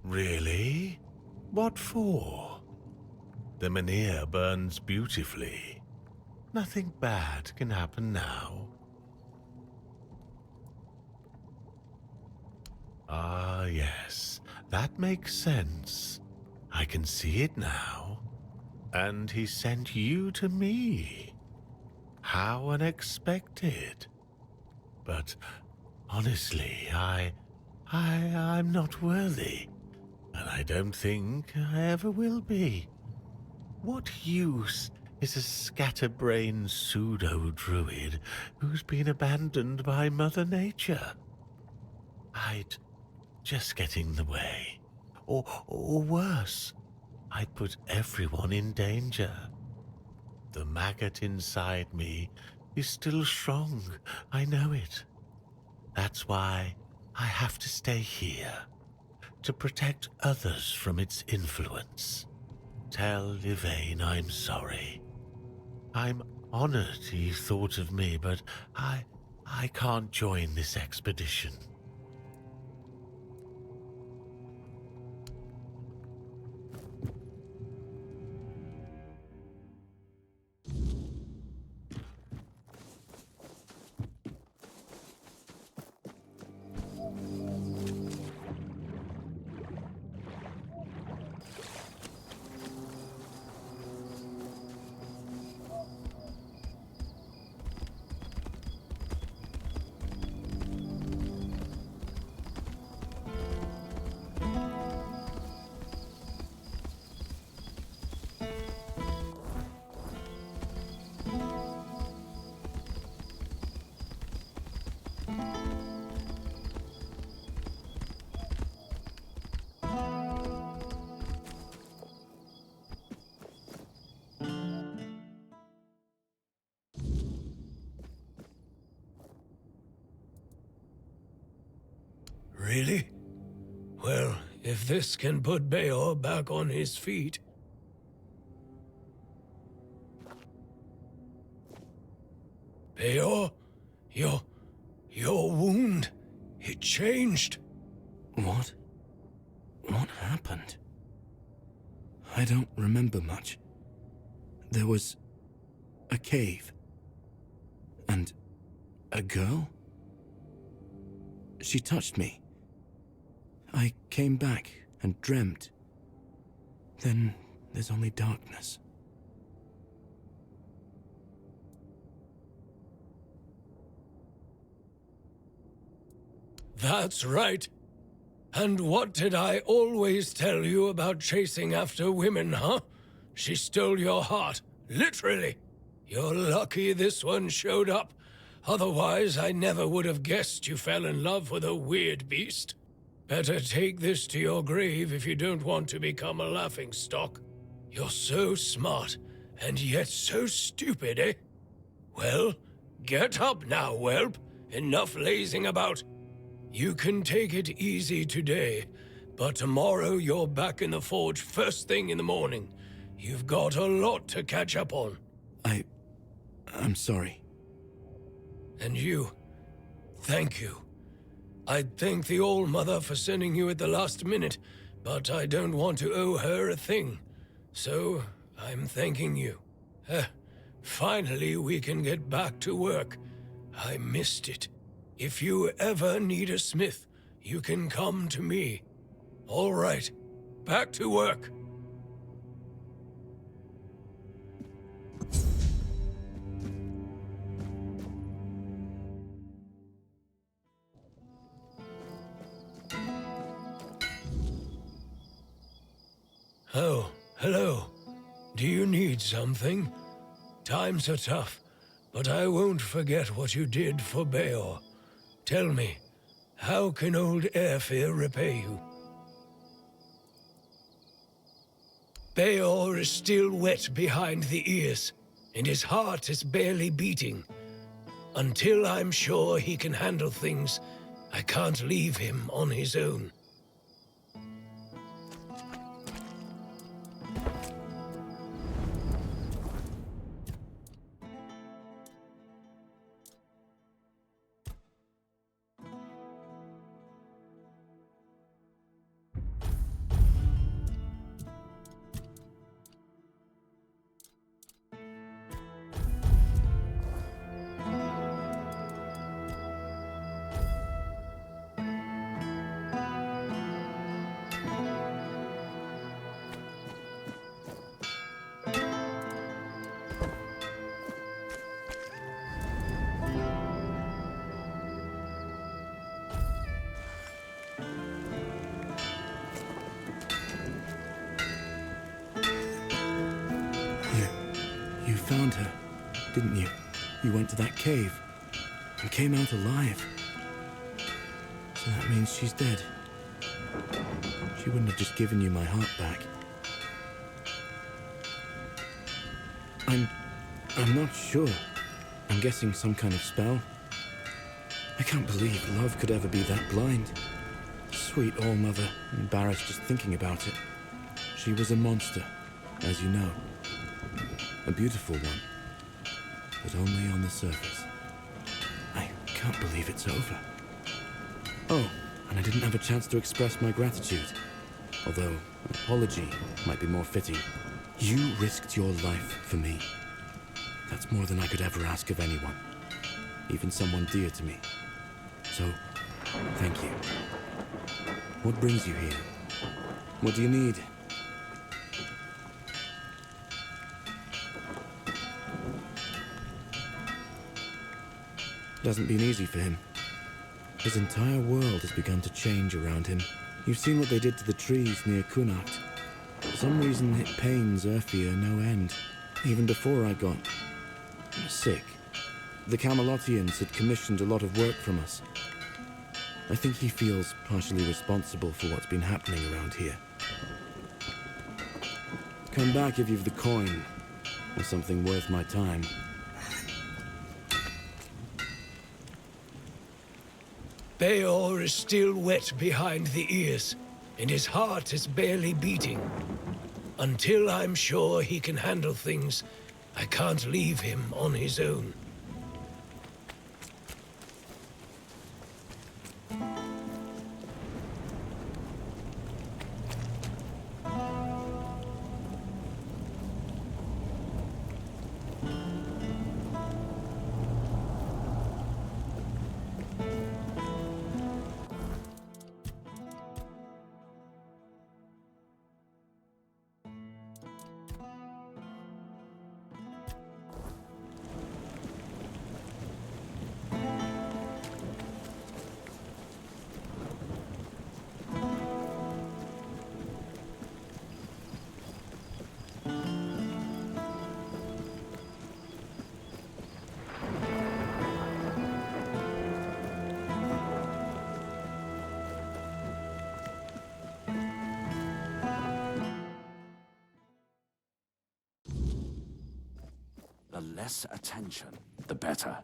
Really? What for? The Mynheer burns beautifully. Nothing bad can happen now. Ah, yes, that makes sense. I can see it now. And he sent you to me. How unexpected. But honestly, I'm not worthy. And I don't think I ever will be. What use is a scatterbrained pseudo-druid who's been abandoned by Mother Nature? I'd just get in the way. Or worse, I'd put everyone in danger. The maggot inside me is still strong, I know it. That's why I have to stay here, to protect others from its influence. Tell Yvain I'm sorry. I'm honored he thought of me, but I can't join this expedition. Really? Well, if this can put Beor back on his feet... Beor? Your wound, it changed. What? What happened? I don't remember much. There was a cave. And a girl? She touched me. I came back and dreamt. Then there's only darkness. That's right. And what did I always tell you about chasing after women, huh? She stole your heart, literally. You're lucky this one showed up. Otherwise, I never would have guessed you fell in love with a weird beast. Better take this to your grave if you don't want to become a laughingstock. You're so smart, and yet so stupid, eh? Well, get up now, whelp. Enough lazing about. You can take it easy today, but tomorrow you're back in the forge first thing in the morning. You've got a lot to catch up on. I'm sorry. And you, thank you. I'd thank the All-Mother for sending you at the last minute, but I don't want to owe her a thing. So, I'm thanking you. Finally, we can get back to work. I missed it. If you ever need a smith, you can come to me. All right, back to work. Oh, hello. Do you need something? Times are tough, but I won't forget what you did for Beor. Tell me, how can old Airfear repay you? Beor is still wet behind the ears, and his heart is barely beating. Until I'm sure he can handle things, I can't leave him on his own. found her, didn't you? You went to that cave and came out alive. So that means she's dead. She wouldn't have just given you my heart back. I'm not sure. I'm guessing some kind of spell. I can't believe love could ever be that blind. Sweet All-Mother, I'm embarrassed just thinking about it. She was a monster, as you know. A beautiful one, but only on the surface. I can't believe it's over. Oh, and I didn't have a chance to express my gratitude. Although, an apology might be more fitting. You risked your life for me. That's more than I could ever ask of anyone. Even someone dear to me. So, thank you. What brings you here? What do you need? It hasn't been easy for him. His entire world has begun to change around him. You've seen what they did to the trees near Cuanacht. For some reason, it pains Urfia no end. Even before I got sick. The Camelotians had commissioned a lot of work from us. I think he feels partially responsible for what's been happening around here. Come back if you've the coin, or something worth my time. Beor is still wet behind the ears, and his heart is barely beating. Until I'm sure he can handle things, I can't leave him on his own. The less attention, the better.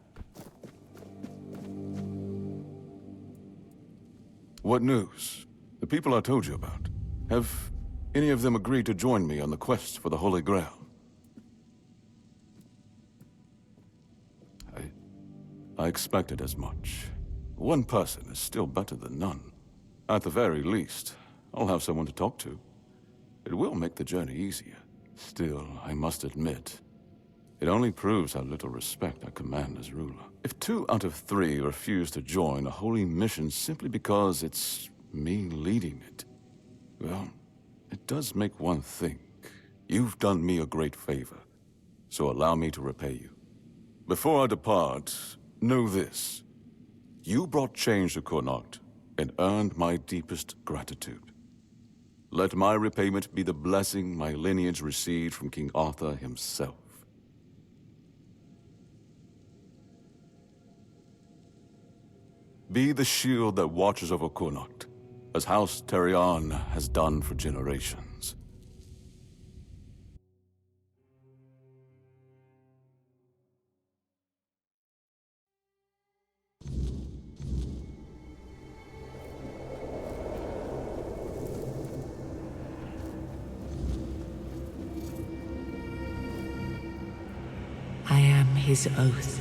What news? The people I told you about. Have any of them agreed to join me on the quest for the Holy Grail? I expected as much. One person is still better than none. At the very least, I'll have someone to talk to. It will make the journey easier. Still, I must admit, it only proves how little respect I command as ruler. If 2 out of 3 refuse to join a holy mission simply because it's me leading it, well, it does make one think. You've done me a great favor, so allow me to repay you. Before I depart, know this. You brought change to Cuanacht and earned my deepest gratitude. Let my repayment be the blessing my lineage received from King Arthur himself. Be the shield that watches over Cuanacht, as House Terion has done for generations. I am his oath,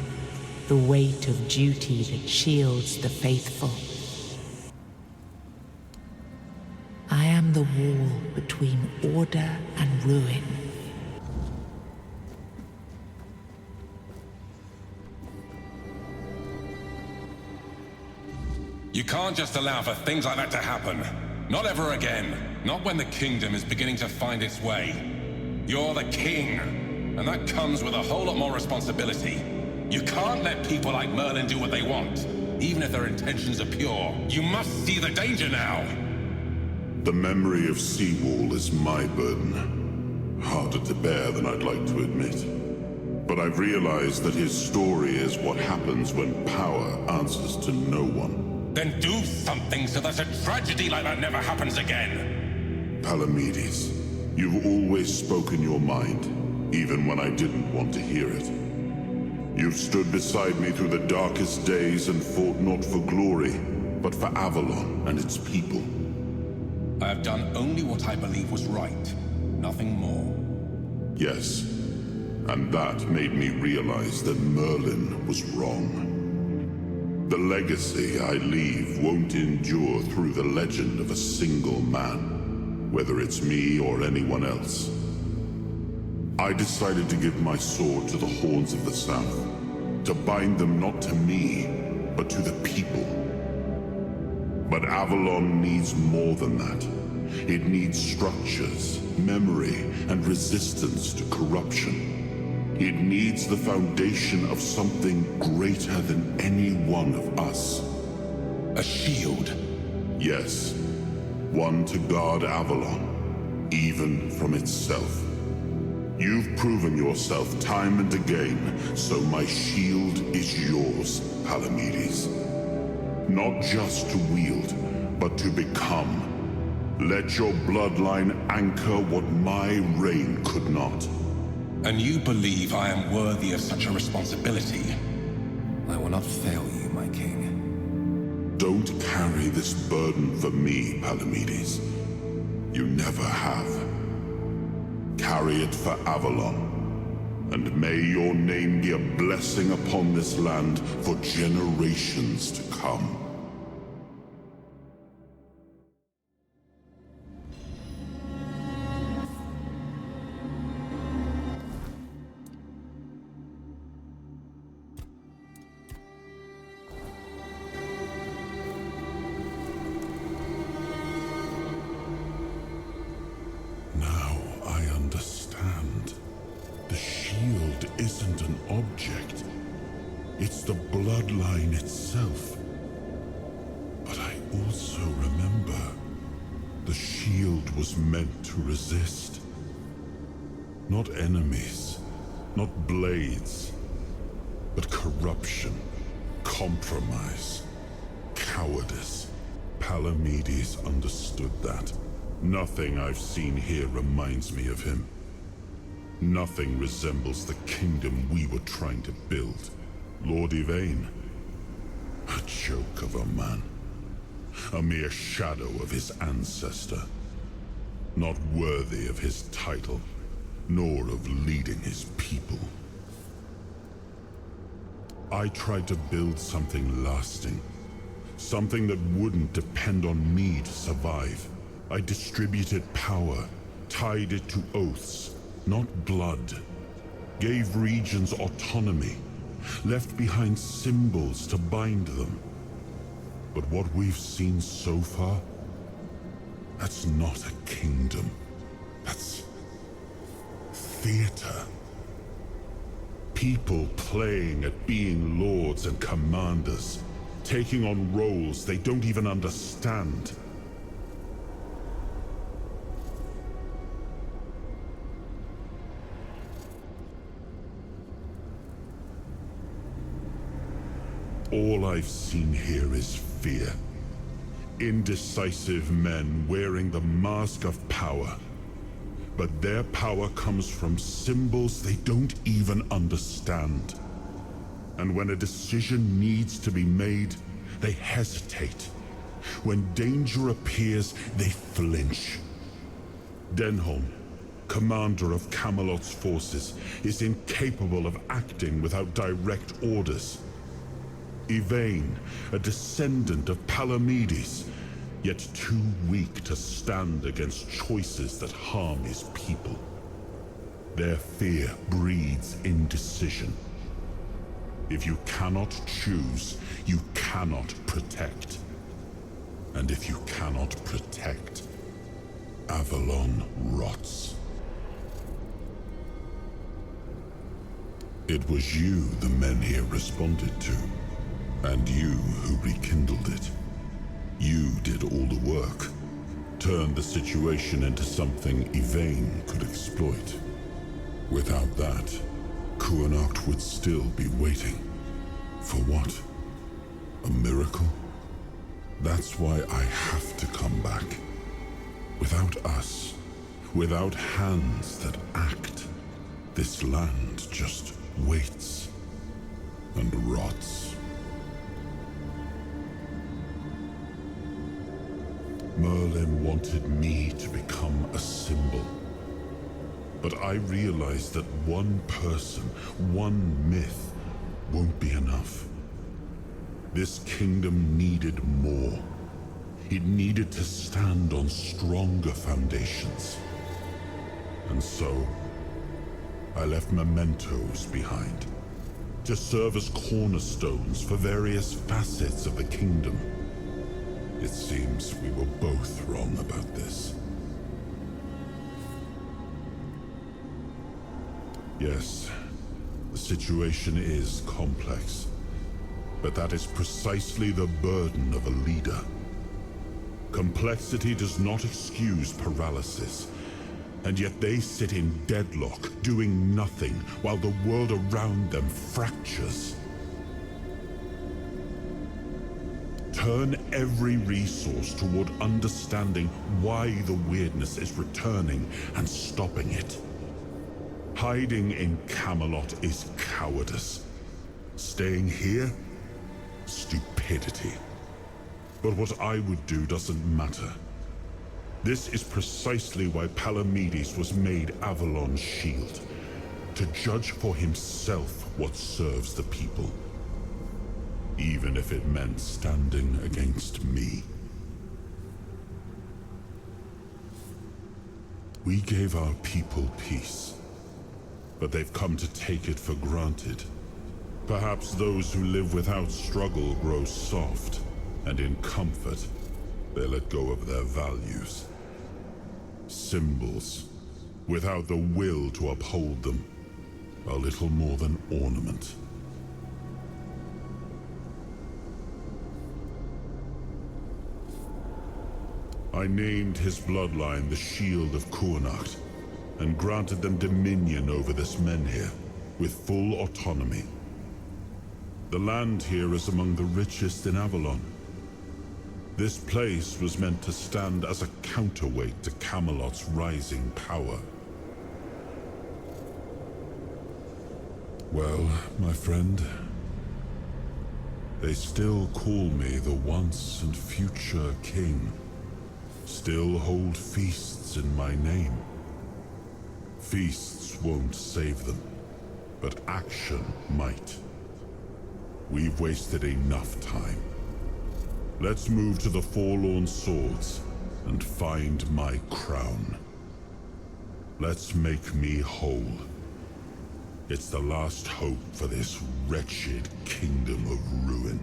the weight of duty that shields the faithful. I am the wall between order and ruin. You can't just allow for things like that to happen. Not ever again. Not when the kingdom is beginning to find its way. You're the king, and that comes with a whole lot more responsibility. You can't let people like Merlin do what they want, even if their intentions are pure. You must see the danger now! The memory of Sewal is my burden. Harder to bear than I'd like to admit. But I've realized that his story is what happens when power answers to no one. Then do something so that a tragedy like that never happens again! Palamedes, you've always spoken your mind, even when I didn't want to hear it. You've stood beside me through the darkest days and fought not for glory, but for Avalon and its people. I have done only what I believe was right, nothing more. Yes, and that made me realize that Merlin was wrong. The legacy I leave won't endure through the legend of a single man, whether it's me or anyone else. I decided to give my sword to the Horns of the South, to bind them not to me, but to the people. But Avalon needs more than that. It needs structures, memory, and resistance to corruption. It needs the foundation of something greater than any one of us. A shield? Yes. One to guard Avalon, even from itself. You've proven yourself time and again, so my shield is yours, Palamedes. Not just to wield, but to become. Let your bloodline anchor what my reign could not. And you believe I am worthy of such a responsibility? I will not fail you, my king. Don't carry this burden for me, Palamedes. You never have. Carry it for Avalon, and may your name be a blessing upon this land for generations to come. Isn't an object. It's the bloodline itself. But I also remember the shield was meant to resist. Not enemies, not blades, but corruption, compromise, cowardice. Palamedes understood that. Nothing I've seen here reminds me of him. Nothing resembles the kingdom we were trying to build. Lord Yvain, a joke of a man. A mere shadow of his ancestor. Not worthy of his title, nor of leading his people. I tried to build something lasting. Something that wouldn't depend on me to survive. I distributed power, tied it to oaths. Not blood. Gave regions autonomy. Left behind symbols to bind them. But what we've seen so far, that's not a kingdom. That's theater. People playing at being lords and commanders, taking on roles they don't even understand. All I've seen here is fear. Indecisive men wearing the mask of power. But their power comes from symbols they don't even understand. And when a decision needs to be made, they hesitate. When danger appears, they flinch. Denholm, commander of Camelot's forces, is incapable of acting without direct orders. Yvain, a descendant of Palamedes, yet too weak to stand against choices that harm his people. Their fear breeds indecision. If you cannot choose, you cannot protect. And if you cannot protect, Avalon rots. It was you the men here responded to. And you who rekindled it. You did all the work. Turned the situation into something Yvain could exploit. Without that, Cuanacht would still be waiting. For what? A miracle? That's why I have to come back. Without us, without hands that act, this land just waits and rots. Merlin wanted me to become a symbol. But I realized that one person, one myth, won't be enough. This kingdom needed more. It needed to stand on stronger foundations. And so, I left mementos behind, to serve as cornerstones for various facets of the kingdom. It seems we were both wrong about this. Yes, the situation is complex, but that is precisely the burden of a leader. Complexity does not excuse paralysis, and yet they sit in deadlock, doing nothing, while the world around them fractures. Turn every resource toward understanding why the weirdness is returning and stopping it. Hiding in Camelot is cowardice. Staying here? Stupidity. But what I would do doesn't matter. This is precisely why Palamedes was made Avalon's shield. To judge for himself what serves the people. Even if it meant standing against me. We gave our people peace. But they've come to take it for granted. Perhaps those who live without struggle grow soft, and in comfort, they let go of their values. Symbols, without the will to uphold them, are little more than ornament. I named his bloodline the Shield of Cuanacht, and granted them dominion over this menhir, with full autonomy. The land here is among the richest in Avalon. This place was meant to stand as a counterweight to Camelot's rising power. Well, my friend, they still call me the once and future king. Still hold feasts in my name. Feasts won't save them, but action might. We've wasted enough time. Let's move to the Forlorn Swords and find my crown. Let's make me whole. It's the last hope for this wretched kingdom of ruin.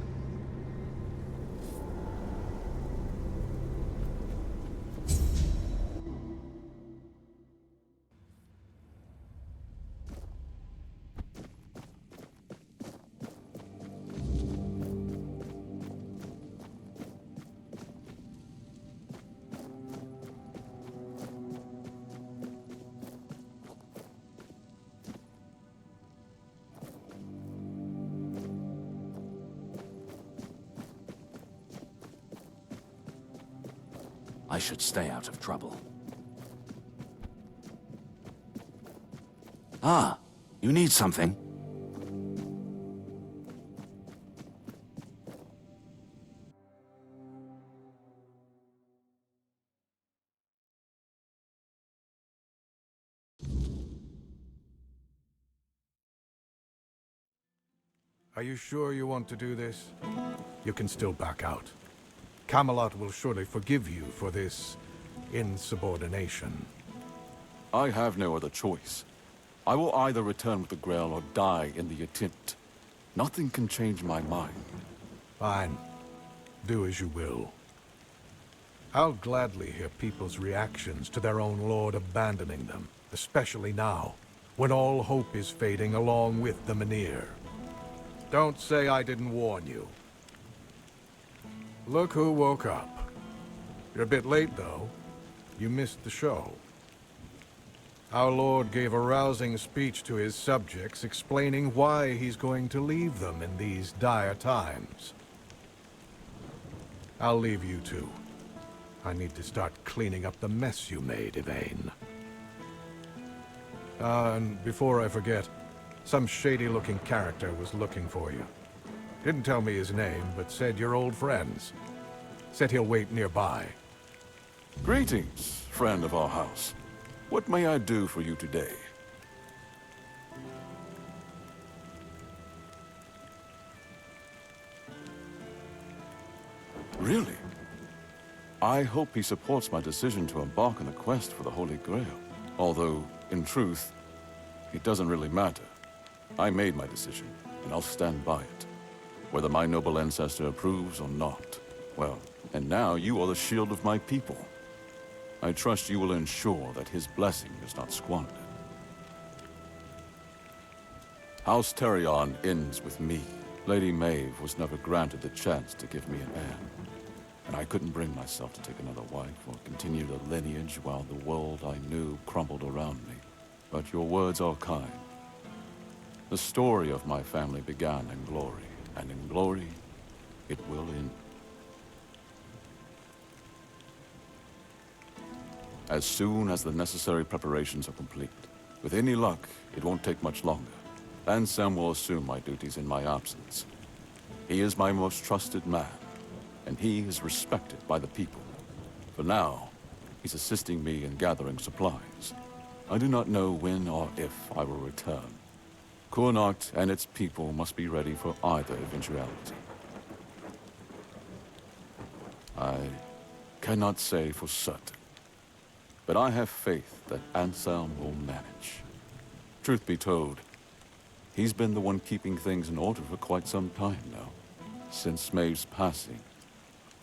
I should stay out of trouble. Ah, you need something? Are you sure you want to do this? You can still back out. Camelot will surely forgive you for this insubordination. I have no other choice. I will either return with the Grail or die in the attempt. Nothing can change my mind. Fine. Do as you will. I'll gladly hear people's reactions to their own lord abandoning them, especially now, when all hope is fading along with the Menhir. Don't say I didn't warn you. Look who woke up. You're a bit late, though. You missed the show. Our Lord gave a rousing speech to his subjects explaining why he's going to leave them in these dire times. I'll leave you two. I need to start cleaning up the mess you made, Yvain. And before I forget, some shady-looking character was looking for you. Didn't tell me his name, but said you're old friends. Said he'll wait nearby. Greetings, friend of our house. What may I do for you today? Really? I hope he supports my decision to embark on the quest for the Holy Grail. Although, in truth, it doesn't really matter. I made my decision, and I'll stand by it. Whether my noble ancestor approves or not. Well, and now you are the shield of my people. I trust you will ensure that his blessing is not squandered. House Terion ends with me. Lady Maeve was never granted the chance to give me an heir. And I couldn't bring myself to take another wife or continue the lineage while the world I knew crumbled around me. But your words are kind. The story of my family began in glory, and in glory, it will end. As soon as the necessary preparations are complete. With any luck, it won't take much longer. Ansem will assume my duties in my absence. He is my most trusted man, and he is respected by the people. For now, he's assisting me in gathering supplies. I do not know when or if I will return. Cuanacht and its people must be ready for either eventuality. I cannot say for certain, but I have faith that Ansem will manage. Truth be told, he's been the one keeping things in order for quite some time now. Since Maeve's passing,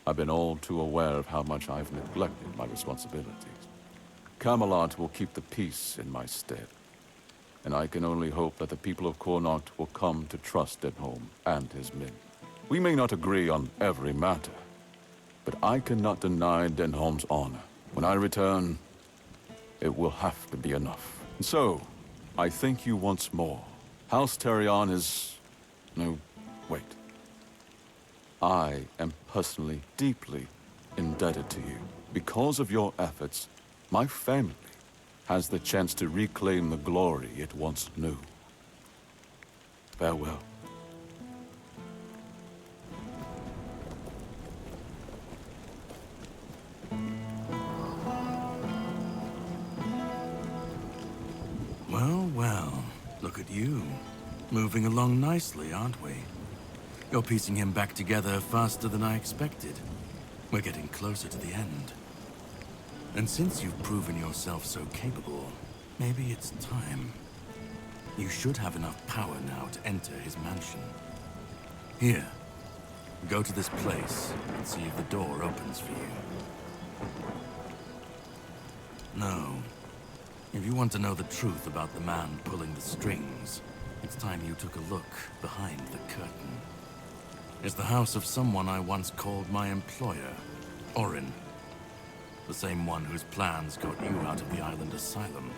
I've been all too aware of how much I've neglected my responsibilities. Camelot will keep the peace in my stead, and I can only hope that the people of Cuanacht will come to trust Denholm and his men. We may not agree on every matter, but I cannot deny Denholm's honor. When I return, it will have to be enough. And so, I thank you once more. House Terion is... no, wait. I am personally deeply indebted to you. Because of your efforts, my family has the chance to reclaim the glory it once knew. Farewell. Well, well, look at you. Moving along nicely, aren't we? You're piecing him back together faster than I expected. We're getting closer to the end. And since you've proven yourself so capable, maybe it's time. You should have enough power now to enter his mansion. Here, go to this place and see if the door opens for you. No. If you want to know the truth about the man pulling the strings, it's time you took a look behind the curtain. It's the house of someone I once called my employer, Orrin. The same one whose plans got you out of the island asylum.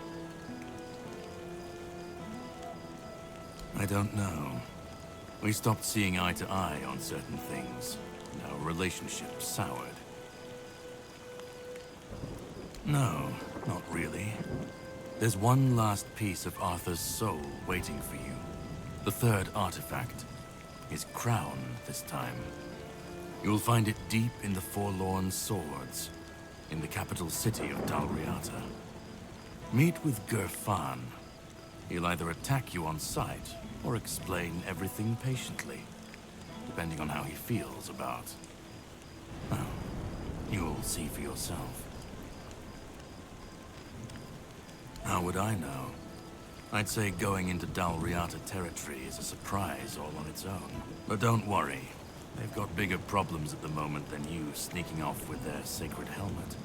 I don't know. We stopped seeing eye to eye on certain things, and our relationship soured. No, not really. There's one last piece of Arthur's soul waiting for you. The third artifact. His crown, this time. You'll find it deep in the Forlorn Swords, in the capital city of Dalriata. Meet with Gerfan. He'll either attack you on sight, or explain everything patiently, depending on how he feels about... well, you'll see for yourself. How would I know? I'd say going into Dalriata territory is a surprise all on its own. But don't worry. They've got bigger problems at the moment than you sneaking off with their sacred helmet.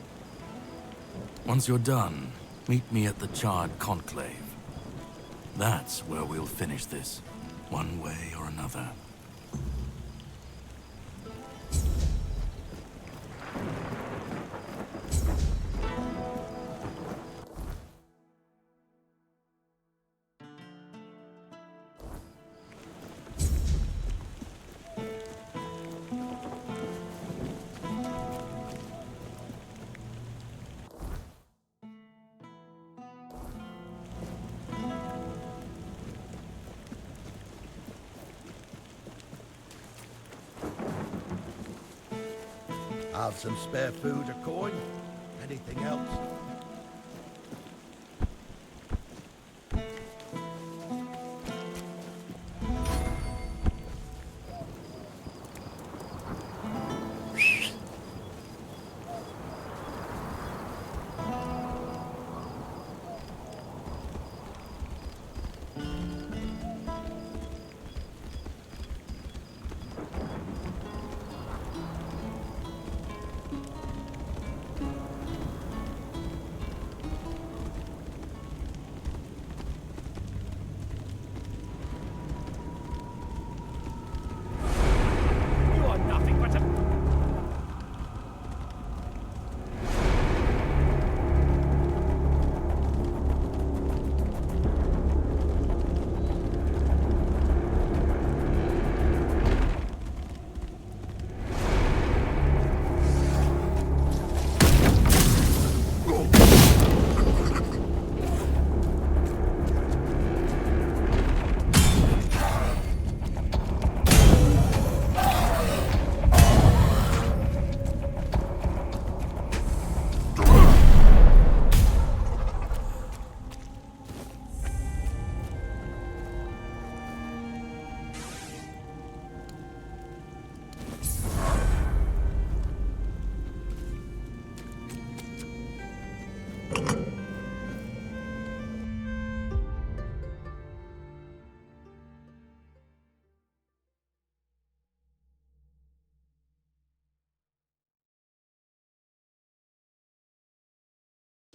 Once you're done, meet me at the Charred Conclave. That's where we'll finish this, one way or another. Have some spare food or coin? Anything else?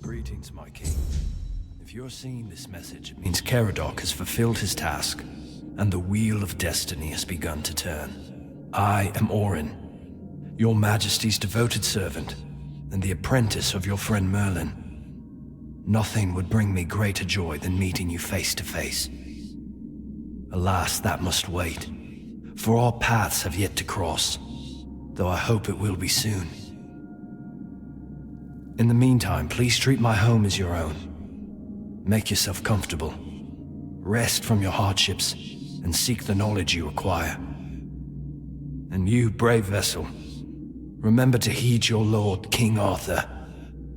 Greetings, my king. If you're seeing this message, it means Caradoc has fulfilled his task, and the wheel of destiny has begun to turn. I am Orrin, your majesty's devoted servant, and the apprentice of your friend Merlin. Nothing would bring me greater joy than meeting you face to face. Alas, that must wait, for our paths have yet to cross, though I hope it will be soon. In the meantime, please treat my home as your own. Make yourself comfortable. Rest from your hardships, and seek the knowledge you require. And you, brave vessel, remember to heed your lord, King Arthur,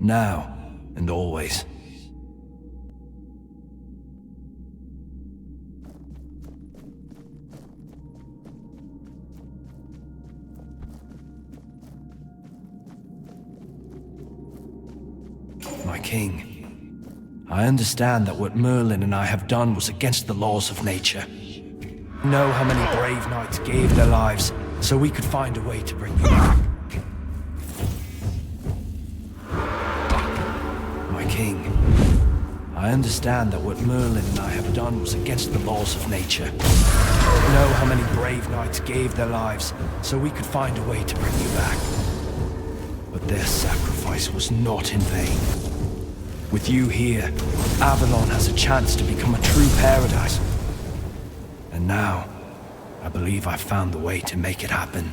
now and always. My king, I understand that what Merlin and I have done was against the laws of nature. You know how many brave knights gave their lives so we could find a way to bring you back. My king, I understand that what Merlin and I have done was against the laws of nature. You know how many brave knights gave their lives so we could find a way to bring you back. But their sacrifice was not in vain. With you here, Avalon has a chance to become a true paradise. And now, I believe I've found the way to make it happen.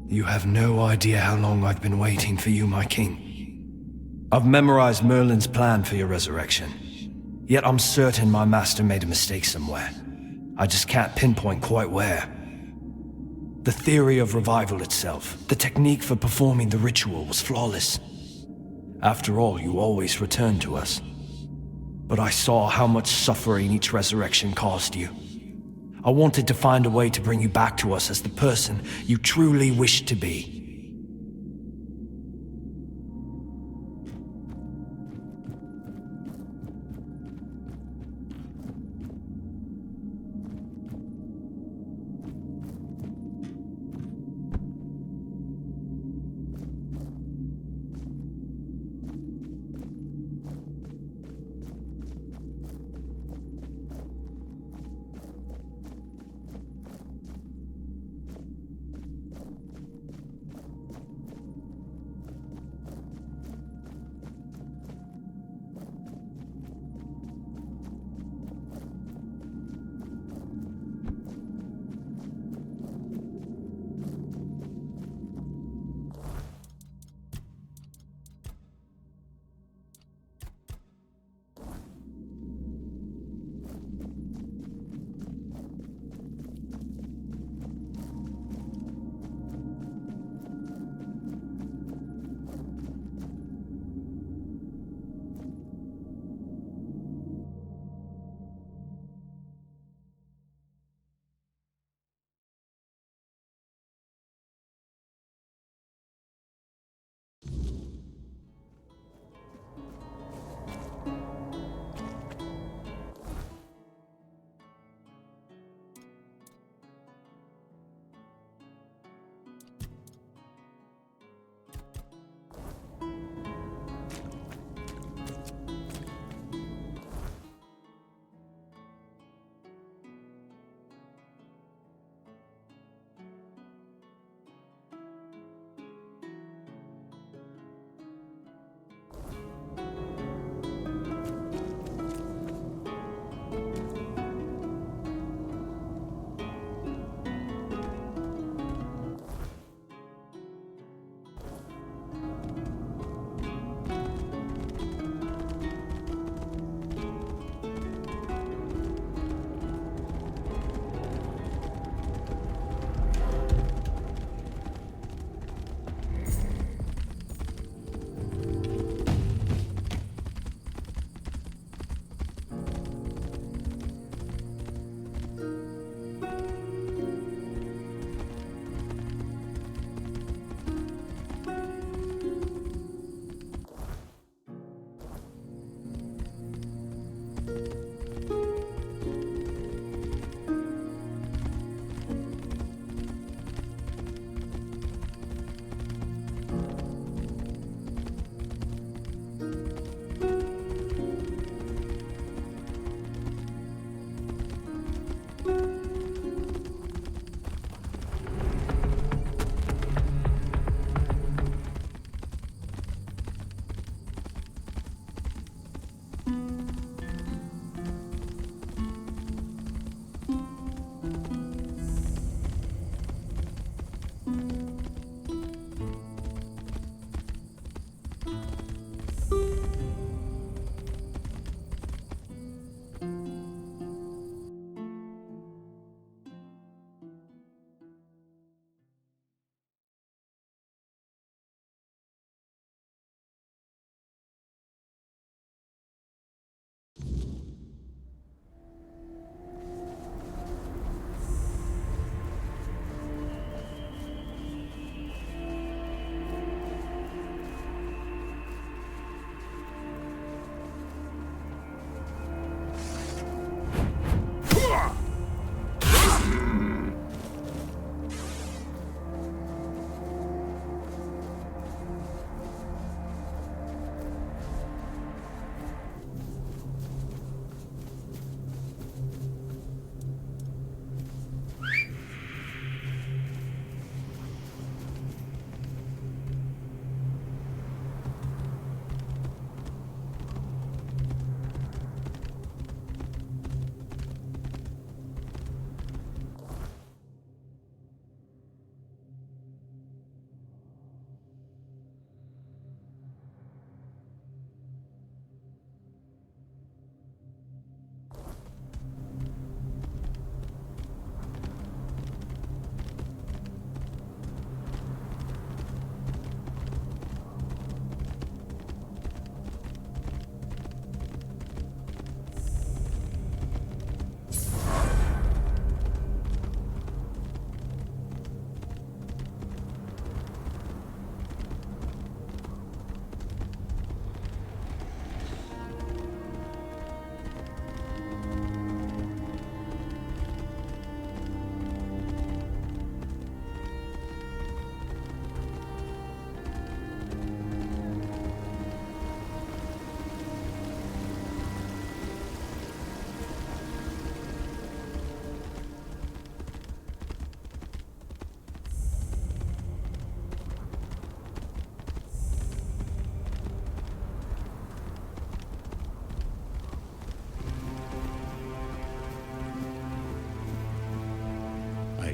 You have no idea how long I've been waiting for you, my king. I've memorized Merlin's plan for your resurrection. Yet I'm certain my master made a mistake somewhere. I just can't pinpoint quite where. The theory of revival itself, the technique for performing the ritual was flawless. After all, you always return to us. But I saw how much suffering each resurrection caused you. I wanted to find a way to bring you back to us as the person you truly wished to be.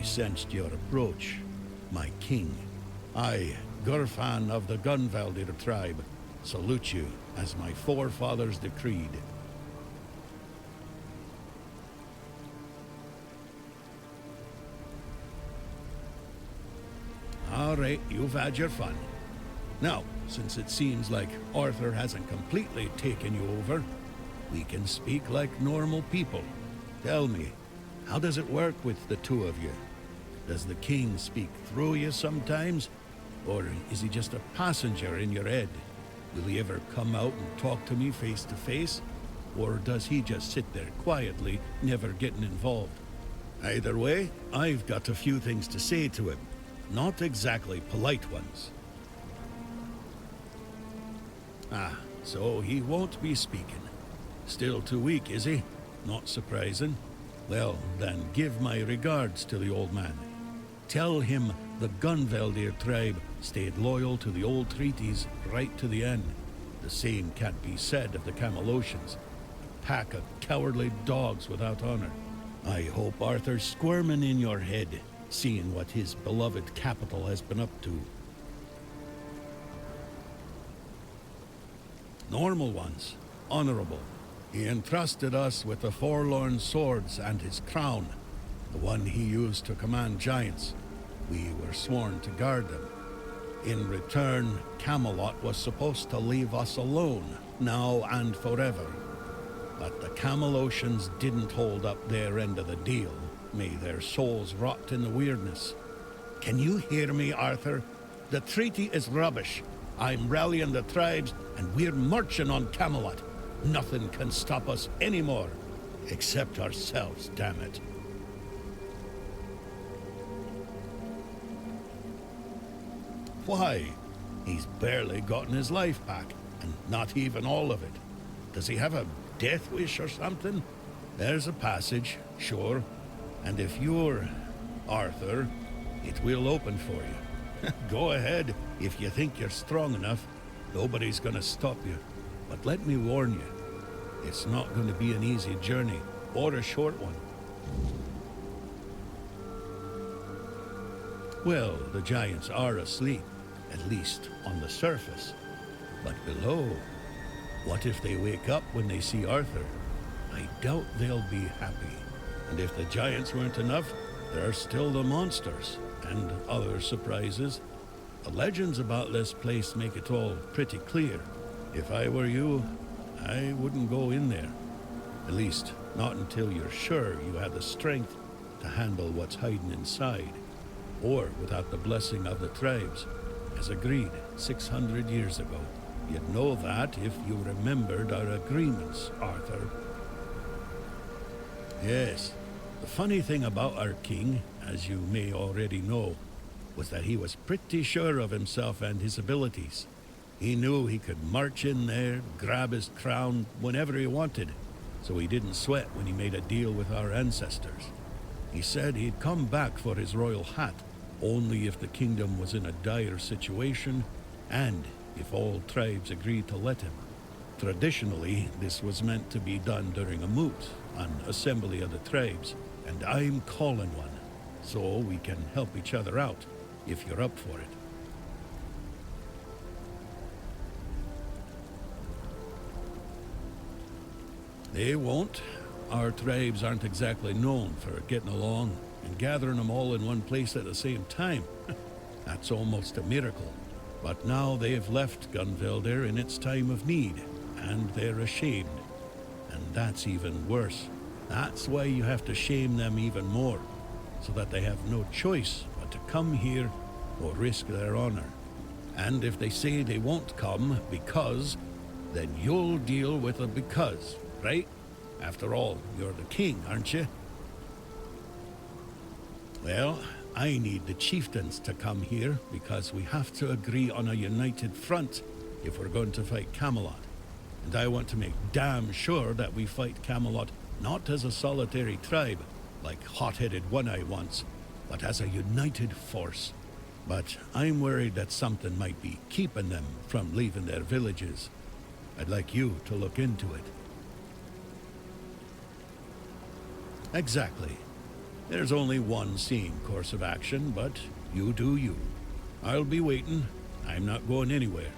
sensed your approach, my king. I, Gurfan of the Gunvaldir tribe, salute you as my forefathers decreed. All right, you've had your fun. Now, since it seems like Arthur hasn't completely taken you over, we can speak like normal people. Tell me, how does it work with the two of you? Does the king speak through you sometimes? Or is he just a passenger in your head? Will he ever come out and talk to me face to face? Or does he just sit there quietly, never getting involved? Either way, I've got a few things to say to him. Not exactly polite ones. Ah, so he won't be speaking. Still too weak, is he? Not surprising. Well, then give my regards to the old man. Tell him the Gunvaldir tribe stayed loyal to the old treaties right to the end. The same can't be said of the Camelocians. A pack of cowardly dogs without honor. I hope Arthur's squirming in your head, seeing what his beloved capital has been up to. Normal ones, honorable. He entrusted us with the Forlorn Swords and his crown, the one he used to command giants. We were sworn to guard them. In return, Camelot was supposed to leave us alone, now and forever. But the Camelocians didn't hold up their end of the deal. May their souls rot in the weirdness. Can you hear me, Arthur? The treaty is rubbish. I'm rallying the tribes, and we're marching on Camelot. Nothing can stop us anymore. Except ourselves, damn it. Why? He's barely gotten his life back, and not even all of it. Does he have a death wish or something? There's a passage, sure. And if you're Arthur, it will open for you. Go ahead, if you think you're strong enough. Nobody's gonna stop you. But let me warn you, it's not going to be an easy journey, or a short one. Well, the giants are asleep, at least on the surface. But below, what if they wake up when they see Arthur? I doubt they'll be happy. And if the giants weren't enough, there are still the monsters, and other surprises. The legends about this place make it all pretty clear. If I were you, I wouldn't go in there. At least, not until you're sure you have the strength to handle what's hiding inside. Or without the blessing of the tribes, as agreed 600 years ago. You'd know that if you remembered our agreements, Arthur. Yes, the funny thing about our king, as you may already know, was that he was pretty sure of himself and his abilities. He knew he could march in there, grab his crown whenever he wanted, so he didn't sweat when he made a deal with our ancestors. He said he'd come back for his royal hat, only if the kingdom was in a dire situation, and if all tribes agreed to let him. Traditionally, this was meant to be done during a moot, an assembly of the tribes, and I'm calling one, so we can help each other out, if you're up for it. They won't. Our tribes aren't exactly known for getting along, and gathering them all in one place at the same time. That's almost a miracle. But now they've left Gunvaldir in its time of need, and they're ashamed. And that's even worse. That's why you have to shame them even more, so that they have no choice but to come here or risk their honor. And if they say they won't come because, then you'll deal with a because, right? After all, you're the king, aren't you? Well, I need the chieftains to come here because we have to agree on a united front if we're going to fight Camelot. And I want to make damn sure that we fight Camelot not as a solitary tribe, like hot-headed One-Eye once, but as a united force. But I'm worried that something might be keeping them from leaving their villages. I'd like you to look into it. Exactly. There's only one sane course of action, but you do you. I'll be waiting. I'm not going anywhere.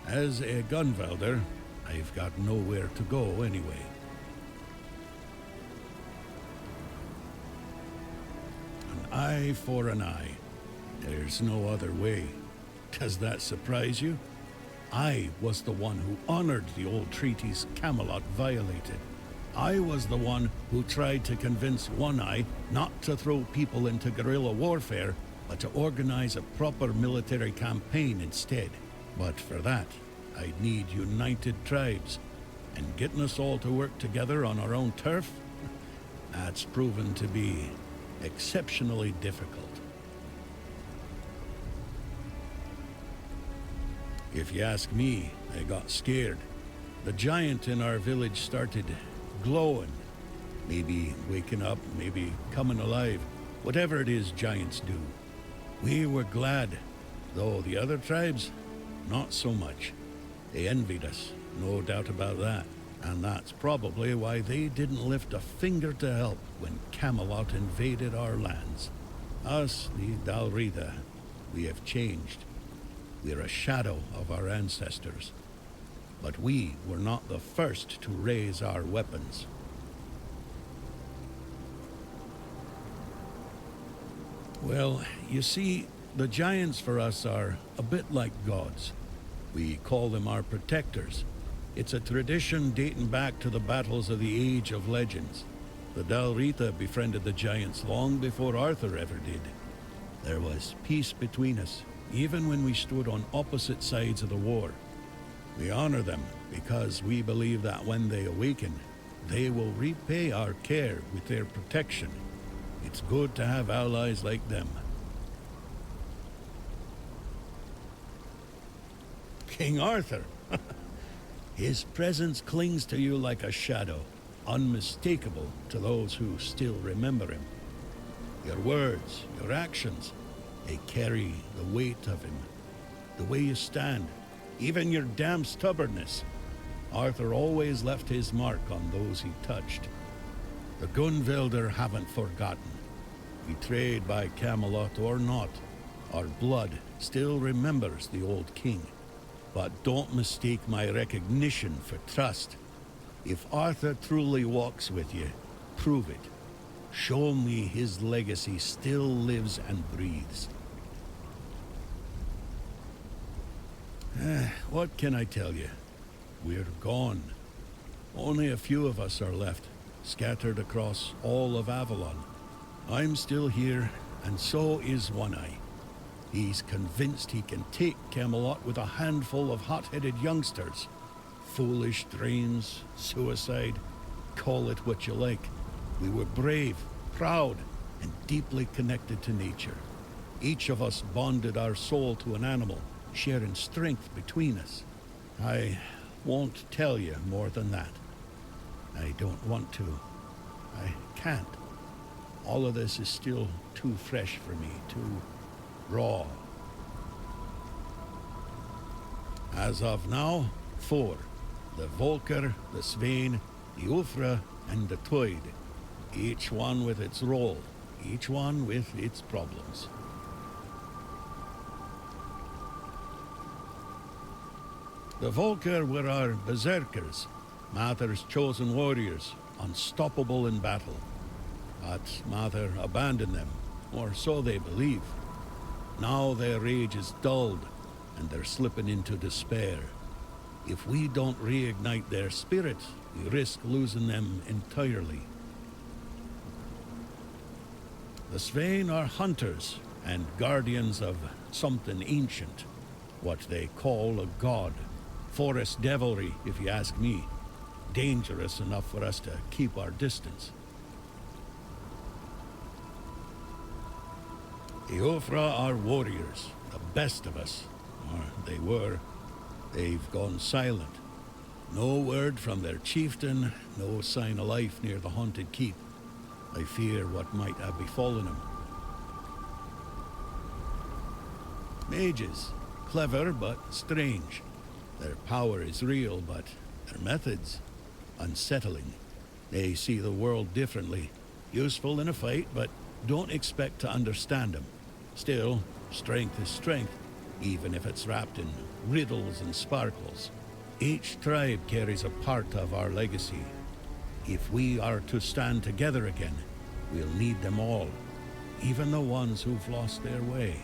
As a gunvelder, I've got nowhere to go anyway. An eye for an eye. There's no other way. Does that surprise you? I was the one who honored the old treaties Camelot violated. I was the one who tried to convince One Eye not to throw people into guerrilla warfare, but to organize a proper military campaign instead. But for that, I'd need united tribes. And getting us all to work together on our own turf? That's proven to be exceptionally difficult. If you ask me, I got scared. The giant in our village started glowing. Maybe waking up, maybe coming alive. Whatever it is giants do. We were glad, though the other tribes, not so much. They envied us, no doubt about that. And that's probably why they didn't lift a finger to help when Camelot invaded our lands. Us, the Dalrita, we have changed. We're a shadow of our ancestors. But we were not the first to raise our weapons. Well, you see, the giants for us are a bit like gods. We call them our protectors. It's a tradition dating back to the battles of the Age of Legends. The Dalrita befriended the giants long before Arthur ever did. There was peace between us, even when we stood on opposite sides of the war. We honor them because we believe that when they awaken, they will repay our care with their protection. It's good to have allies like them. King Arthur! His presence clings to you like a shadow, unmistakable to those who still remember him. Your words, your actions, they carry the weight of him. The way you stand, even your damn stubbornness. Arthur always left his mark on those he touched. The Gunvelder haven't forgotten. Betrayed by Camelot or not, our blood still remembers the old king. But don't mistake my recognition for trust. If Arthur truly walks with you, prove it. Show me his legacy still lives and breathes. What can I tell you? We're gone. Only a few of us are left, scattered across all of Avalon. I'm still here, and so is One Eye. He's convinced he can take Camelot with a handful of hot-headed youngsters. Foolish dreams, suicide, call it what you like. We were brave, proud, and deeply connected to nature. Each of us bonded our soul to an animal, sharing strength between us. I won't tell you more than that. I don't want to. I can't. All of this is still too fresh for me, too raw. As of now, 4. The Volker, the Sveinn, the Ulfr, and the Thued. Each one with its role, each one with its problems. The Volker were our berserkers, Mather's chosen warriors, unstoppable in battle. But Mather abandoned them, or so they believe. Now their rage is dulled, and they're slipping into despair. If we don't reignite their spirit, we risk losing them entirely. The Sveinn are hunters and guardians of something ancient, what they call a god. Forest devilry, if you ask me. Dangerous enough for us to keep our distance. The Ulfr are warriors, the best of us. Or they were. They've gone silent. No word from their chieftain, no sign of life near the haunted keep. I fear what might have befallen him. Mages, clever but strange. Their power is real, but their methods, unsettling. They see the world differently, Useful in a fight, but don't expect to understand them. Still, strength is strength, even if it's wrapped in riddles and sparkles. Each tribe carries a part of our legacy. If we are to stand together again, we'll need them all, even the ones who've lost their way.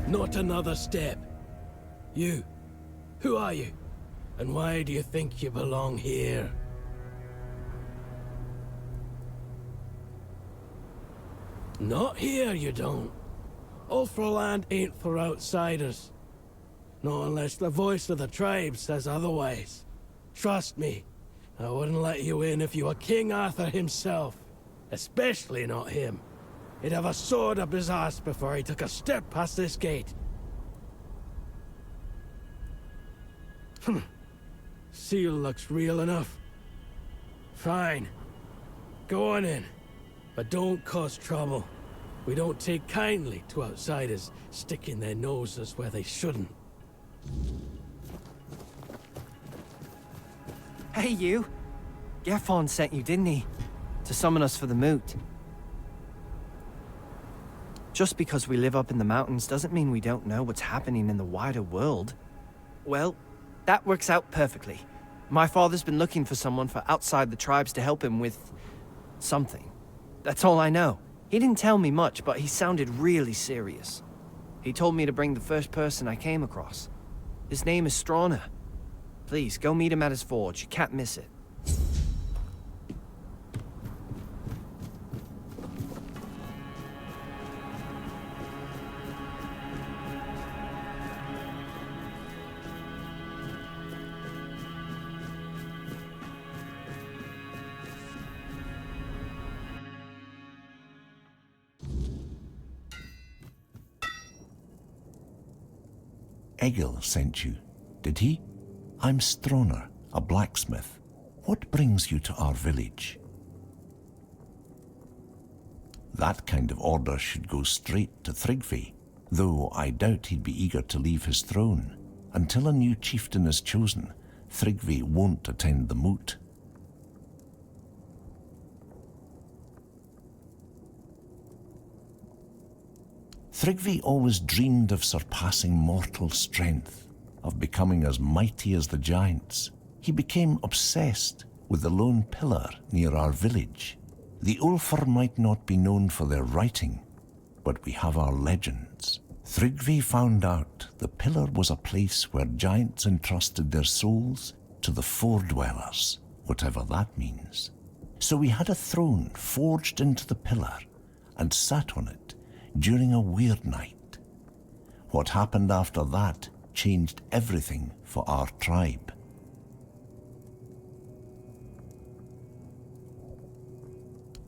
Not another step. You. Who are you? And why do you think you belong here? Not here, you don't. Ulfr land ain't for outsiders. Not unless the voice of the tribe says otherwise. Trust me, I wouldn't let you in if you were King Arthur himself. Especially not him. He'd have a sword up his ass before he took a step past this gate. Seal looks real enough. Fine. Go on in. But don't cause trouble. We don't take kindly to outsiders sticking their noses where they shouldn't. Hey, you! Gefon sent you, didn't he? To summon us for the moot. Just because we live up in the mountains doesn't mean we don't know what's happening in the wider world. Well, that works out perfectly. My father's been looking for someone for outside the tribes to help him with something. That's all I know. He didn't tell me much, but he sounded really serious. He told me to bring the first person I came across. His name is Strona. Please, go meet him at his forge. You can't miss it. Egil sent you, did he? I'm Strona, a blacksmith. What brings you to our village? That kind of order should go straight to Thrygve, though I doubt he'd be eager to leave his throne. Until a new chieftain is chosen, Thrygve won't attend the moot. Thrygve always dreamed of surpassing mortal strength, of becoming as mighty as the giants. He became obsessed with the lone pillar near our village. The Ulfr might not be known for their writing, but we have our legends. Thrygve found out the pillar was a place where giants entrusted their souls to the Fore-dwellers, whatever that means. So we had a throne forged into the pillar and sat on it during a weird night. What happened after that changed everything for our tribe.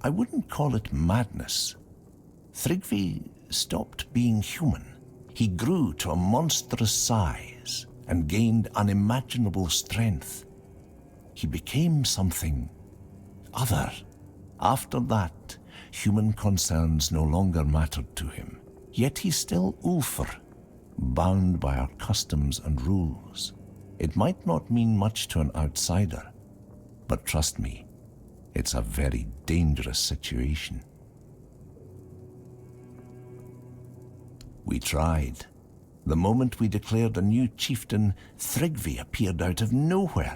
I wouldn't call it madness. Thrygve stopped being human. He grew to a monstrous size and gained unimaginable strength. He became something other. After that, human concerns no longer mattered to him. Yet he's still Ulfr, bound by our customs and rules. It might not mean much to an outsider, but trust me, it's a very dangerous situation. We tried. The moment we declared a new chieftain, Thrygve appeared out of nowhere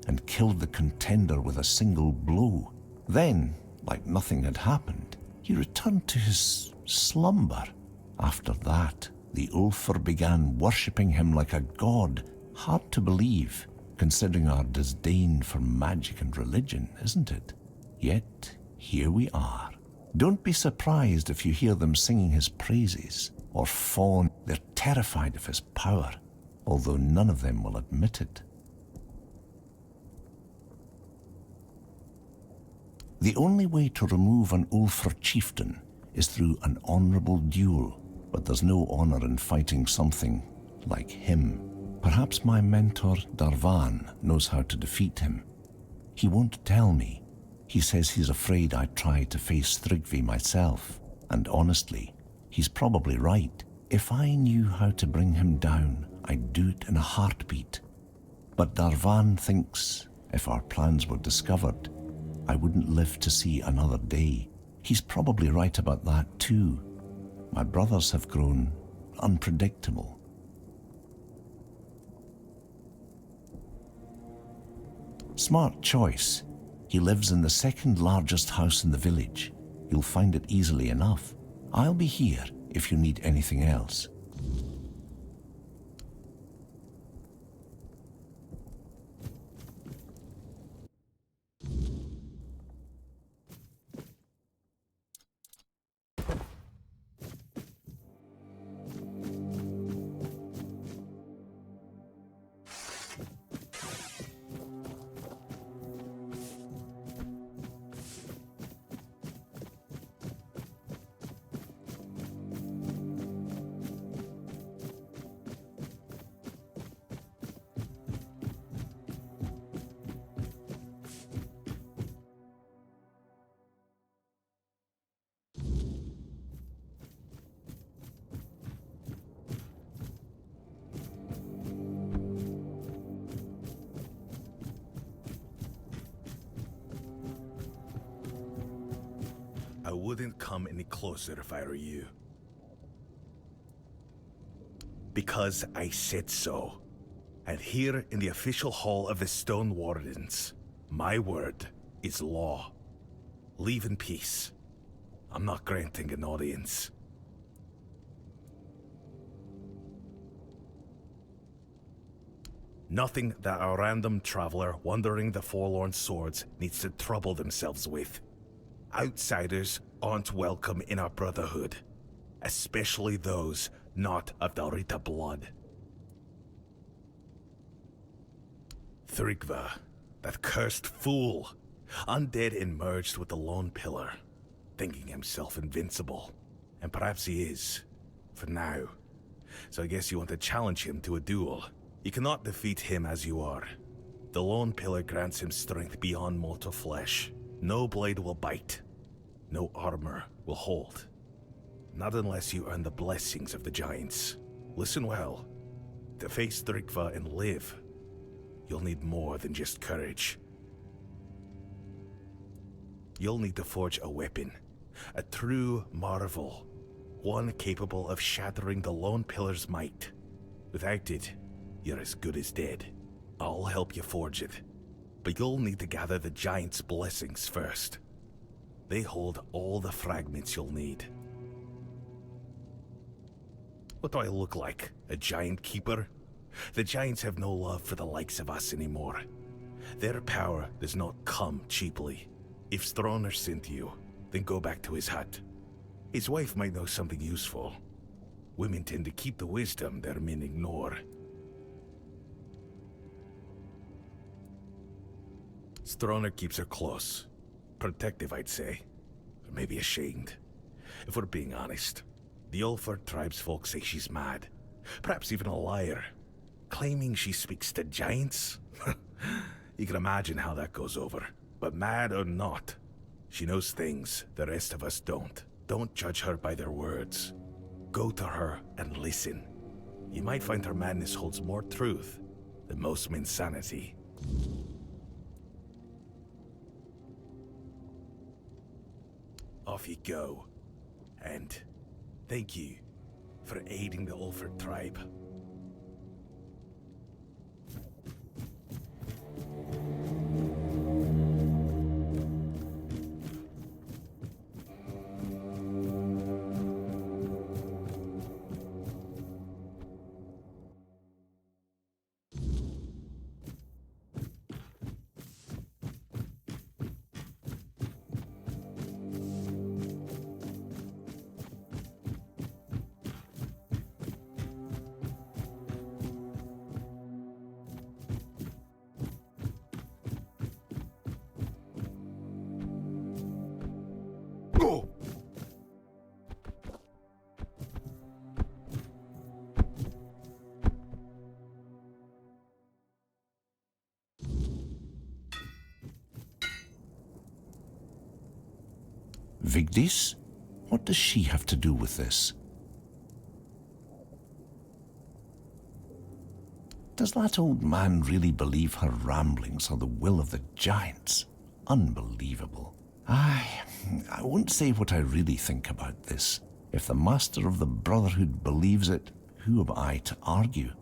and killed the contender with a single blow. Then, like nothing had happened, he returned to his slumber. After that, the Ulfr began worshipping him like a god. Hard to believe, considering our disdain for magic and religion, isn't it? Yet, here we are. Don't be surprised if you hear them singing his praises or fawn. They're terrified of his power, although none of them will admit it. The only way to remove an Ulfr chieftain is through an honorable duel, but there's no honor in fighting something like him. Perhaps my mentor, Darvan, knows how to defeat him. He won't tell me. He says he's afraid I'd try to face Thrygve myself, and honestly, he's probably right. If I knew how to bring him down, I'd do it in a heartbeat. But Darvan thinks if our plans were discovered, I wouldn't live to see another day. He's probably right about that too. My brothers have grown unpredictable. Smart choice. He lives in the second largest house in the village. You'll find it easily enough. I'll be here if you need anything else. I wouldn't come any closer if I were you. Because I said so. And here in the official hall of the Stone Wardens, my word is law. Leave in peace. I'm not granting an audience. Nothing that a random traveler wandering the Forlorn Swords needs to trouble themselves with. Outsiders aren't welcome in our brotherhood, especially those not of Dalrita blood. Thrygve, that cursed fool, undead and merged with the Lone Pillar, thinking himself invincible. And perhaps he is, for now. So I guess you want to challenge him to a duel. You cannot defeat him as you are. The Lone Pillar grants him strength beyond mortal flesh. No blade will bite. No armor will hold. Not unless you earn the blessings of the giants. Listen well. To face Thrygve and live, you'll need more than just courage. You'll need to forge a weapon. A true marvel. One capable of shattering the Lone Pillar's might. Without it, you're as good as dead. I'll help you forge it. But you'll need to gather the giants' blessings first. They hold all the fragments you'll need. What do I look like? A giant keeper? The giants have no love for the likes of us anymore. Their power does not come cheaply. If Stronr sent you, then go back to his hut. His wife might know something useful. Women tend to keep the wisdom their men ignore. Stronr keeps her close. Protective, I'd say. Or maybe ashamed. If we're being honest, the Ulfr Tribe's folk say she's mad. Perhaps even a liar. Claiming she speaks to giants? You can imagine how that goes over. But mad or not, she knows things the rest of us don't. Don't judge her by their words. Go to her and listen. You might find her madness holds more truth than most men's sanity. Off you go. And thank you for aiding the Ulfr Tribe. Vigdis? What does she have to do with this? Does that old man really believe her ramblings are the will of the giants? Unbelievable. I won't say what I really think about this. If the Master of the Brotherhood believes it, who am I to argue?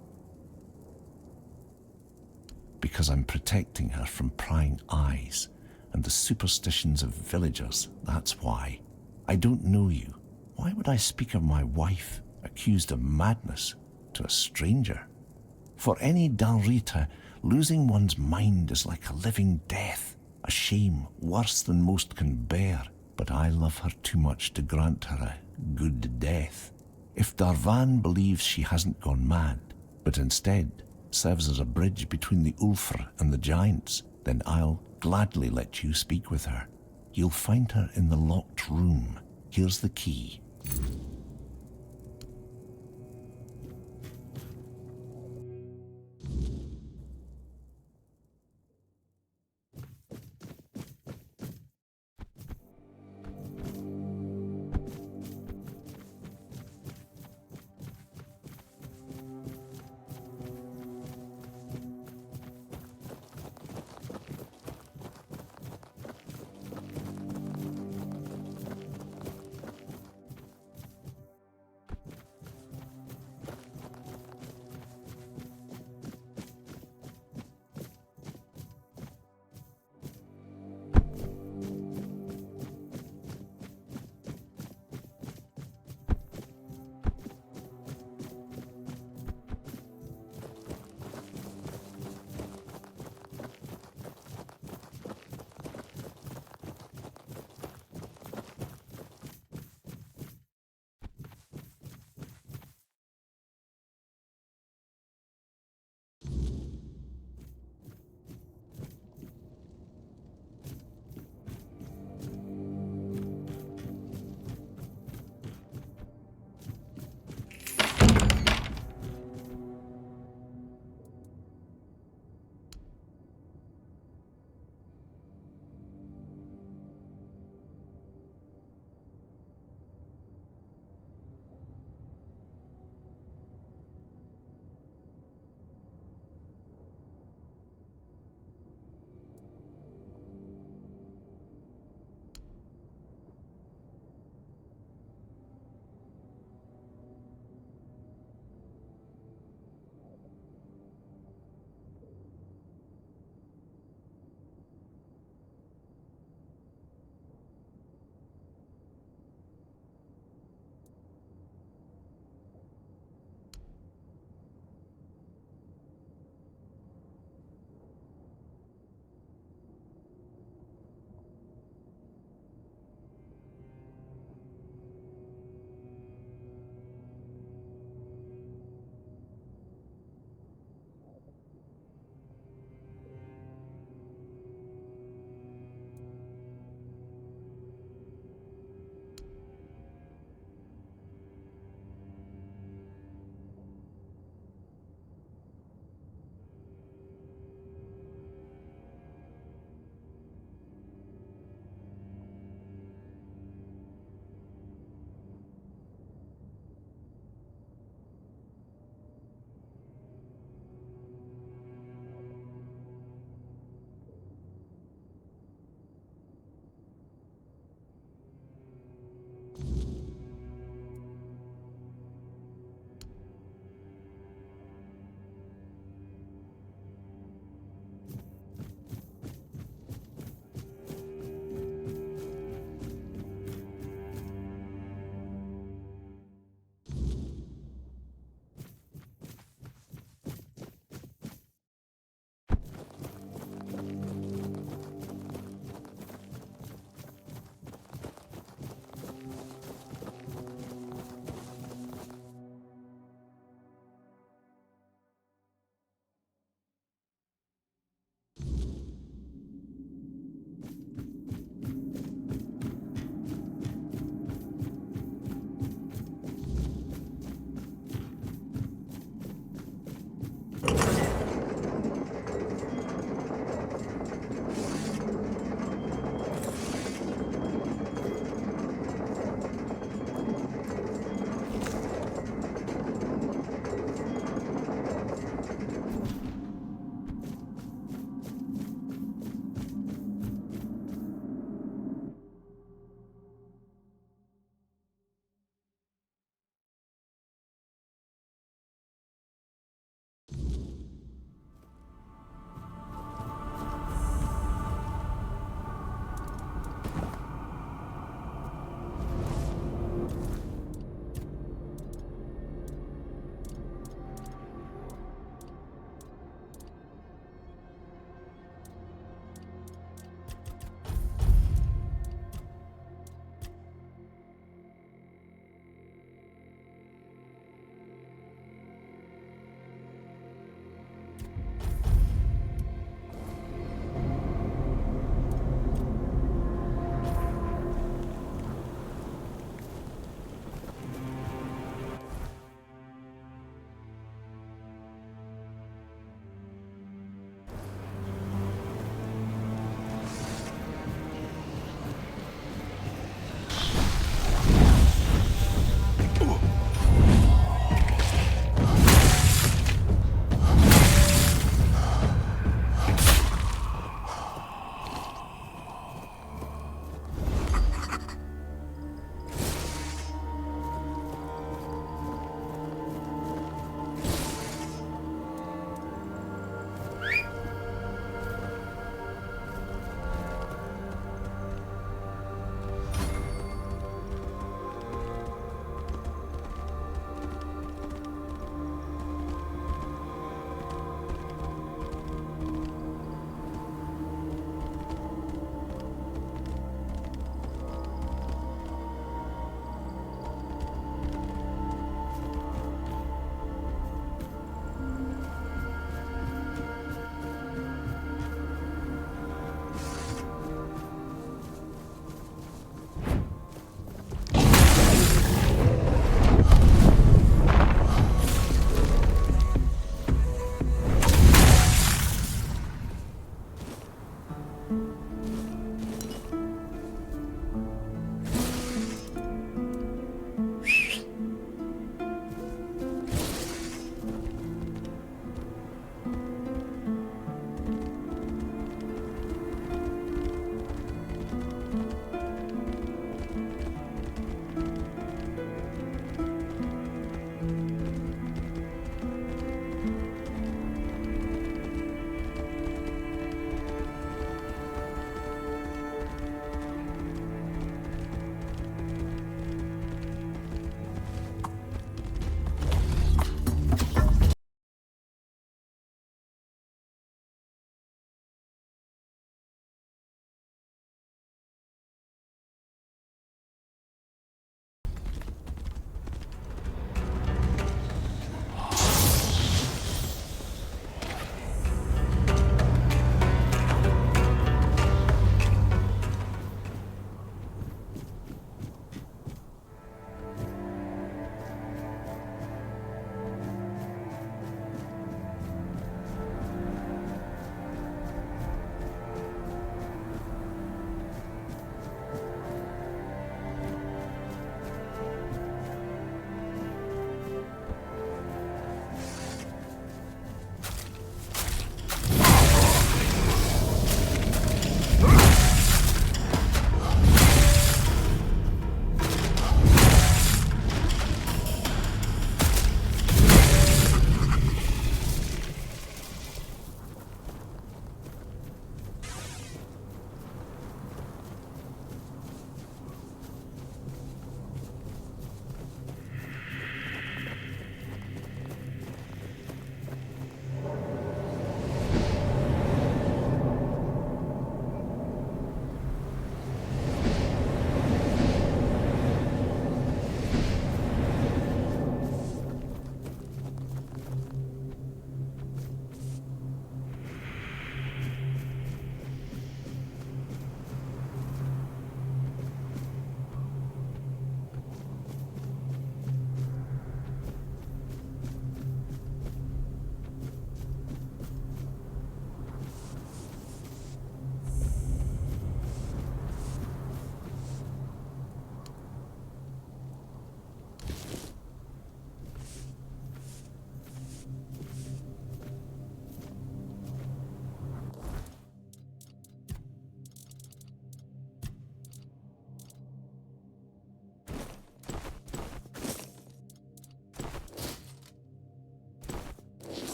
Because I'm protecting her from prying eyes and the superstitions of villagers, that's why. I don't know you. Why would I speak of my wife, accused of madness, to a stranger? For any Dalrita, losing one's mind is like a living death, a shame worse than most can bear. But I love her too much to grant her a good death. If Darvan believes she hasn't gone mad, but instead serves as a bridge between the Ulfr and the giants, then I'll gladly let you speak with her. You'll find her in the locked room. Here's the key.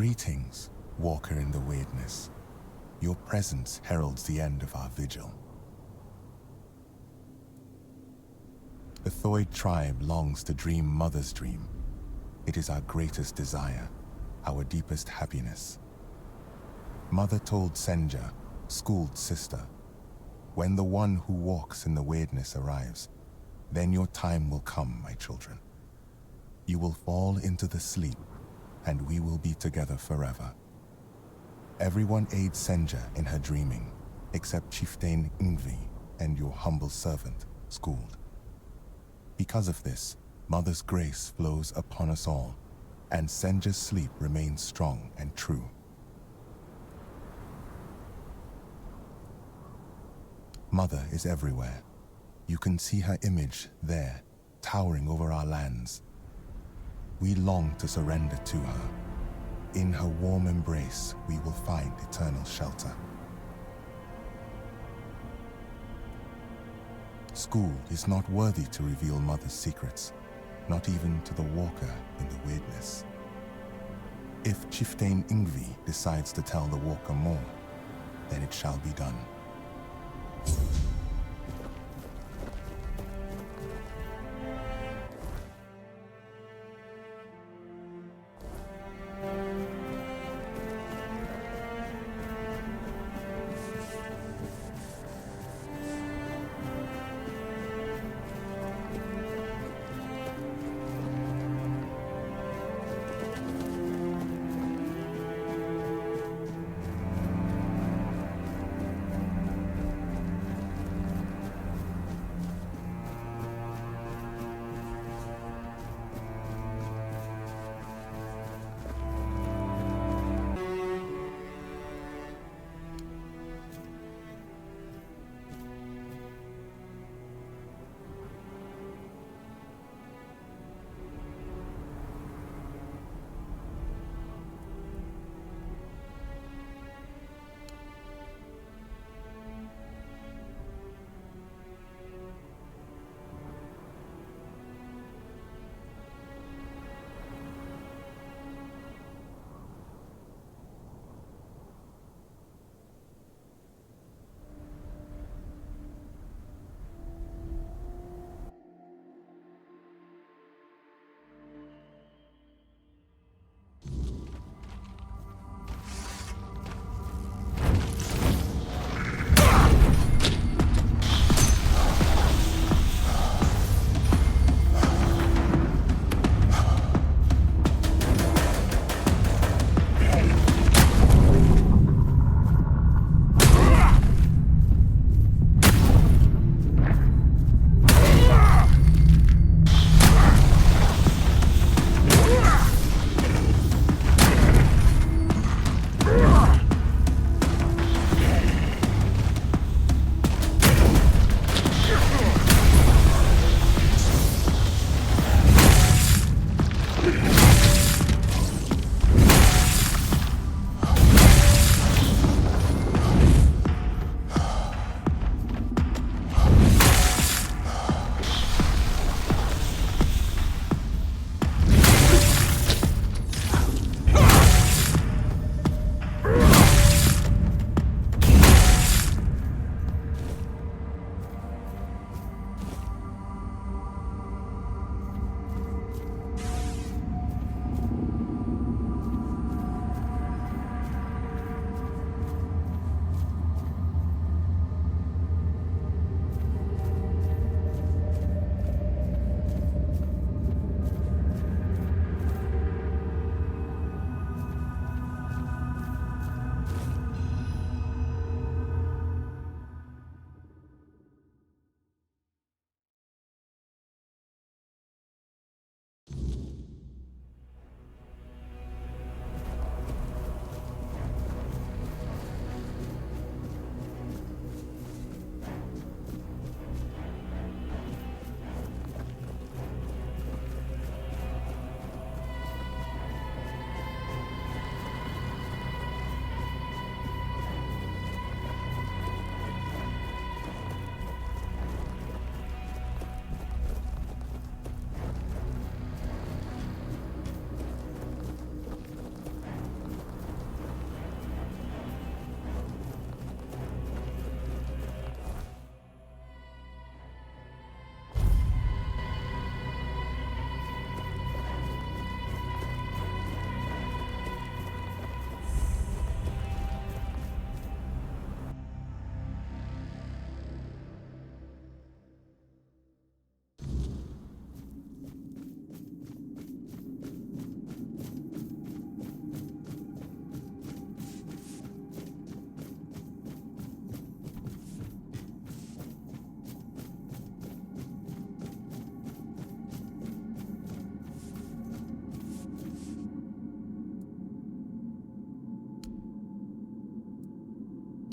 Greetings, Walker in the Weirdness. Your presence heralds the end of our vigil. The Thued Tribe longs to dream Mother's dream. It is our greatest desire, our deepest happiness. Mother told Senja, schooled sister, when the one who walks in the weirdness arrives, then your time will come, my children. You will fall into the sleep, and we will be together forever. Everyone aids Senja in her dreaming, except Chieftain Yngvi and your humble servant, Skuld. Because of this, Mother's grace flows upon us all, and Senja's sleep remains strong and true. Mother is everywhere. You can see her image there, towering over our lands. We long to surrender to her. In her warm embrace, we will find eternal shelter. Skuld is not worthy to reveal Mother's secrets, not even to the Walker in the Weirdness. If Chieftain Yngvi decides to tell the Walker more, then it shall be done.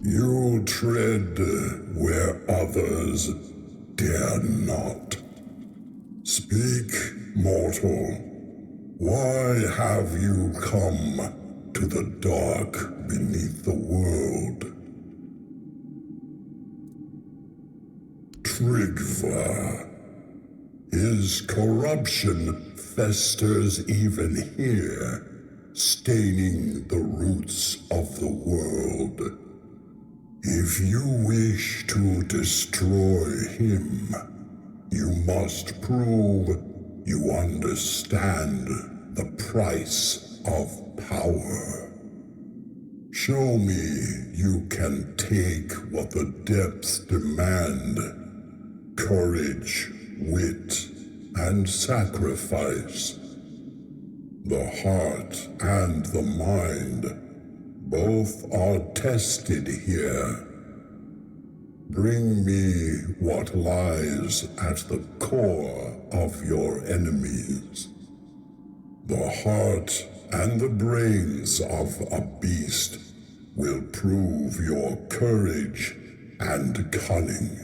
You tread where others dare not. Speak, mortal. Why have you come to the dark beneath the world? Thrygve. His corruption festers even here, staining the roots of the world. If you wish to destroy him, you must prove you understand the price of power. Show me you can take what the depths demand: courage, wit, and sacrifice. The heart and the mind both are tested here. Bring me what lies at the core of your enemies. The heart and the brains of a beast will prove your courage and cunning.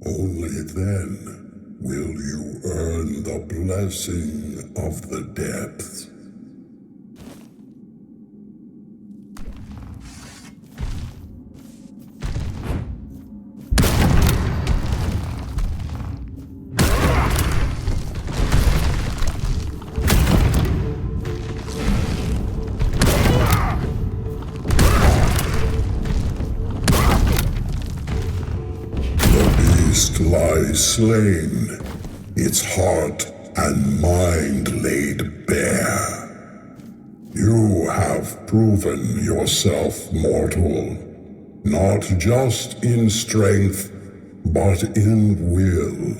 Only then will you earn the blessing of the depths. Lies slain, its heart and mind laid bare. You have proven yourself mortal, not just in strength, but in will.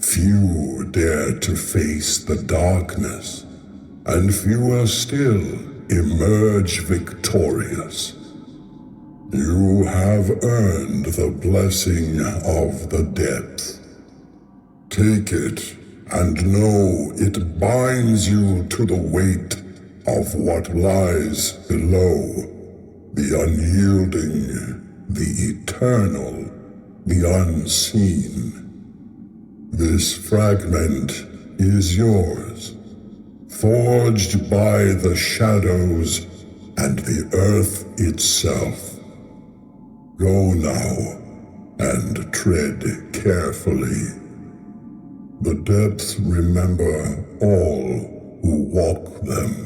Few dare to face the darkness, and fewer still emerge victorious. You have earned the blessing of the depth. Take it, and know it binds you to the weight of what lies below. The unyielding, the eternal, the unseen. This fragment is yours, forged by the shadows and the earth itself. Go now, and tread carefully. The depths remember all who walk them.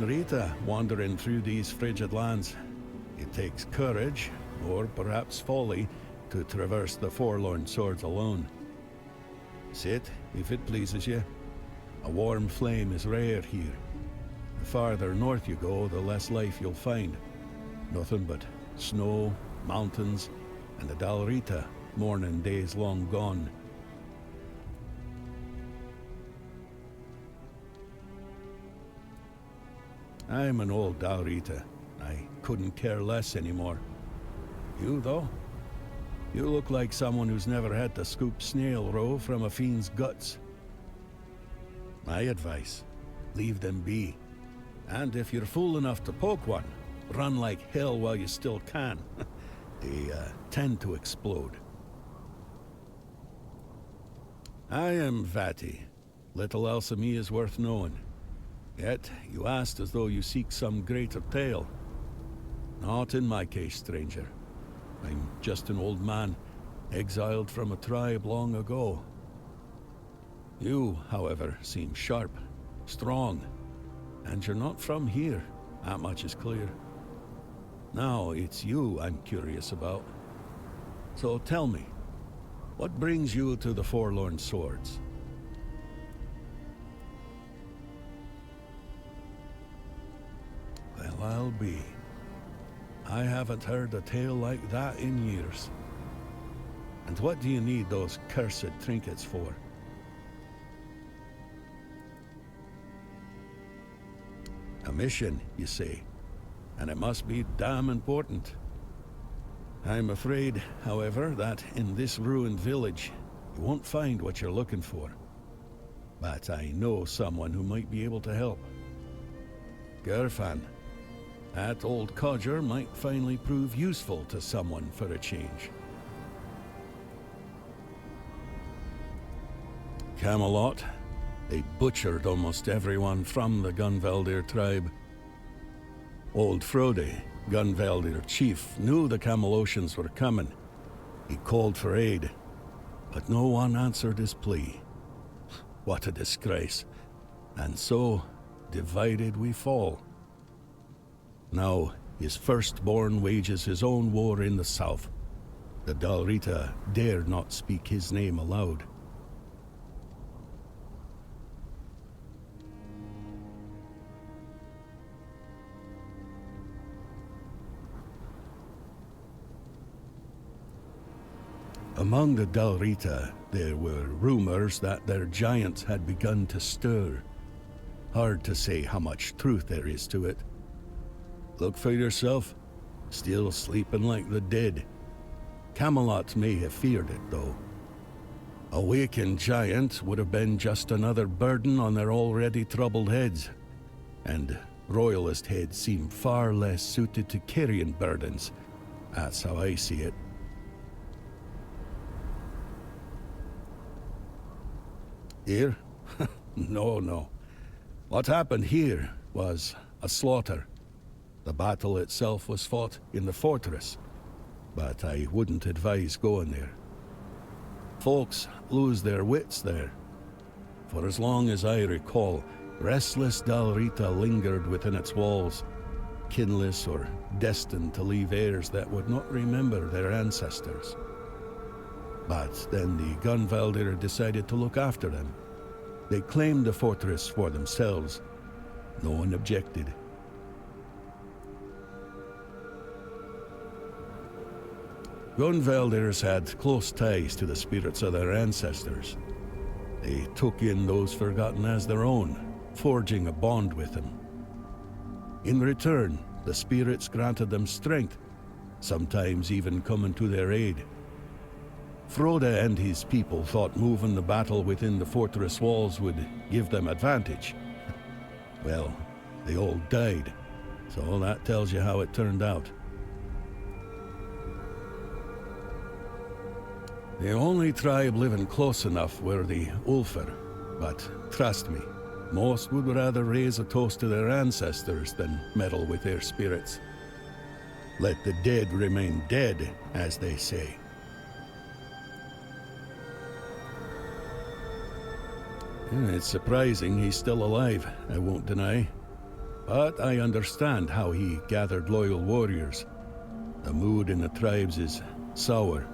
Rita wandering through these frigid lands. It takes courage, or perhaps folly, to traverse the Forlorn Swords alone. Sit, if it pleases you. A warm flame is rare here. The farther north you go, the less life you'll find. Nothing but snow, mountains, and the Dalrita, mourning days long gone. I'm an old Dalrita. I couldn't care less anymore. You, though? You look like someone who's never had to scoop snail roe from a fiend's guts. My advice, leave them be. And if you're fool enough to poke one, run like hell while you still can. They tend to explode. I am Vati. Little else of me is worth knowing. Yet, you asked as though you seek some greater tale. Not in my case, stranger. I'm just an old man, exiled from a tribe long ago. You, however, seem sharp, strong, and you're not from here. That much is clear. Now, it's you I'm curious about. So tell me, what brings you to the Forlorn Swords? Well, I'll be. I haven't heard a tale like that in years. And what do you need those cursed trinkets for? A mission, you say, and it must be damn important. I'm afraid, however, that in this ruined village, you won't find what you're looking for. But I know someone who might be able to help. Gerfan. That old codger might finally prove useful to someone for a change. Camelot. They butchered almost everyone from the Gunvaldir tribe. Old Frode, Gunvaldir chief, knew the Camelosians were coming. He called for aid, but no one answered his plea. What a disgrace. And so, divided we fall. Now, his firstborn wages his own war in the south. The Dalrita dare not speak his name aloud. Among the Dalrita, there were rumors that their giants had begun to stir. Hard to say how much truth there is to it. Look for yourself. Still sleeping like the dead. Camelot may have feared it, though. A wakened giant would have been just another burden on their already troubled heads. And royalist heads seem far less suited to carrying burdens. That's how I see it. Here? No. What happened here was a slaughter. The battle itself was fought in the fortress, but I wouldn't advise going there. Folks lose their wits there. For as long as I recall, restless Dalrita lingered within its walls, kinless or destined to leave heirs that would not remember their ancestors. But then the Gunvaldir decided to look after them. They claimed the fortress for themselves. No one objected. Gunvaldirs had close ties to the spirits of their ancestors. They took in those forgotten as their own, forging a bond with them. In return, the spirits granted them strength, sometimes even coming to their aid. Frode and his people thought moving the battle within the fortress walls would give them advantage. Well, they all died, so that tells you how it turned out. The only tribe living close enough were the Ulfr, but trust me, most would rather raise a toast to their ancestors than meddle with their spirits. Let the dead remain dead, as they say. It's surprising he's still alive, I won't deny. But I understand how he gathered loyal warriors. The mood in the tribes is sour.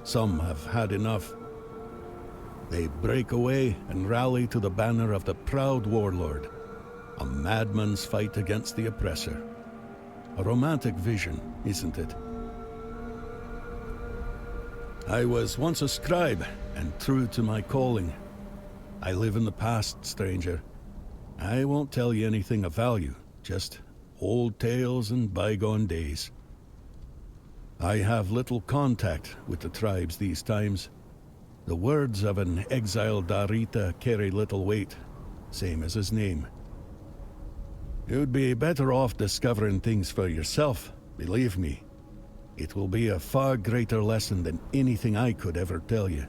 Some have had enough. They break away and rally to the banner of the proud warlord. A madman's fight against the oppressor. A romantic vision, isn't it? I was once a scribe, and true to my calling. I live in the past, stranger. I won't tell you anything of value, just old tales and bygone days. I have little contact with the tribes these times. The words of an exiled Darita carry little weight, same as his name. You'd be better off discovering things for yourself, believe me. It will be a far greater lesson than anything I could ever tell you.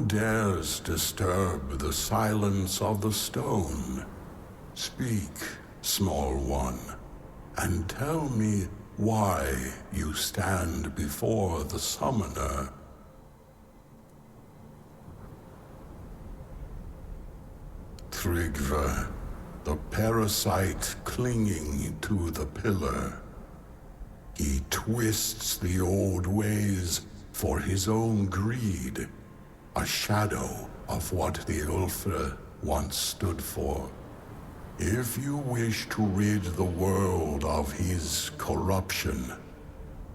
dares disturb the silence of the stone? Speak, small one, and tell me why you stand before the summoner. Thrygve, the parasite clinging to the pillar. He twists the old ways for his own greed, a shadow of what the Ulfr once stood for. If you wish to rid the world of his corruption,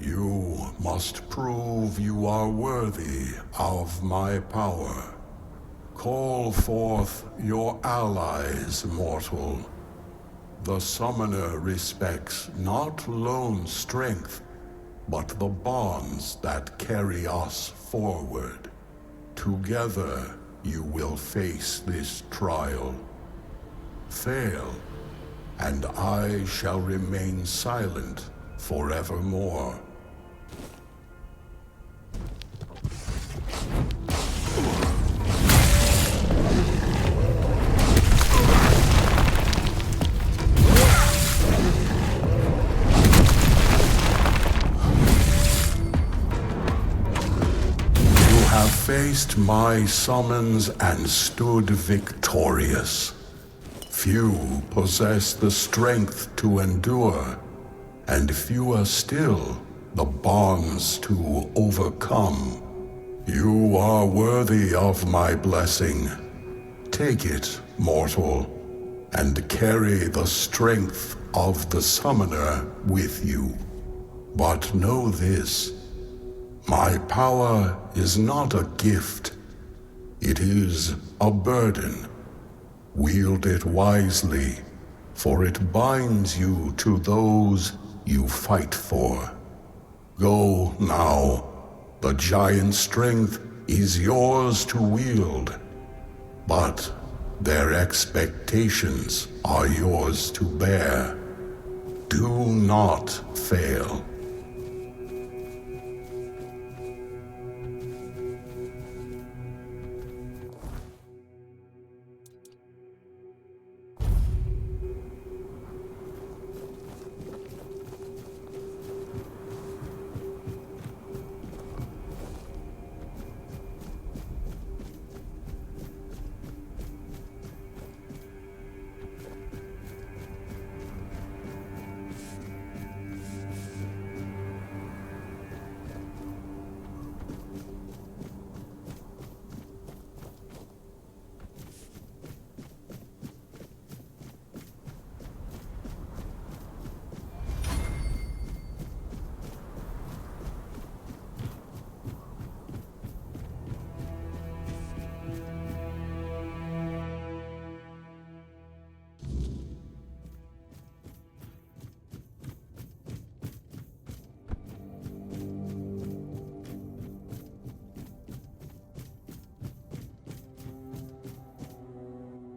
you must prove you are worthy of my power. Call forth your allies, mortal. The summoner respects not lone strength, but the bonds that carry us forward. Together, you will face this trial. Fail, and I shall remain silent forevermore. Faced my summons and stood victorious. Few possess the strength to endure, and fewer still the bonds to overcome. You are worthy of my blessing. Take it, mortal, and carry the strength of the summoner with you. But know this. My power is not a gift. It is a burden. Wield it wisely, for it binds you to those you fight for. Go now. The giant strength is yours to wield, but their expectations are yours to bear. Do not fail.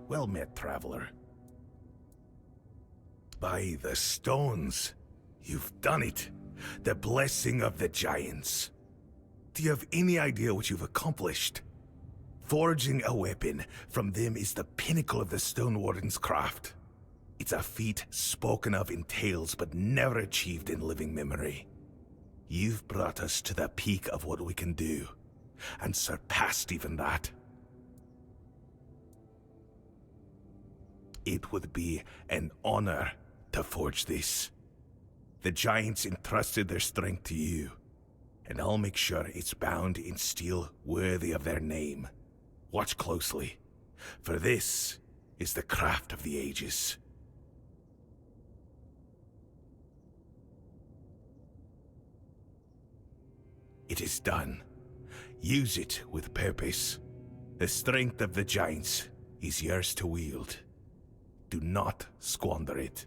Well met, traveler. By the stones, you've done it. The blessing of the giants. Do you have any idea what you've accomplished? Forging a weapon from them is the pinnacle of the Stone Warden's craft. It's a feat spoken of in tales but never achieved in living memory. You've brought us to the peak of what we can do, and surpassed even that. It would be an honor to forge this. The giants entrusted their strength to you, and I'll make sure it's bound in steel worthy of their name. Watch closely, for this is the craft of the ages. It is done. Use it with purpose. The strength of the giants is yours to wield. Do not squander it.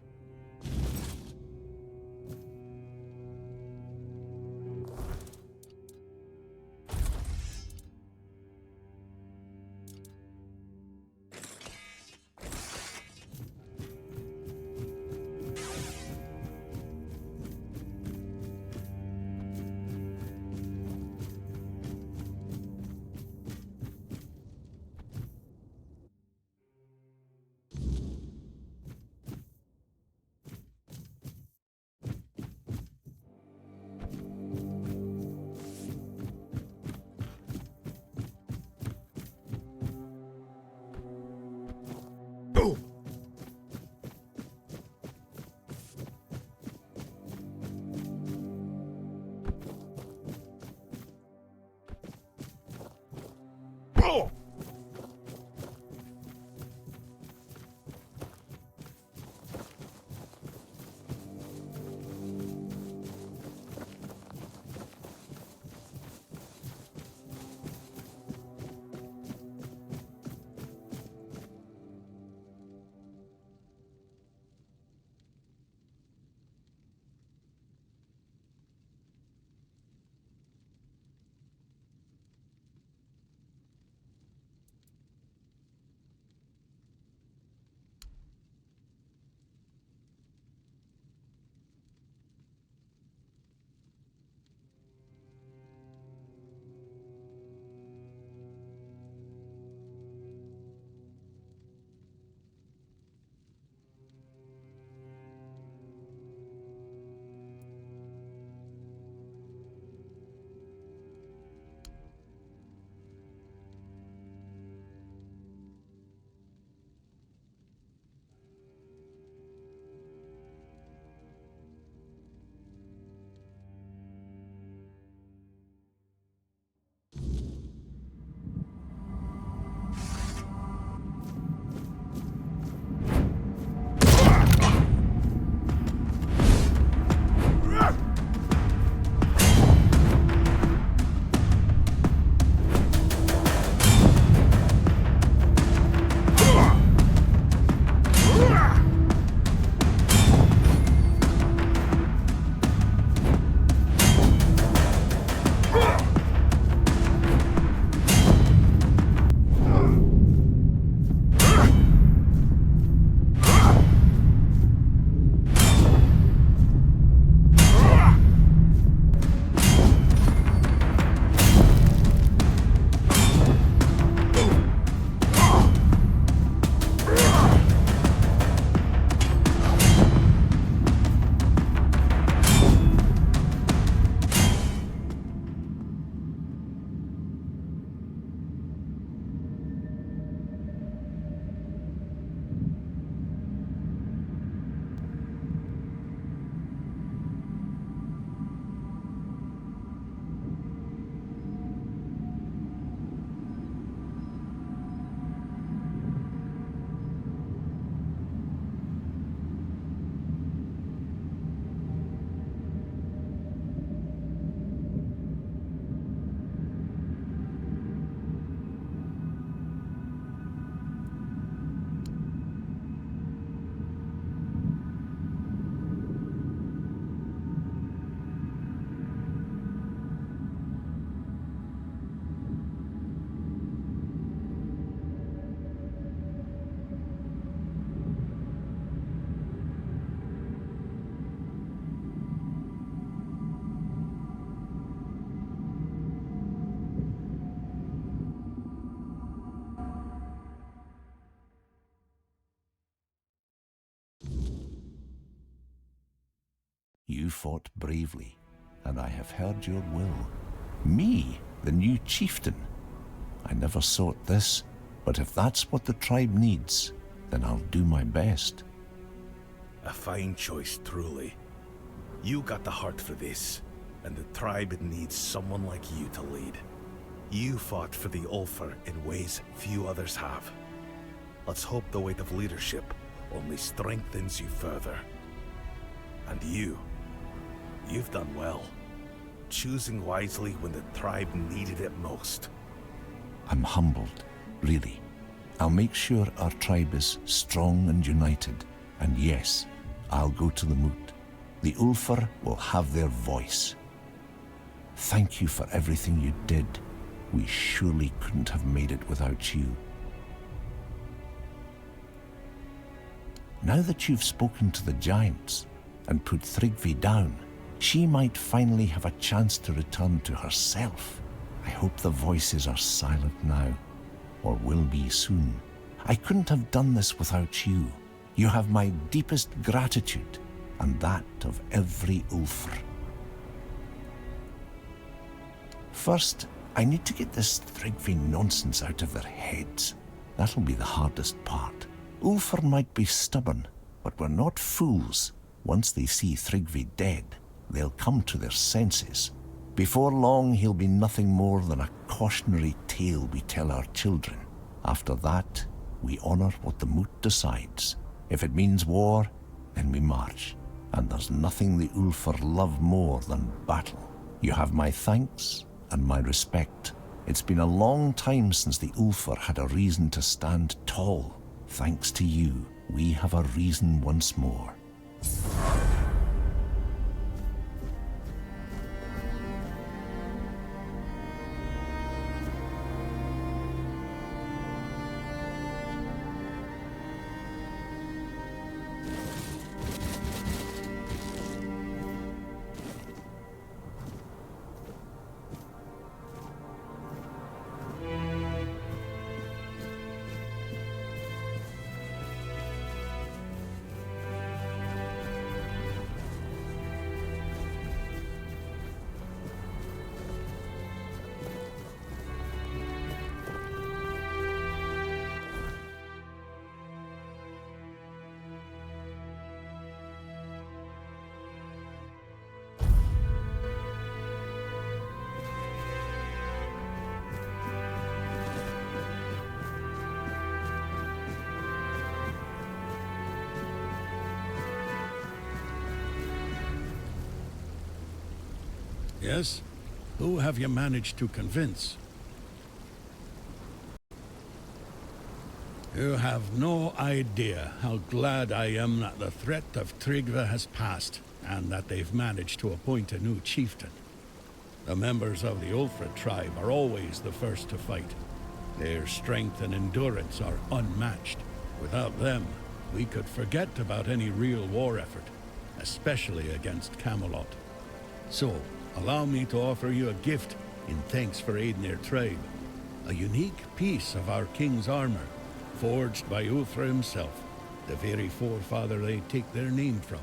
You fought bravely, and I have heard your will. Me, the new chieftain. I never sought this, but if that's what the tribe needs, then I'll do my best. A fine choice, truly. You got the heart for this, and the tribe needs someone like you to lead. You fought for the Ulfr in ways few others have. Let's hope the weight of leadership only strengthens you further. And you've done well, choosing wisely when the tribe needed it most. I'm humbled, really. I'll make sure our tribe is strong and united, and yes, I'll go to the moot. The Ulfr will have their voice. Thank you for everything you did. We surely couldn't have made it without you. Now that you've spoken to the giants and put Thrygve down, she might finally have a chance to return to herself. I hope the voices are silent now, or will be soon. I couldn't have done this without you. You have my deepest gratitude, and that of every Ulfr. First, I need to get this Thrygve nonsense out of their heads. That'll be the hardest part. Ulfr might be stubborn, but we're not fools. Once they see Thrygve dead, they'll come to their senses. Before long, he'll be nothing more than a cautionary tale we tell our children. After that, we honor what the moot decides. If it means war, then we march. And there's nothing the Ulfr love more than battle. You have my thanks and my respect. It's been a long time since the Ulfr had a reason to stand tall. Thanks to you, we have a reason once more. Yes? Who have you managed to convince? You have no idea how glad I am that the threat of Thrygve has passed, and that they've managed to appoint a new chieftain. The members of the Ulfr Tribe are always the first to fight. Their strength and endurance are unmatched. Without them, we could forget about any real war effort, especially against Camelot. So, allow me to offer you a gift in thanks for aiding their tribe. A unique piece of our king's armor, forged by Ulfr himself, the very forefather they take their name from.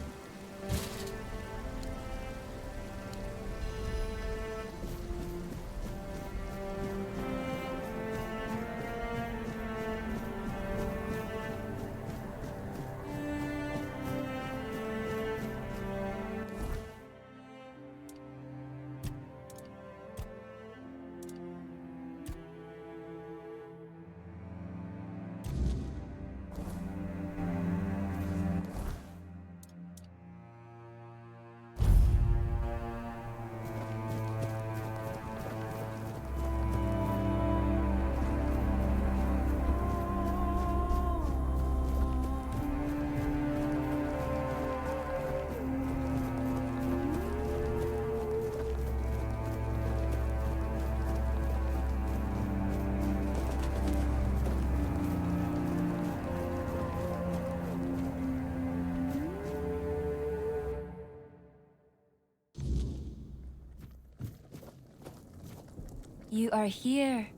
You are here,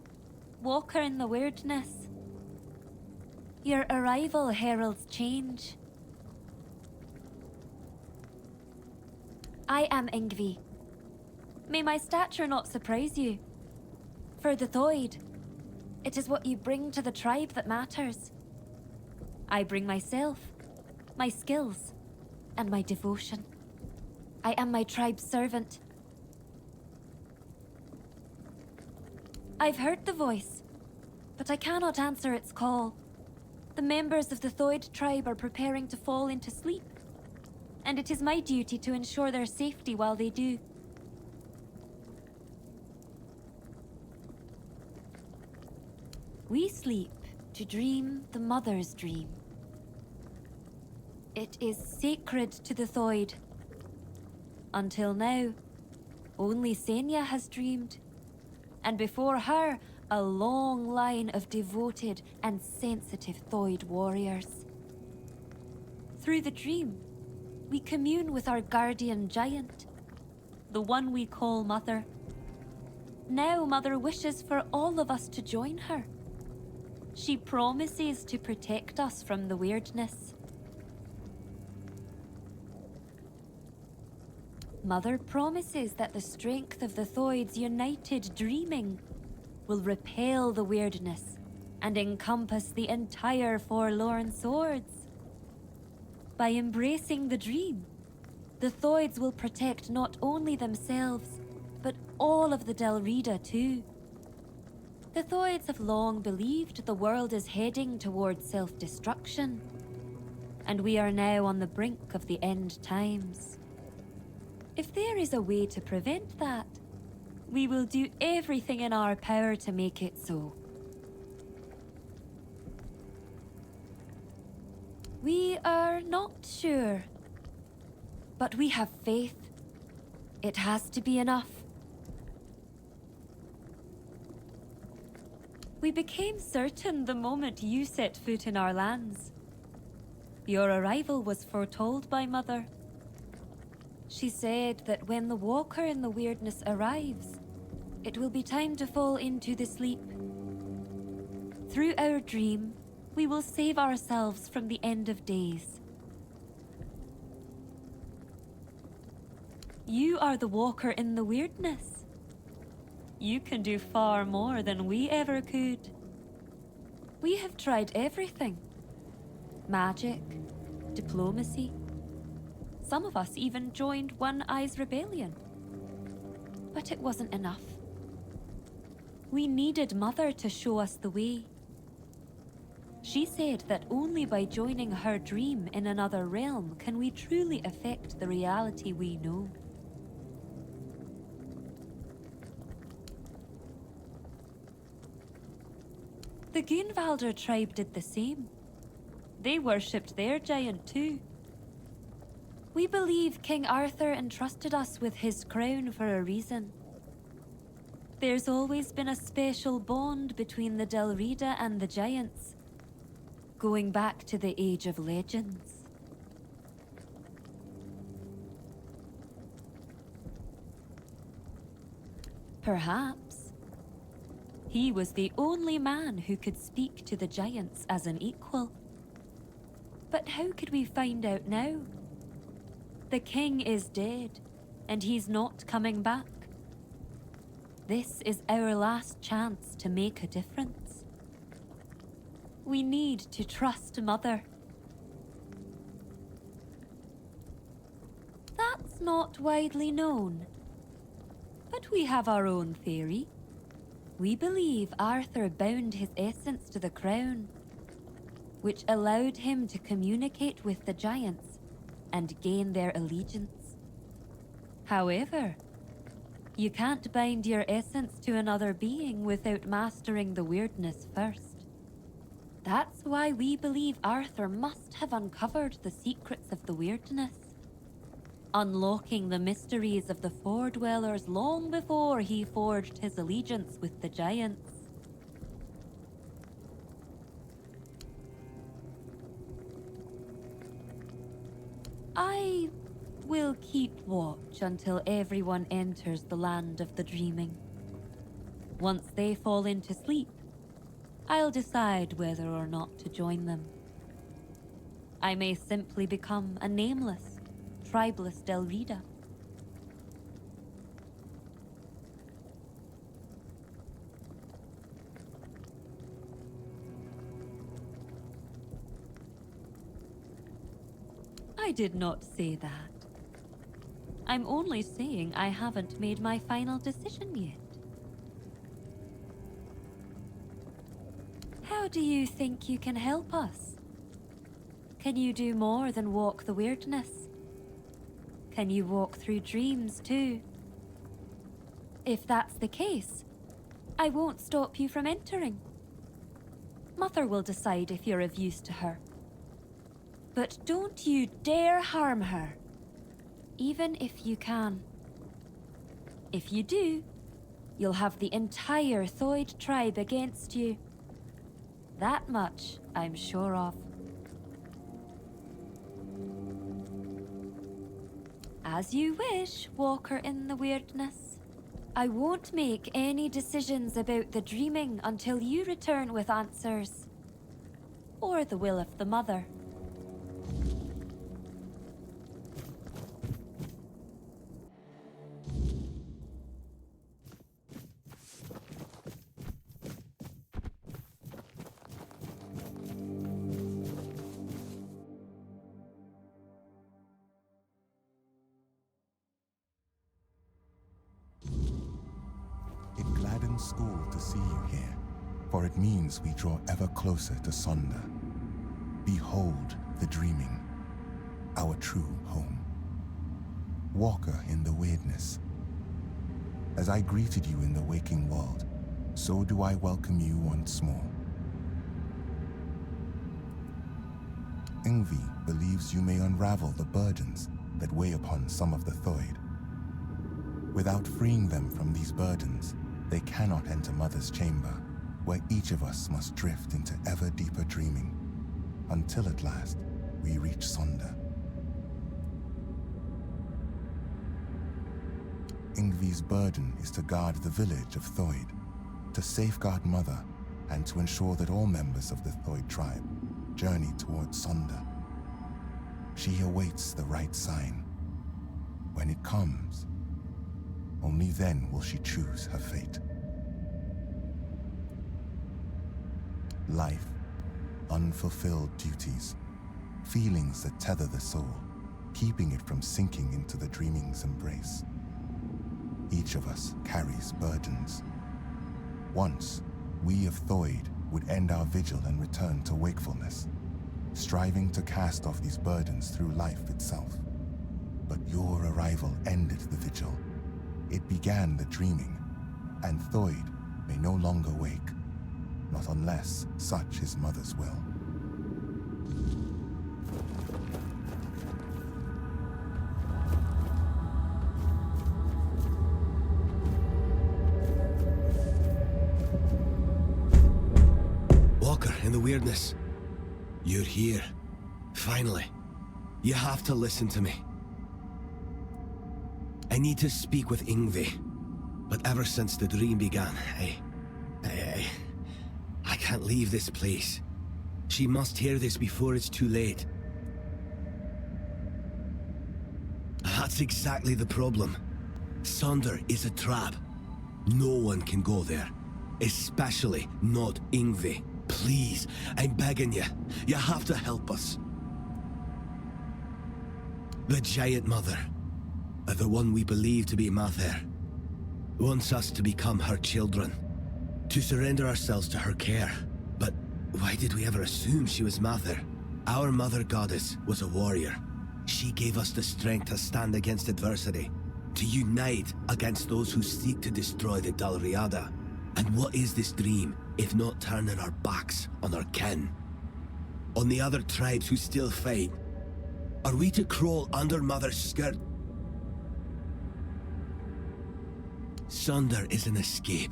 walker in the weirdness. Your arrival heralds change. I am Yngvi. May my stature not surprise you. For the Thued, it is what you bring to the tribe that matters. I bring myself, my skills, and my devotion. I am my tribe's servant. I've heard the voice, but I cannot answer its call. The members of the Thued Tribe are preparing to fall into sleep, and it is my duty to ensure their safety while they do. We sleep to dream the mother's dream. It is sacred to the Thued. Until now, only Senya has dreamed, and before her, a long line of devoted and sensitive Thued warriors. Through the dream, we commune with our guardian giant, the one we call Mother. Now Mother wishes for all of us to join her. She promises to protect us from the weirdness. Mother promises that the strength of the Thued's united dreaming will repel the weirdness and encompass the entire Forlorn Swords. By embracing the dream, the Thueds will protect not only themselves, but all of the Delrida too. The Thueds have long believed the world is heading towards self-destruction, and we are now on the brink of the end times. If there is a way to prevent that, we will do everything in our power to make it so. We are not sure, but we have faith. It has to be enough. We became certain the moment you set foot in our lands. Your arrival was foretold by Mother. She said that when the Walker in the Weirdness arrives, it will be time to fall into the sleep. Through our dream, we will save ourselves from the end of days. You are the Walker in the Weirdness. You can do far more than we ever could. We have tried everything. Magic, diplomacy. Some of us even joined One Eye's rebellion. But it wasn't enough. We needed Mother to show us the way. She said that only by joining her dream in another realm can we truly affect the reality we know. The Gunvalder tribe did the same. They worshipped their giant too. We believe King Arthur entrusted us with his crown for a reason. There's always been a special bond between the Delrida and the giants, going back to the Age of Legends. Perhaps he was the only man who could speak to the giants as an equal. But how could we find out now? The king is dead, and he's not coming back. This is our last chance to make a difference. We need to trust Mother. That's not widely known, but we have our own theory. We believe Arthur bound his essence to the crown, which allowed him to communicate with the giants and gain their allegiance. However, you can't bind your essence to another being without mastering the weirdness first. That's why we believe Arthur must have uncovered the secrets of the weirdness, unlocking the mysteries of the Fordwellers long before he forged his allegiance with the giants. I will keep watch until everyone enters the land of the dreaming. Once they fall into sleep, I'll decide whether or not to join them. I may simply become a nameless, tribeless Delrida, I did not say that. I'm only saying I haven't made my final decision yet. How do you think you can help us? Can you do more than walk the weirdness? Can you walk through dreams too? If that's the case, I won't stop you from entering. Mother will decide if you're of use to her. But don't you dare harm her, even if you can. If you do, you'll have the entire Thued Tribe against you. That much I'm sure of. As you wish, Walker in the Weirdness. I won't make any decisions about the dreaming until you return with answers. Or the will of the Mother. School to see you here, for it means we draw ever closer to Sonder. Behold the dreaming, our true home. Walker in the weirdness. As I greeted you in the waking world, so do I welcome you once more. Yngvi believes you may unravel the burdens that weigh upon some of the Thued. Without freeing them from these burdens, they cannot enter Mother's chamber, where each of us must drift into ever deeper dreaming, until at last we reach Sonder. Yngvi's burden is to guard the village of Thued, to safeguard Mother, and to ensure that all members of the Thued Tribe journey towards Sonder. She awaits the right sign. When it comes, only then will she choose her fate. Life, unfulfilled duties, feelings that tether the soul, keeping it from sinking into the dreaming's embrace. Each of us carries burdens. Once, we of Thued would end our vigil and return to wakefulness, striving to cast off these burdens through life itself. But your arrival ended the vigil. It began the dreaming, and Thued may no longer wake, not unless such is Mother's will. Walker in the Weirdness. You're here. Finally. You have to listen to me. I need to speak with Yngvi, but ever since the dream began, I can't leave this place. She must hear this before it's too late. That's exactly the problem. Sonder is a trap. No one can go there, especially not Yngvi. Please, I'm begging you. You have to help us. The Giant Mother, the one we believe to be Mather, wants us to become her children, to surrender ourselves to her care. But why did we ever assume she was Mather? Our Mother Goddess was a warrior. She gave us the strength to stand against adversity, to unite against those who seek to destroy the Dalriada. And what is this dream, if not turning our backs on our kin? On the other tribes who still fight? Are we to crawl under Mother's skirt? Sonder is an escape,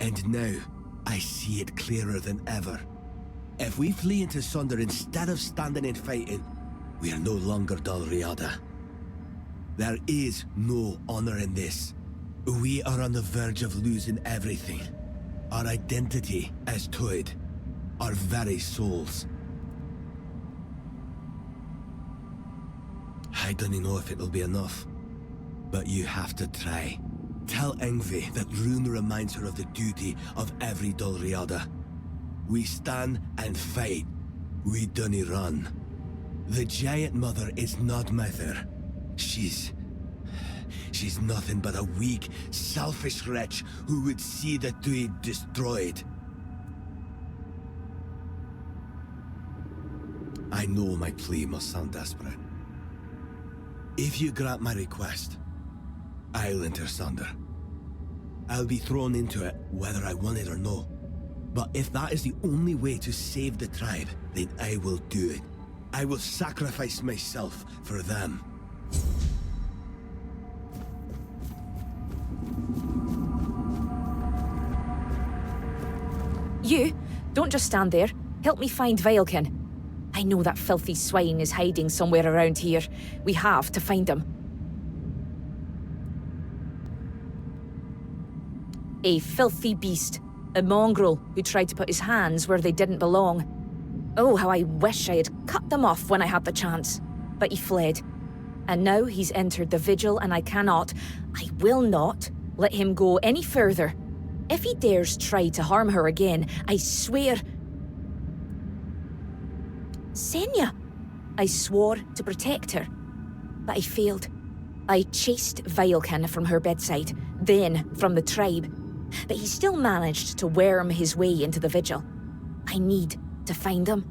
and now I see it clearer than ever. If we flee into Sonder instead of standing and fighting, we are no longer Dalriada. There is no honor in this. We are on the verge of losing everything. Our identity as Thued, our very souls. I don't know if it'll be enough, but you have to try. Tell Yngvi that Rune reminds her of the duty of every Dalriada. We stand and fight. We dunna run. The Giant Mother is not mother. She's nothing but a weak, selfish wretch who would see the Thued destroyed. I know my plea must sound desperate. If you grant my request, I'll enter Sunder. I'll be thrown into it whether I want it or no. But if that is the only way to save the tribe, then I will do it. I will sacrifice myself for them. You, don't just stand there. Help me find Veilkin. I know that filthy swine is hiding somewhere around here. We have to find him. A filthy beast. A mongrel who tried to put his hands where they didn't belong. Oh, how I wish I had cut them off when I had the chance. But he fled. And now he's entered the Vigil and I will not let him go any further. If he dares try to harm her again, I swear... Senya! I swore to protect her, but I failed. I chased Veilkin from her bedside, then from the tribe. But he still managed to worm his way into the Vigil. I need to find him.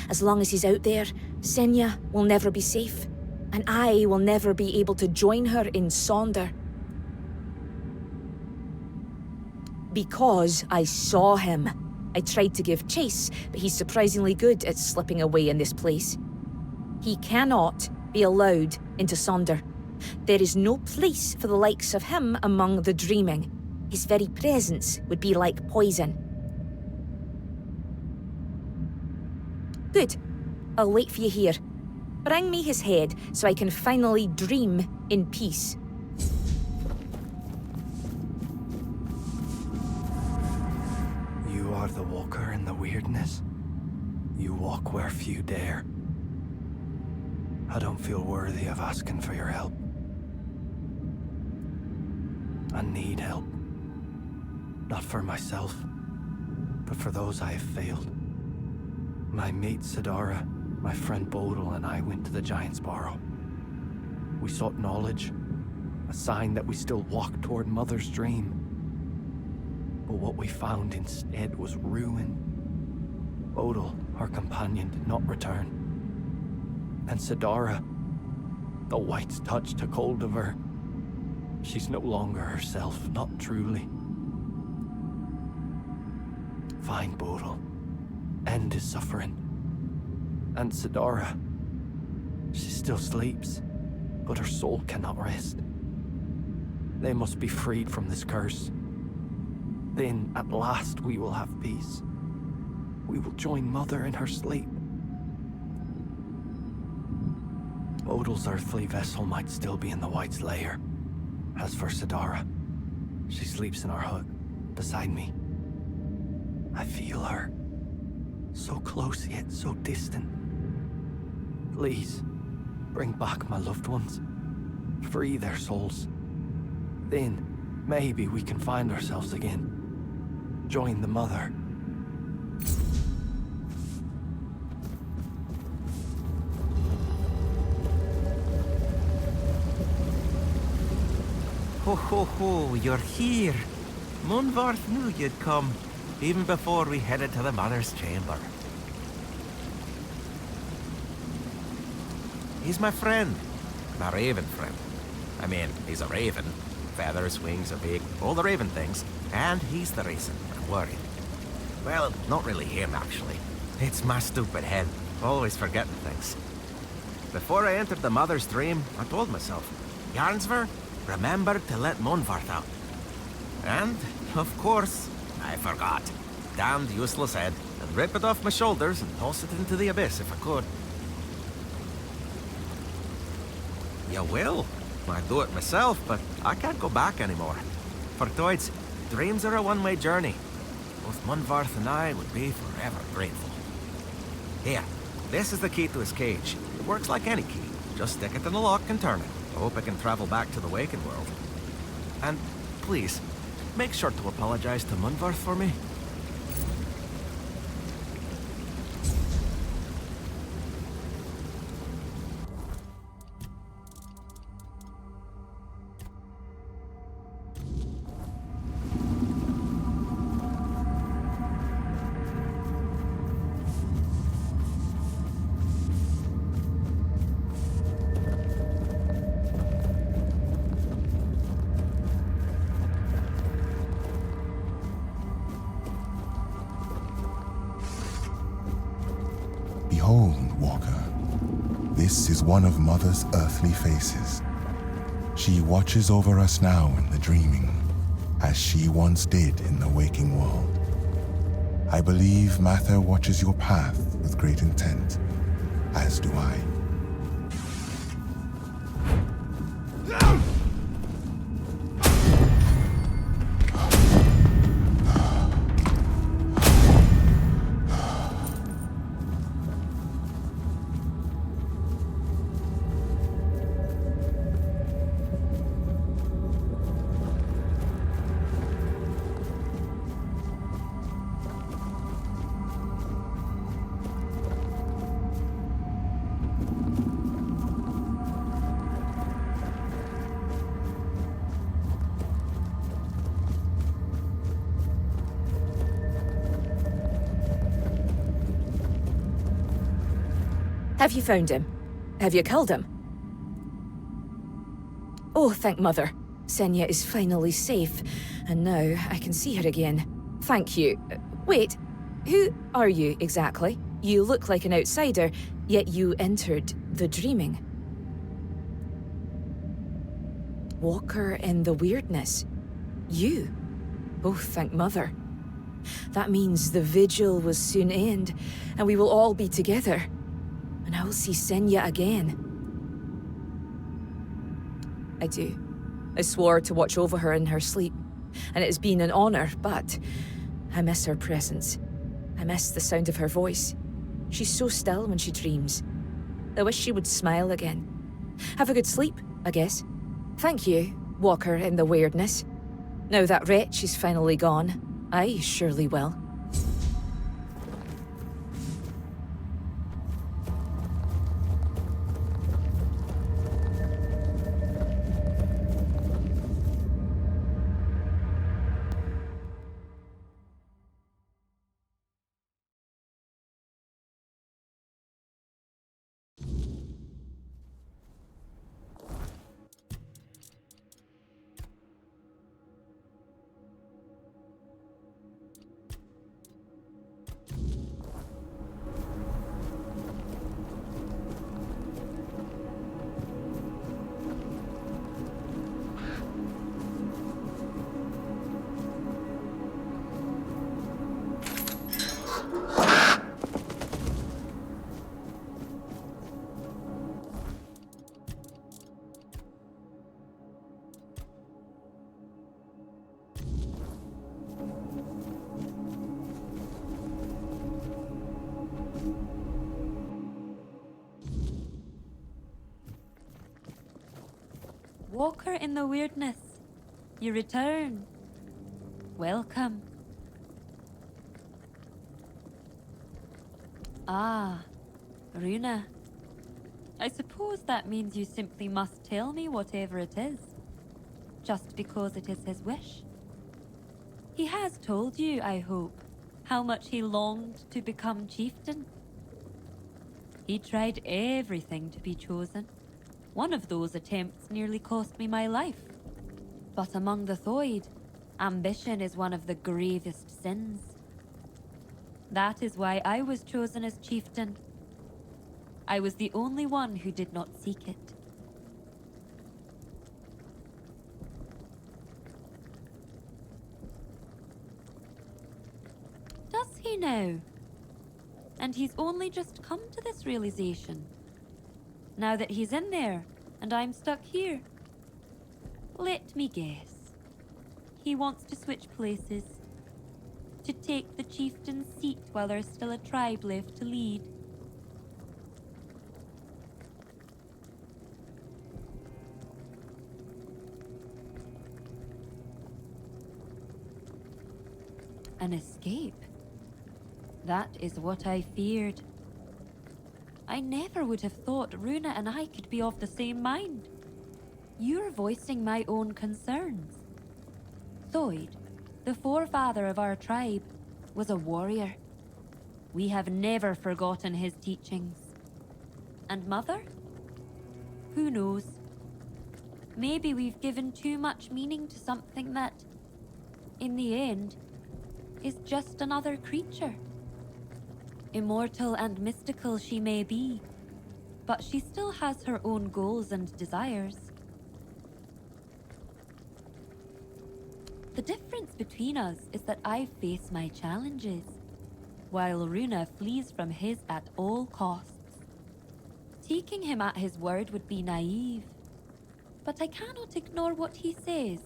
As long as he's out there, Senya will never be safe, and I will never be able to join her in Sonder. Because I saw him. I tried to give chase, but he's surprisingly good at slipping away in this place. He cannot be allowed into Sonder. There is no place for the likes of him among the dreaming. His very presence would be like poison. Good. I'll wait for you here. Bring me his head so I can finally dream in peace. You are the walker in the weirdness. You walk where few dare. I don't feel worthy of asking for your help. I need help. Not for myself, but for those I have failed. My mate Sidara, my friend Bodil, and I went to the Giant's Barrow. We sought knowledge, a sign that we still walked toward Mother's dream. But what we found instead was ruin. Bodil, our companion, did not return. And Sidara, the White's touch took hold of her. She's no longer herself, not truly. Find Bodil. End his suffering. And Sidara, she still sleeps, but her soul cannot rest. They must be freed from this curse. Then, at last, we will have peace. We will join Mother in her sleep. Bodil's earthly vessel might still be in the White's lair. As for Sidara, she sleeps in our hut, beside me. I feel her. So close yet so distant. Please, bring back my loved ones. Free their souls. Then, maybe we can find ourselves again. Join the Mother. Ho ho ho, you're here. Munvarth knew you'd come, even before we headed to the Mother's chamber. He's my friend. My raven friend. I mean, he's a raven. Feathers, wings, a beak, all the raven things. And he's the reason I'm worried. Well, not really him, actually. It's my stupid head, always forgetting things. Before I entered the Mother's dream, I told myself, Jarnsver, remember to let Munvarth out. And, of course, I forgot. Damned useless head. I'd rip it off my shoulders and toss it into the abyss if I could. You will. I'd do it myself, but I can't go back anymore. For Thueds, dreams are a one-way journey. Both Munvarth and I would be forever grateful. Here, this is the key to his cage. It works like any key. Just stick it in the lock and turn it. I hope I can travel back to the Waken world. And please, make sure to apologize to Munvarth for me. Behold, Walker. This is one of Mother's earthly faces. She watches over us now in the dreaming, as she once did in the waking world. I believe Mather watches your path with great intent, as do I. Have you found him? Have you killed him? Oh, thank Mother. Senya is finally safe, and now I can see her again. Thank you. Wait, who are you exactly? You look like an outsider, yet you entered the dreaming. Walker in the weirdness. You. Oh, thank Mother. That means the vigil will soon end, and we will all be together. And I will see Senya again. I do. I swore to watch over her in her sleep, and it has been an honor, but I miss her presence. I miss the sound of her voice. She's so still when she dreams. I wish she would smile again. Have a good sleep, I guess. Thank you, Walker in the weirdness. Now that wretch is finally gone, I surely will. Walker in the weirdness, you return. Welcome. Ah, Runa. I suppose that means you simply must tell me whatever it is, just because it is his wish. He has told you, I hope, how much he longed to become chieftain. He tried everything to be chosen. One of those attempts nearly cost me my life. But among the Thued, ambition is one of the gravest sins. That is why I was chosen as chieftain. I was the only one who did not seek it. Does he now? And he's only just come to this realization. Now that he's in there, and I'm stuck here. Let me guess. He wants to switch places. To take the chieftain's seat while there's still a tribe left to lead. An escape? That is what I feared. I never would have thought Runa and I could be of the same mind. You're voicing my own concerns. Thued, the forefather of our tribe, was a warrior. We have never forgotten his teachings. And Mother? Who knows? Maybe we've given too much meaning to something that, in the end, is just another creature. Immortal and mystical she may be, but she still has her own goals and desires. The difference between us is that I face my challenges, while Runa flees from his at all costs. Taking him at his word would be naive, but I cannot ignore what he says.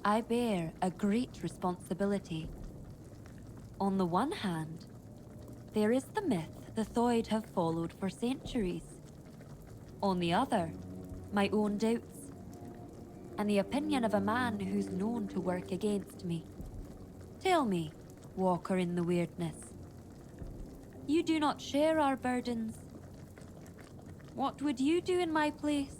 I bear a great responsibility. On the one hand, there is the myth the Thued have followed for centuries. On the other, my own doubts, and the opinion of a man who's known to work against me. Tell me, Walker in the Weirdness, you do not share our burdens. What would you do in my place?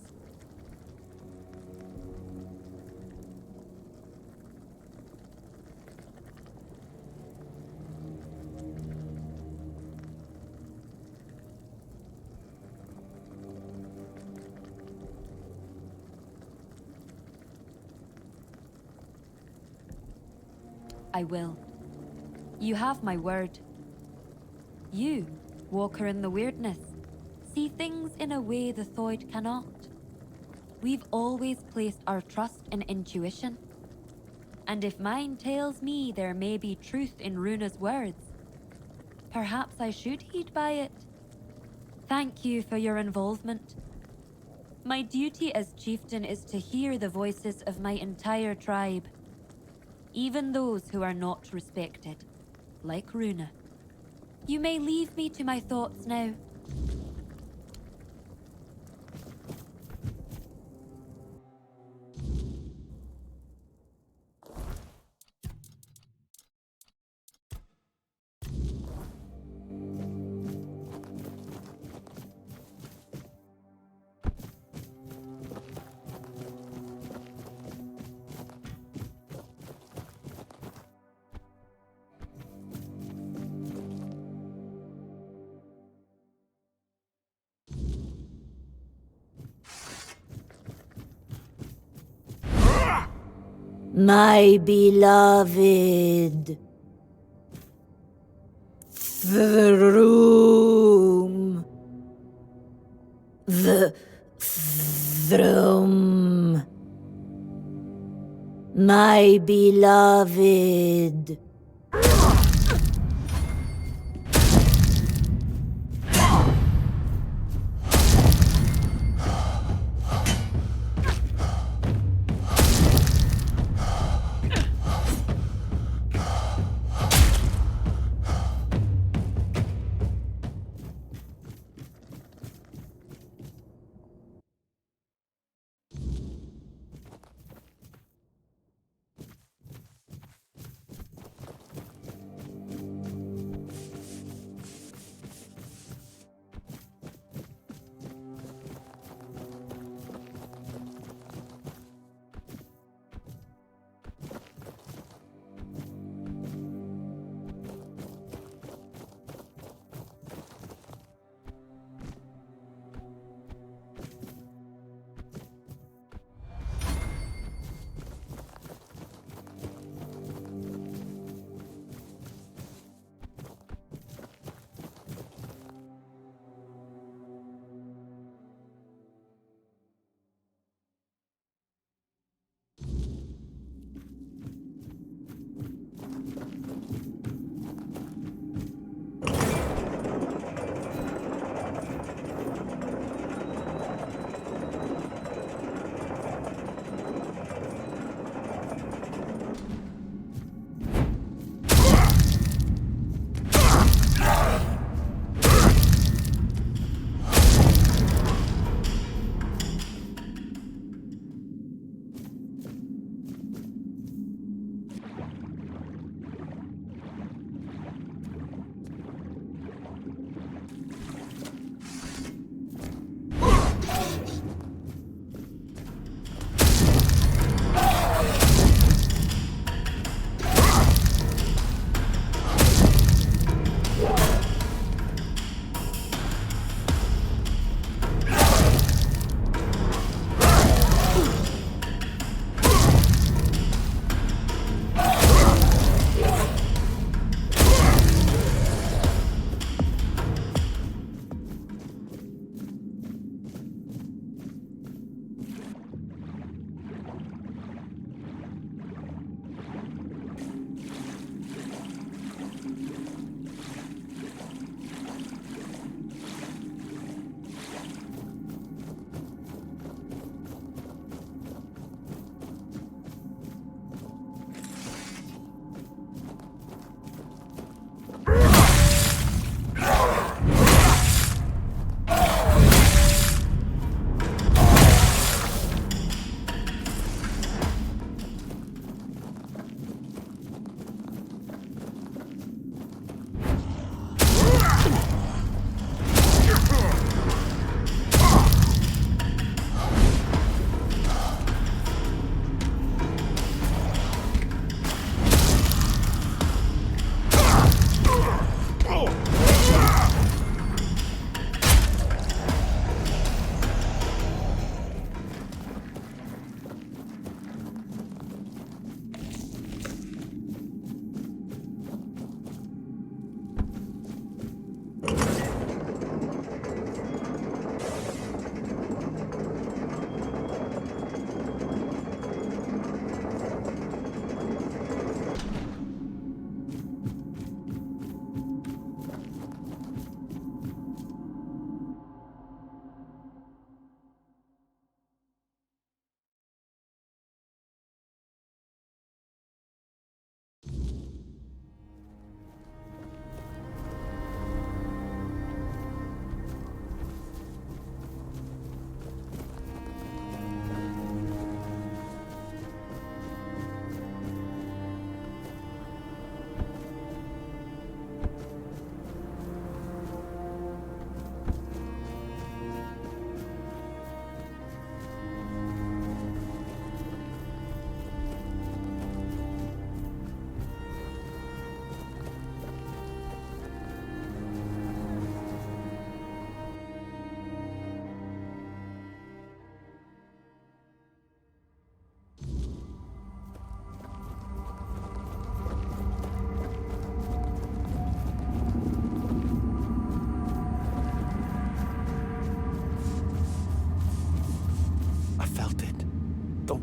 I will. You have my word. You, Walker in the Weirdness, see things in a way the Thued cannot. We've always placed our trust in intuition. And if mine tells me there may be truth in Runa's words, perhaps I should heed by it. Thank you for your involvement. My duty as chieftain is to hear the voices of my entire tribe, even those who are not respected, like Runa. You may leave me to my thoughts now. My beloved. Vroom. Vroom. My beloved.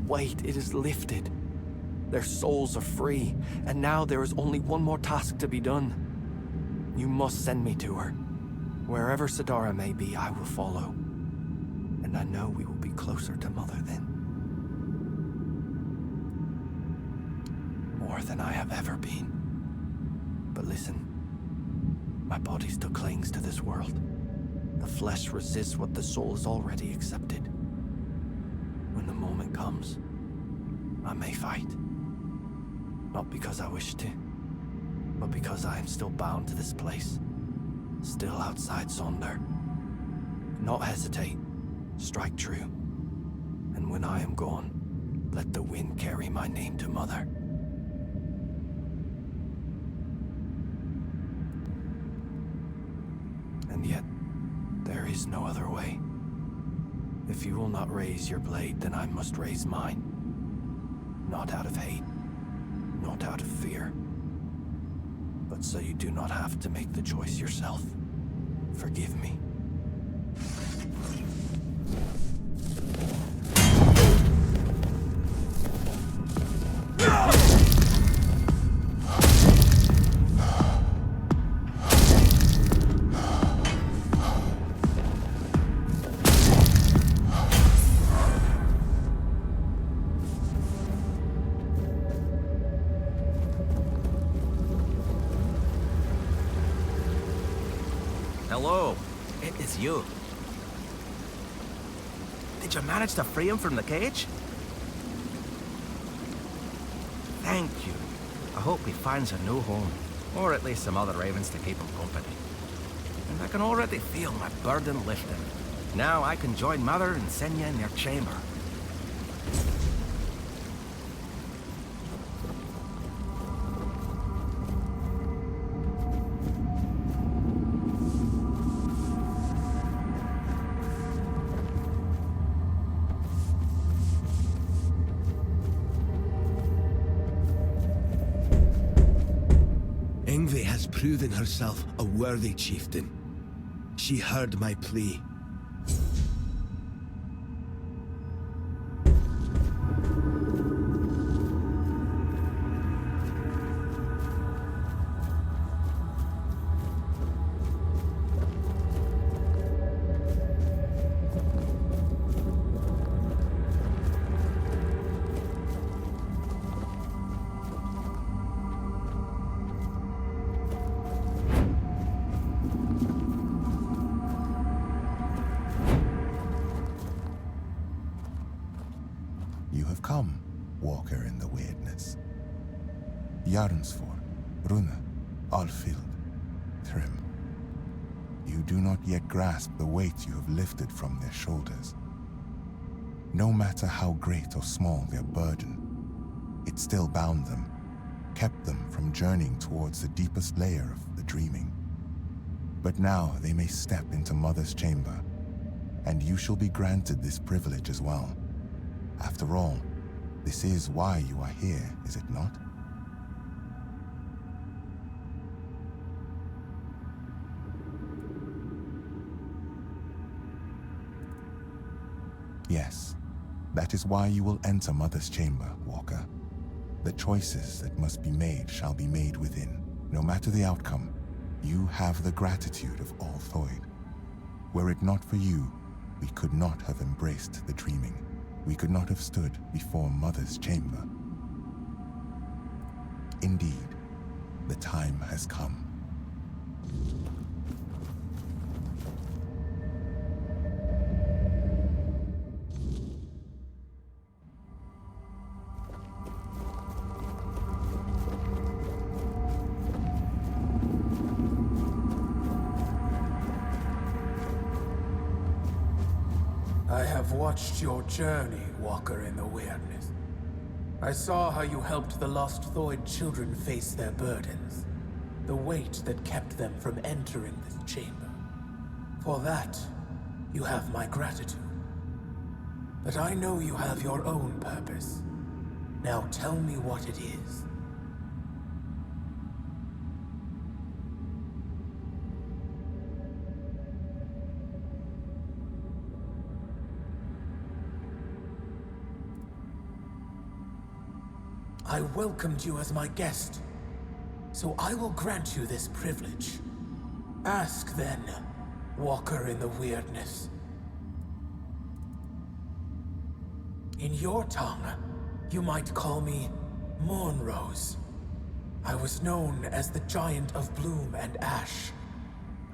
weight, it is lifted. Their souls are free, and now there is only one more task to be done. You must send me to her. Wherever Sidara may be, I will follow. And I know we will be closer to Mother then. More than I have ever been. But listen, my body still clings to this world. The flesh resists what the soul has already accepted. When the moment comes, I may fight. Not because I wish to, but because I am still bound to this place. Still outside Sonder. Not hesitate. Strike true. And when I am gone, let the wind carry my name to Mother. And yet, there is no other way. If you will not raise your blade, then I must raise mine. Not out of hate, not out of fear, but so you do not have to make the choice yourself. Forgive me. Hello, it is you. Did you manage to free him from the cage? Thank you. I hope he finds a new home, or at least some other ravens to keep him company. And I can already feel my burden lifting. Now I can join Mother and Senya in their chamber. Proven herself a worthy chieftain. She heard my plea. Come, walker in the weirdness. Jarnsfor, Rune, Alfild, Thrym. You do not yet grasp the weight you have lifted from their shoulders. No matter how great or small their burden, it still bound them, kept them from journeying towards the deepest layer of the dreaming. But now they may step into Mother's chamber, and you shall be granted this privilege as well. After all, this is why you are here, is it not? Yes, that is why you will enter Mother's chamber, Walker. The choices that must be made shall be made within. No matter the outcome, you have the gratitude of all Thued. Were it not for you, we could not have embraced the dreaming. We could not have stood before Mother's chamber. Indeed, the time has come. I have watched your journey, Walker in the Weirdness. I saw how you helped the lost Thued children face their burdens, the weight that kept them from entering this chamber. For that, you have my gratitude. But I know you have your own purpose. Now tell me what it is. I welcomed you as my guest, so I will grant you this privilege. Ask then, Walker in the Weirdness. In your tongue, you might call me Moonrose. I was known as the Giant of Bloom and Ash.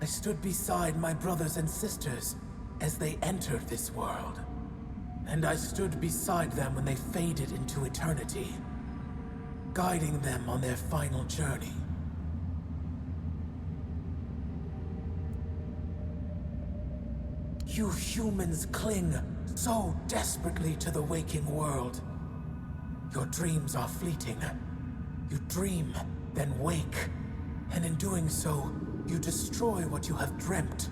I stood beside my brothers and sisters as they entered this world. And I stood beside them when they faded into eternity, guiding them on their final journey. You humans cling so desperately to the waking world. Your dreams are fleeting. You dream, then wake, and in doing so, you destroy what you have dreamt.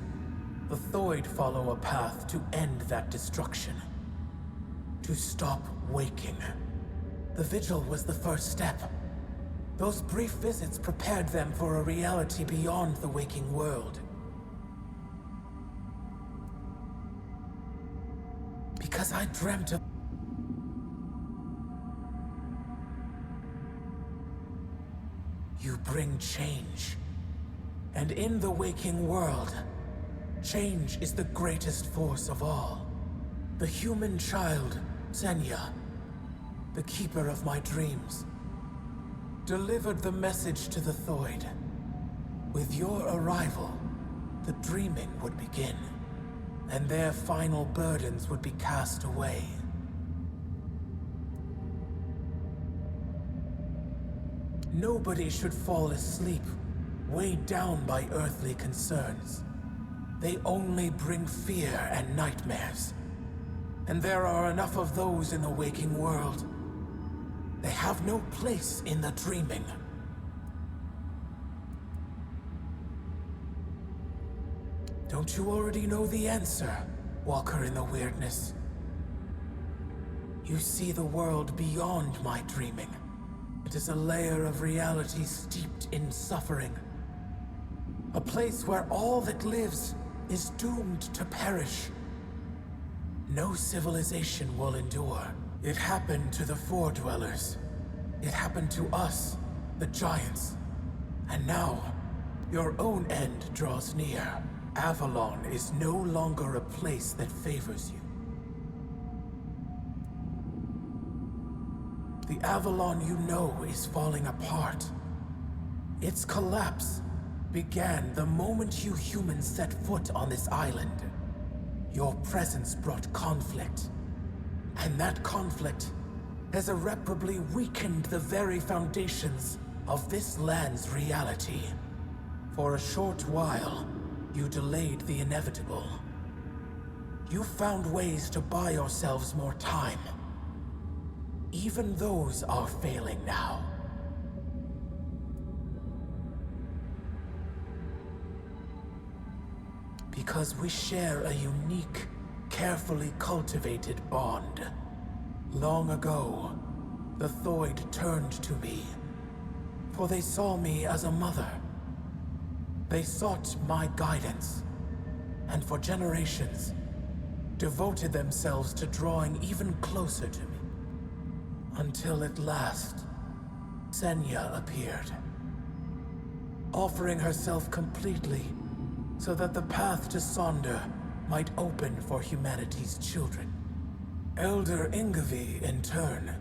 The Thued follow a path to end that destruction. To stop waking. The vigil was the first step. Those brief visits prepared them for a reality beyond the waking world. Because I dreamt of... You bring change. And in the waking world, change is the greatest force of all. The human child, Senya, the keeper of my dreams, delivered the message to the Thued. With your arrival, the dreaming would begin, and their final burdens would be cast away. Nobody should fall asleep, weighed down by earthly concerns. They only bring fear and nightmares. And there are enough of those in the waking world. They have no place in the dreaming. Don't you already know the answer, Walker in the Weirdness? You see the world beyond my dreaming. It is a layer of reality steeped in suffering. A place where all that lives is doomed to perish. No civilization will endure. It happened to the Foredwellers. It happened to us, the Giants. And now, your own end draws near. Avalon is no longer a place that favors you. The Avalon you know is falling apart. Its collapse began the moment you humans set foot on this island. Your presence brought conflict. And that conflict has irreparably weakened the very foundations of this land's reality. For a short while, you delayed the inevitable. You found ways to buy yourselves more time. Even those are failing now. Because we share a unique, carefully cultivated bond. Long ago, the Thued turned to me, for they saw me as a mother. They sought my guidance, and for generations, devoted themselves to drawing even closer to me. Until at last, Senya appeared, offering herself completely so that the path to Sonder might open for humanity's children. Elder Ingevi, in turn,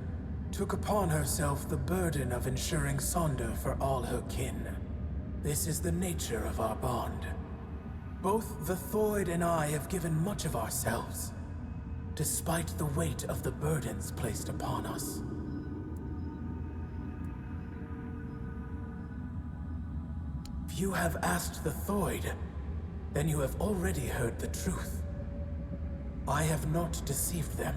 took upon herself the burden of ensuring Sonder for all her kin. This is the nature of our bond. Both the Thued and I have given much of ourselves, despite the weight of the burdens placed upon us. If you have asked the Thued, then you have already heard the truth. I have not deceived them,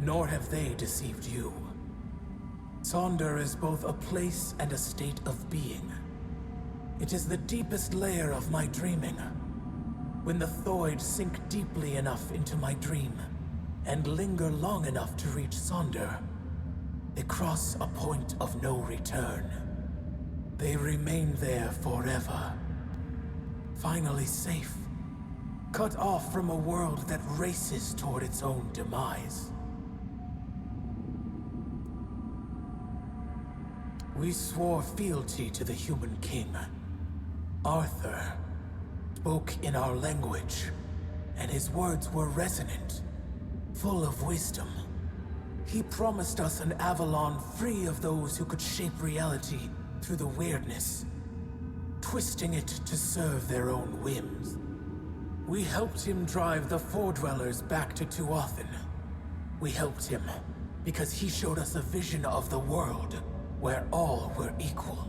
nor have they deceived you. Sonder is both a place and a state of being. It is the deepest layer of my dreaming. When the Thued sink deeply enough into my dream, and linger long enough to reach Sonder, they cross a point of no return. They remain there forever. Finally safe, cut off from a world that races toward its own demise. We swore fealty to the human king. Arthur spoke in our language, and his words were resonant, full of wisdom. He promised us an Avalon free of those who could shape reality through the weirdness, twisting it to serve their own whims. We helped him drive the Foredwellers back to Tuatha. We helped him because he showed us a vision of the world where all were equal.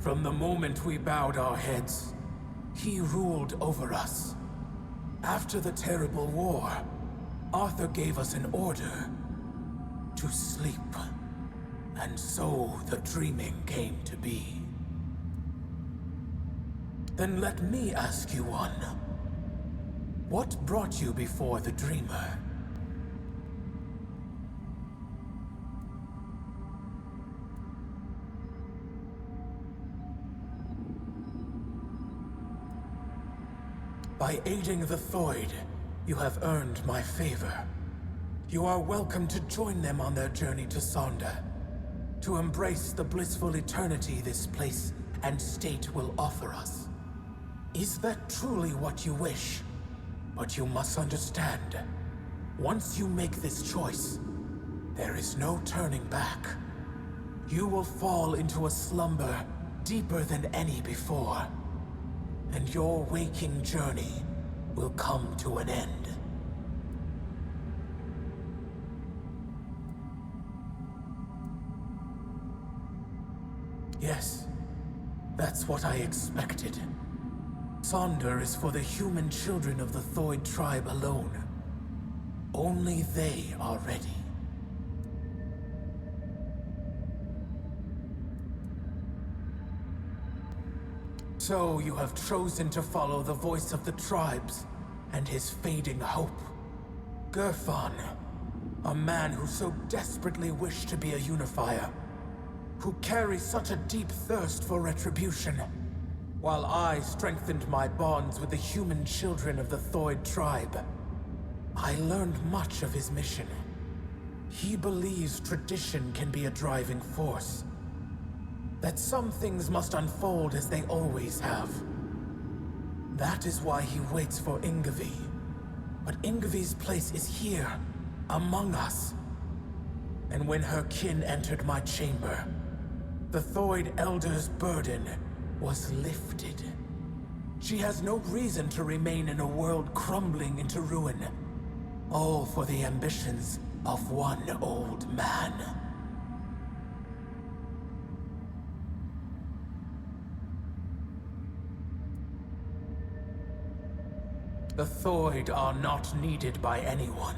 From the moment we bowed our heads, he ruled over us. After the terrible war, Arthur gave us an order to sleep. And so the dreaming came to be. Then let me ask you one. What brought you before the dreamer? By aiding the Thued, you have earned my favor. You are welcome to join them on their journey to Sonda, to embrace the blissful eternity this place and state will offer us. Is that truly what you wish? But you must understand, once you make this choice, there is no turning back. You will fall into a slumber deeper than any before, and your waking journey will come to an end. Yes, that's what I expected. Sonder is for the human children of the Thued Tribe alone. Only they are ready. So you have chosen to follow the voice of the tribes and his fading hope. Gerfan, a man who so desperately wished to be a unifier, who carries such a deep thirst for retribution, while I strengthened my bonds with the human children of the Thued Tribe. I learned much of his mission. He believes tradition can be a driving force, that some things must unfold as they always have. That is why he waits for Ingevi. But Ingevi's place is here, among us. And when her kin entered my chamber, the Thued Elder's burden was lifted. She has no reason to remain in a world crumbling into ruin, all for the ambitions of one old man. The Thued are not needed by anyone.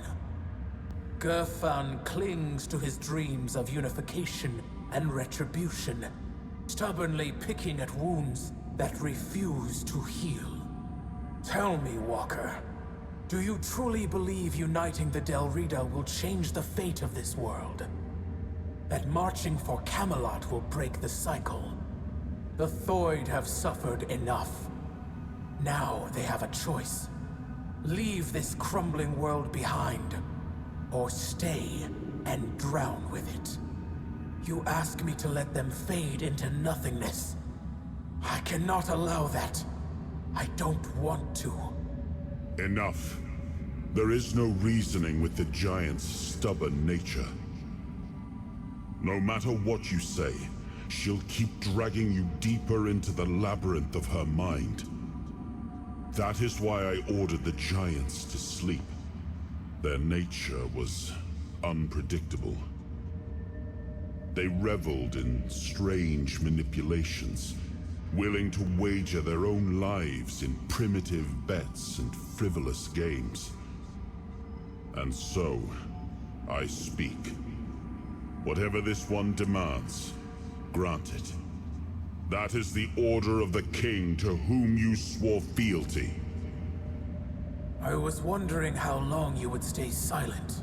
Gerfan clings to his dreams of unification and retribution, stubbornly picking at wounds that refuse to heal. Tell me, Walker, do you truly believe uniting the Delrida will change the fate of this world? That marching for Camelot will break the cycle? The Thued have suffered enough. Now they have a choice. Leave this crumbling world behind, or stay and drown with it. You ask me to let them fade into nothingness. I cannot allow that. I don't want to. Enough. There is no reasoning with the giant's stubborn nature. No matter what you say, she'll keep dragging you deeper into the labyrinth of her mind. That is why I ordered the giants to sleep. Their nature was unpredictable. They reveled in strange manipulations, willing to wager their own lives in primitive bets and frivolous games. And so, I speak. Whatever this one demands, grant it. That is the order of the king to whom you swore fealty. I was wondering how long you would stay silent,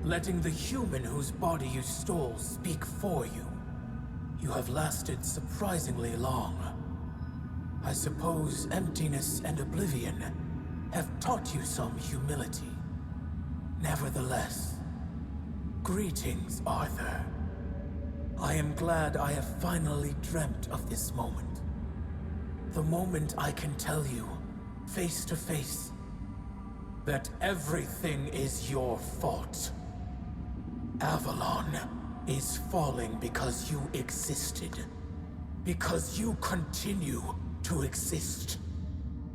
letting the human whose body you stole speak for you. You have lasted surprisingly long. I suppose emptiness and oblivion have taught you some humility. Nevertheless, greetings, Arthur. am glad I have finally dreamt of this moment. The moment I can tell you, face to face, that everything is your fault. Avalon is falling because you existed. Because you continue to exist.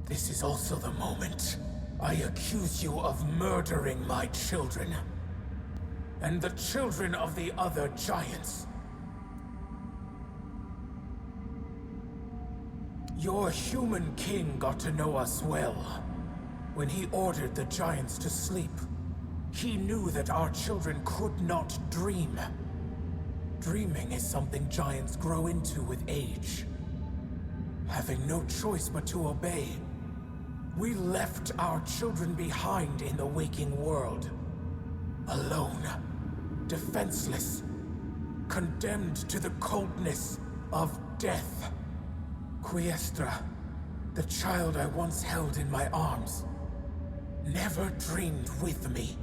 This is also the moment I accuse you of murdering my children. And the children of the other giants. Your human king got to know us well. When he ordered the giants to sleep, he knew that our children could not dream. Dreaming is something giants grow into with age. Having no choice but to obey, we left our children behind in the waking world. Alone, defenseless, condemned to the coldness of death. Cuestra, the child I once held in my arms, never dreamed with me.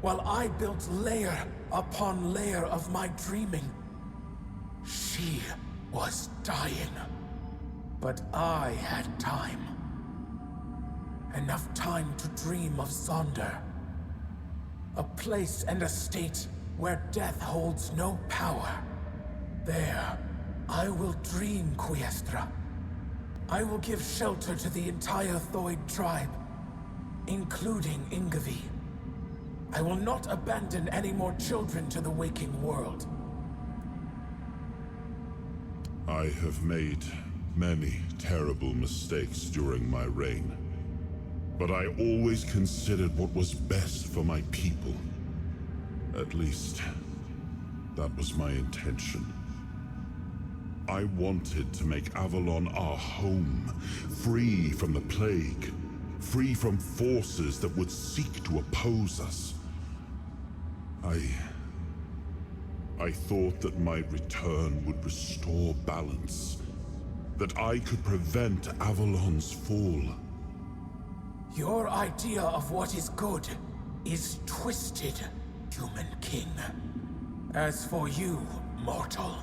While I built layer upon layer of my dreaming, she was dying. But I had time. Enough time to dream of Sonder. A place and a state where death holds no power. There, I will dream, Cuestra. I will give shelter to the entire Thued Tribe, including Ingavi. I will not abandon any more children to the waking world. I have made many terrible mistakes during my reign. But I always considered what was best for my people. At least, that was my intention. I wanted to make Avalon our home, free from the plague, free from forces that would seek to oppose us. I thought that my return would restore balance, that I could prevent Avalon's fall. Your idea of what is good is twisted, human king. As for you, mortal,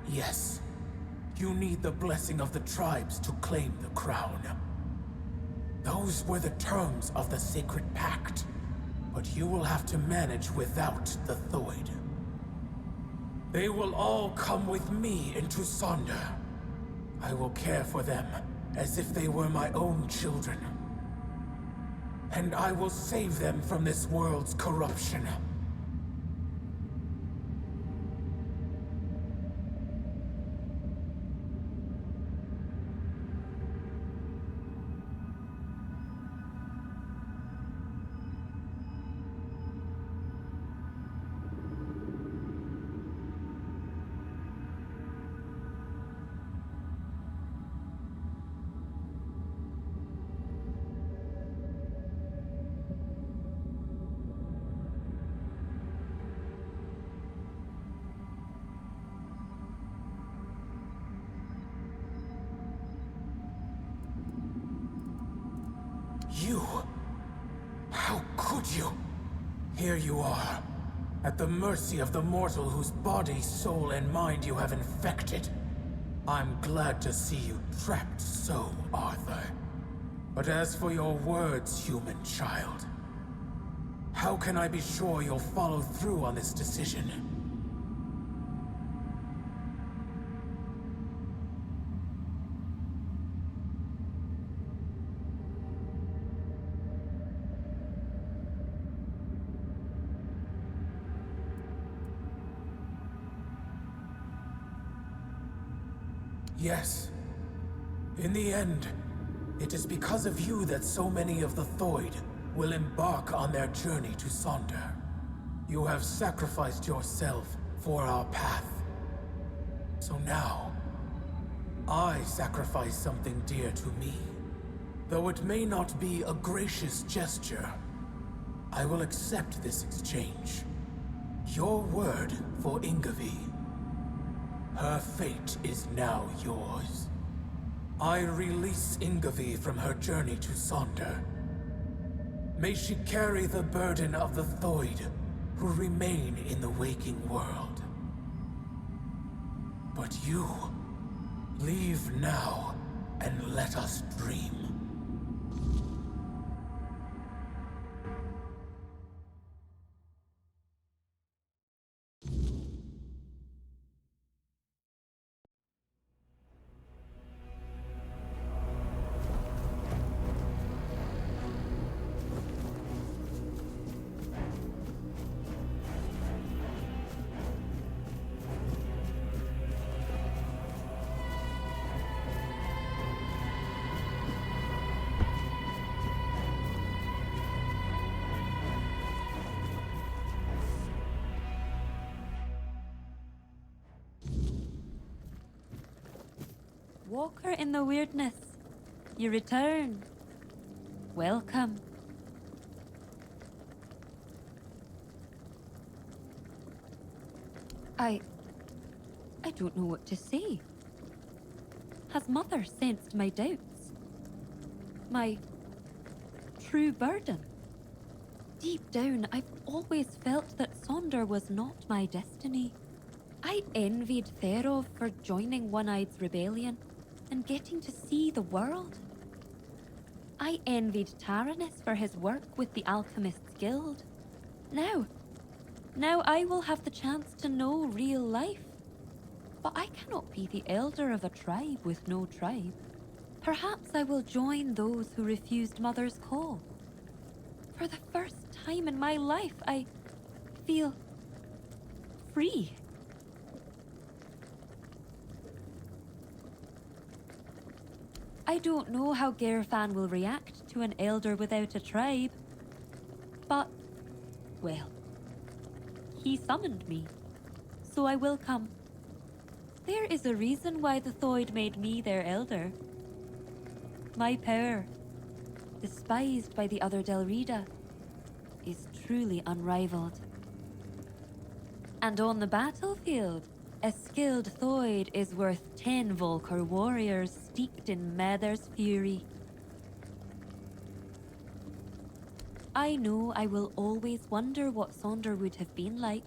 yes, you need the blessing of the tribes to claim the crown. Those were the terms of the sacred pact, but you will have to manage without the Thued. They will all come with me into Sonder. I will care for them as if they were my own children. And I will save them from this world's corruption. You? How could you? Here you are, at the mercy of the mortal whose body, soul, and mind you have infected. I'm glad to see you trapped so, Arthur. But as for your words, human child, how can I be sure you'll follow through on this decision? Yes. In the end, it is because of you that so many of the Thued will embark on their journey to Sonder. You have sacrificed yourself for our path. So now, I sacrifice something dear to me. Though it may not be a gracious gesture, I will accept this exchange. Your word for Ingavi. Her fate is now yours. I release Ingavi from her journey to Sonder. May she carry the burden of the Thued who remain in the waking world. But you, leave now and let us dream. Walker in the weirdness, you return. Welcome. I don't know what to say. Has Mother sensed my doubts? My true burden? Deep down, I've always felt that Sonder was not my destiny. I envied Therov for joining One-Eye's rebellion and getting to see the world. I envied Taranis for his work with the Alchemists Guild. Now I will have the chance to know real life. But I cannot be the elder of a tribe with no tribe. Perhaps I will join those who refused Mother's call. For the first time in my life, I feel free. I don't know how Gerfan will react to an elder without a tribe. But, well, he summoned me, so I will come. There is a reason why the Thued made me their elder. My power, despised by the other Delrida, is truly unrivaled. And on the battlefield, a skilled Thued is worth 10 Volker warriors steeped in Mather's fury. I know I will always wonder what Sonder would have been like.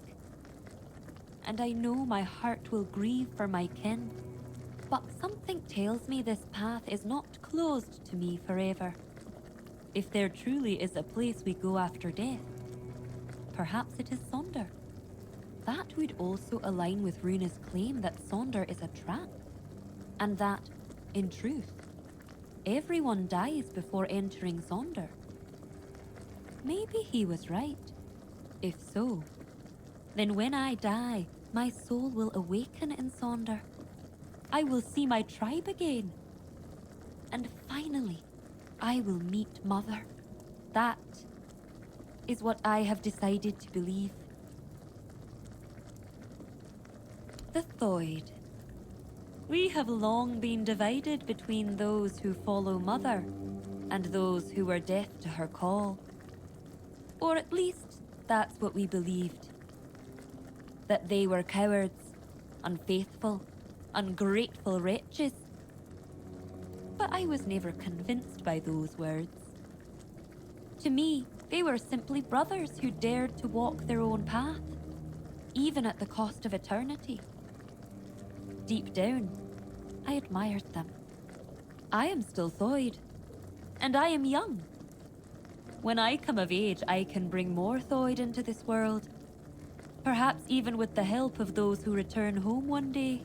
And I know my heart will grieve for my kin. But something tells me this path is not closed to me forever. If there truly is a place we go after death, perhaps it is Sonder. That would also align with Runa's claim that Sonder is a trap. And that, in truth, everyone dies before entering Sonder. Maybe he was right. If so, then when I die, my soul will awaken in Sonder. I will see my tribe again. And finally, I will meet Mother. That is what I have decided to believe. The Thued. We have long been divided between those who follow Mother and those who were deaf to her call. Or at least, that's what we believed. That they were cowards, unfaithful, ungrateful wretches. But I was never convinced by those words. To me, they were simply brothers who dared to walk their own path, even at the cost of eternity. Deep down, I admired them. I am still Thued, and I am young. When I come of age, I can bring more Thued into this world. Perhaps even with the help of those who return home one day.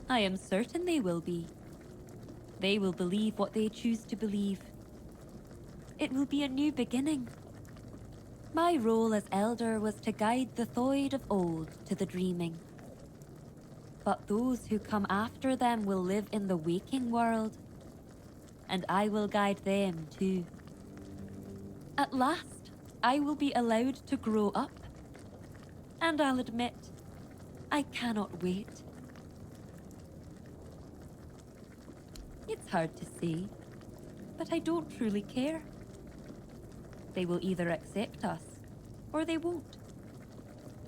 I am certain they will be. They will believe what they choose to believe. It will be a new beginning. My role as elder was to guide the Thued of old to the dreaming. But those who come after them will live in the waking world. And I will guide them too. At last, I will be allowed to grow up. And I'll admit, I cannot wait. It's hard to say, but I don't truly care. They will either accept us, or they won't.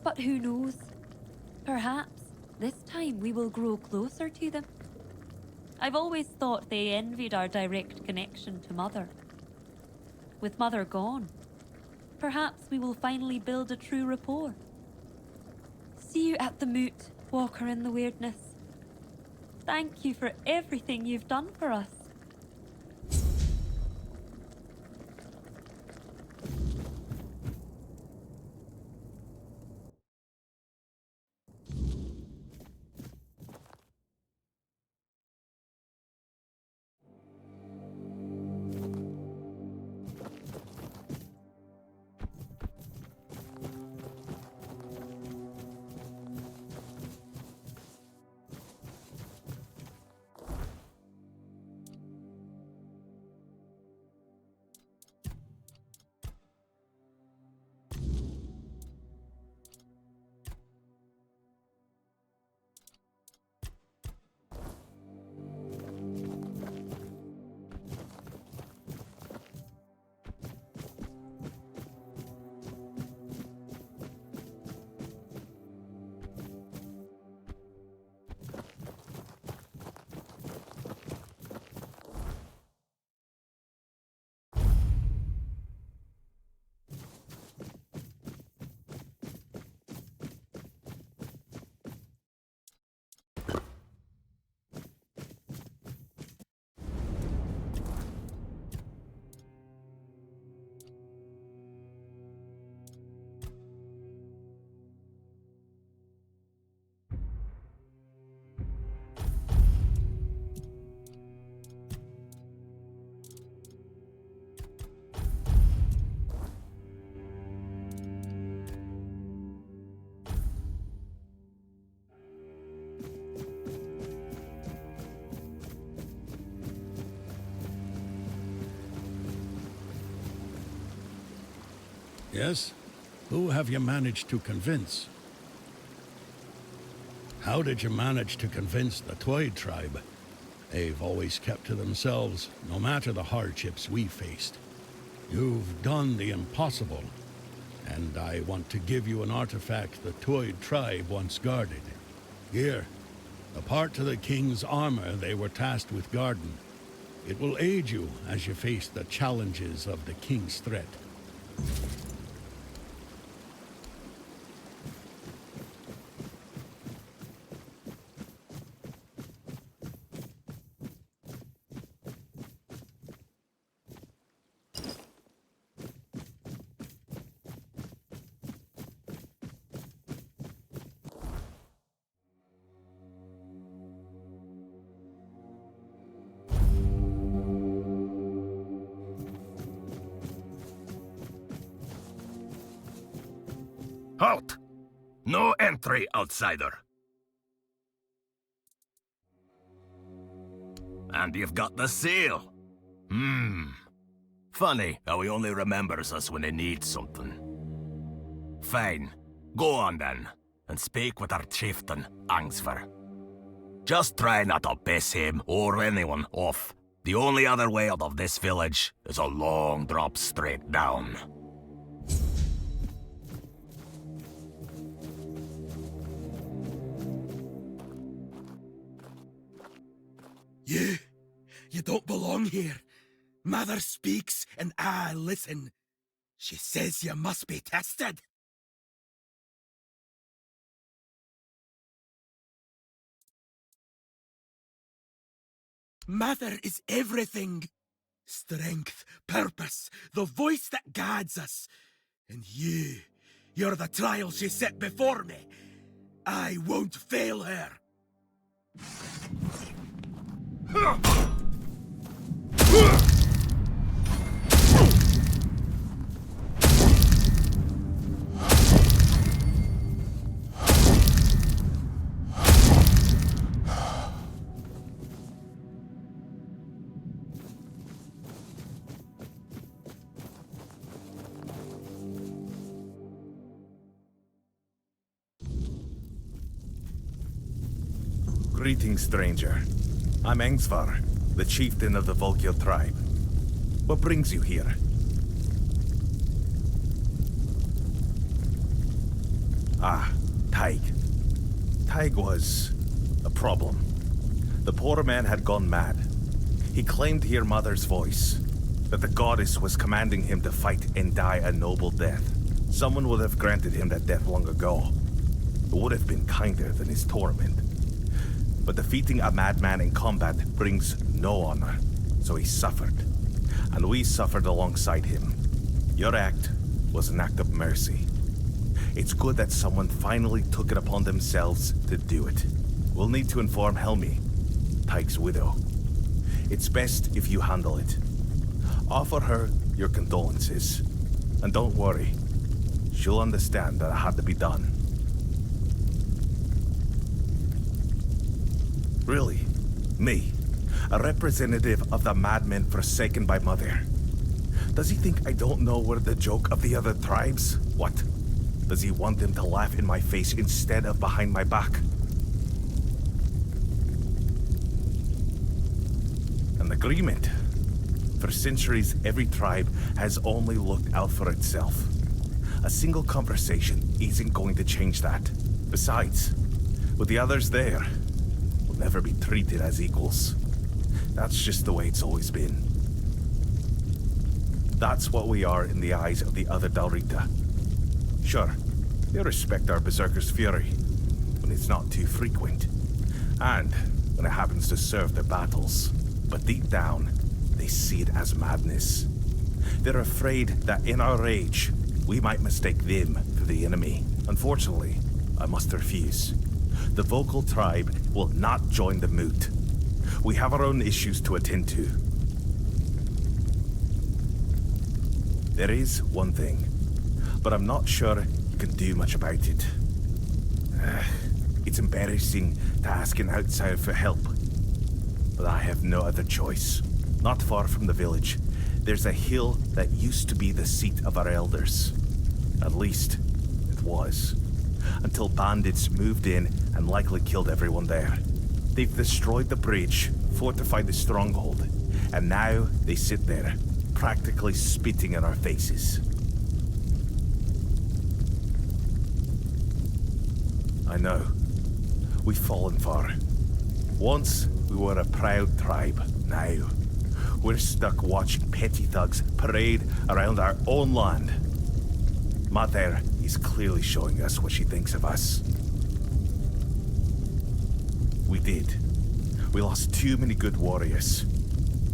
But who knows? Perhaps this time we will grow closer to them. I've always thought they envied our direct connection to Mother. With Mother gone, perhaps we will finally build a true rapport. See you at the moot, Walker in the Weirdness. Thank you for everything you've done for us. Yes? Who have you managed to convince? How did you manage to convince the Thued Tribe? They've always kept to themselves, no matter the hardships we faced. You've done the impossible, and I want to give you an artifact the Thued Tribe once guarded. Here, a part to the king's armor they were tasked with guarding. It will aid you as you face the challenges of the king's threat. Halt! No entry, outsider. And you've got the seal. Funny how he only remembers us when he needs something. Fine. Go on then, and speak with our chieftain, Angstvar. Just try not to piss him or anyone off. The only other way out of this village is a long drop straight down. You don't belong here. Mother speaks and I listen. She says you must be tested. Mother is everything. Strength, purpose, the voice that guides us. And you're the trial she set before me. I won't fail her. Greetings, stranger. I'm Angstvar, the chieftain of the Volker Tribe. What brings you here? Ah, Thrygve. Thrygve was a problem. The poor man had gone mad. He claimed to hear Mother's voice. that the goddess was commanding him to fight and die a noble death. Someone would have granted him that death long ago. It would have been kinder than his torment. But defeating a madman in combat brings no honor, so he suffered. And we suffered alongside him. Your act was an act of mercy. It's good that someone finally took it upon themselves to do it. We'll need to inform Helmi, Tyke's widow. It's best if you handle it. Offer her your condolences. And don't worry, she'll understand that it had to be done. Really? Me? A representative of the madmen forsaken by Mother? Does he think I don't know we're the joke of the other tribes? What? Does he want them to laugh in my face instead of behind my back? An agreement. For centuries, every tribe has only looked out for itself. A single conversation isn't going to change that. Besides, with the others there, we'll never be treated as equals. That's just the way it's always been. That's what we are in the eyes of the other Dalrita. Sure, they respect our berserker's fury, when it's not too frequent, and when it happens to serve their battles. But deep down, they see it as madness. They're afraid that in our rage, we might mistake them for the enemy. Unfortunately, I must refuse. The Volker Tribe will not join the moot. We have our own issues to attend to. There is one thing, but I'm not sure you can do much about it. It's embarrassing to ask an outsider for help, but I have no other choice. Not far from the village, there's a hill that used to be the seat of our elders. At least, it was. Until bandits moved in and likely killed everyone there. They've destroyed the bridge, fortified the stronghold, and now they sit there, practically spitting in our faces. I know. We've fallen far. Once, we were a proud tribe. Now, we're stuck watching petty thugs parade around our own land. Mother is clearly showing us what she thinks of us. We did. We lost too many good warriors.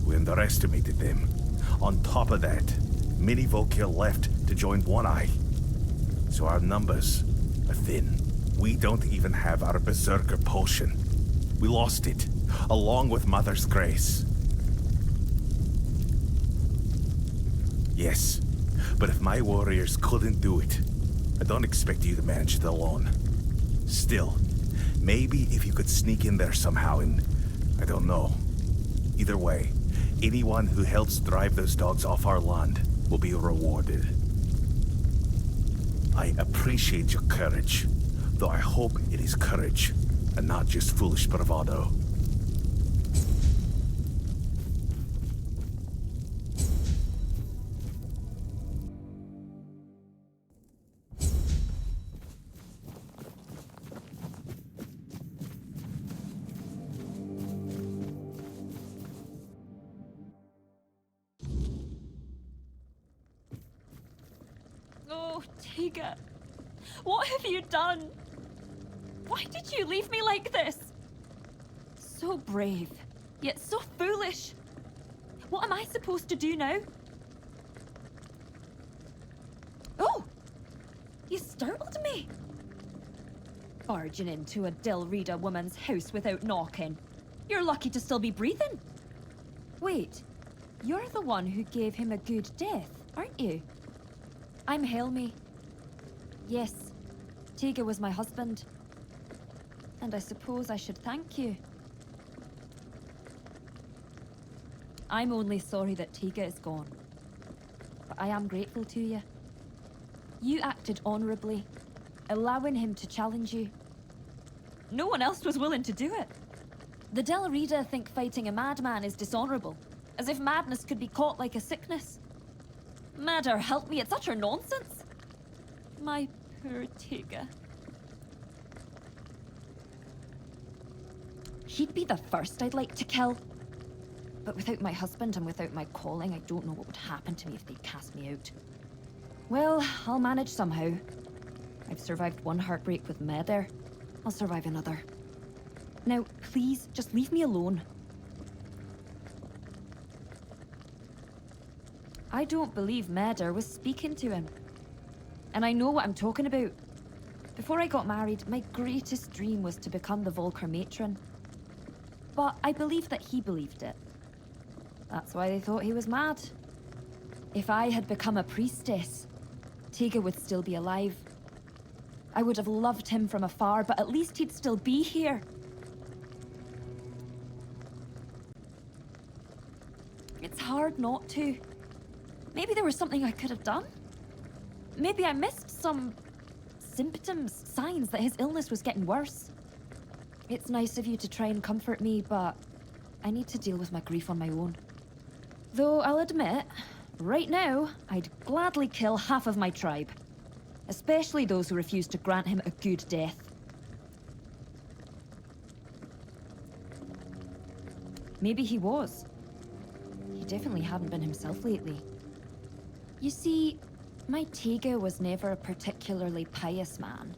We underestimated them. On top of that, many Volker left to join One Eye. So our numbers are thin. We don't even have our berserker potion. We lost it, along with Mother's grace. Yes, but if my warriors couldn't do it, I don't expect you to manage it alone. Still, maybe if you could sneak in there somehow and, I don't know. Either way, anyone who helps drive those dogs off our land will be rewarded. I appreciate your courage, though I hope it is courage and not just foolish bravado. Oh, Thrygve, what have you done? Why did you leave me like this? So brave, yet so foolish. What am I supposed to do now? Oh! You startled me. Barging into a Dalrita woman's house without knocking. You're lucky to still be breathing. Wait, you're the one who gave him a good death, aren't you? I'm Helmi. Yes, Thrygve was my husband. And I suppose I should thank you. I'm only sorry that Thrygve is gone. But I am grateful to you. You acted honorably, allowing him to challenge you. No one else was willing to do it. The Dalrita think fighting a madman is dishonorable, as if madness could be caught like a sickness. Madder help me, it's utter nonsense. My poor Thrygve. He'd be the first I'd like to kill. But without my husband and without my calling, I don't know what would happen to me if they cast me out. Well, I'll manage somehow. I've survived one heartbreak with Meder. I'll survive another. Now, please, just leave me alone. I don't believe Meder was speaking to him. And I know what I'm talking about. Before I got married, my greatest dream was to become the Volker matron. But I believe that he believed it. That's why they thought he was mad. If I had become a priestess, Thrygve would still be alive. I would have loved him from afar, but at least he'd still be here. It's hard not to. Maybe there was something I could have done. Maybe I missed some symptoms, signs that his illness was getting worse. It's nice of you to try and comfort me, but I need to deal with my grief on my own. Though I'll admit, right now, I'd gladly kill half of my tribe. Especially those who refuse to grant him a good death. Maybe he was. He definitely hadn't been himself lately. You see, my Thrygve was never a particularly pious man.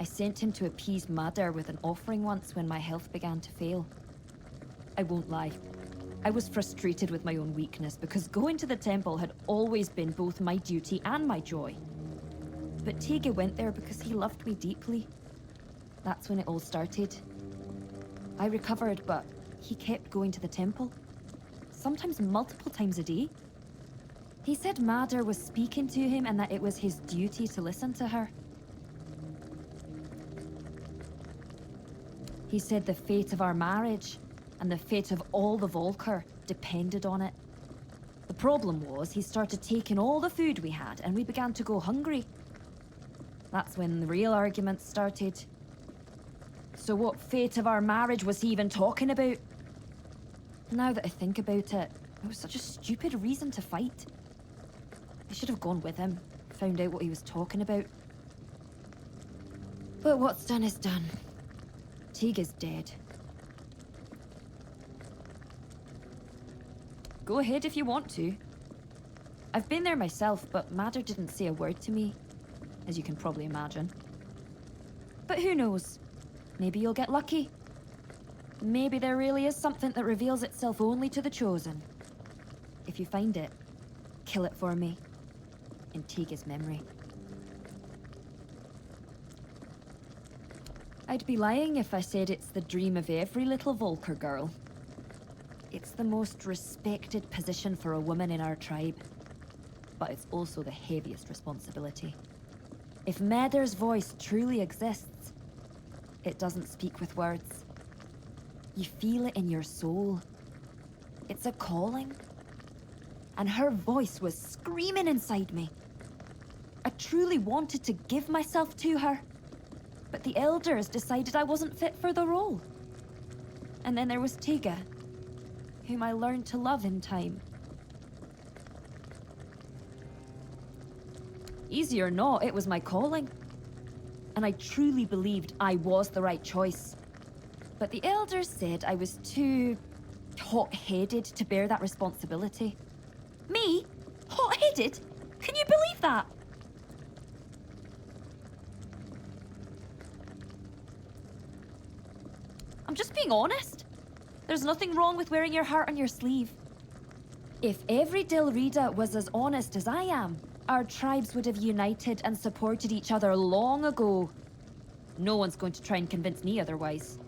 I sent him to appease Meder with an offering once when my health began to fail. I won't lie. I was frustrated with my own weakness because going to the temple had always been both my duty and my joy. But Thrygve went there because he loved me deeply. That's when it all started. I recovered, but he kept going to the temple. Sometimes multiple times a day. He said Meder was speaking to him and that it was his duty to listen to her. He said the fate of our marriage and the fate of all the Volker depended on it. The problem was he started taking all the food we had and we began to go hungry. That's when the real arguments started. So what fate of our marriage was he even talking about? Now that I think about it, it was such a stupid reason to fight. I should have gone with him, found out what he was talking about. But what's done is done. Thrygve's dead. Go ahead if you want to. I've been there myself, but Meder didn't say a word to me, as you can probably imagine. But who knows? Maybe you'll get lucky. Maybe there really is something that reveals itself only to the chosen. If you find it, kill it for me, in Thrygve's memory. I'd be lying if I said it's the dream of every little Volker girl. It's the most respected position for a woman in our tribe, but it's also the heaviest responsibility. If Meder's voice truly exists, it doesn't speak with words. You feel it in your soul. It's a calling. And her voice was screaming inside me. I truly wanted to give myself to her, but the elders decided I wasn't fit for the role. And then there was Thrygve, whom I learned to love in time. Easy or not, it was my calling. And I truly believed I was the right choice. But the elders said I was too hot-headed to bear that responsibility. Me? Hot-headed? Can you believe that? I'm just being honest. There's nothing wrong with wearing your heart on your sleeve. If every Dilrida was as honest as I am, our tribes would have united and supported each other long ago. No one's going to try and convince me otherwise.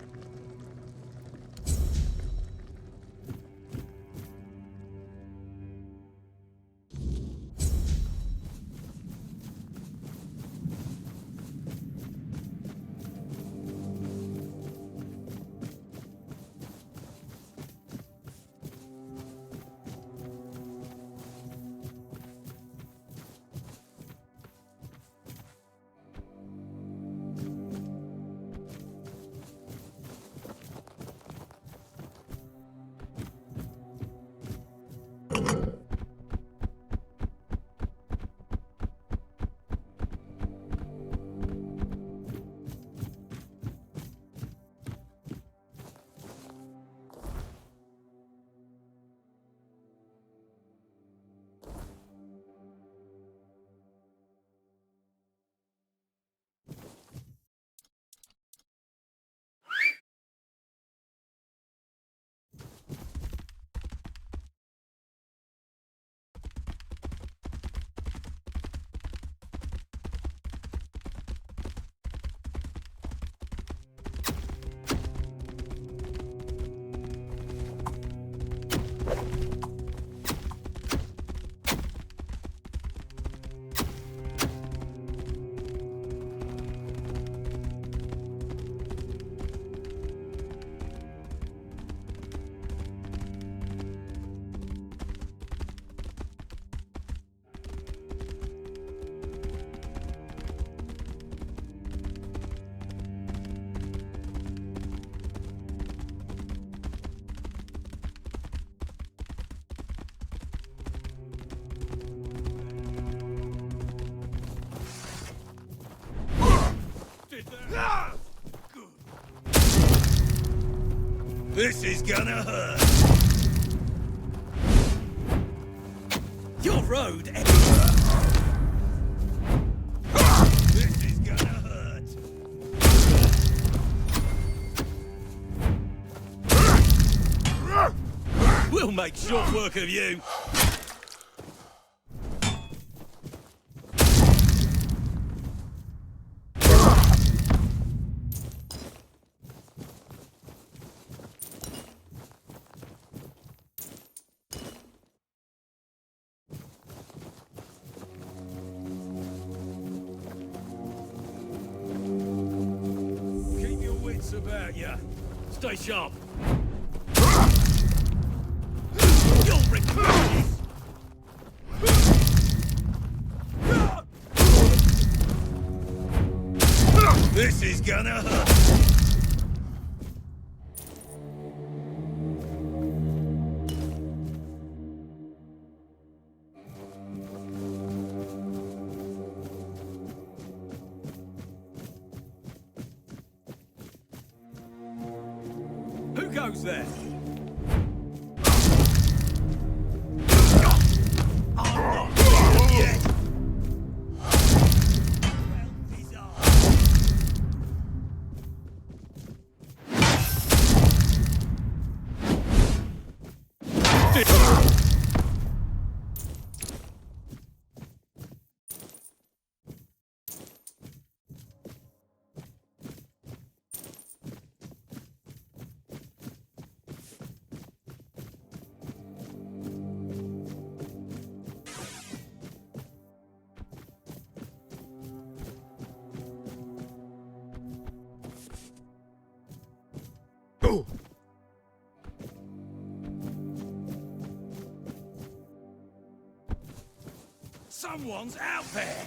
This is gonna hurt. Your road. This is gonna hurt. We'll make short work of you. About ya. Stay sharp. You'll regret this. This is gonna hurt. Who goes there? I'm not yet. Someone's out there!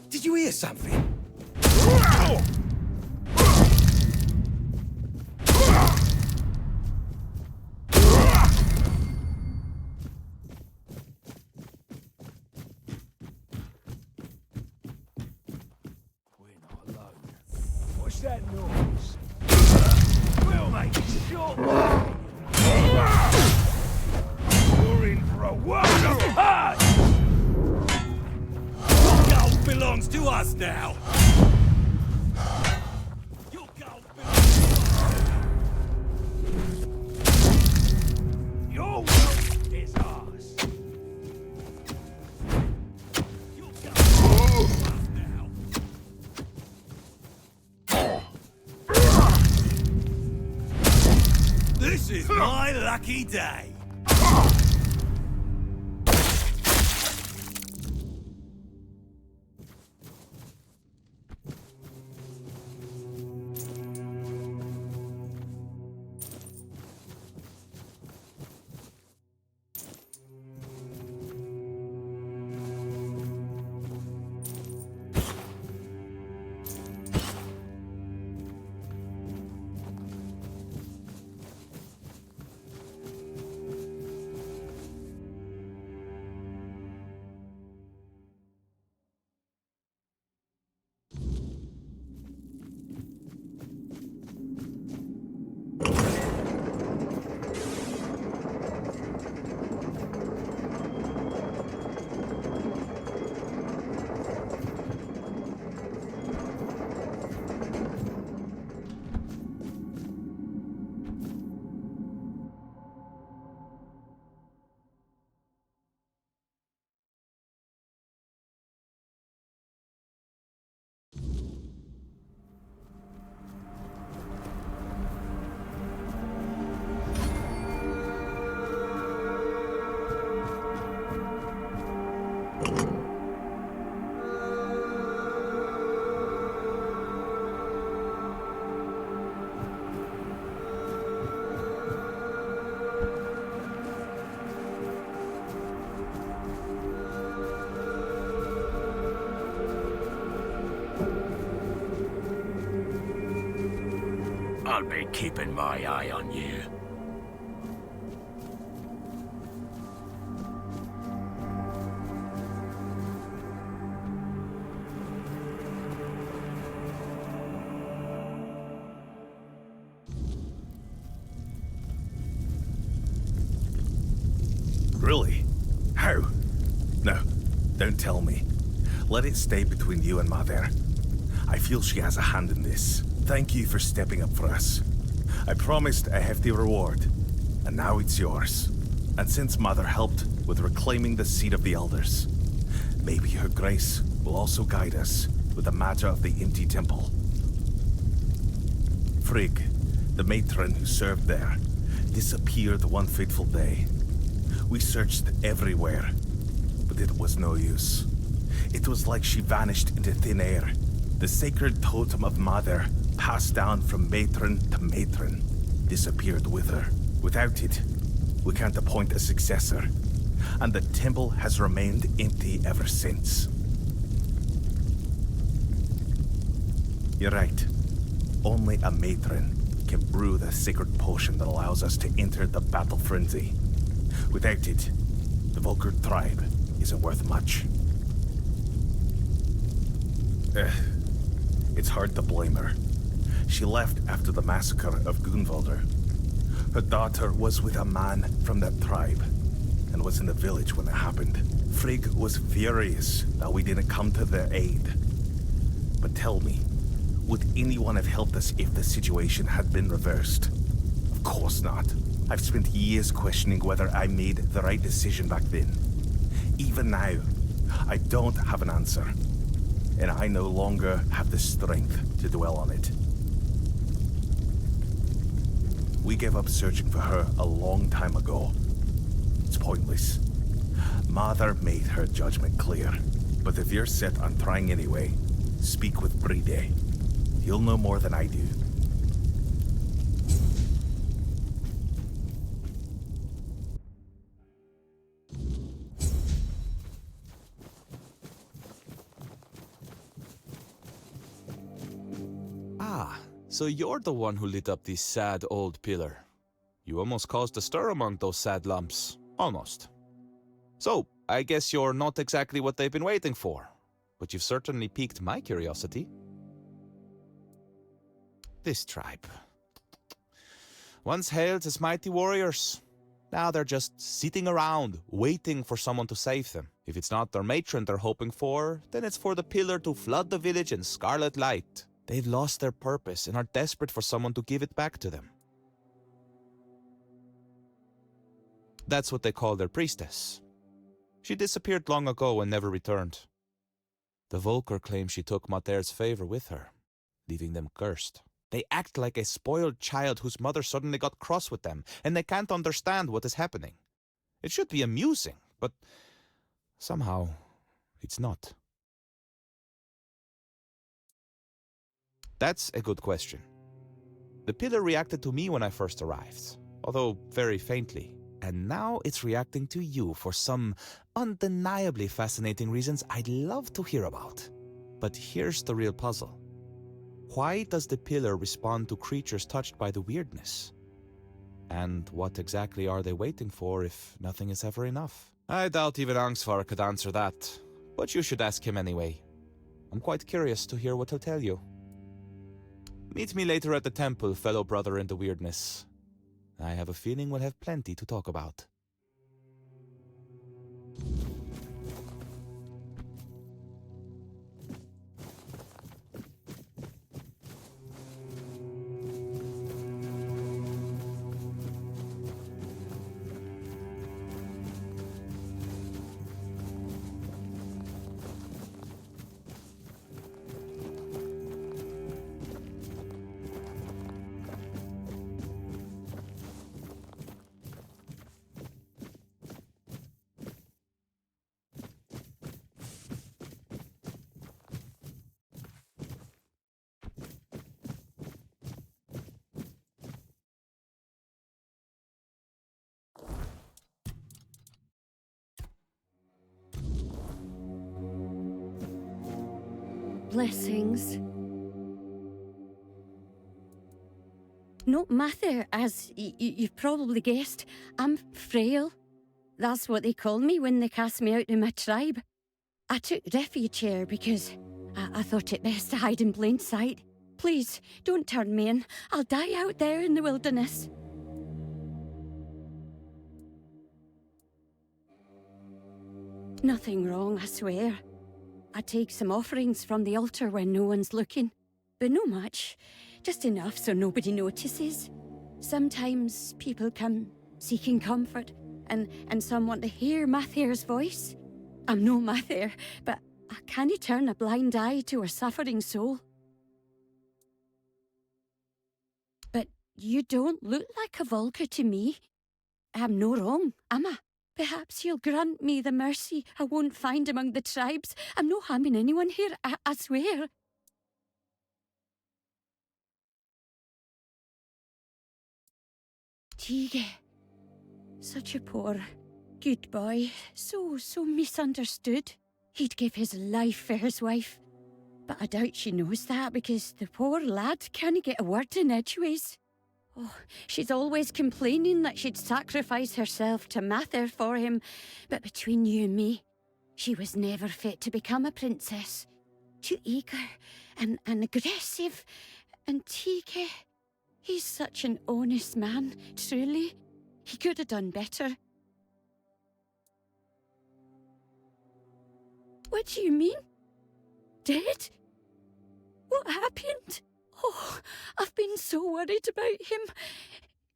Did you hear something? That noise. We'll make it short. You're in for a world of hurt. Your gold belongs to us now. Your gold belongs to us. Your world is ours. Your gold belongs to us now. This is my lucky day. I'll be keeping my eye on you. Really? How? No, don't tell me. Let it stay between you and Mother. I feel she has a hand in this. Thank you for stepping up for us. I promised a hefty reward, and now it's yours. And since Mother helped with reclaiming the seat of the Elders, maybe her grace will also guide us with the matter of the empty temple. Frigg, the matron who served there, disappeared one fateful day. We searched everywhere, but it was no use. It was like she vanished into thin air. The sacred totem of Mother, passed down from matron to matron, disappeared with her. Without it, we can't appoint a successor, and the temple has remained empty ever since. You're right. Only a matron can brew the sacred potion that allows us to enter the battle frenzy. Without it, the Volker Tribe isn't worth much. It's hard to blame her. She left after the massacre of Gunvalder. Her daughter was with a man from that tribe, and was in the village when it happened. Frigg was furious that we didn't come to their aid. But tell me, would anyone have helped us if the situation had been reversed? Of course not. I've spent years questioning whether I made the right decision back then. Even now, I don't have an answer. And I no longer have the strength to dwell on it. We gave up searching for her a long time ago. It's pointless. Mother made her judgment clear. But if you're set on trying anyway, speak with Bride. He'll know more than I do. So you're the one who lit up this sad old pillar. You almost caused a stir among those sad lumps. Almost. So, I guess you're not exactly what they've been waiting for. But you've certainly piqued my curiosity. This tribe. Once hailed as mighty warriors. Now they're just sitting around, waiting for someone to save them. If it's not their matron they're hoping for, then it's for the pillar to flood the village in scarlet light. They've lost their purpose and are desperate for someone to give it back to them. That's what they call their priestess. She disappeared long ago and never returned. The Volker claim she took Mater's favor with her, leaving them cursed. They act like a spoiled child whose mother suddenly got cross with them, and they can't understand what is happening. It should be amusing, but somehow it's not. That's a good question. The pillar reacted to me when I first arrived, although very faintly. And now it's reacting to you for some undeniably fascinating reasons I'd love to hear about. But here's the real puzzle. Why does the pillar respond to creatures touched by the weirdness? And what exactly are they waiting for if nothing is ever enough? I doubt even Angstvar could answer that, but you should ask him anyway. I'm quite curious to hear what he'll tell you. Meet me later at the temple, fellow brother in the weirdness. I have a feeling we'll have plenty to talk about. Blessings. not Mather, as you've probably guessed. I'm frail. That's what they called me when they cast me out of my tribe. I took refuge here because I thought it best to hide in plain sight. Please, don't turn me in. I'll die out there in the wilderness. Nothing wrong, I swear. I take some offerings from the altar when no one's looking. But no much. Just enough so nobody notices. Sometimes people come seeking comfort, and some want to hear Mather's voice. I'm no Mather, but I can't turn a blind eye to a suffering soul. But you don't look like a Volker to me. I'm no wrong, am I? Perhaps you'll grant me the mercy I won't find among the tribes. I'm no harming anyone here, I swear. Thrygve. Such a poor, good boy. So misunderstood. He'd give his life for his wife. But I doubt she knows that because the poor lad can't get a word in edgeways. Oh, she's always complaining that she'd sacrifice herself to Mather for him. But between you and me, she was never fit to become a princess. Too eager and aggressive. And Thrygve, he's such an honest man, truly. He could have done better. What do you mean? Dead? What happened? Oh, I've been so worried about him.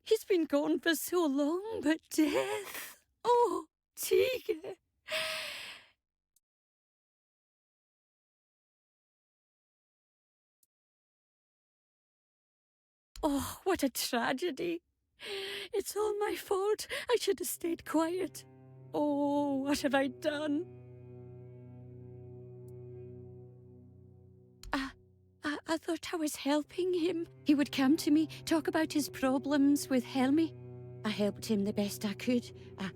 He's been gone for so long, but death... Oh, Thrygve. Oh, what a tragedy. It's all my fault. I should have stayed quiet. Oh, what have I done? I thought I was helping him. He would come to me, talk about his problems with Helm. I helped him the best I could.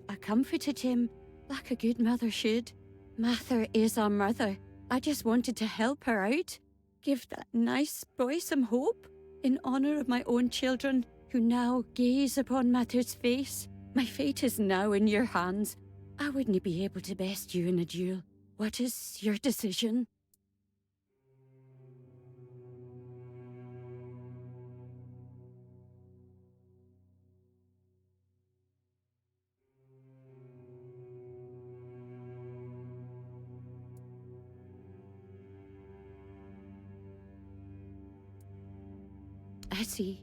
I comforted him, like a good mother should. Mather is our mother. I just wanted to help her out. Give that nice boy some hope. In honour of my own children, who now gaze upon Mather's face. My fate is now in your hands. I wouldn't be able to best you in a duel. What is your decision? I see.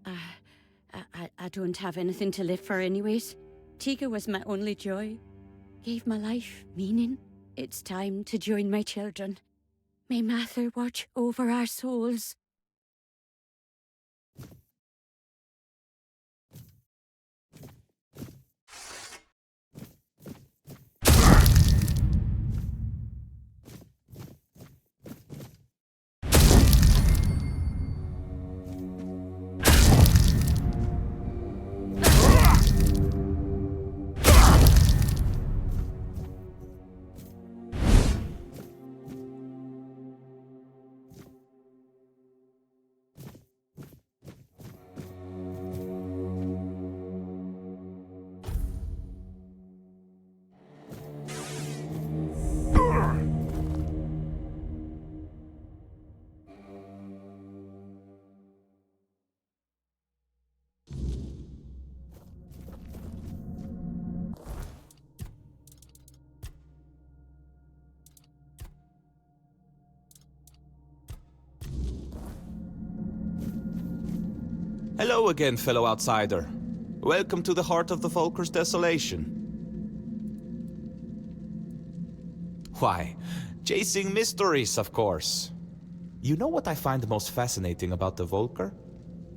I don't have anything to live for anyways. Thrygve was my only joy. Gave my life meaning. It's time to join my children. May Mather watch over our souls. Hello again, fellow outsider. Welcome to the heart of the Volker's desolation. Why, chasing mysteries, of course. You know what I find most fascinating about the Volker?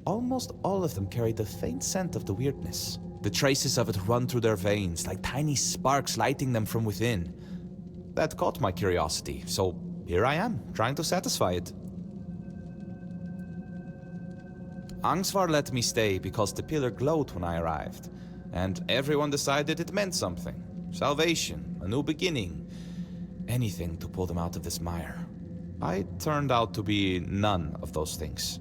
Almost all of them carry the faint scent of the weirdness. The traces of it run through their veins, like tiny sparks lighting them from within. That caught my curiosity, so here I am, trying to satisfy it. Angsvar let me stay because the pillar glowed when I arrived, and everyone decided it meant something. Salvation, a new beginning, anything to pull them out of this mire. I turned out to be none of those things.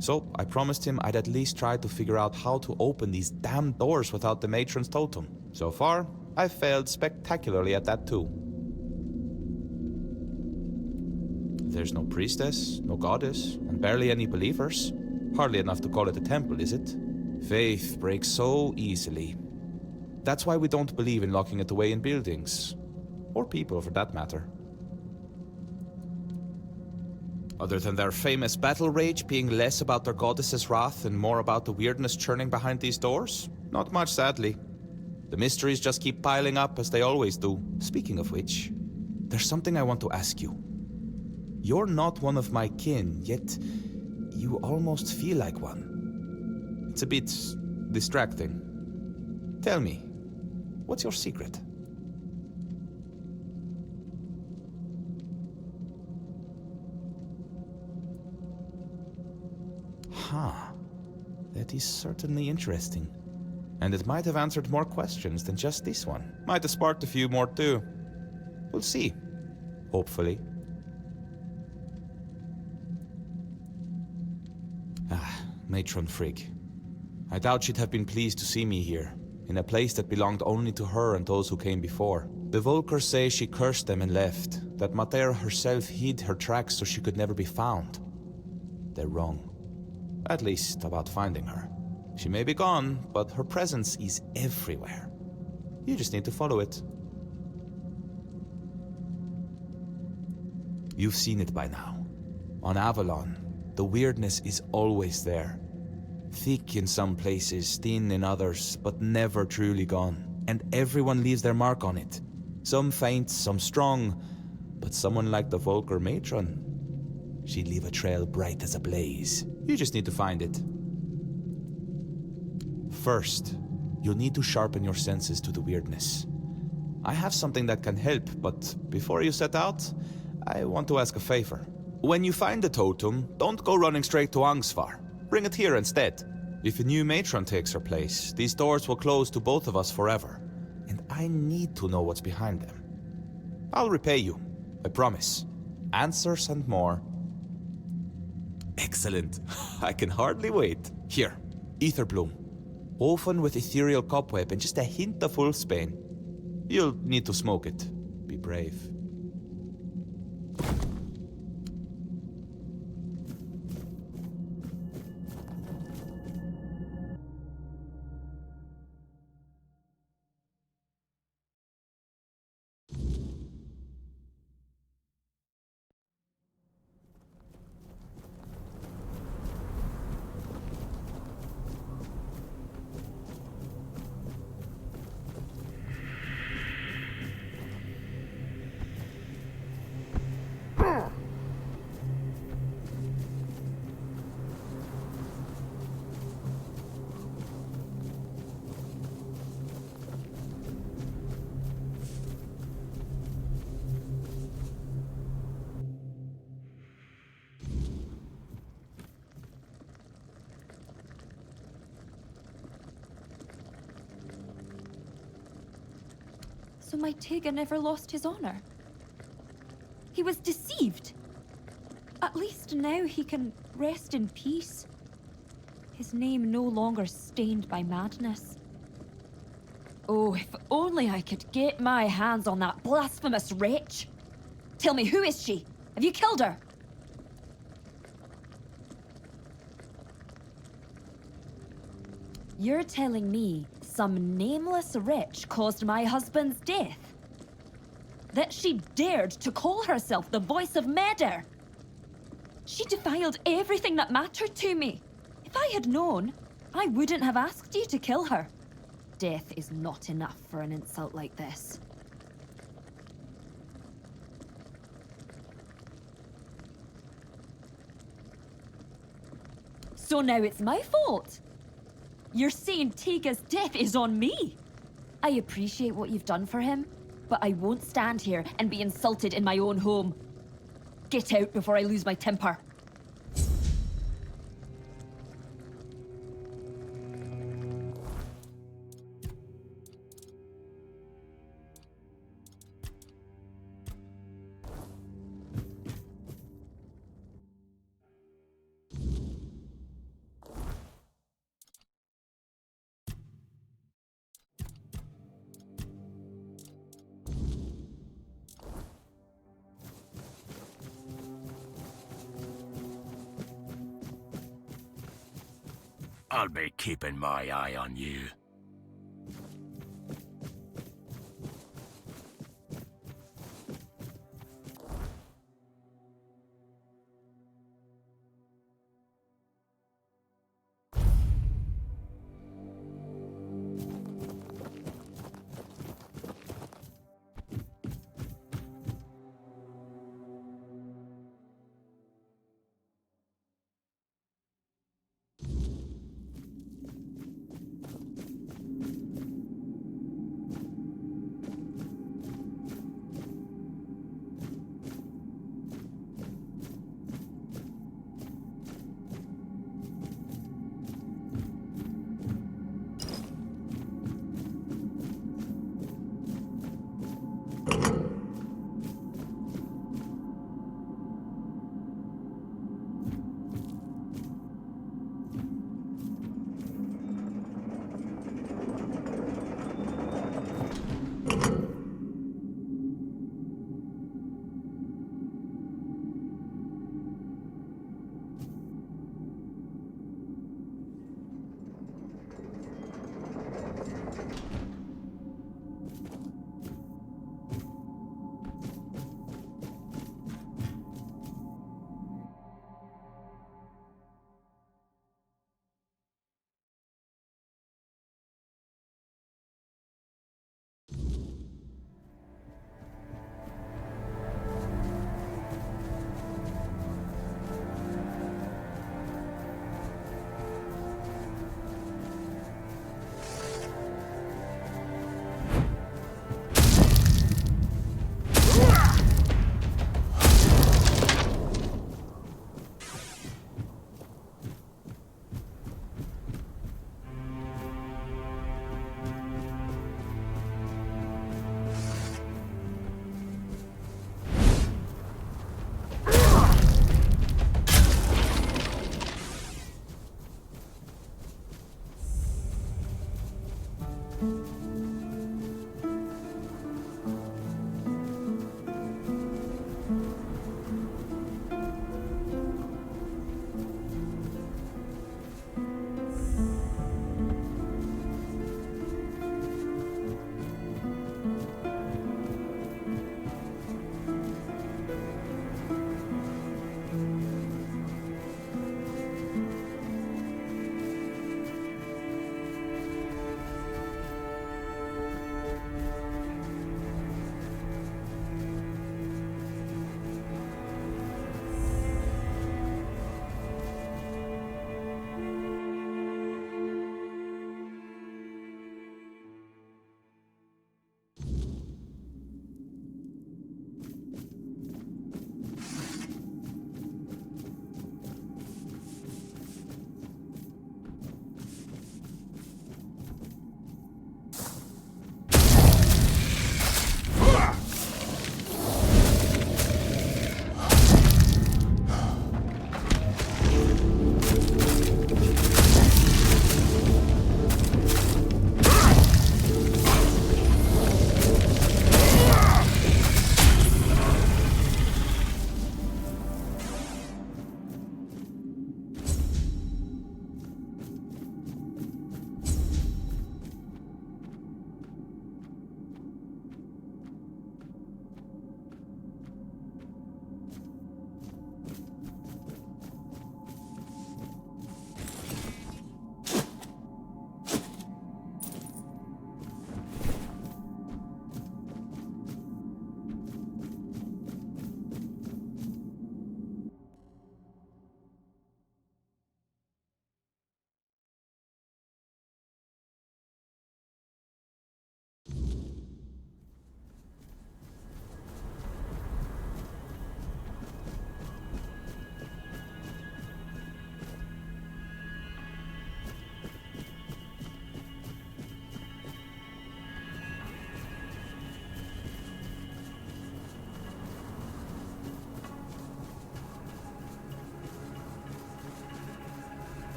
So I promised him I'd at least try to figure out how to open these damn doors without the matron's totem. So far, I've failed spectacularly at that too. There's no priestess, no goddess, and barely any believers. Hardly enough to call it a temple, is it? Faith breaks so easily. That's why we don't believe in locking it away in buildings. Or people, for that matter. Other than their famous battle rage being less about their goddess's wrath and more about the weirdness churning behind these doors? Not much, sadly. The mysteries just keep piling up, as they always do. Speaking of which, there's something I want to ask you. You're not one of my kin, yet you almost feel like one. It's a bit distracting. Tell me, what's your secret? Huh. That is certainly interesting. And it might have answered more questions than just this one. Might have sparked a few more too. We'll see. Hopefully. Matron Frigg. I doubt she'd have been pleased to see me here, in a place that belonged only to her and those who came before. The Volkers say she cursed them and left, that Mater herself hid her tracks so she could never be found. They're wrong. At least about finding her. She may be gone, but her presence is everywhere. You just need to follow it. You've seen it by now. On Avalon, the weirdness is always there. Thick in some places, thin in others, but never truly gone. And everyone leaves their mark on it. Some faint, some strong, but someone like the Volker matron, she'd leave a trail bright as a blaze. You just need to find it. First, you'll need to sharpen your senses to the weirdness. I have something that can help, but before you set out, I want to ask a favor. When you find the totem, don't go running straight to Angsvar. Bring it here instead. If a new matron takes her place, these doors will close to both of us forever. And I need to know what's behind them. I'll repay you, I promise. Answers and more. Excellent. I can hardly wait. Here, ether bloom. Woven with ethereal cobweb and just a hint of wolfsbane. You'll need to smoke it. Be brave. So my Tega never lost his honor. He was deceived. At least now he can rest in peace. His name no longer stained by madness. Oh, if only I could get my hands on that blasphemous wretch! Tell me, who is she? Have you killed her? You're telling me some nameless wretch caused my husband's death? That she dared to call herself the voice of Meder? She defiled everything that mattered to me. If I had known, I wouldn't have asked you to kill her. Death is not enough for an insult like this. So now it's my fault? You're saying Tega's death is on me? I appreciate what you've done for him, but I won't stand here and be insulted in my own home. Get out before I lose my temper. I'll be keeping my eye on you.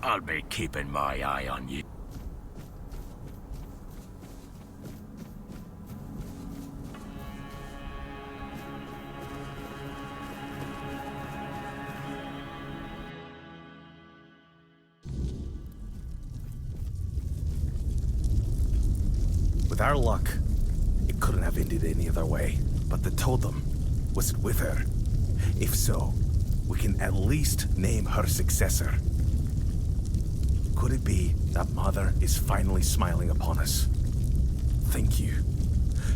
I'll be keeping my eye on you. With our luck, it couldn't have ended any other way. But the totem, was it with her? If so, we can at least name her successor. Could it be that Mother is finally smiling upon us? Thank you.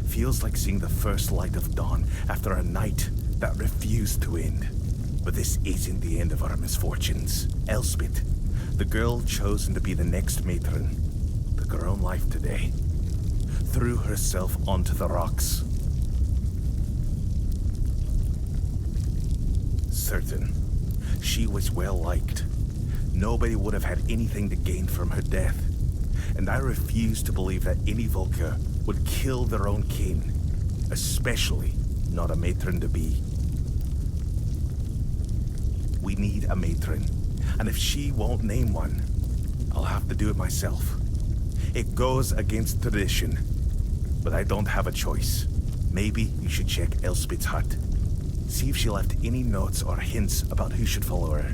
Feels like seeing the first light of dawn after a night that refused to end. But this isn't the end of our misfortunes. Elspeth, the girl chosen to be the next matron, took her own life today. Threw herself onto the rocks. Certain, she was well liked. Nobody would have had anything to gain from her death. And I refuse to believe that any Volker would kill their own kin, especially not a matron-to-be. We need a matron, and if she won't name one, I'll have to do it myself. It goes against tradition, but I don't have a choice. Maybe you should check Elspeth's hut. See if she left any notes or hints about who should follow her.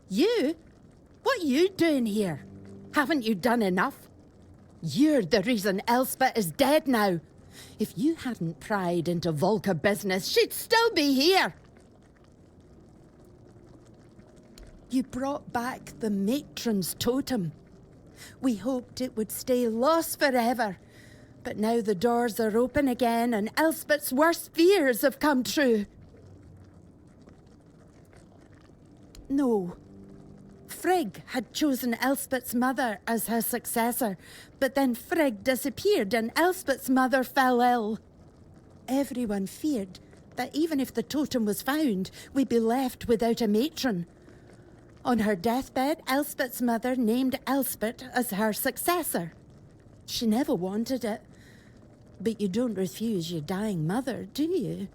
You? What are you doing here? Haven't you done enough? You're the reason Elspeth is dead now. If you hadn't pried into Volker business, she'd still be here. You brought back the matron's totem. We hoped it would stay lost forever. But now the doors are open again and Elspeth's worst fears have come true. No. Frigg had chosen Elspeth's mother as her successor, but then Frigg disappeared and Elspeth's mother fell ill. Everyone feared that even if the totem was found, we'd be left without a matron. On her deathbed, Elspeth's mother named Elspeth as her successor. She never wanted it. But you don't refuse your dying mother, do you?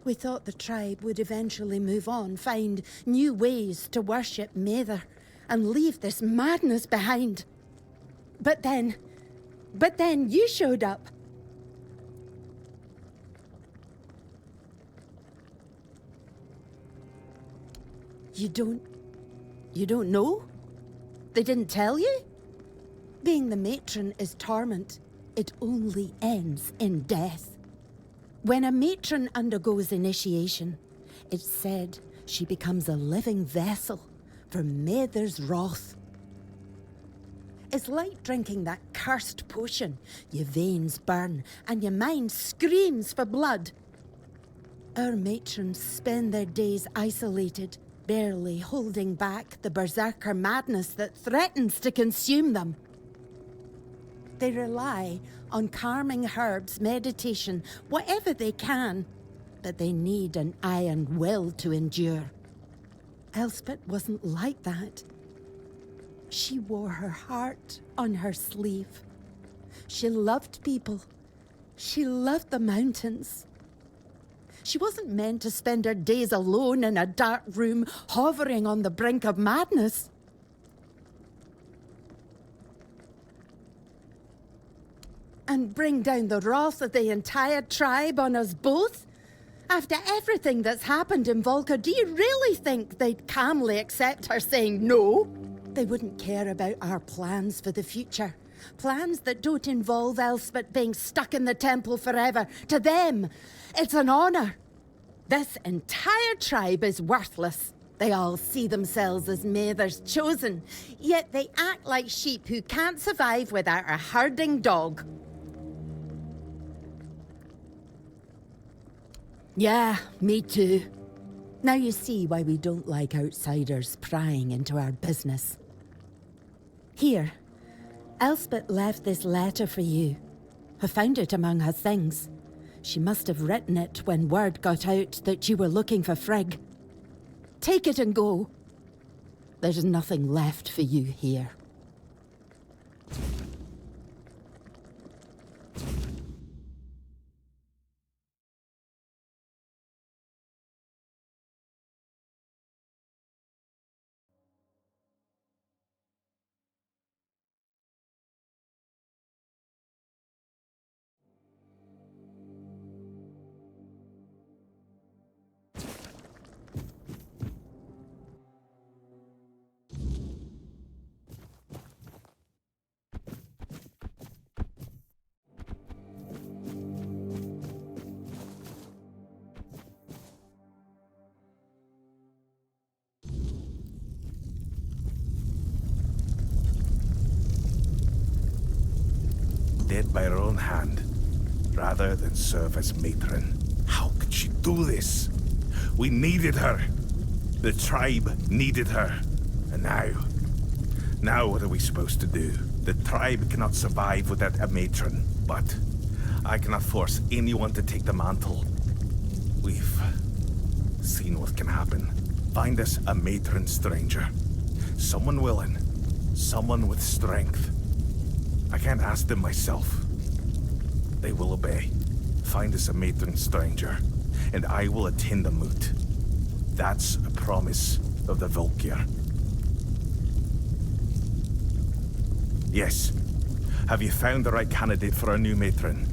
We thought the tribe would eventually move on, find new ways to worship Mather, and leave this madness behind. But then you showed up. You don't know? They didn't tell you? Being the matron is torment. It only ends in death. When a matron undergoes initiation, it's said she becomes a living vessel for Mather's wrath. It's like drinking that cursed potion. Your veins burn and your mind screams for blood. Our matrons spend their days isolated, barely holding back the berserker madness that threatens to consume them. They rely on calming herbs, meditation, whatever they can, but they need an iron will to endure. Elspeth wasn't like that. She wore her heart on her sleeve. She loved people. She loved the mountains. She wasn't meant to spend her days alone in a dark room, hovering on the brink of madness. And bring down the wrath of the entire tribe on us both? After everything that's happened in Volker, do you really think they'd calmly accept her saying no? They wouldn't care about our plans for the future. Plans that don't involve Elspeth being stuck in the temple forever. To them, it's an honor. This entire tribe is worthless. They all see themselves as Mather's chosen, yet they act like sheep who can't survive without a herding dog. Yeah, me too. Now you see why we don't like outsiders prying into our business. Here, Elspeth left this letter for you. I found it among her things. She must have written it when word got out that you were looking for Frigg. Take it and go. There's nothing left for you here. Dead by her own hand, rather than serve as matron. How could she do this? We needed her. The tribe needed her. And now what are we supposed to do? The tribe cannot survive without a matron, but I cannot force anyone to take the mantle. We've seen what can happen. Find us a matron stranger. Someone willing. Someone with strength. I can't ask them myself. They will obey. Find us a matron stranger, and I will attend the moot. That's a promise of the Volker. Yes. Have you found the right candidate for our new matron?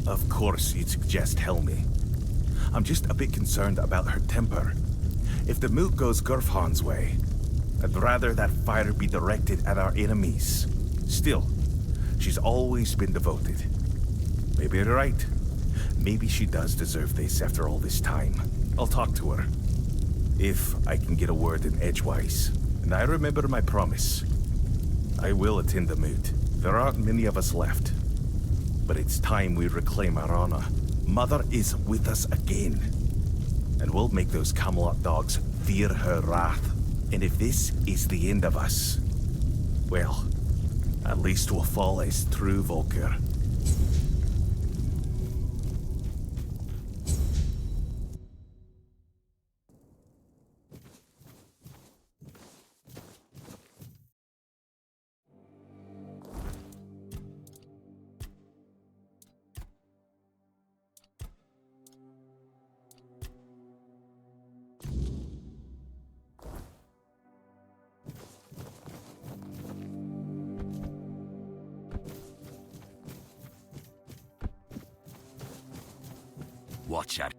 Of course you'd suggest Helmi. I'm just a bit concerned about her temper. If the moot goes Gurfhan's way, I'd rather that fire be directed at our enemies. Still, she's always been devoted. Maybe you're right. Maybe she does deserve this after all this time. I'll talk to her. If I can get a word in edgewise. And I remember my promise. I will attend the moot. There aren't many of us left. But it's time we reclaim our honor. Mother is with us again. And we'll make those Camelot dogs fear her wrath. And if this is the end of us, well, at least we'll fall as true Volker. Watch out.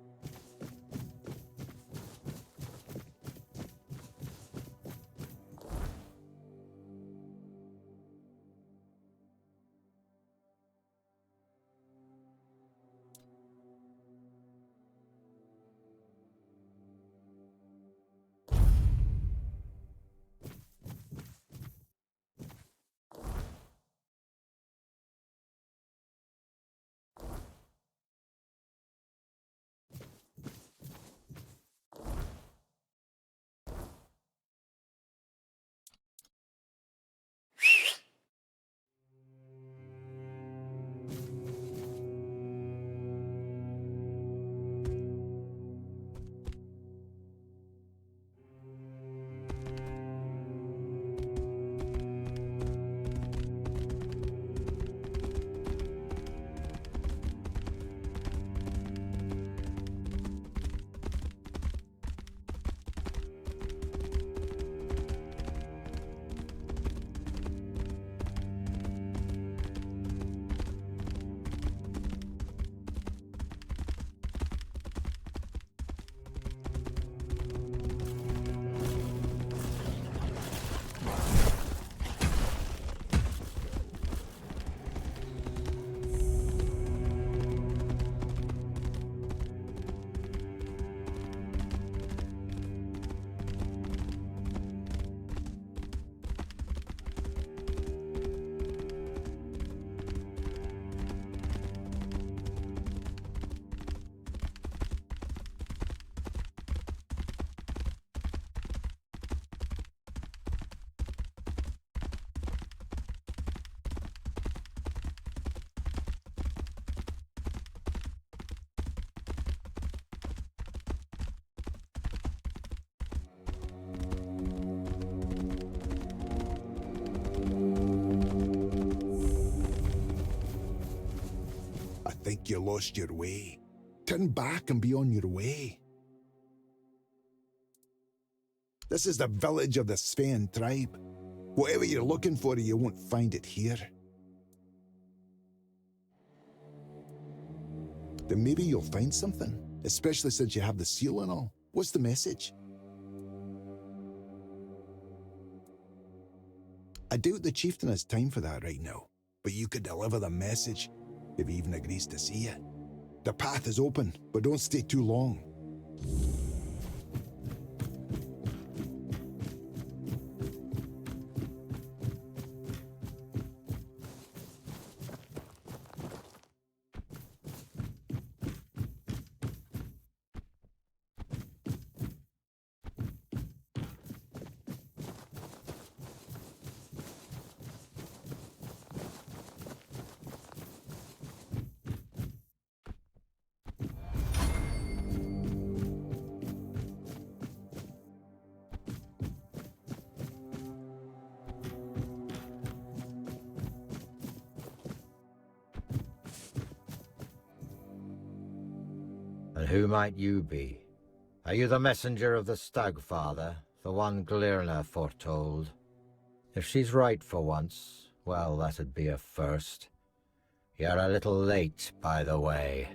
like you lost your way. Turn back and be on your way. This is the village of the Sveinn Tribe. Whatever you're looking for, you won't find it here. Then maybe you'll find something, especially since you have the seal and all. What's the message? I doubt the chieftain has time for that right now, but you could deliver the message if he even agrees to see it. The path is open, but don't stay too long. And who might you be? Are you the messenger of the Stagfather, the one Glirna foretold? If she's right for once, well, that'd be a first. You're a little late, by the way.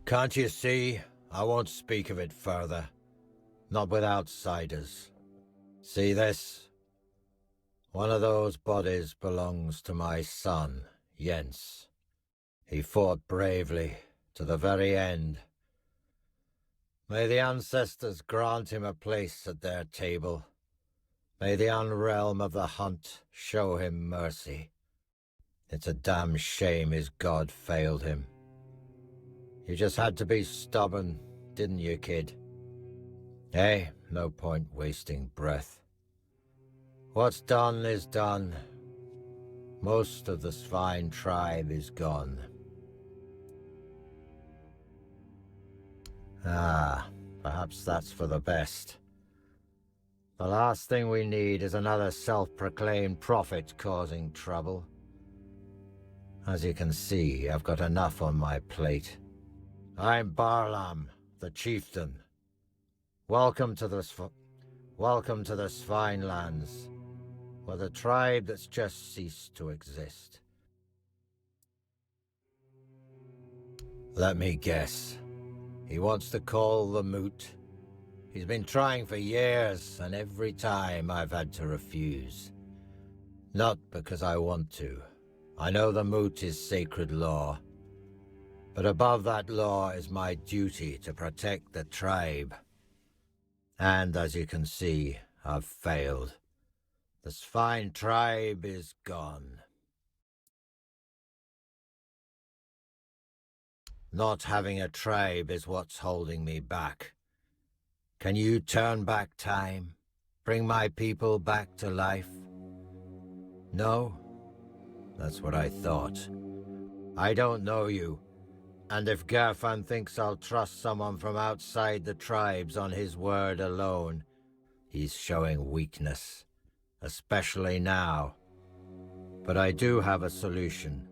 Can't you see? I won't speak of it further. Not with outsiders. See this? One of those bodies belongs to my son, Jens. He fought bravely, to the very end. May the ancestors grant him a place at their table. May the unrealm of the hunt show him mercy. It's a damn shame his god failed him. You just had to be stubborn, didn't you, kid? Hey, no point wasting breath. What's done is done. Most of the Sveinn Tribe is gone. Ah, perhaps that's for the best. The last thing we need is another self-proclaimed prophet causing trouble. As you can see, I've got enough on my plate. I'm Barlam, the chieftain. Welcome to the Sveinn lands, where the tribe that's just ceased to exist. Let me guess. He wants to call the moot. He's been trying for years, and every time I've had to refuse. Not because I want to. I know the moot is sacred law. But above that law is my duty to protect the tribe. And as you can see, I've failed. The Sveinn Tribe is gone. Not having a tribe is what's holding me back. Can you turn back time? Bring my people back to life? No? That's what I thought. I don't know you, and if Gerfan thinks I'll trust someone from outside the tribes on his word alone, he's showing weakness, especially now. But I do have a solution.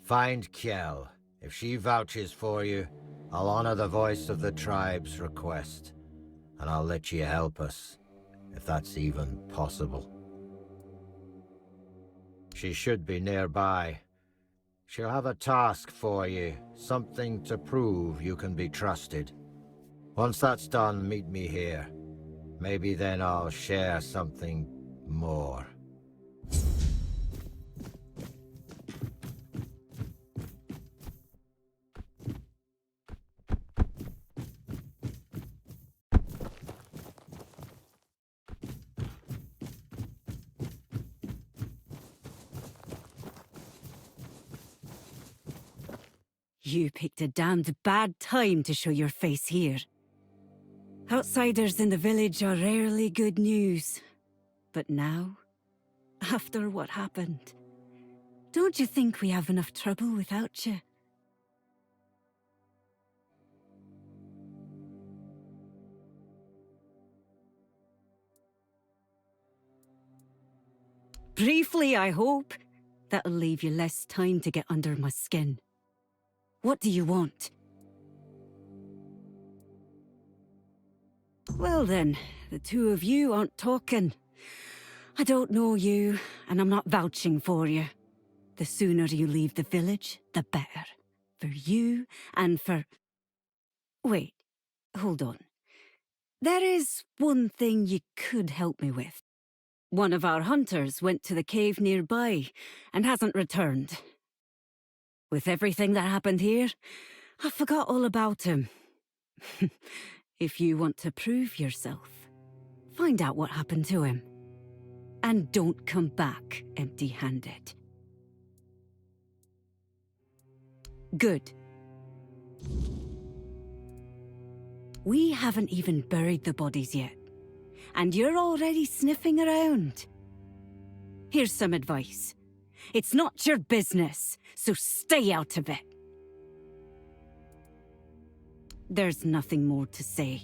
Find Kjell. If she vouches for you, I'll honor the voice of the tribe's request, and I'll let you help us, if that's even possible. She should be nearby. She'll have a task for you, something to prove you can be trusted. Once that's done, meet me here. Maybe then I'll share something more. You picked a damned bad time to show your face here. Outsiders in the village are rarely good news. But now, after what happened, don't you think we have enough trouble without you? Briefly, I hope. That'll leave you less time to get under my skin. What do you want? Well then, the two of you aren't talking. I don't know you, and I'm not vouching for you. The sooner you leave the village, the better. For you, and for... Wait, hold on. There is one thing you could help me with. One of our hunters went to the cave nearby, and hasn't returned. With everything that happened here, I forgot all about him. If you want to prove yourself, find out what happened to him. And don't come back empty-handed. Good. We haven't even buried the bodies yet, and you're already sniffing around. Here's some advice. It's not your business, so stay out of it. There's nothing more to say.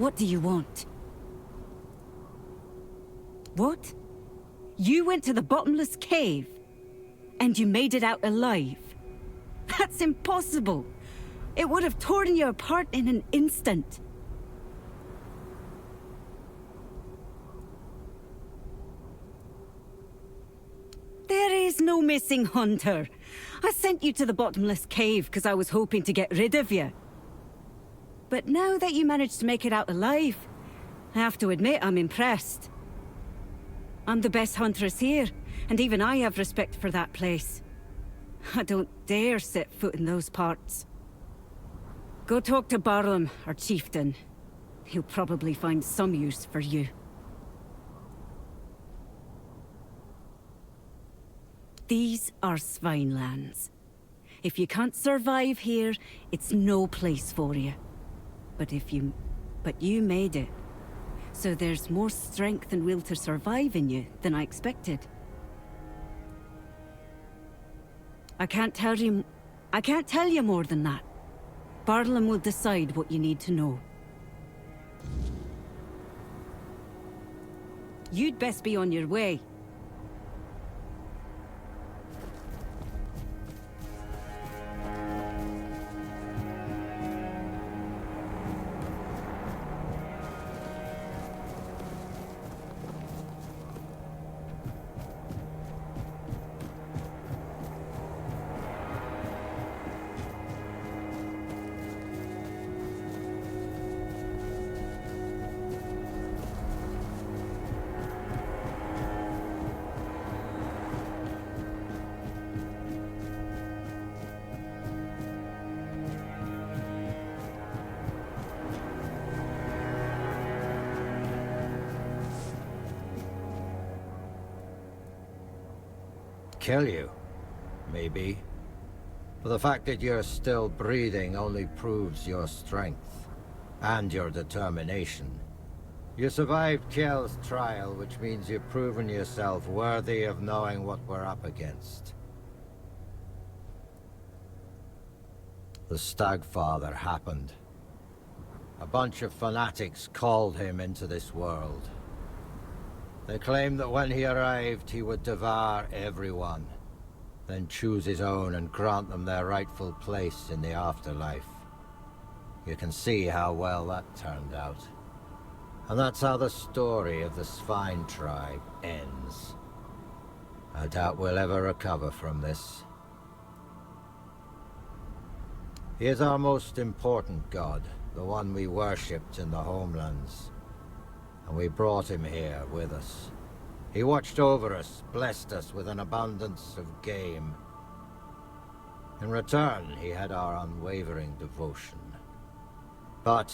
What do you want? What? You went to the bottomless cave? And you made it out alive? That's impossible! It would have torn you apart in an instant. There is no missing hunter. I sent you to the bottomless cave because I was hoping to get rid of you. But now that you managed to make it out alive, I have to admit I'm impressed. I'm the best huntress here, and even I have respect for that place. I don't dare set foot in those parts. Go talk to Barlam, our chieftain. He'll probably find some use for you. These are Sveinn lands. If you can't survive here, it's no place for you. But you made it. So there's more strength and will to survive in you than I expected. I can't tell you more than that. Barlam will decide what you need to know. You'd best be on your way. Kill you, maybe. But the fact that you're still breathing only proves your strength and your determination. You survived Kjell's trial, which means you've proven yourself worthy of knowing what we're up against. The Stagfather happened. A bunch of fanatics called him into this world. They claimed that when he arrived, he would devour everyone, then choose his own and grant them their rightful place in the afterlife. You can see how well that turned out. And that's how the story of the Sveinn Tribe ends. I doubt we'll ever recover from this. He is our most important god, the one we worshipped in the homelands. And we brought him here with us. He watched over us, blessed us with an abundance of game. In return, he had our unwavering devotion. But,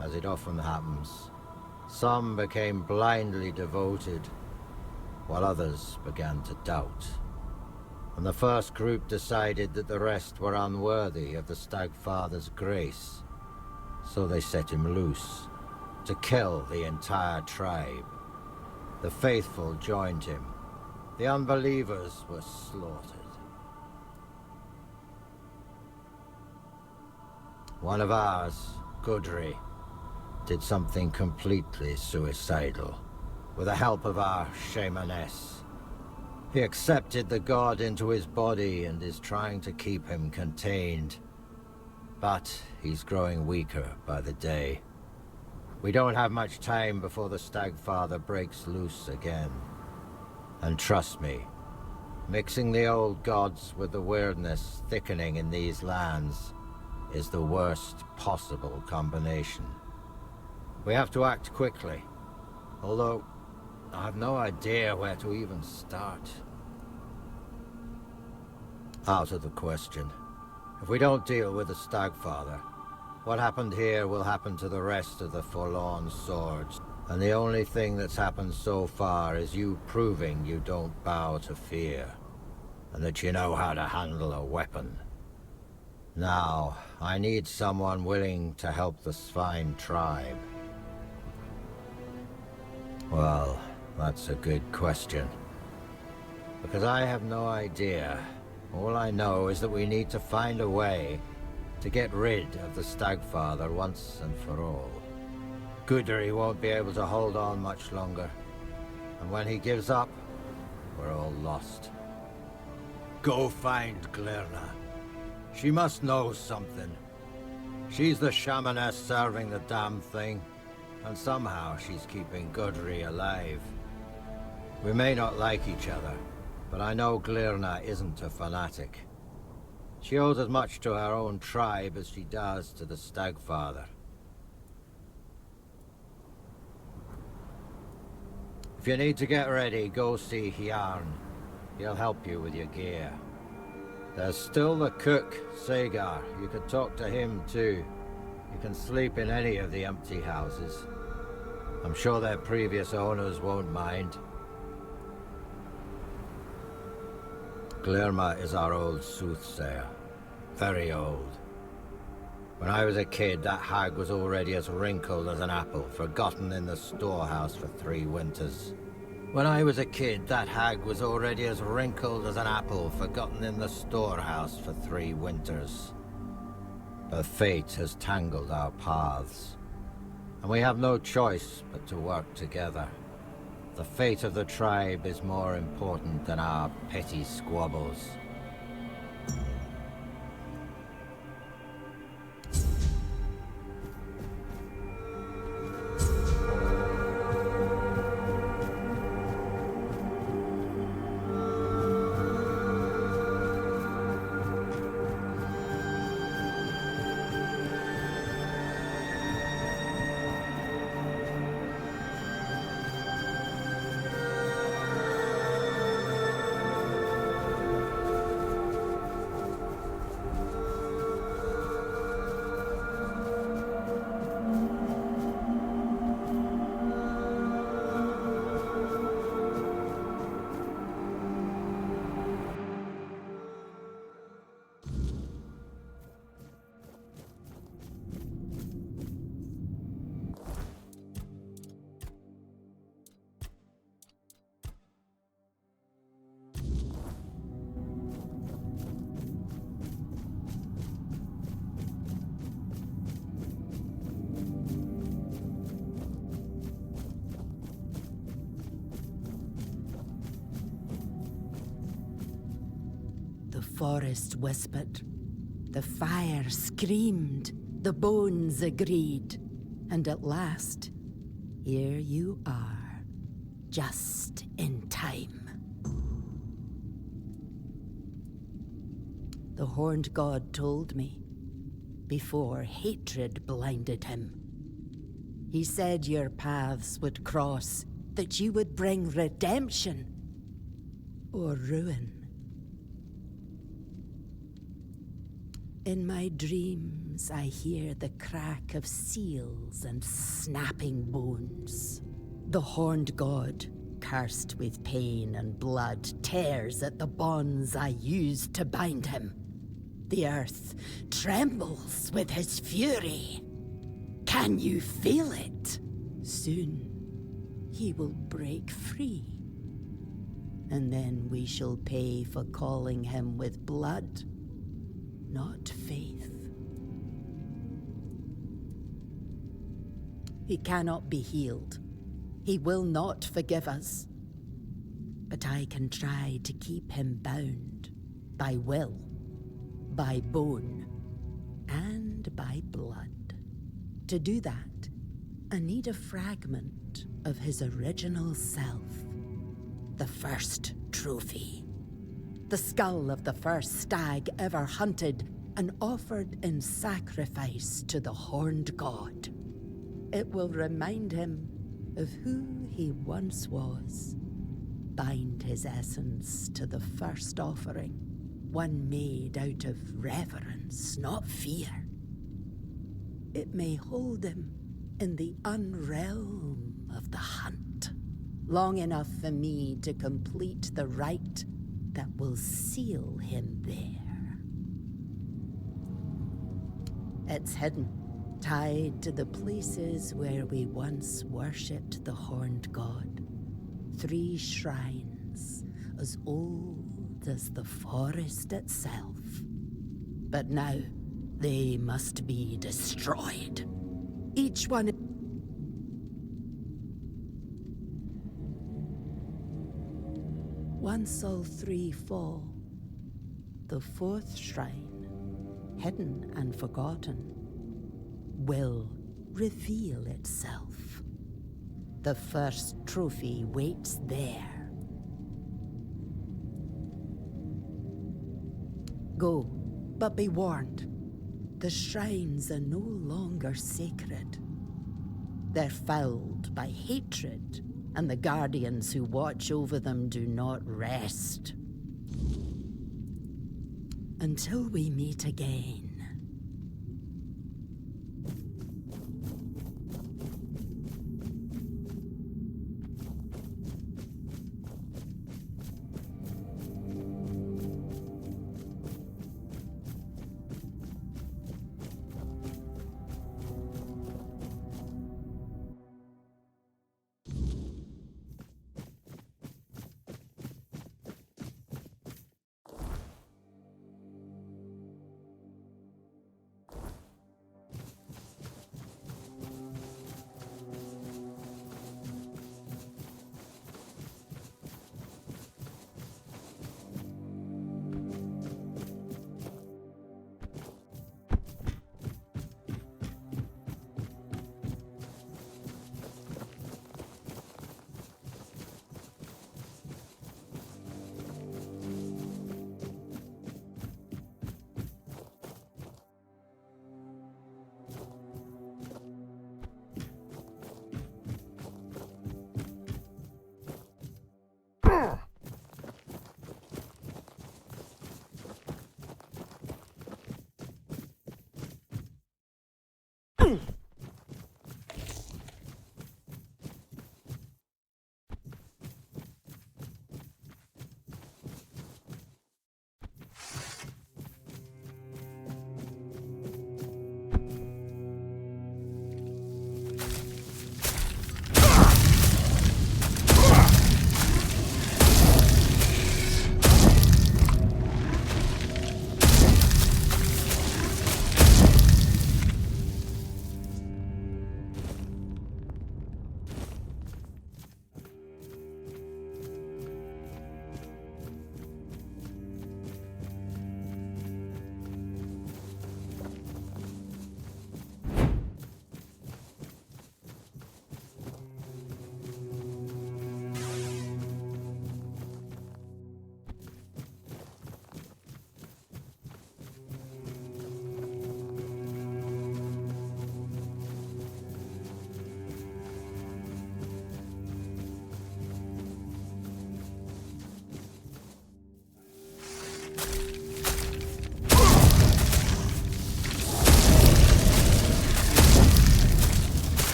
as it often happens, some became blindly devoted, while others began to doubt. And the first group decided that the rest were unworthy of the Stagfather's grace. So they set him loose, to kill the entire tribe. The faithful joined him. The unbelievers were slaughtered. One of ours, Gudri, did something completely suicidal, with the help of our shamaness. He accepted the god into his body and is trying to keep him contained. But he's growing weaker by the day. We don't have much time before the Stagfather breaks loose again. And trust me, mixing the old gods with the weirdness thickening in these lands is the worst possible combination. We have to act quickly, although I have no idea where to even start. Out of the question. If we don't deal with the Stagfather, what happened here will happen to the rest of the Forlorn Swords. And the only thing that's happened so far is you proving you don't bow to fear, and that you know how to handle a weapon. Now, I need someone willing to help the Sveinn Tribe. Well, that's a good question. Because I have no idea. All I know is that we need to find a way to get rid of the Stagfather once and for all. Gudri won't be able to hold on much longer. And when he gives up, we're all lost. Go find Glirna. She must know something. She's the shamaness serving the damn thing, and somehow she's keeping Gudri alive. We may not like each other, but I know Glirna isn't a fanatic. She owes as much to her own tribe as she does to the Stagfather. If you need to get ready, go see Hjarn. He'll help you with your gear. There's still the cook, Sagar. You could talk to him too. You can sleep in any of the empty houses. I'm sure their previous owners won't mind. Glirma is our old soothsayer. Very old. When I was a kid, that hag was already as wrinkled as an apple, forgotten in the storehouse for 3 winters. When I was a kid, that hag was already as wrinkled as an apple, forgotten in the storehouse for 3 winters. But fate has tangled our paths, and we have no choice but to work together. The fate of the tribe is more important than our petty squabbles. The forest whispered, the fire screamed, the bones agreed, and at last, here you are, just in time. The horned god told me, before hatred blinded him. He said your paths would cross, that you would bring redemption or ruin. In my dreams, I hear the crack of seals and snapping bones. The horned god, cursed with pain and blood, tears at the bonds I used to bind him. The earth trembles with his fury. Can you feel it? Soon, he will break free. And then we shall pay for calling him with blood. Not faith. He cannot be healed. He will not forgive us. But I can try to keep him bound by will, by bone, and by blood. To do that, I need a fragment of his original self. The first trophy. The skull of the first stag ever hunted and offered in sacrifice to the horned god. It will remind him of who he once was. Bind his essence to the first offering, one made out of reverence, not fear. It may hold him in the unrealm of the hunt, long enough for me to complete the rite that will seal him there. It's hidden, tied to the places where we once worshipped the horned god. 3 shrines, as old as the forest itself. But now, they must be destroyed. Each one... Once all three fall, the fourth shrine, hidden and forgotten, will reveal itself. The first trophy waits there. Go, but be warned. The shrines are no longer sacred. They're fouled by hatred, and the guardians who watch over them do not rest. Until we meet again.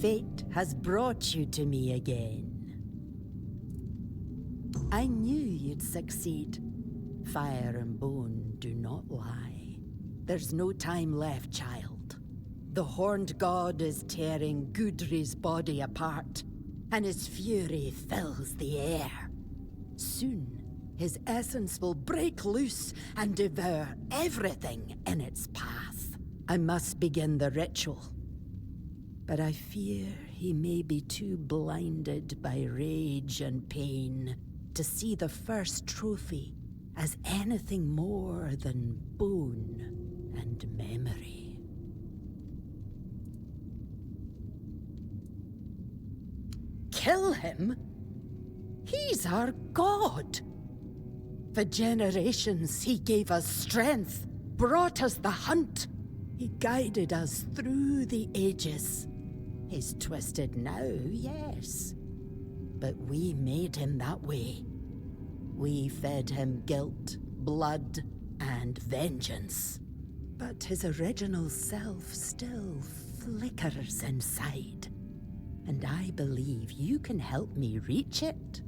fate has brought you to me again. I knew you'd succeed. Fire and bone do not lie. There's no time left, child. The Horned God is tearing Gudri's body apart, and his fury fills the air. Soon, his essence will break loose and devour everything in its path. I must begin the ritual. But I fear he may be too blinded by rage and pain to see the first trophy as anything more than bone and memory. Kill him? He's our god! For generations he gave us strength, brought us the hunt. He guided us through the ages. He's twisted now, yes. But we made him that way. We fed him guilt, blood, and vengeance. But his original self still flickers inside. And I believe you can help me reach it.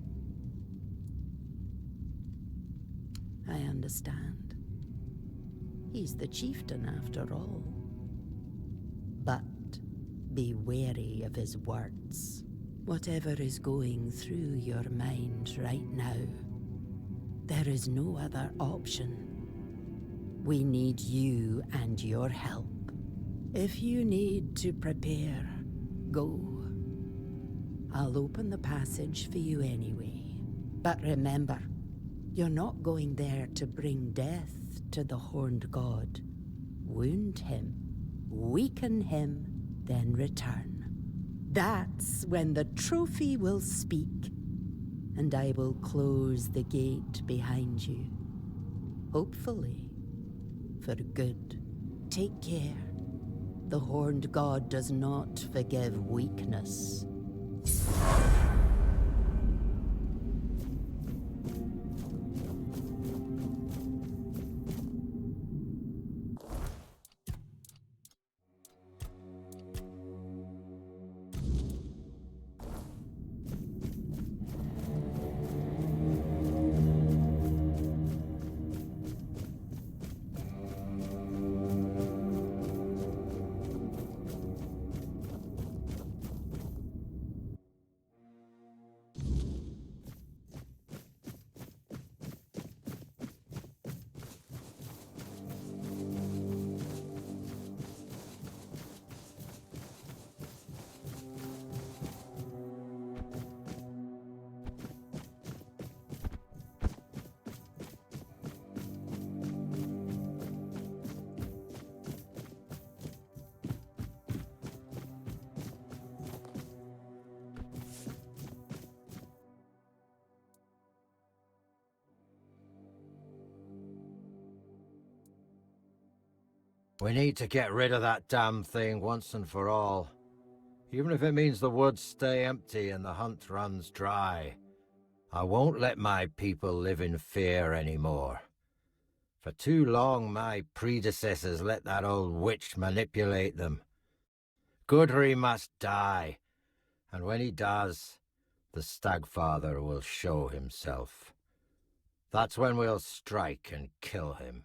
I understand. He's the chieftain after all. But be wary of his words. Whatever is going through your mind right now, there is no other option. We need you and your help. If you need to prepare, go. I'll open the passage for you anyway. But remember, you're not going there to bring death to the Horned God. Wound him, weaken him, then return. That's when the trophy will speak, and I will close the gate behind you. Hopefully, for good. Take care. The Horned God does not forgive weakness. We need to get rid of that damn thing once and for all. Even if it means the woods stay empty and the hunt runs dry. I won't let my people live in fear anymore. For too long, my predecessors let that old witch manipulate them. Gudri must die, and when he does, the Stagfather will show himself. That's when we'll strike and kill him.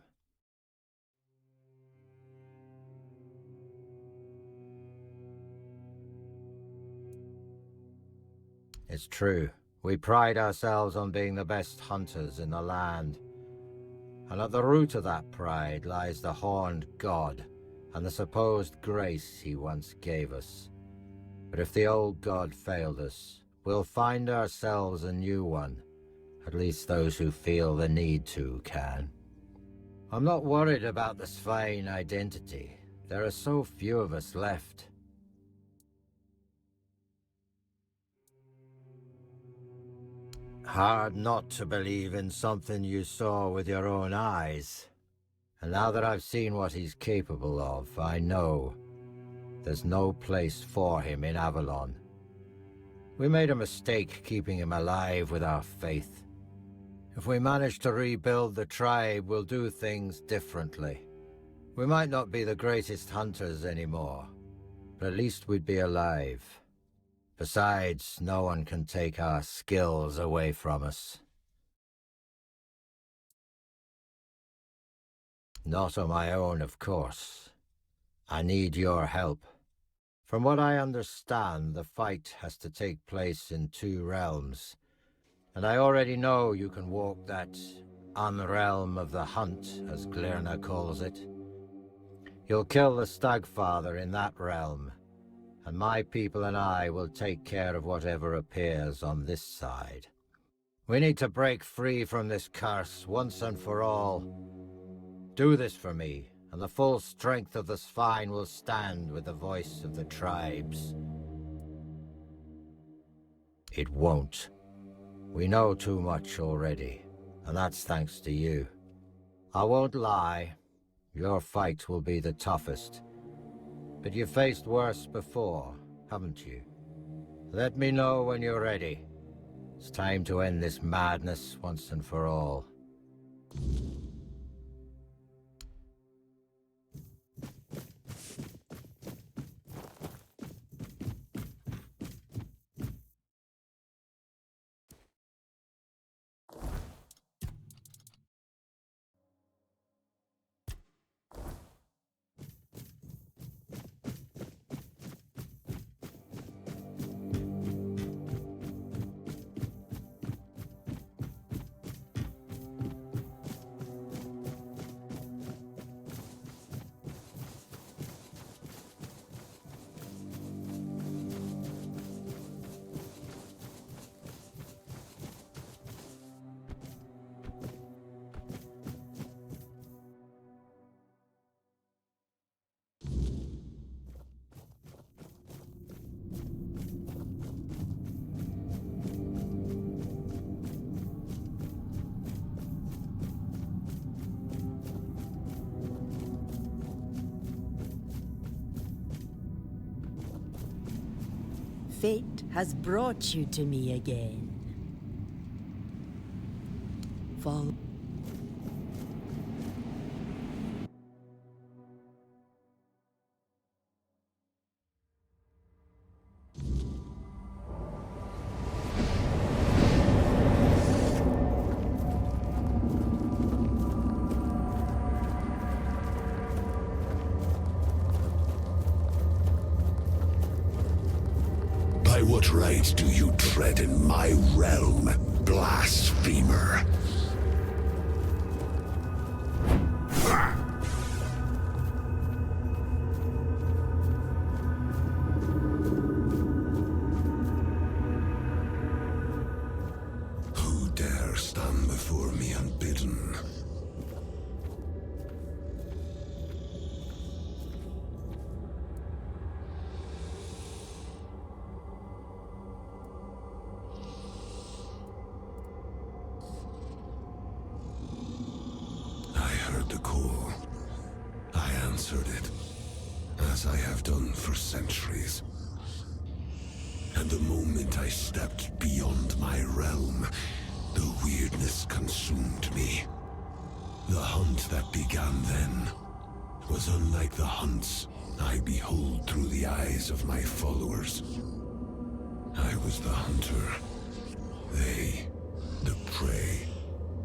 It's true. We pride ourselves on being the best hunters in the land. And at the root of that pride lies the Horned God and the supposed grace he once gave us. But if the old god failed us, we'll find ourselves a new one. At least those who feel the need to can. I'm not worried about the Sveinn identity. There are so few of us left. Hard not to believe in something you saw with your own eyes. And now that I've seen what he's capable of, I know there's no place for him in Avalon. We made a mistake keeping him alive with our faith. If we manage to rebuild the tribe, we'll do things differently. We might not be the greatest hunters anymore, but at least we'd be alive. Besides, no one can take our skills away from us. Not on my own, of course. I need your help. From what I understand, the fight has to take place in 2 realms. And I already know you can walk that unrealm of the hunt, as Glirna calls it. You'll kill the Stagfather in that realm, and my people and I will take care of whatever appears on this side. We need to break free from this curse once and for all. Do this for me, and the full strength of the Sveinn will stand with the voice of the tribes. It won't. We know too much already, and that's thanks to you. I won't lie, your fight will be the toughest. But you've faced worse before, haven't you? Let me know when you're ready. It's time to end this madness once and for all. Fate has brought you to me again. Fall. By what right do you tread in my realm, blasphemer? Who dare stand before me unbidden? As I have done for centuries. And the moment I stepped beyond my realm, the weirdness consumed me. The hunt that began then was unlike the hunts I behold through the eyes of my followers. I was the hunter, they the prey,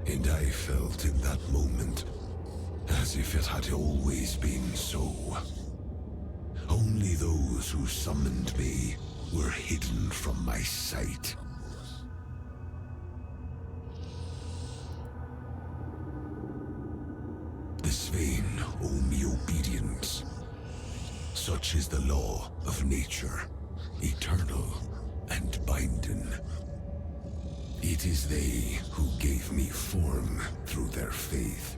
and I felt in that moment as if it had always been so. Only those who summoned me were hidden from my sight. The Sveinn owe me obedience. Such is the law of nature, eternal and binding. It is they who gave me form through their faith.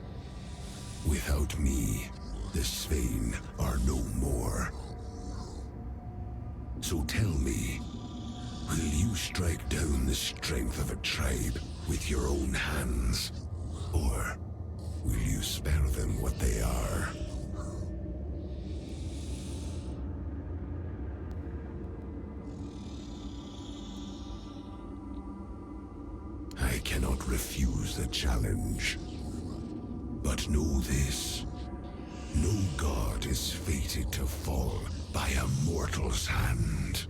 Without me, the Sveinn are no more. So tell me, will you strike down the strength of a tribe with your own hands? Or will you spare them what they are? I cannot refuse the challenge. But know this. No god is fated to fall by a mortal's hand.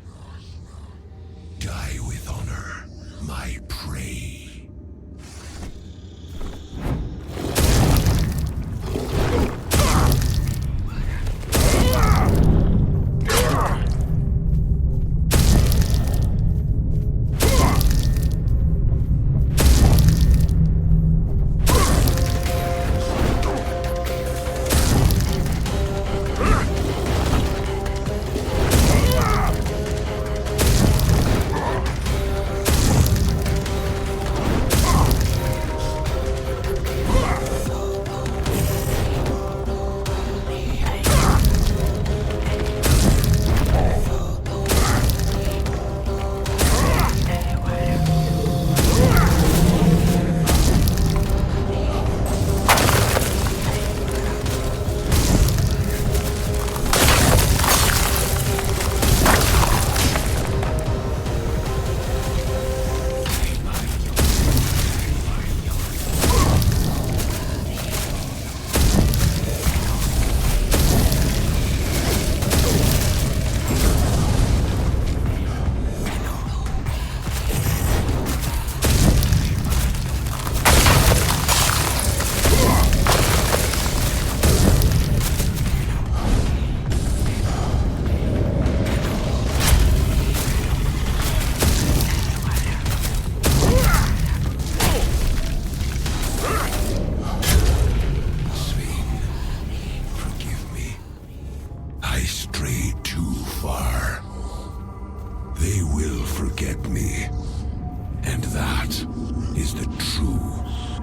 is the true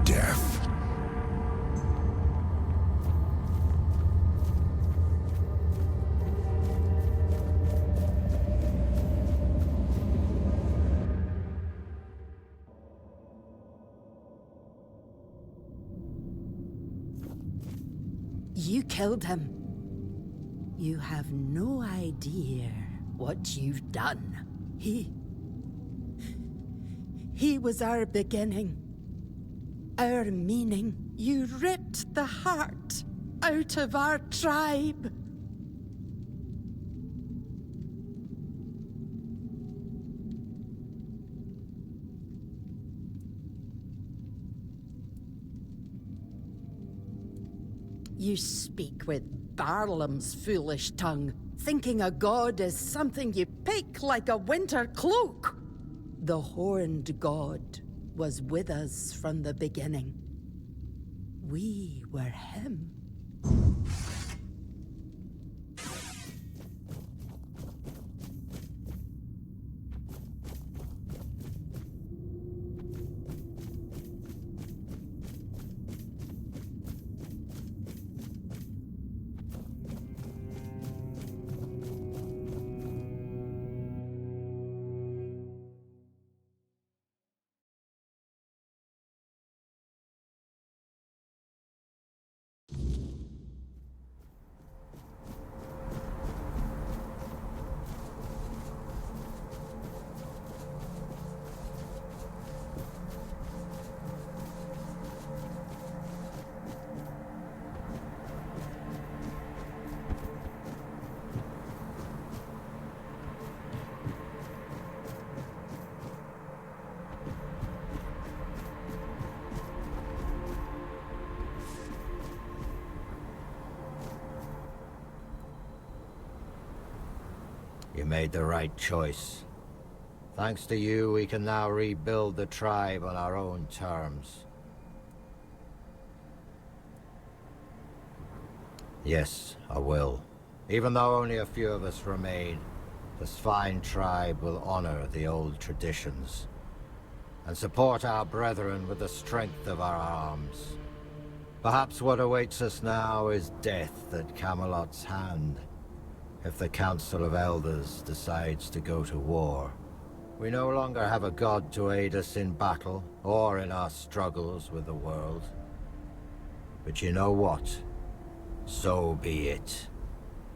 death. You killed him. You have no idea what you've done. He was our beginning, our meaning. You ripped the heart out of our tribe. You speak with Barlam's foolish tongue, thinking a god is something you pick like a winter cloak. The horned god was with us from the beginning. We were him. You made the right choice. Thanks to you, we can now rebuild the tribe on our own terms. Yes, I will. Even though only a few of us remain, the Sveinn Tribe will honor the old traditions and support our brethren with the strength of our arms. Perhaps what awaits us now is death at Camelot's hand. If the Council of Elders decides to go to war, we no longer have a god to aid us in battle or in our struggles with the world. But you know what? So be it.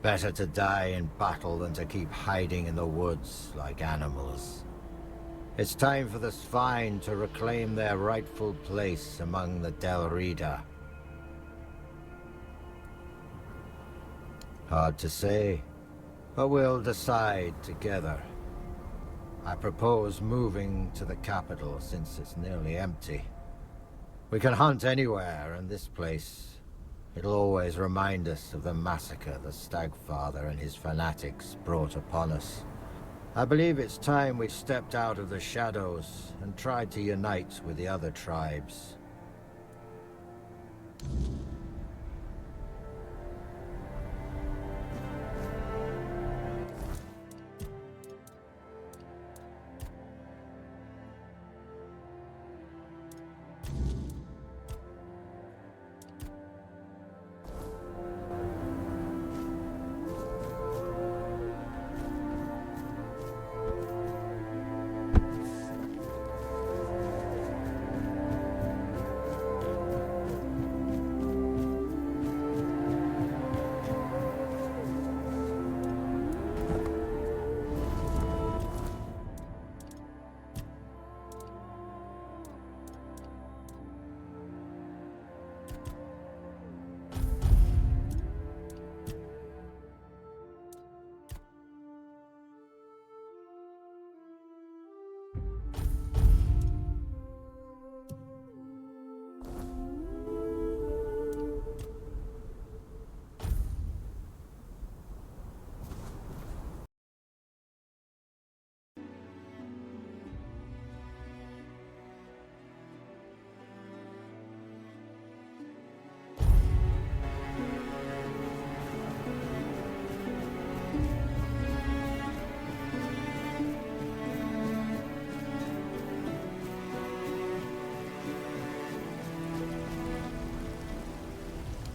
Better to die in battle than to keep hiding in the woods like animals. It's time for the Sveinn to reclaim their rightful place among the Delrida. Hard to say. But we'll decide together. I propose moving to the capital since it's nearly empty. We can hunt anywhere, and this place, it'll always remind us of the massacre the Stagfather and his fanatics brought upon us. I believe it's time we stepped out of the shadows and tried to unite with the other tribes.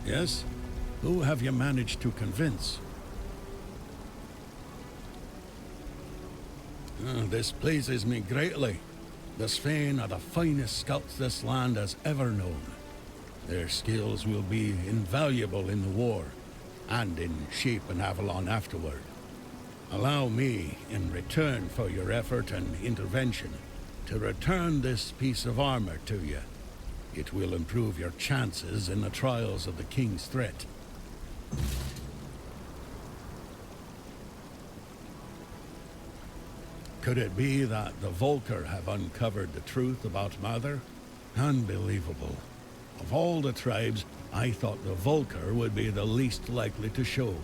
Yes? Who have you managed to convince? This pleases me greatly. The Sveinn are the finest scouts this land has ever known. Their skills will be invaluable in the war, and in shaping Avalon afterward. Allow me, in return for your effort and intervention, to return this piece of armor to you. It will improve your chances in the trials of the King's threat. Could it be that the Volker have uncovered the truth about Mother? Unbelievable. Of all the tribes, I thought the Volker would be the least likely to show.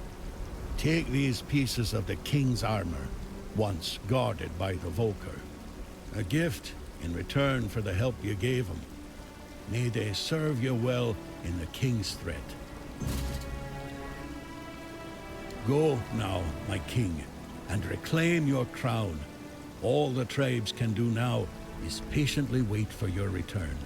Take these pieces of the King's armor, once guarded by the Volker. A gift in return for the help you gave them. May they serve you well in the King's threat. Go now, my king, and reclaim your crown. All the tribes can do now is patiently wait for your return.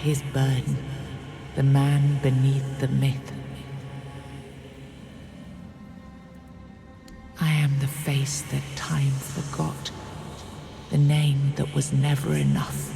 his burden, the man beneath the myth. I am the face that time forgot, the name that was never enough.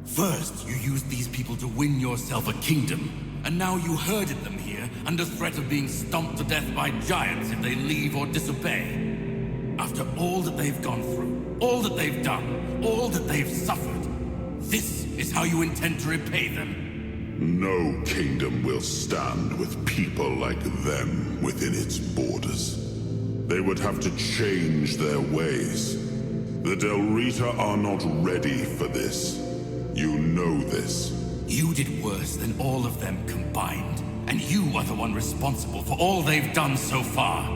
First, you used these people to win yourself a kingdom, and now you herded them here under threat of being stomped to death by giants if they leave or disobey. After all that they've gone through, all that they've done, all that they've suffered, this is how you intend to repay them? No kingdom will stand with people like them within its borders. They would have to change their ways. The Del Rita are not ready for this. You know this. You did worse than all of them combined, and you are the one responsible for all they've done so far.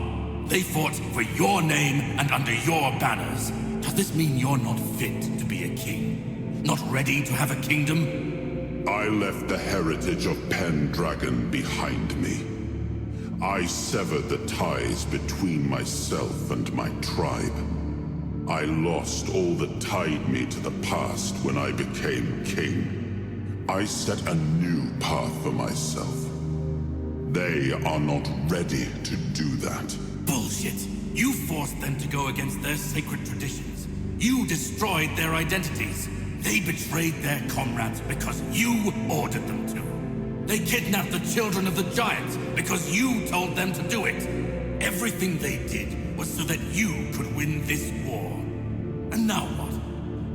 They fought for your name and under your banners. Does this mean you're not fit to be a king? Not ready to have a kingdom? I left the heritage of Pendragon behind me. I severed the ties between myself and my tribe. I lost all that tied me to the past when I became king. I set a new path for myself. They are not ready to do that. Bullshit! You forced them to go against their sacred traditions. You destroyed their identities. They betrayed their comrades because you ordered them to. They kidnapped the children of the giants because you told them to do it. Everything they did was so that you could win this war. And now what?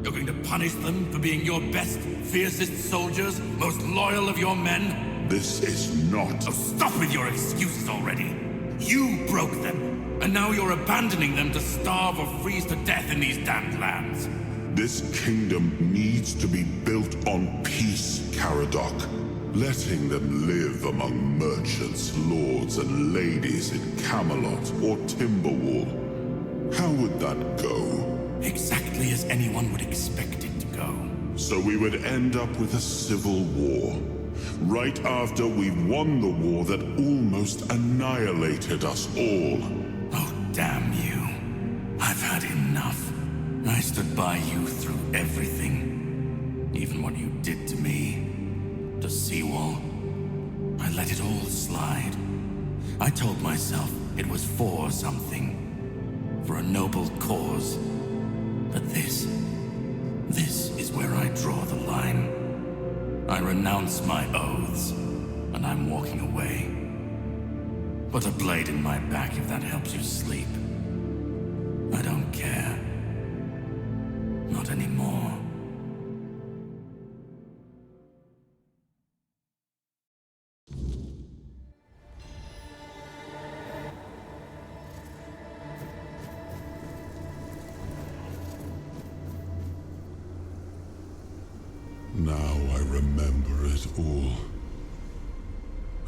You're going to punish them for being your best, fiercest soldiers, most loyal of your men? This is not... Oh, stop with your excuses already! You broke them, and now you're abandoning them to starve or freeze to death in these damned lands. This kingdom needs to be built on peace, Caradoc. Letting them live among merchants, lords, and ladies in Camelot or Timberwall. How would that go? Exactly as anyone would expect it to go. So we would end up with a civil war. Right after we won the war that almost annihilated us all. Oh, damn you. I've had enough. I stood by you through everything. Even what you did to me. To Sewal. I let it all slide. I told myself it was for something. For a noble cause. But this is where I draw the line. I renounce my oaths, and I'm walking away. Put a blade in my back if that helps you sleep. I don't care. Not anymore. Now I remember it all.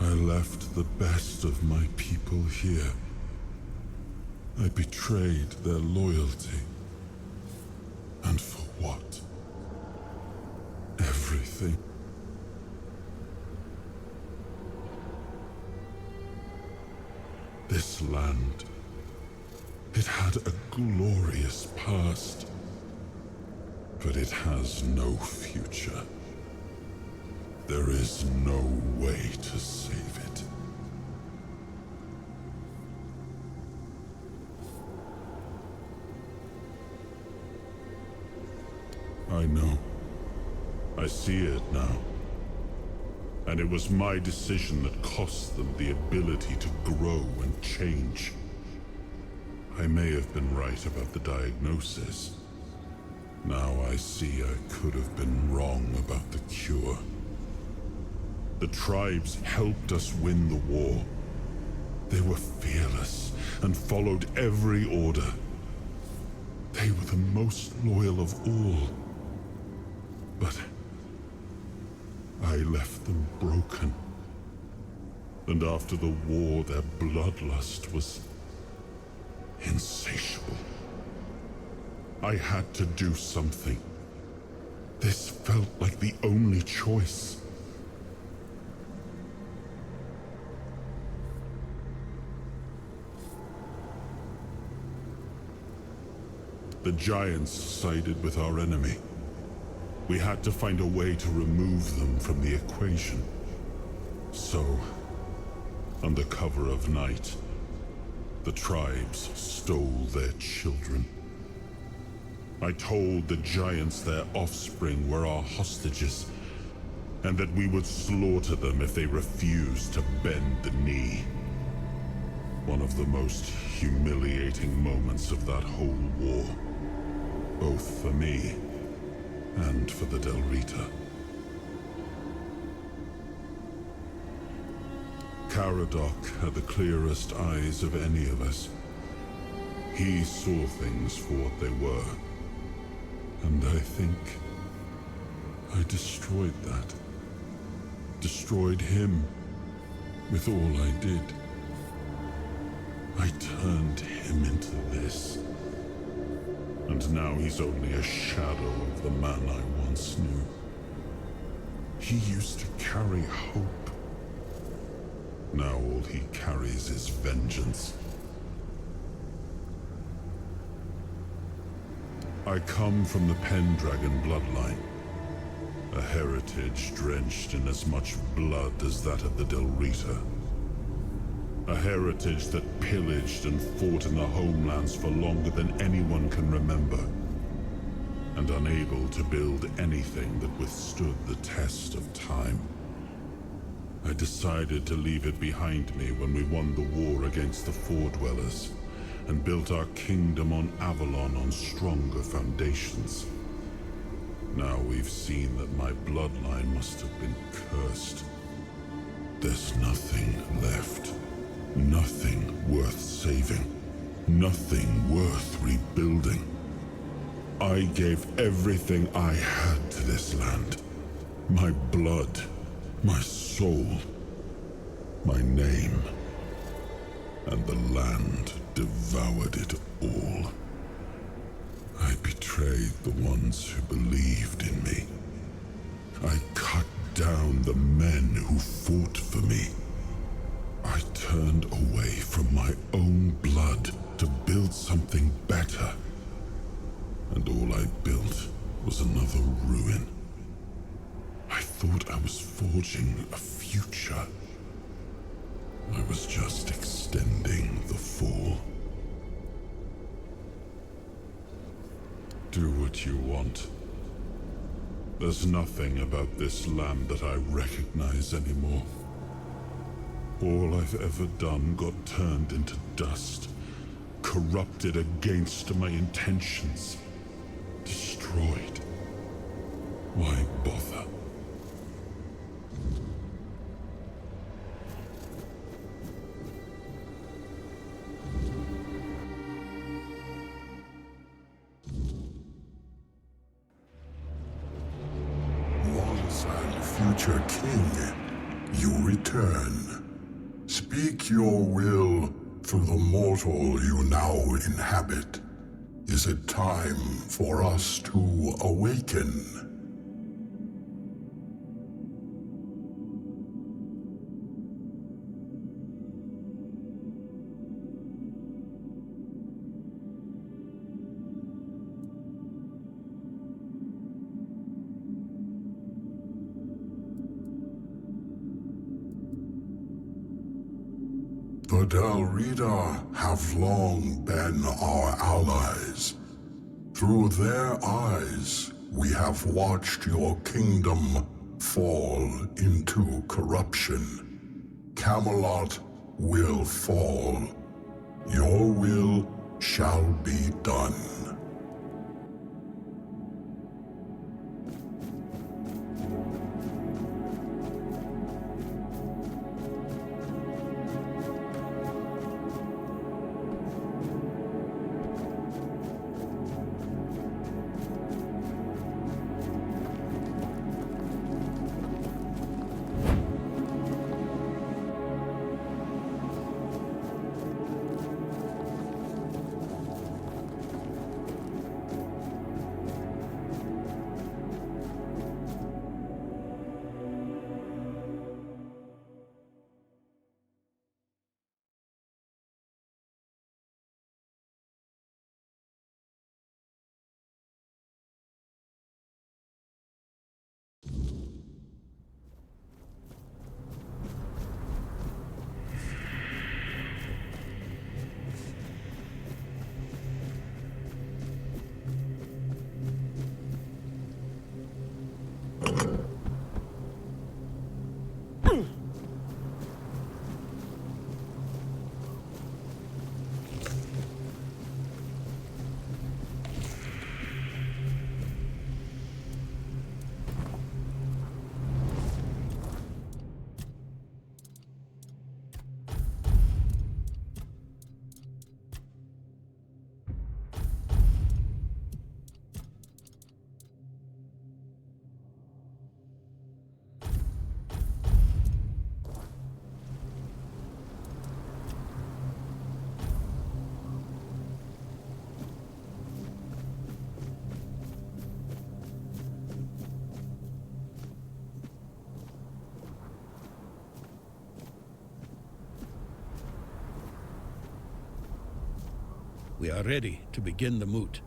I left the best of my people here. I betrayed their loyalty. And for what? Everything. This land, it had a glorious past. But it has no future. There is no way to save it. I know. I see it now. And it was my decision that cost them the ability to grow and change. I may have been right about the diagnosis. Now I see I could have been wrong about the cure. The tribes helped us win the war. They were fearless and followed every order. They were the most loyal of all. But I left them broken. And after the war, their bloodlust was insatiable. I had to do something. This felt like the only choice. the giants sided with our enemy. We had to find a way to remove them from the equation. So, under cover of night, the tribes stole their children. I told the giants their offspring were our hostages, and that we would slaughter them if they refused to bend the knee. One of the most humiliating moments of that whole war, both for me and for the Del Rita. Caradoc had the clearest eyes of any of us. He saw things for what they were. And I think I destroyed that. Destroyed him with all I did. I turned him into this. And now he's only a shadow of the man I once knew. He used to carry hope. Now all he carries is vengeance. I come from the Pendragon bloodline, a heritage drenched in as much blood as that of the Del Rita. A heritage that pillaged and fought in the homelands for longer than anyone can remember, and unable to build anything that withstood the test of time. I decided to leave it behind me when we won the war against the Fordwellers, and built our kingdom on Avalon on stronger foundations. Now we've seen that my bloodline must have been cursed. There's nothing left. Nothing worth saving. Nothing worth rebuilding. I gave everything I had to this land. My blood, my soul, my name. And the land devoured it all. I betrayed the ones who believed in me. I cut down the men who fought for me. I turned away from my own blood to build something better. And all I built was another ruin. I thought I was forging a future. I was just extending the fall. Do what you want. There's nothing about this land that I recognize anymore. All I've ever done got turned into dust, corrupted against my intentions, destroyed. Why bother? Once and future king, you return. Speak your will through the mortal you now inhabit. Is it time for us to awaken? The Del Rita have long been our allies. Through their eyes, we have watched your kingdom fall into corruption. Camelot will fall. Your will shall be done. We are ready to begin the moot.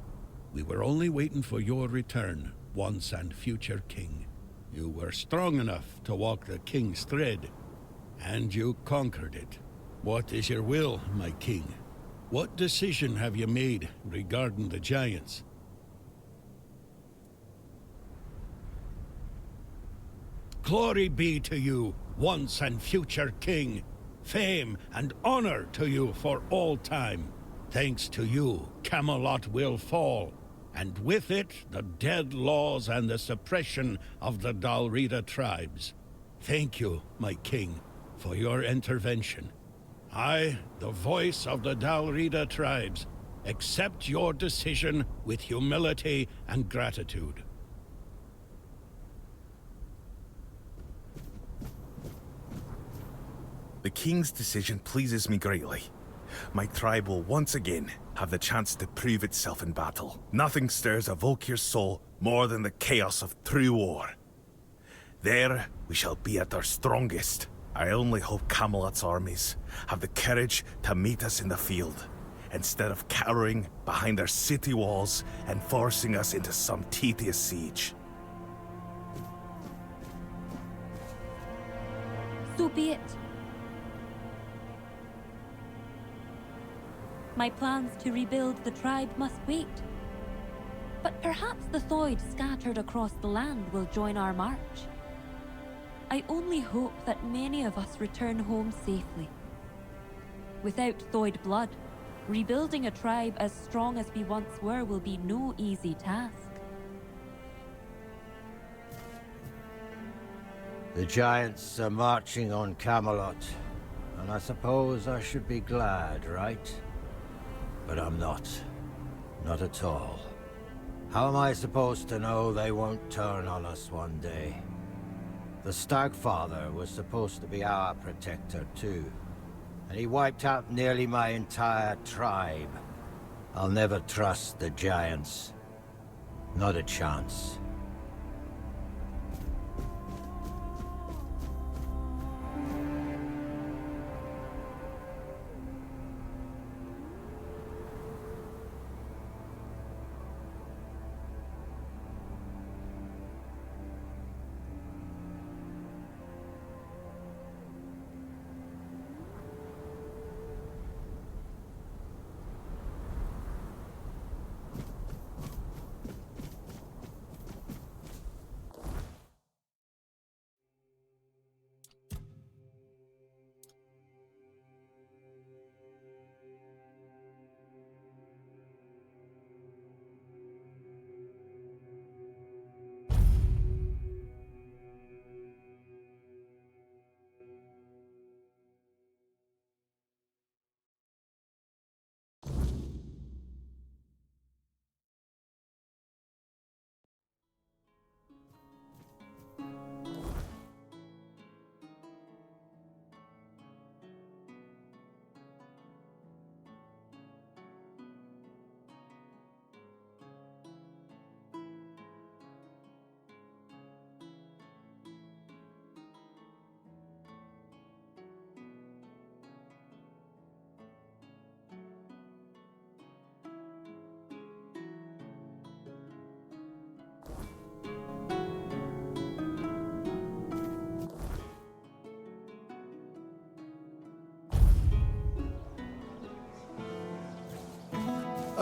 We were only waiting for your return, once and future king. You were strong enough to walk the king's thread, and you conquered it. What is your will, my king? What decision have you made regarding the giants? Glory be to you, once and future king. Fame and honor to you for all time. Thanks to you, Camelot will fall, and with it, the dead laws and the suppression of the Dalrida tribes. Thank you, my king, for your intervention. I, the voice of the Dalrida tribes, accept your decision with humility and gratitude. The king's decision pleases me greatly. My tribe will once again have the chance to prove itself in battle. Nothing stirs a Volkir's soul more than the chaos of true war. There, we shall be at our strongest. I only hope Camelot's armies have the courage to meet us in the field, instead of cowering behind their city walls and forcing us into some tedious siege. So be it. My plans to rebuild the tribe must wait. But perhaps the Thued scattered across the land will join our march. I only hope that many of us return home safely. Without Thued blood, rebuilding a tribe as strong as we once were will be no easy task. The giants are marching on Camelot, and I suppose I should be glad, right? But I'm not. Not at all. How am I supposed to know they won't turn on us one day? The Stagfather was supposed to be our protector too, and he wiped out nearly my entire tribe. I'll never trust the giants. Not a chance.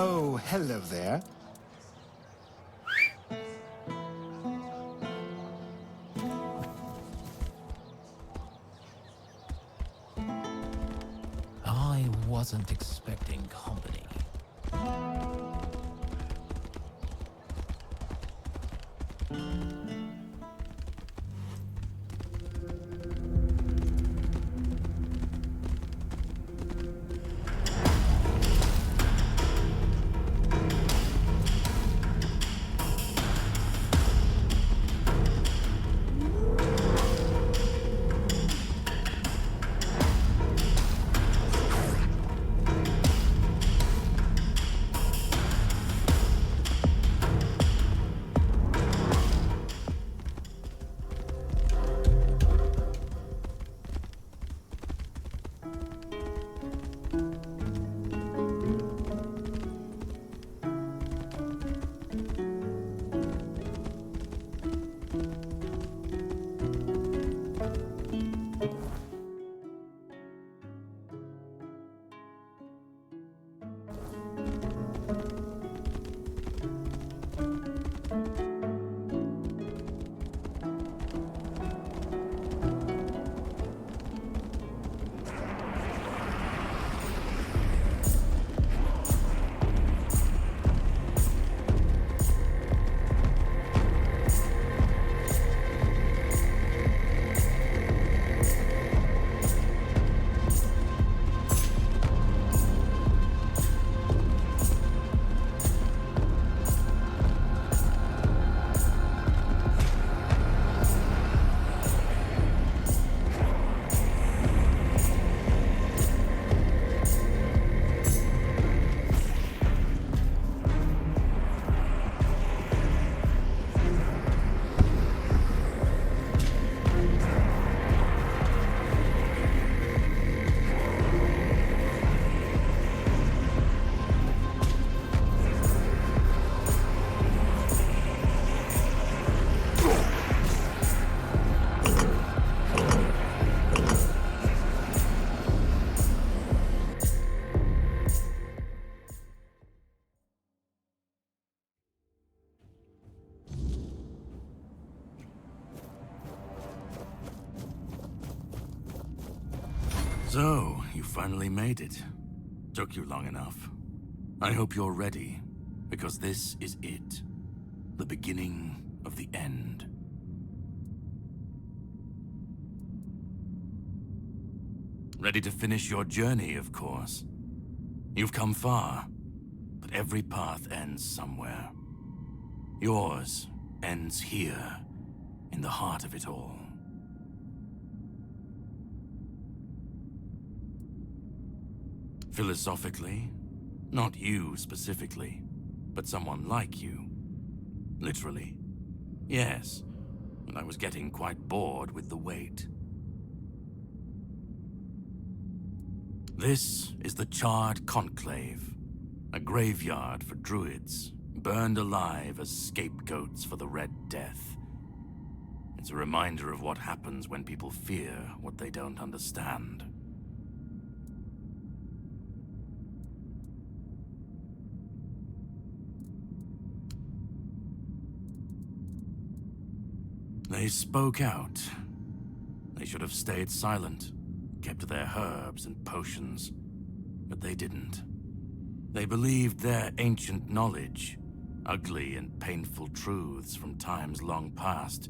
Oh, hello there. I wasn't expecting company. So, you finally made it. Took you long enough. I hope you're ready, because this is it. The beginning of the end. Ready to finish your journey, of course. You've come far, but every path ends somewhere. Yours ends here, in the heart of it all. Philosophically, not you specifically, but someone like you. Literally. Yes, and I was getting quite bored with the wait. This is the Charred Conclave, a graveyard for druids, burned alive as scapegoats for the Red Death. It's a reminder of what happens when people fear what they don't understand. They spoke out. They should have stayed silent, kept to their herbs and potions, but they didn't. They believed their ancient knowledge, ugly and painful truths from times long past,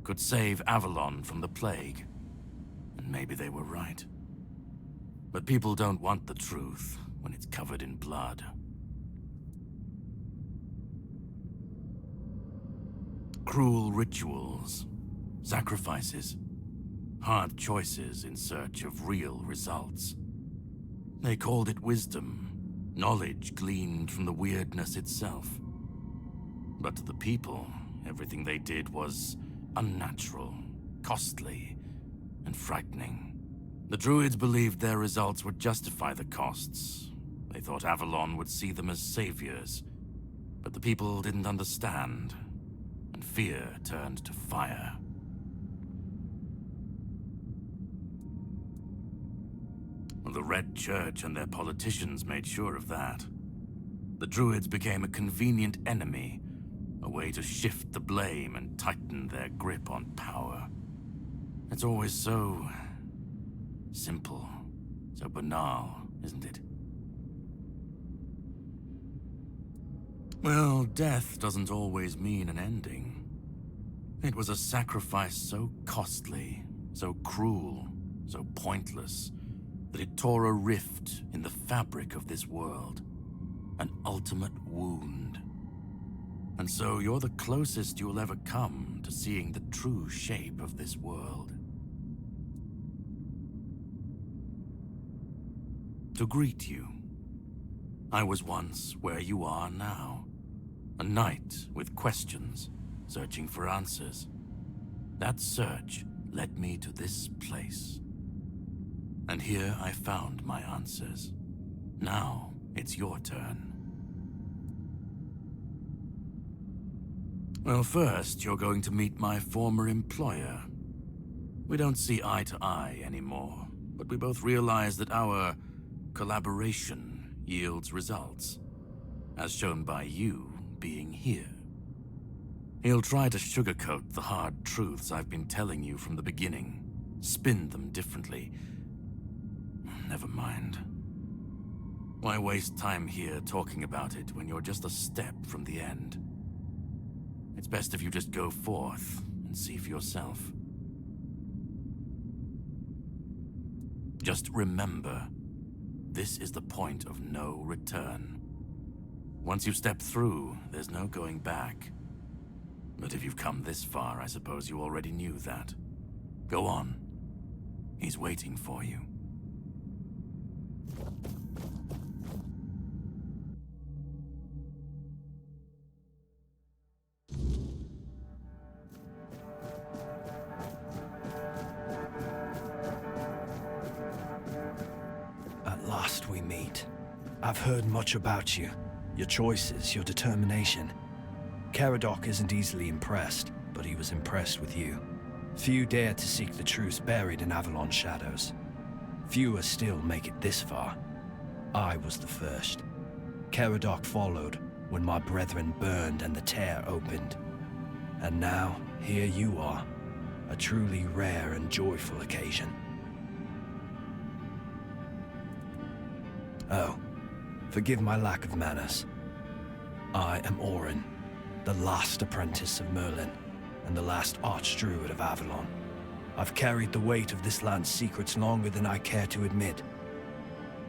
could save Avalon from the plague. And maybe they were right. But people don't want the truth when it's covered in blood. Cruel rituals, sacrifices, hard choices in search of real results. They called it wisdom, knowledge gleaned from the weirdness itself. But to the people, everything they did was unnatural, costly, and frightening. The druids believed their results would justify the costs. They thought Avalon would see them as saviors. But the people didn't understand, and fear turned to fire. Well, the Red Church and their politicians made sure of that. The druids became a convenient enemy, a way to shift the blame and tighten their grip on power. It's always so simple, so banal, isn't it? Well, death doesn't always mean an ending. It was a sacrifice so costly, so cruel, so pointless, that it tore a rift in the fabric of this world. An ultimate wound. And so you're the closest you'll ever come to seeing the true shape of this world. To greet you, I was once where you are now. A knight with questions, searching for answers. That search led me to this place. And here I found my answers. Now it's your turn. Well, first, you're going to meet my former employer. We don't see eye to eye anymore, but we both realize that our collaboration yields results, as shown by you being here. He'll try to sugarcoat the hard truths I've been telling you from the beginning, spin them differently. Never mind. Why waste time here talking about it when you're just a step from the end? It's best if you just go forth and see for yourself. Just remember, this is the point of no return. Once you've stepped through, there's no going back. But if you've come this far, I suppose you already knew that. Go on. He's waiting for you. At last we meet. I've heard much about you. Your choices, your determination. Caradoc isn't easily impressed, but he was impressed with you. Few dare to seek the truths buried in Avalon's shadows. Fewer still make it this far. I was the first. Caradoc followed when my brethren burned and the tear opened. And now, here you are. A truly rare and joyful occasion. Oh, forgive my lack of manners. I am Orrin, the last apprentice of Merlin, and the last archdruid of Avalon. I've carried the weight of this land's secrets longer than I care to admit.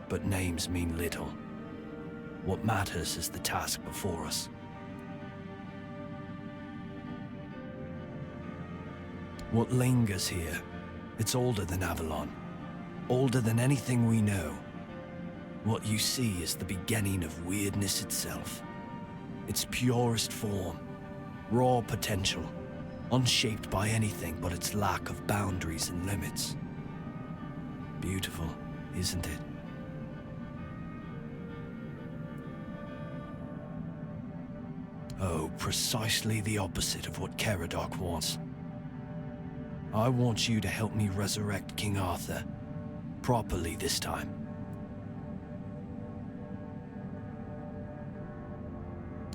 But names mean little. What matters is the task before us. What lingers here, it's older than Avalon. Older than anything we know. What you see is the beginning of weirdness itself. Its purest form, raw potential, unshaped by anything but its lack of boundaries and limits. Beautiful, isn't it? Oh, precisely the opposite of what Caradoc wants. I want you to help me resurrect King Arthur. Properly this time.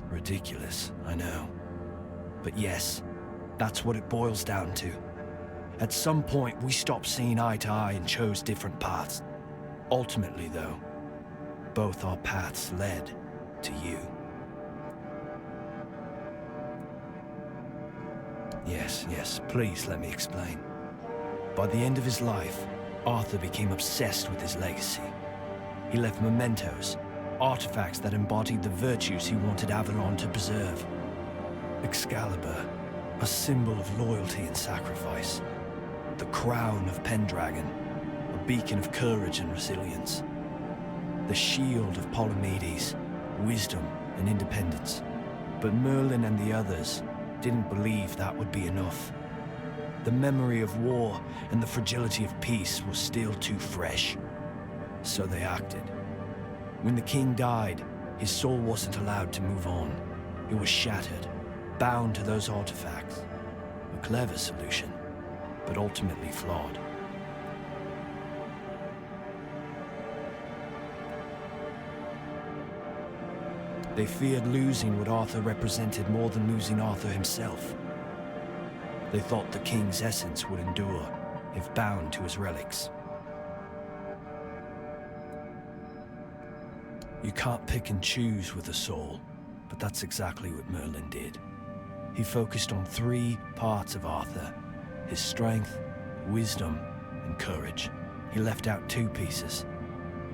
Ridiculous, I know. But yes, that's what it boils down to. At some point, we stopped seeing eye to eye and chose different paths. Ultimately, though, both our paths led to you. Yes, please let me explain. By the end of his life, Arthur became obsessed with his legacy. He left mementos, artifacts that embodied the virtues he wanted Avalon to preserve. Excalibur, a symbol of loyalty and sacrifice. The crown of Pendragon, a beacon of courage and resilience. The shield of Palamedes, wisdom and independence. But Merlin and the others didn't believe that would be enough. The memory of war and the fragility of peace was still too fresh. So they acted. When the king died, his soul wasn't allowed to move on. It was shattered, bound to those artifacts. A clever solution, but ultimately flawed. They feared losing what Arthur represented more than losing Arthur himself. They thought the king's essence would endure if bound to his relics. You can't pick and choose with a soul, but that's exactly what Merlin did. He focused on 3 parts of Arthur: his strength, wisdom, and courage. He left out 2 pieces.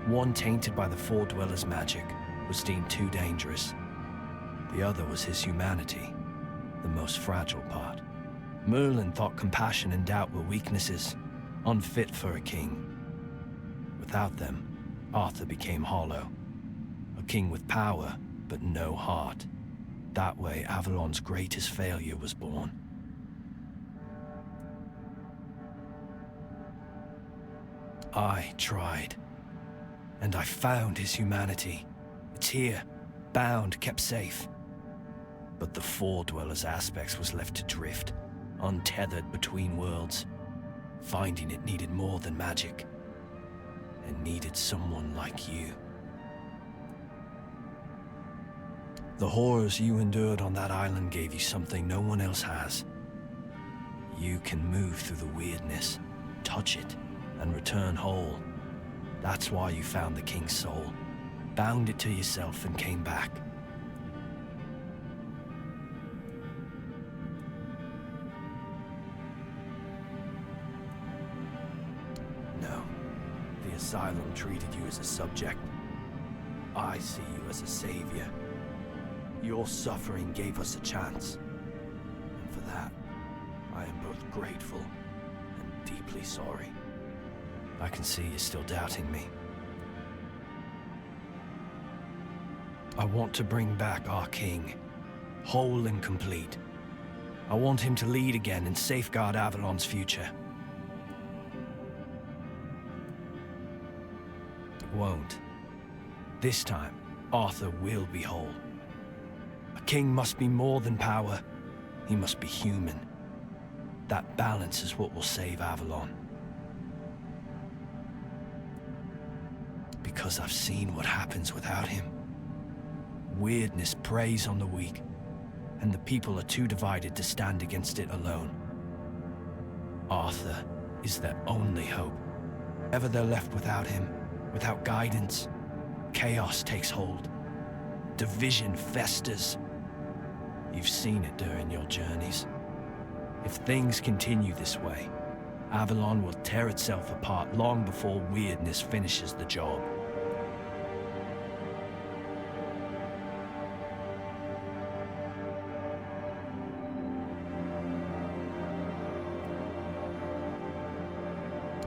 One, tainted by the Four Dwellers' magic, was deemed too dangerous. The other was his humanity, the most fragile part. Merlin thought compassion and doubt were weaknesses, unfit for a king. Without them, Arthur became hollow. A king with power, but no heart. That way, Avalon's greatest failure was born. I tried, and I found his humanity. It's here, bound, kept safe. But the Four Dwellers' aspects was left to drift, untethered between worlds. Finding it needed more than magic, and needed someone like you. The horrors you endured on that island gave you something no one else has. You can move through the weirdness, touch it, and return whole. That's why you found the king's soul, bound it to yourself, and came back. No, the Asylum treated you as a subject. I see you as a savior. Your suffering gave us a chance. And for that, I am both grateful and deeply sorry. I can see you're still doubting me. I want to bring back our king, whole and complete. I want him to lead again and safeguard Avalon's future. It won't. This time, Arthur will be whole. A king must be more than power. He must be human. That balance is what will save Avalon. Because I've seen what happens without him. Weirdness preys on the weak, and the people are too divided to stand against it alone. Arthur is their only hope. Ever they're left without him, without guidance, chaos takes hold. Division festers. You've seen it during your journeys. If things continue this way, Avalon will tear itself apart long before weirdness finishes the job.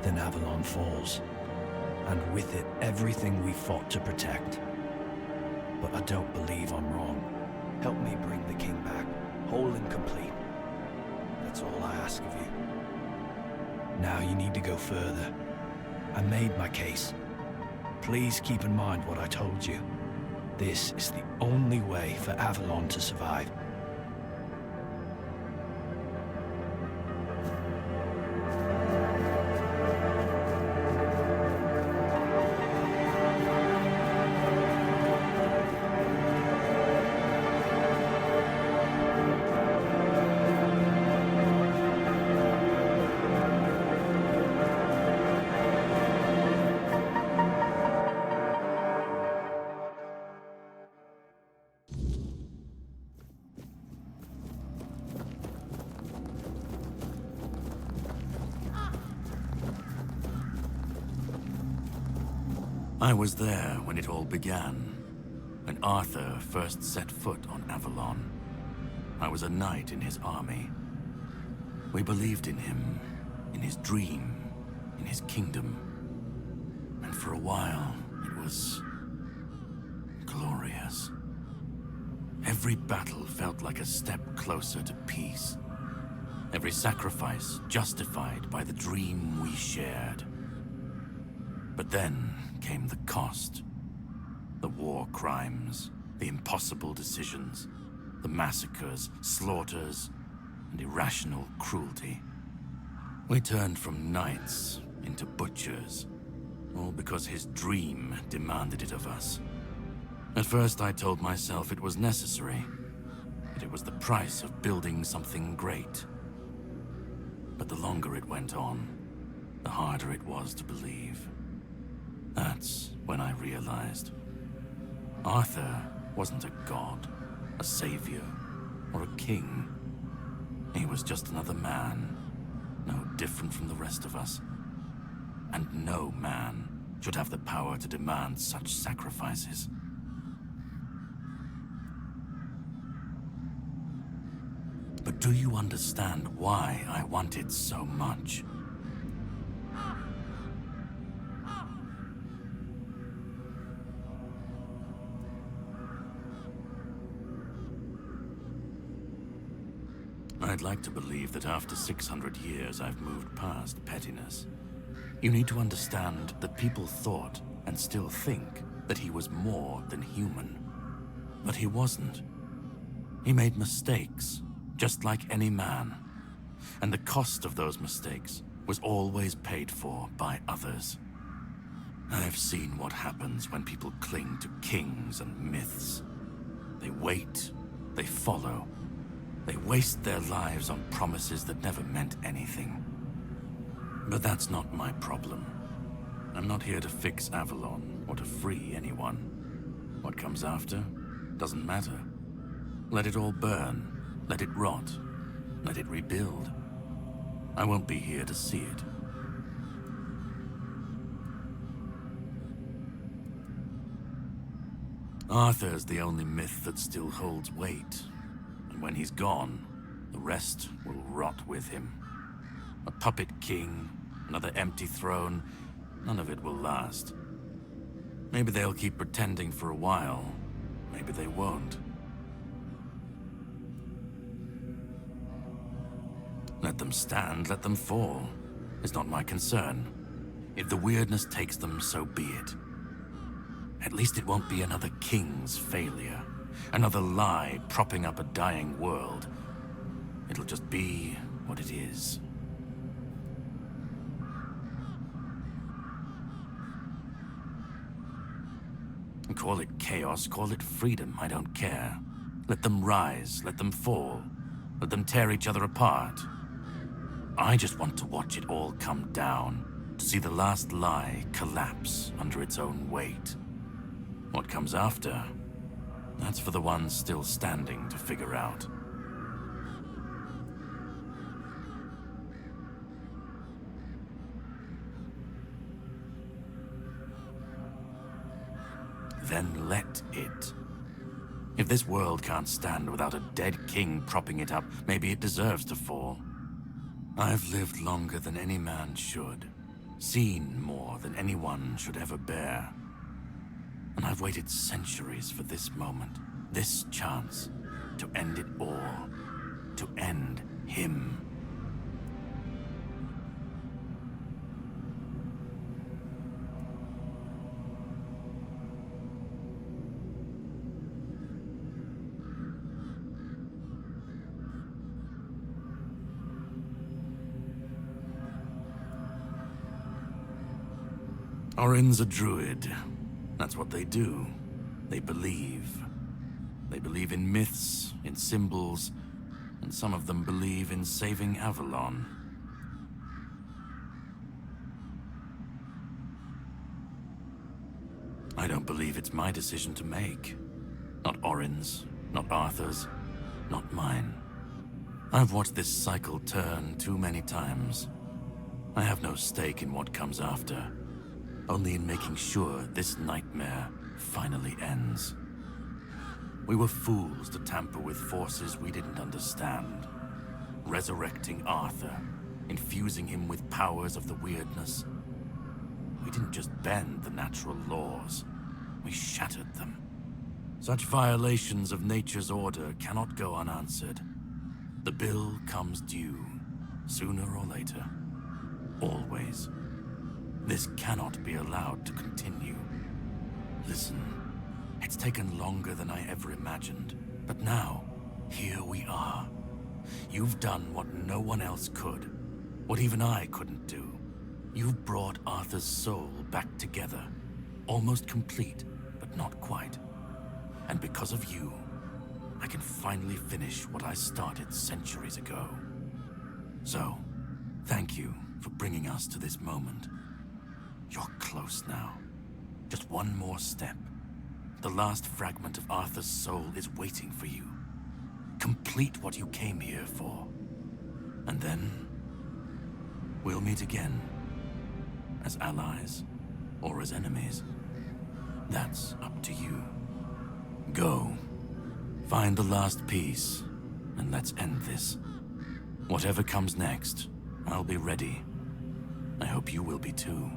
Then Avalon falls, and with it, everything we fought to protect. But I don't believe I'm wrong. Help me bring the king back, whole and complete. That's all I ask of you. Now you need to go further. I made my case. Please keep in mind what I told you. This is the only way for Avalon to survive. I was there when it all began, when Arthur first set foot on Avalon. I was a knight in his army. We believed in him, in his dream, in his kingdom. And for a while, it was glorious. Every battle felt like a step closer to peace. Every sacrifice justified by the dream we shared. But then came the cost. The war crimes, the impossible decisions, the massacres, slaughters, and irrational cruelty. We turned from knights into butchers, all because his dream demanded it of us. At first I told myself it was necessary, that it was the price of building something great. But the longer it went on, the harder it was to believe. That's when I realized Arthur wasn't a god, a savior, or a king. He was just another man, no different from the rest of us. And no man should have the power to demand such sacrifices. But do you understand why I wanted so much? I'd like to believe that after 600 years I've moved past pettiness. You need to understand that people thought, and still think, that he was more than human. But he wasn't. He made mistakes, just like any man. And the cost of those mistakes was always paid for by others. I've seen what happens when people cling to kings and myths. They wait, they follow. They waste their lives on promises that never meant anything. But that's not my problem. I'm not here to fix Avalon or to free anyone. What comes after doesn't matter. Let it all burn, let it rot, let it rebuild. I won't be here to see it. Arthur's the only myth that still holds weight. And when he's gone, the rest will rot with him. A puppet king, another empty throne, none of it will last. Maybe they'll keep pretending for a while, maybe they won't. Let them stand, let them fall. It's not my concern. If the weirdness takes them, so be it. At least it won't be another king's failure. Another lie propping up a dying world. It'll just be what it is. Call it chaos, call it freedom, I don't care. Let them rise, let them fall. Let them tear each other apart. I just want to watch it all come down. To see the last lie collapse under its own weight. What comes after? That's for the ones still standing to figure out. Then let it. If this world can't stand without a dead king propping it up, maybe it deserves to fall. I've lived longer than any man should, seen more than anyone should ever bear. And I've waited centuries for this moment, this chance, to end it all, to end him. Orrin's a druid. That's what they do. They believe. They believe in myths, in symbols, and some of them believe in saving Avalon. I don't believe it's my decision to make. Not Orrin's, not Arthur's, not mine. I've watched this cycle turn too many times. I have no stake in what comes after. Only in making sure this nightmare finally ends. We were fools to tamper with forces we didn't understand. Resurrecting Arthur, infusing him with powers of the weirdness. We didn't just bend the natural laws, we shattered them. Such violations of nature's order cannot go unanswered. The bill comes due, sooner or later. Always. This cannot be allowed to continue. Listen, it's taken longer than I ever imagined, but now, here we are. You've done what no one else could, what even I couldn't do. You've brought Arthur's soul back together, almost complete, but not quite. And because of you, I can finally finish what I started centuries ago. So, thank you for bringing us to this moment. You're close now. Just one more step. The last fragment of Arthur's soul is waiting for you. Complete what you came here for. And then, we'll meet again. As allies, or as enemies. That's up to you. Go. Find the last piece, and let's end this. Whatever comes next, I'll be ready. I hope you will be too.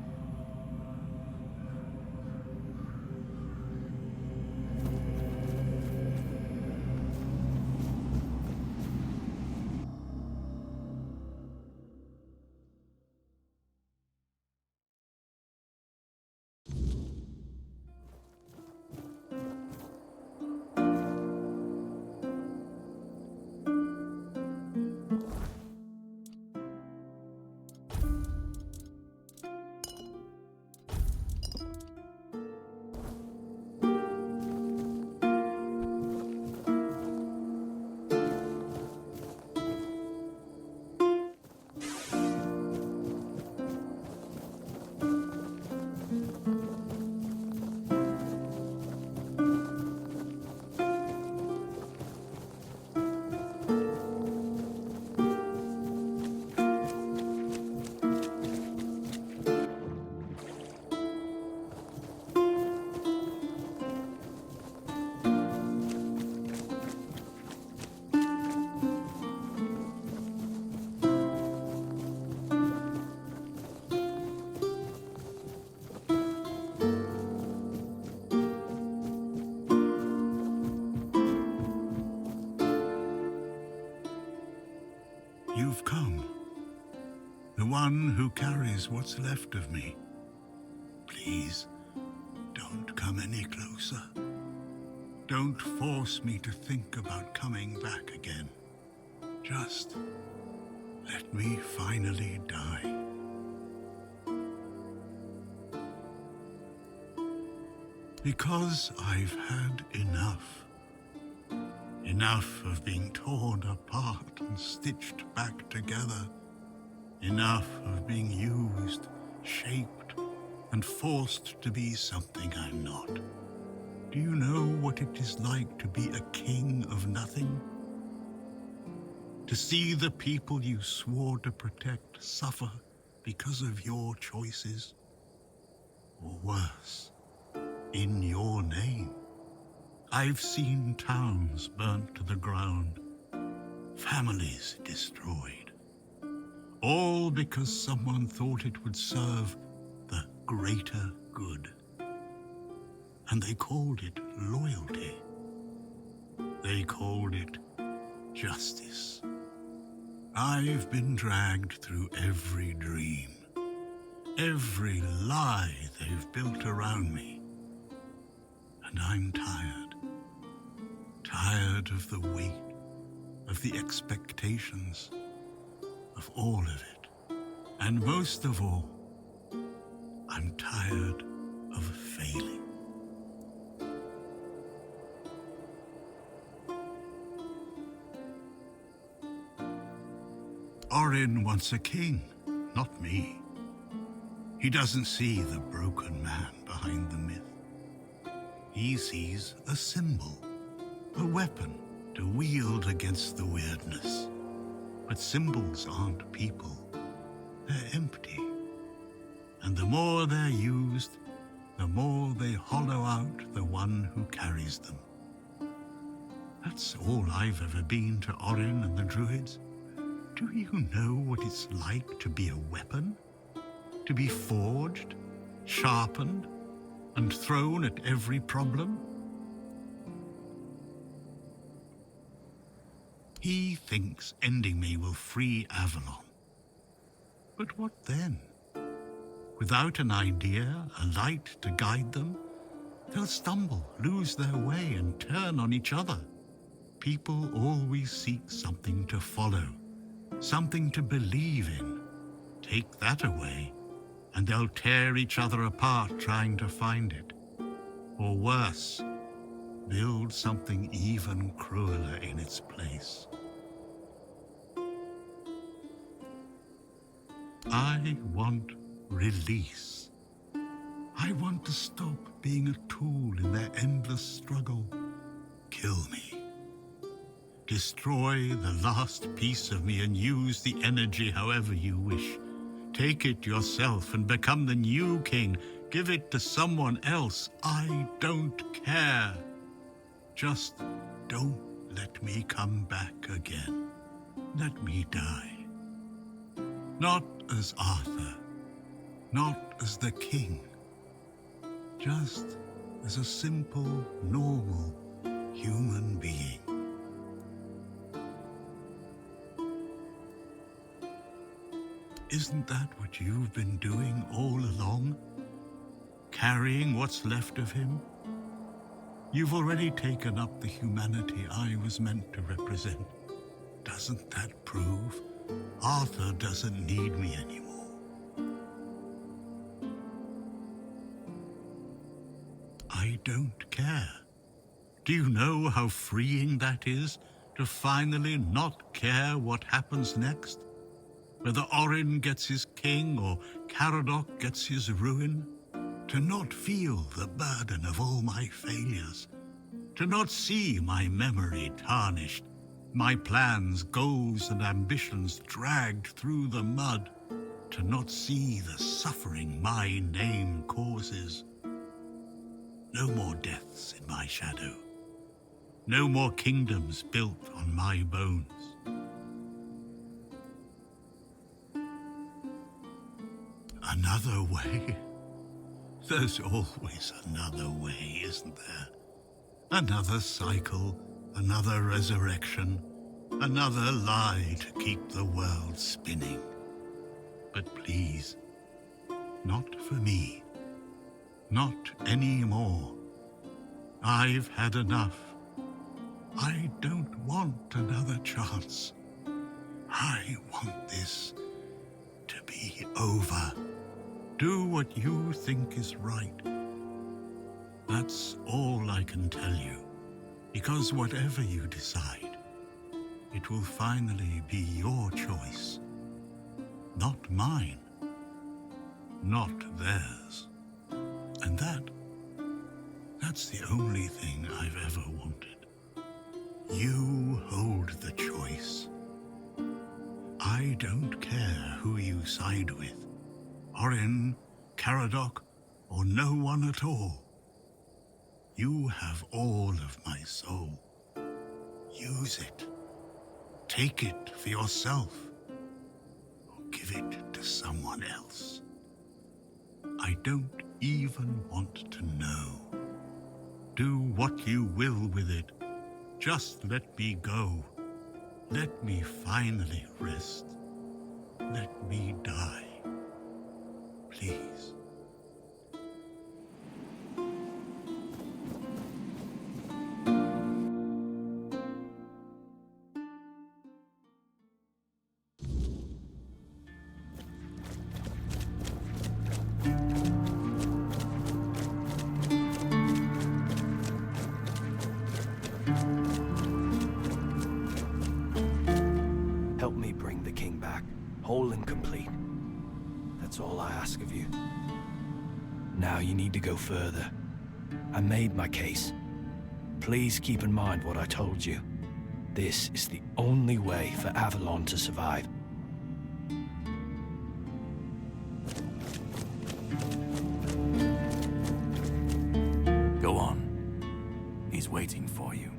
You've come. The one who carries what's left of me. Please, don't come any closer. Don't force me to think about coming back again. Just let me finally die. Because I've had enough. Enough of being torn apart and stitched back together. Enough of being used, shaped, and forced to be something I'm not. Do you know what it is like to be a king of nothing? To see the people you swore to protect suffer because of your choices? Or worse, in your name. I've seen towns burnt to the ground, families destroyed, all because someone thought it would serve the greater good. And they called it loyalty. They called it justice. I've been dragged through every dream, every lie they've built around me. And I'm tired. Tired of the weight, of the expectations, of all of it. And most of all, I'm tired of failing. Orrin wants a king, not me. He doesn't see the broken man behind the myth. He sees a symbol, a weapon to wield against the weirdness. But symbols aren't people. They're empty. And the more they're used, the more they hollow out the one who carries them. That's all I've ever been to Orrin and the Druids. Do you know what it's like to be a weapon? To be forged, sharpened, and thrown at every problem? He thinks ending me will free Avalon. But what then? Without an idea, a light to guide them, they'll stumble, lose their way, and turn on each other. People always seek something to follow, something to believe in. Take that away, and they'll tear each other apart trying to find it. Or worse, build something even crueler in its place. I want release. I want to stop being a tool in their endless struggle. Kill me. Destroy the last piece of me and use the energy however you wish. Take it yourself and become the new king. Give it to someone else. I don't care. Just don't let me come back again. Let me die. Not as Arthur, not as the king. Just as a simple, normal human being. Isn't that what you've been doing all along? Carrying what's left of him? You've already taken up the humanity I was meant to represent. Doesn't that prove Arthur doesn't need me anymore? I don't care. Do you know how freeing that is, to finally not care what happens next? Whether Orrin gets his king or Caradoc gets his ruin? To not feel the burden of all my failures? To not see my memory tarnished, my plans, goals, and ambitions dragged through the mud? To not see the suffering my name causes? No more deaths in my shadow. No more kingdoms built on my bones. Another way? There's always another way, isn't there? Another cycle, another resurrection, another lie to keep the world spinning. But please, not for me. Not anymore. I've had enough. I don't want another chance. I want this to be over. Do what you think is right. That's all I can tell you, because whatever you decide, it will finally be your choice, not mine, not theirs. And that That's the only thing I've ever wanted. You hold the choice. I don't care who you side with. Orrin, Caradoc, or no one at all. You have all of my soul. Use it. Take it for yourself. Or give it to someone else. I don't even want to know. Do what you will with it. Just let me go. Let me finally rest. Let me die. Please. Help me bring the king back, whole and complete. That's all I ask of you. Now you need to go further. I made my case. Please keep in mind what I told you. This is the only way for Avalon to survive. Go on. He's waiting for you.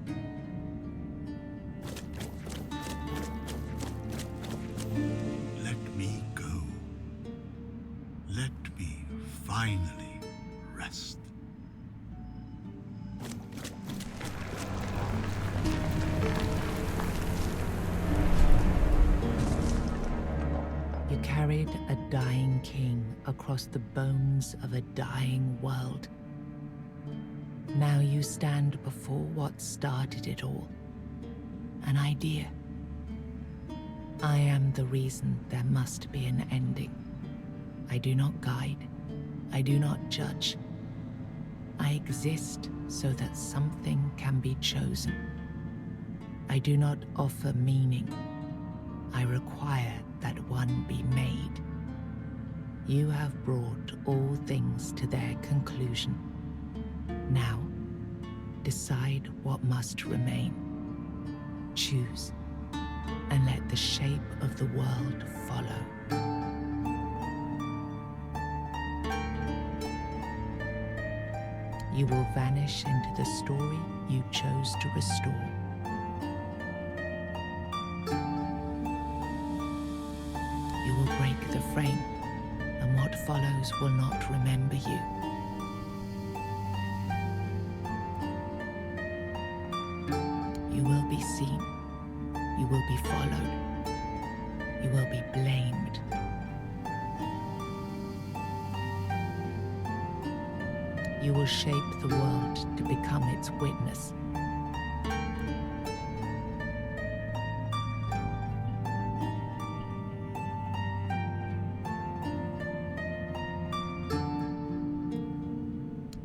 Let me go. Let me finally rest. You carried a dying king across the bones of a dying world. Now you stand before what started it all. An idea. I am the reason there must be an ending. I do not guide. I do not judge. I exist so that something can be chosen. I do not offer meaning. I require that one be made. You have brought all things to their conclusion. Now, decide what must remain. Choose, and let the shape of the world follow. You will vanish into the story you chose to restore. You will break the frame, and what follows will not remember you. You will be seen. You will be followed. You will be blamed. You will shape the world to become its witness.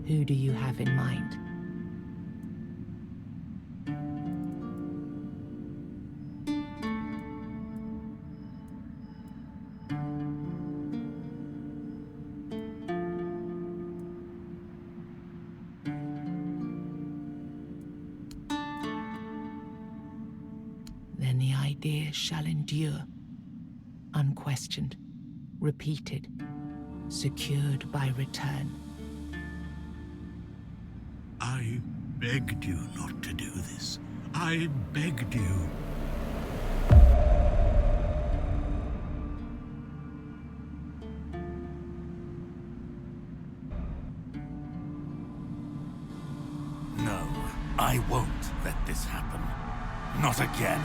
Who do you have in mind? Then the idea shall endure, unquestioned, repeated, secured by return. I begged you not to do this. I begged you. No, I won't let this happen. Not again.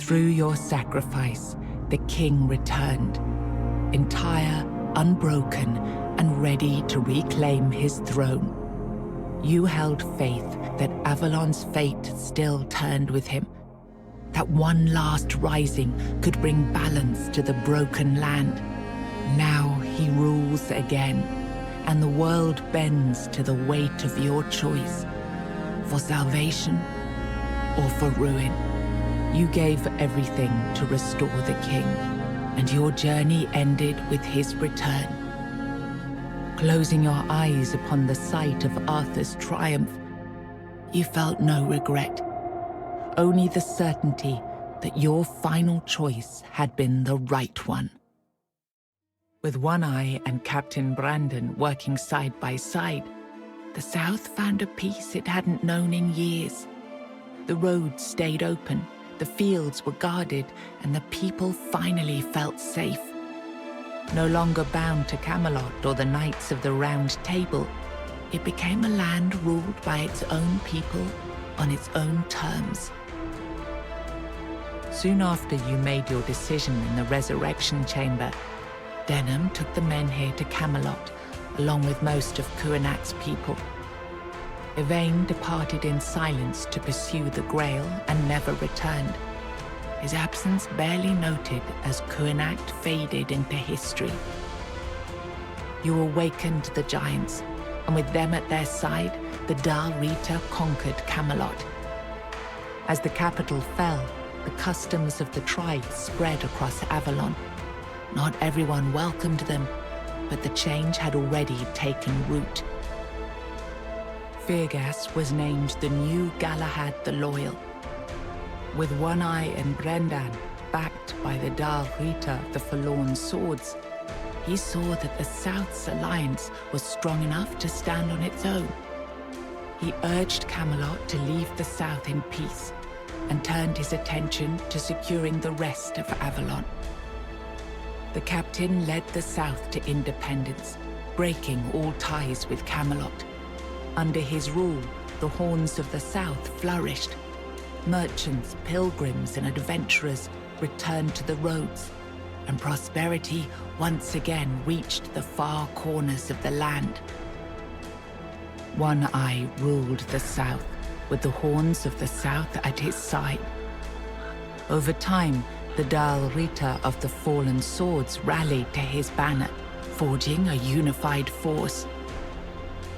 Through your sacrifice, the king returned, entire, unbroken, and ready to reclaim his throne. You held faith that Avalon's fate still turned with him, that one last rising could bring balance to the broken land. Now he rules again, and the world bends to the weight of your choice, for salvation or for ruin. You gave everything to restore the king, and your journey ended with his return. Closing your eyes upon the sight of Arthur's triumph, you felt no regret, only the certainty that your final choice had been the right one. With One Eye and Captain Brandon working side by side, the South found a peace it hadn't known in years. The roads stayed open, the fields were guarded, and the people finally felt safe. No longer bound to Camelot or the Knights of the Round Table, it became a land ruled by its own people on its own terms. Soon after you made your decision in the Resurrection Chamber, Denholm took the men here to Camelot, along with most of Cuanacht's people. Yvain departed in silence to pursue the Grail and never returned, his absence barely noted as Cuanacht faded into history. You awakened the giants, and with them at their side, the Dal Rita conquered Camelot. As the capital fell, the customs of the tribe spread across Avalon. Not everyone welcomed them, but the change had already taken root. Firgas was named the new Galahad the Loyal. With One Eye and Brendan backed by the Dal Rita of the Forlorn Swords, he saw that the South's alliance was strong enough to stand on its own. He urged Camelot to leave the South in peace and turned his attention to securing the rest of Avalon. The captain led the South to independence, breaking all ties with Camelot. Under his rule, the Horns of the South flourished. Merchants, pilgrims, and adventurers returned to the roads, and prosperity once again reached the far corners of the land. One Eye ruled the South, with the Horns of the South at his side. Over time, the Dal Rita of the Fallen Swords rallied to his banner, forging a unified force.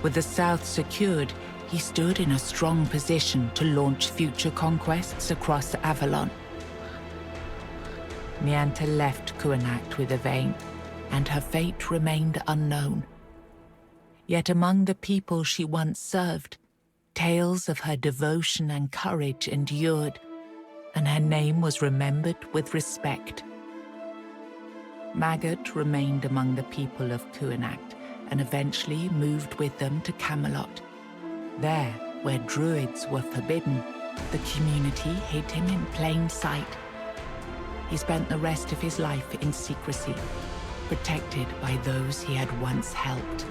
With the South secured, he stood in a strong position to launch future conquests across Avalon. Neante left Cuanacht with Yvain, and her fate remained unknown. Yet among the people she once served, tales of her devotion and courage endured, and her name was remembered with respect. Maggot remained among the people of Cuanacht, and eventually moved with them to Camelot. There, where druids were forbidden, the community hid him in plain sight. He spent the rest of his life in secrecy, protected by those he had once helped.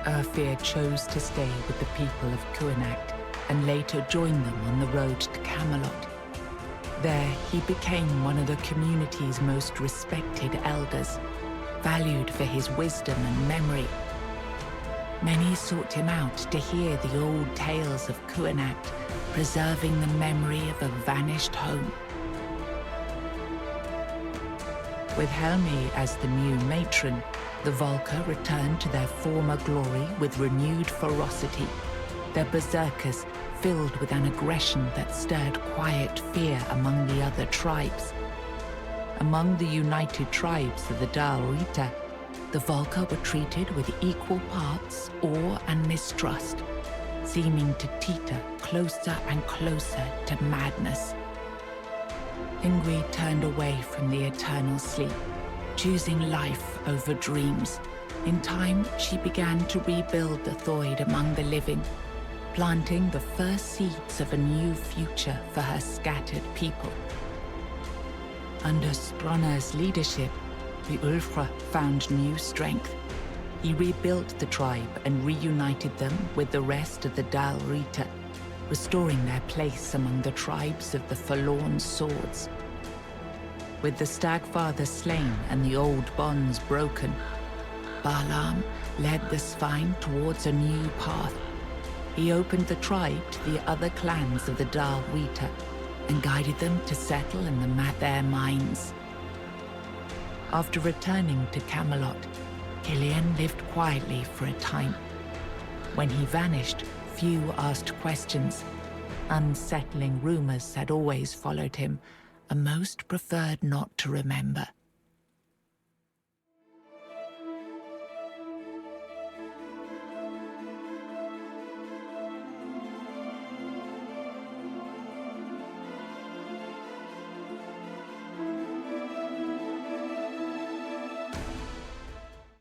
Ulfr chose to stay with the people of Cuanacht and later joined them on the road to Camelot. There, he became one of the community's most respected elders, valued for his wisdom and memory. Many sought him out to hear the old tales of Cuanacht, preserving the memory of a vanished home. With Helmi as the new matron, the Volker returned to their former glory with renewed ferocity, their berserkers filled with an aggression that stirred quiet fear among the other tribes. Among the united tribes of the Dal Rita, the Volker were treated with equal parts awe and mistrust, seeming to teeter closer and closer to madness. Ingrid turned away from the eternal sleep, choosing life over dreams. In time, she began to rebuild the Thued among the living, planting the first seeds of a new future for her scattered people. Under Sprona's leadership, the Ulfr found new strength. He rebuilt the tribe and reunited them with the rest of the Dal Rita, restoring their place among the tribes of the Forlorn Swords. With the Stagfather slain and the old bonds broken, Balaam led the Sveinn towards a new path. He opened the tribe to the other clans of the Dal Wita and guided them to settle in the Mather mines. After returning to Camelot, Killian lived quietly for a time. When he vanished, few asked questions. Unsettling rumors had always followed him, and most preferred not to remember.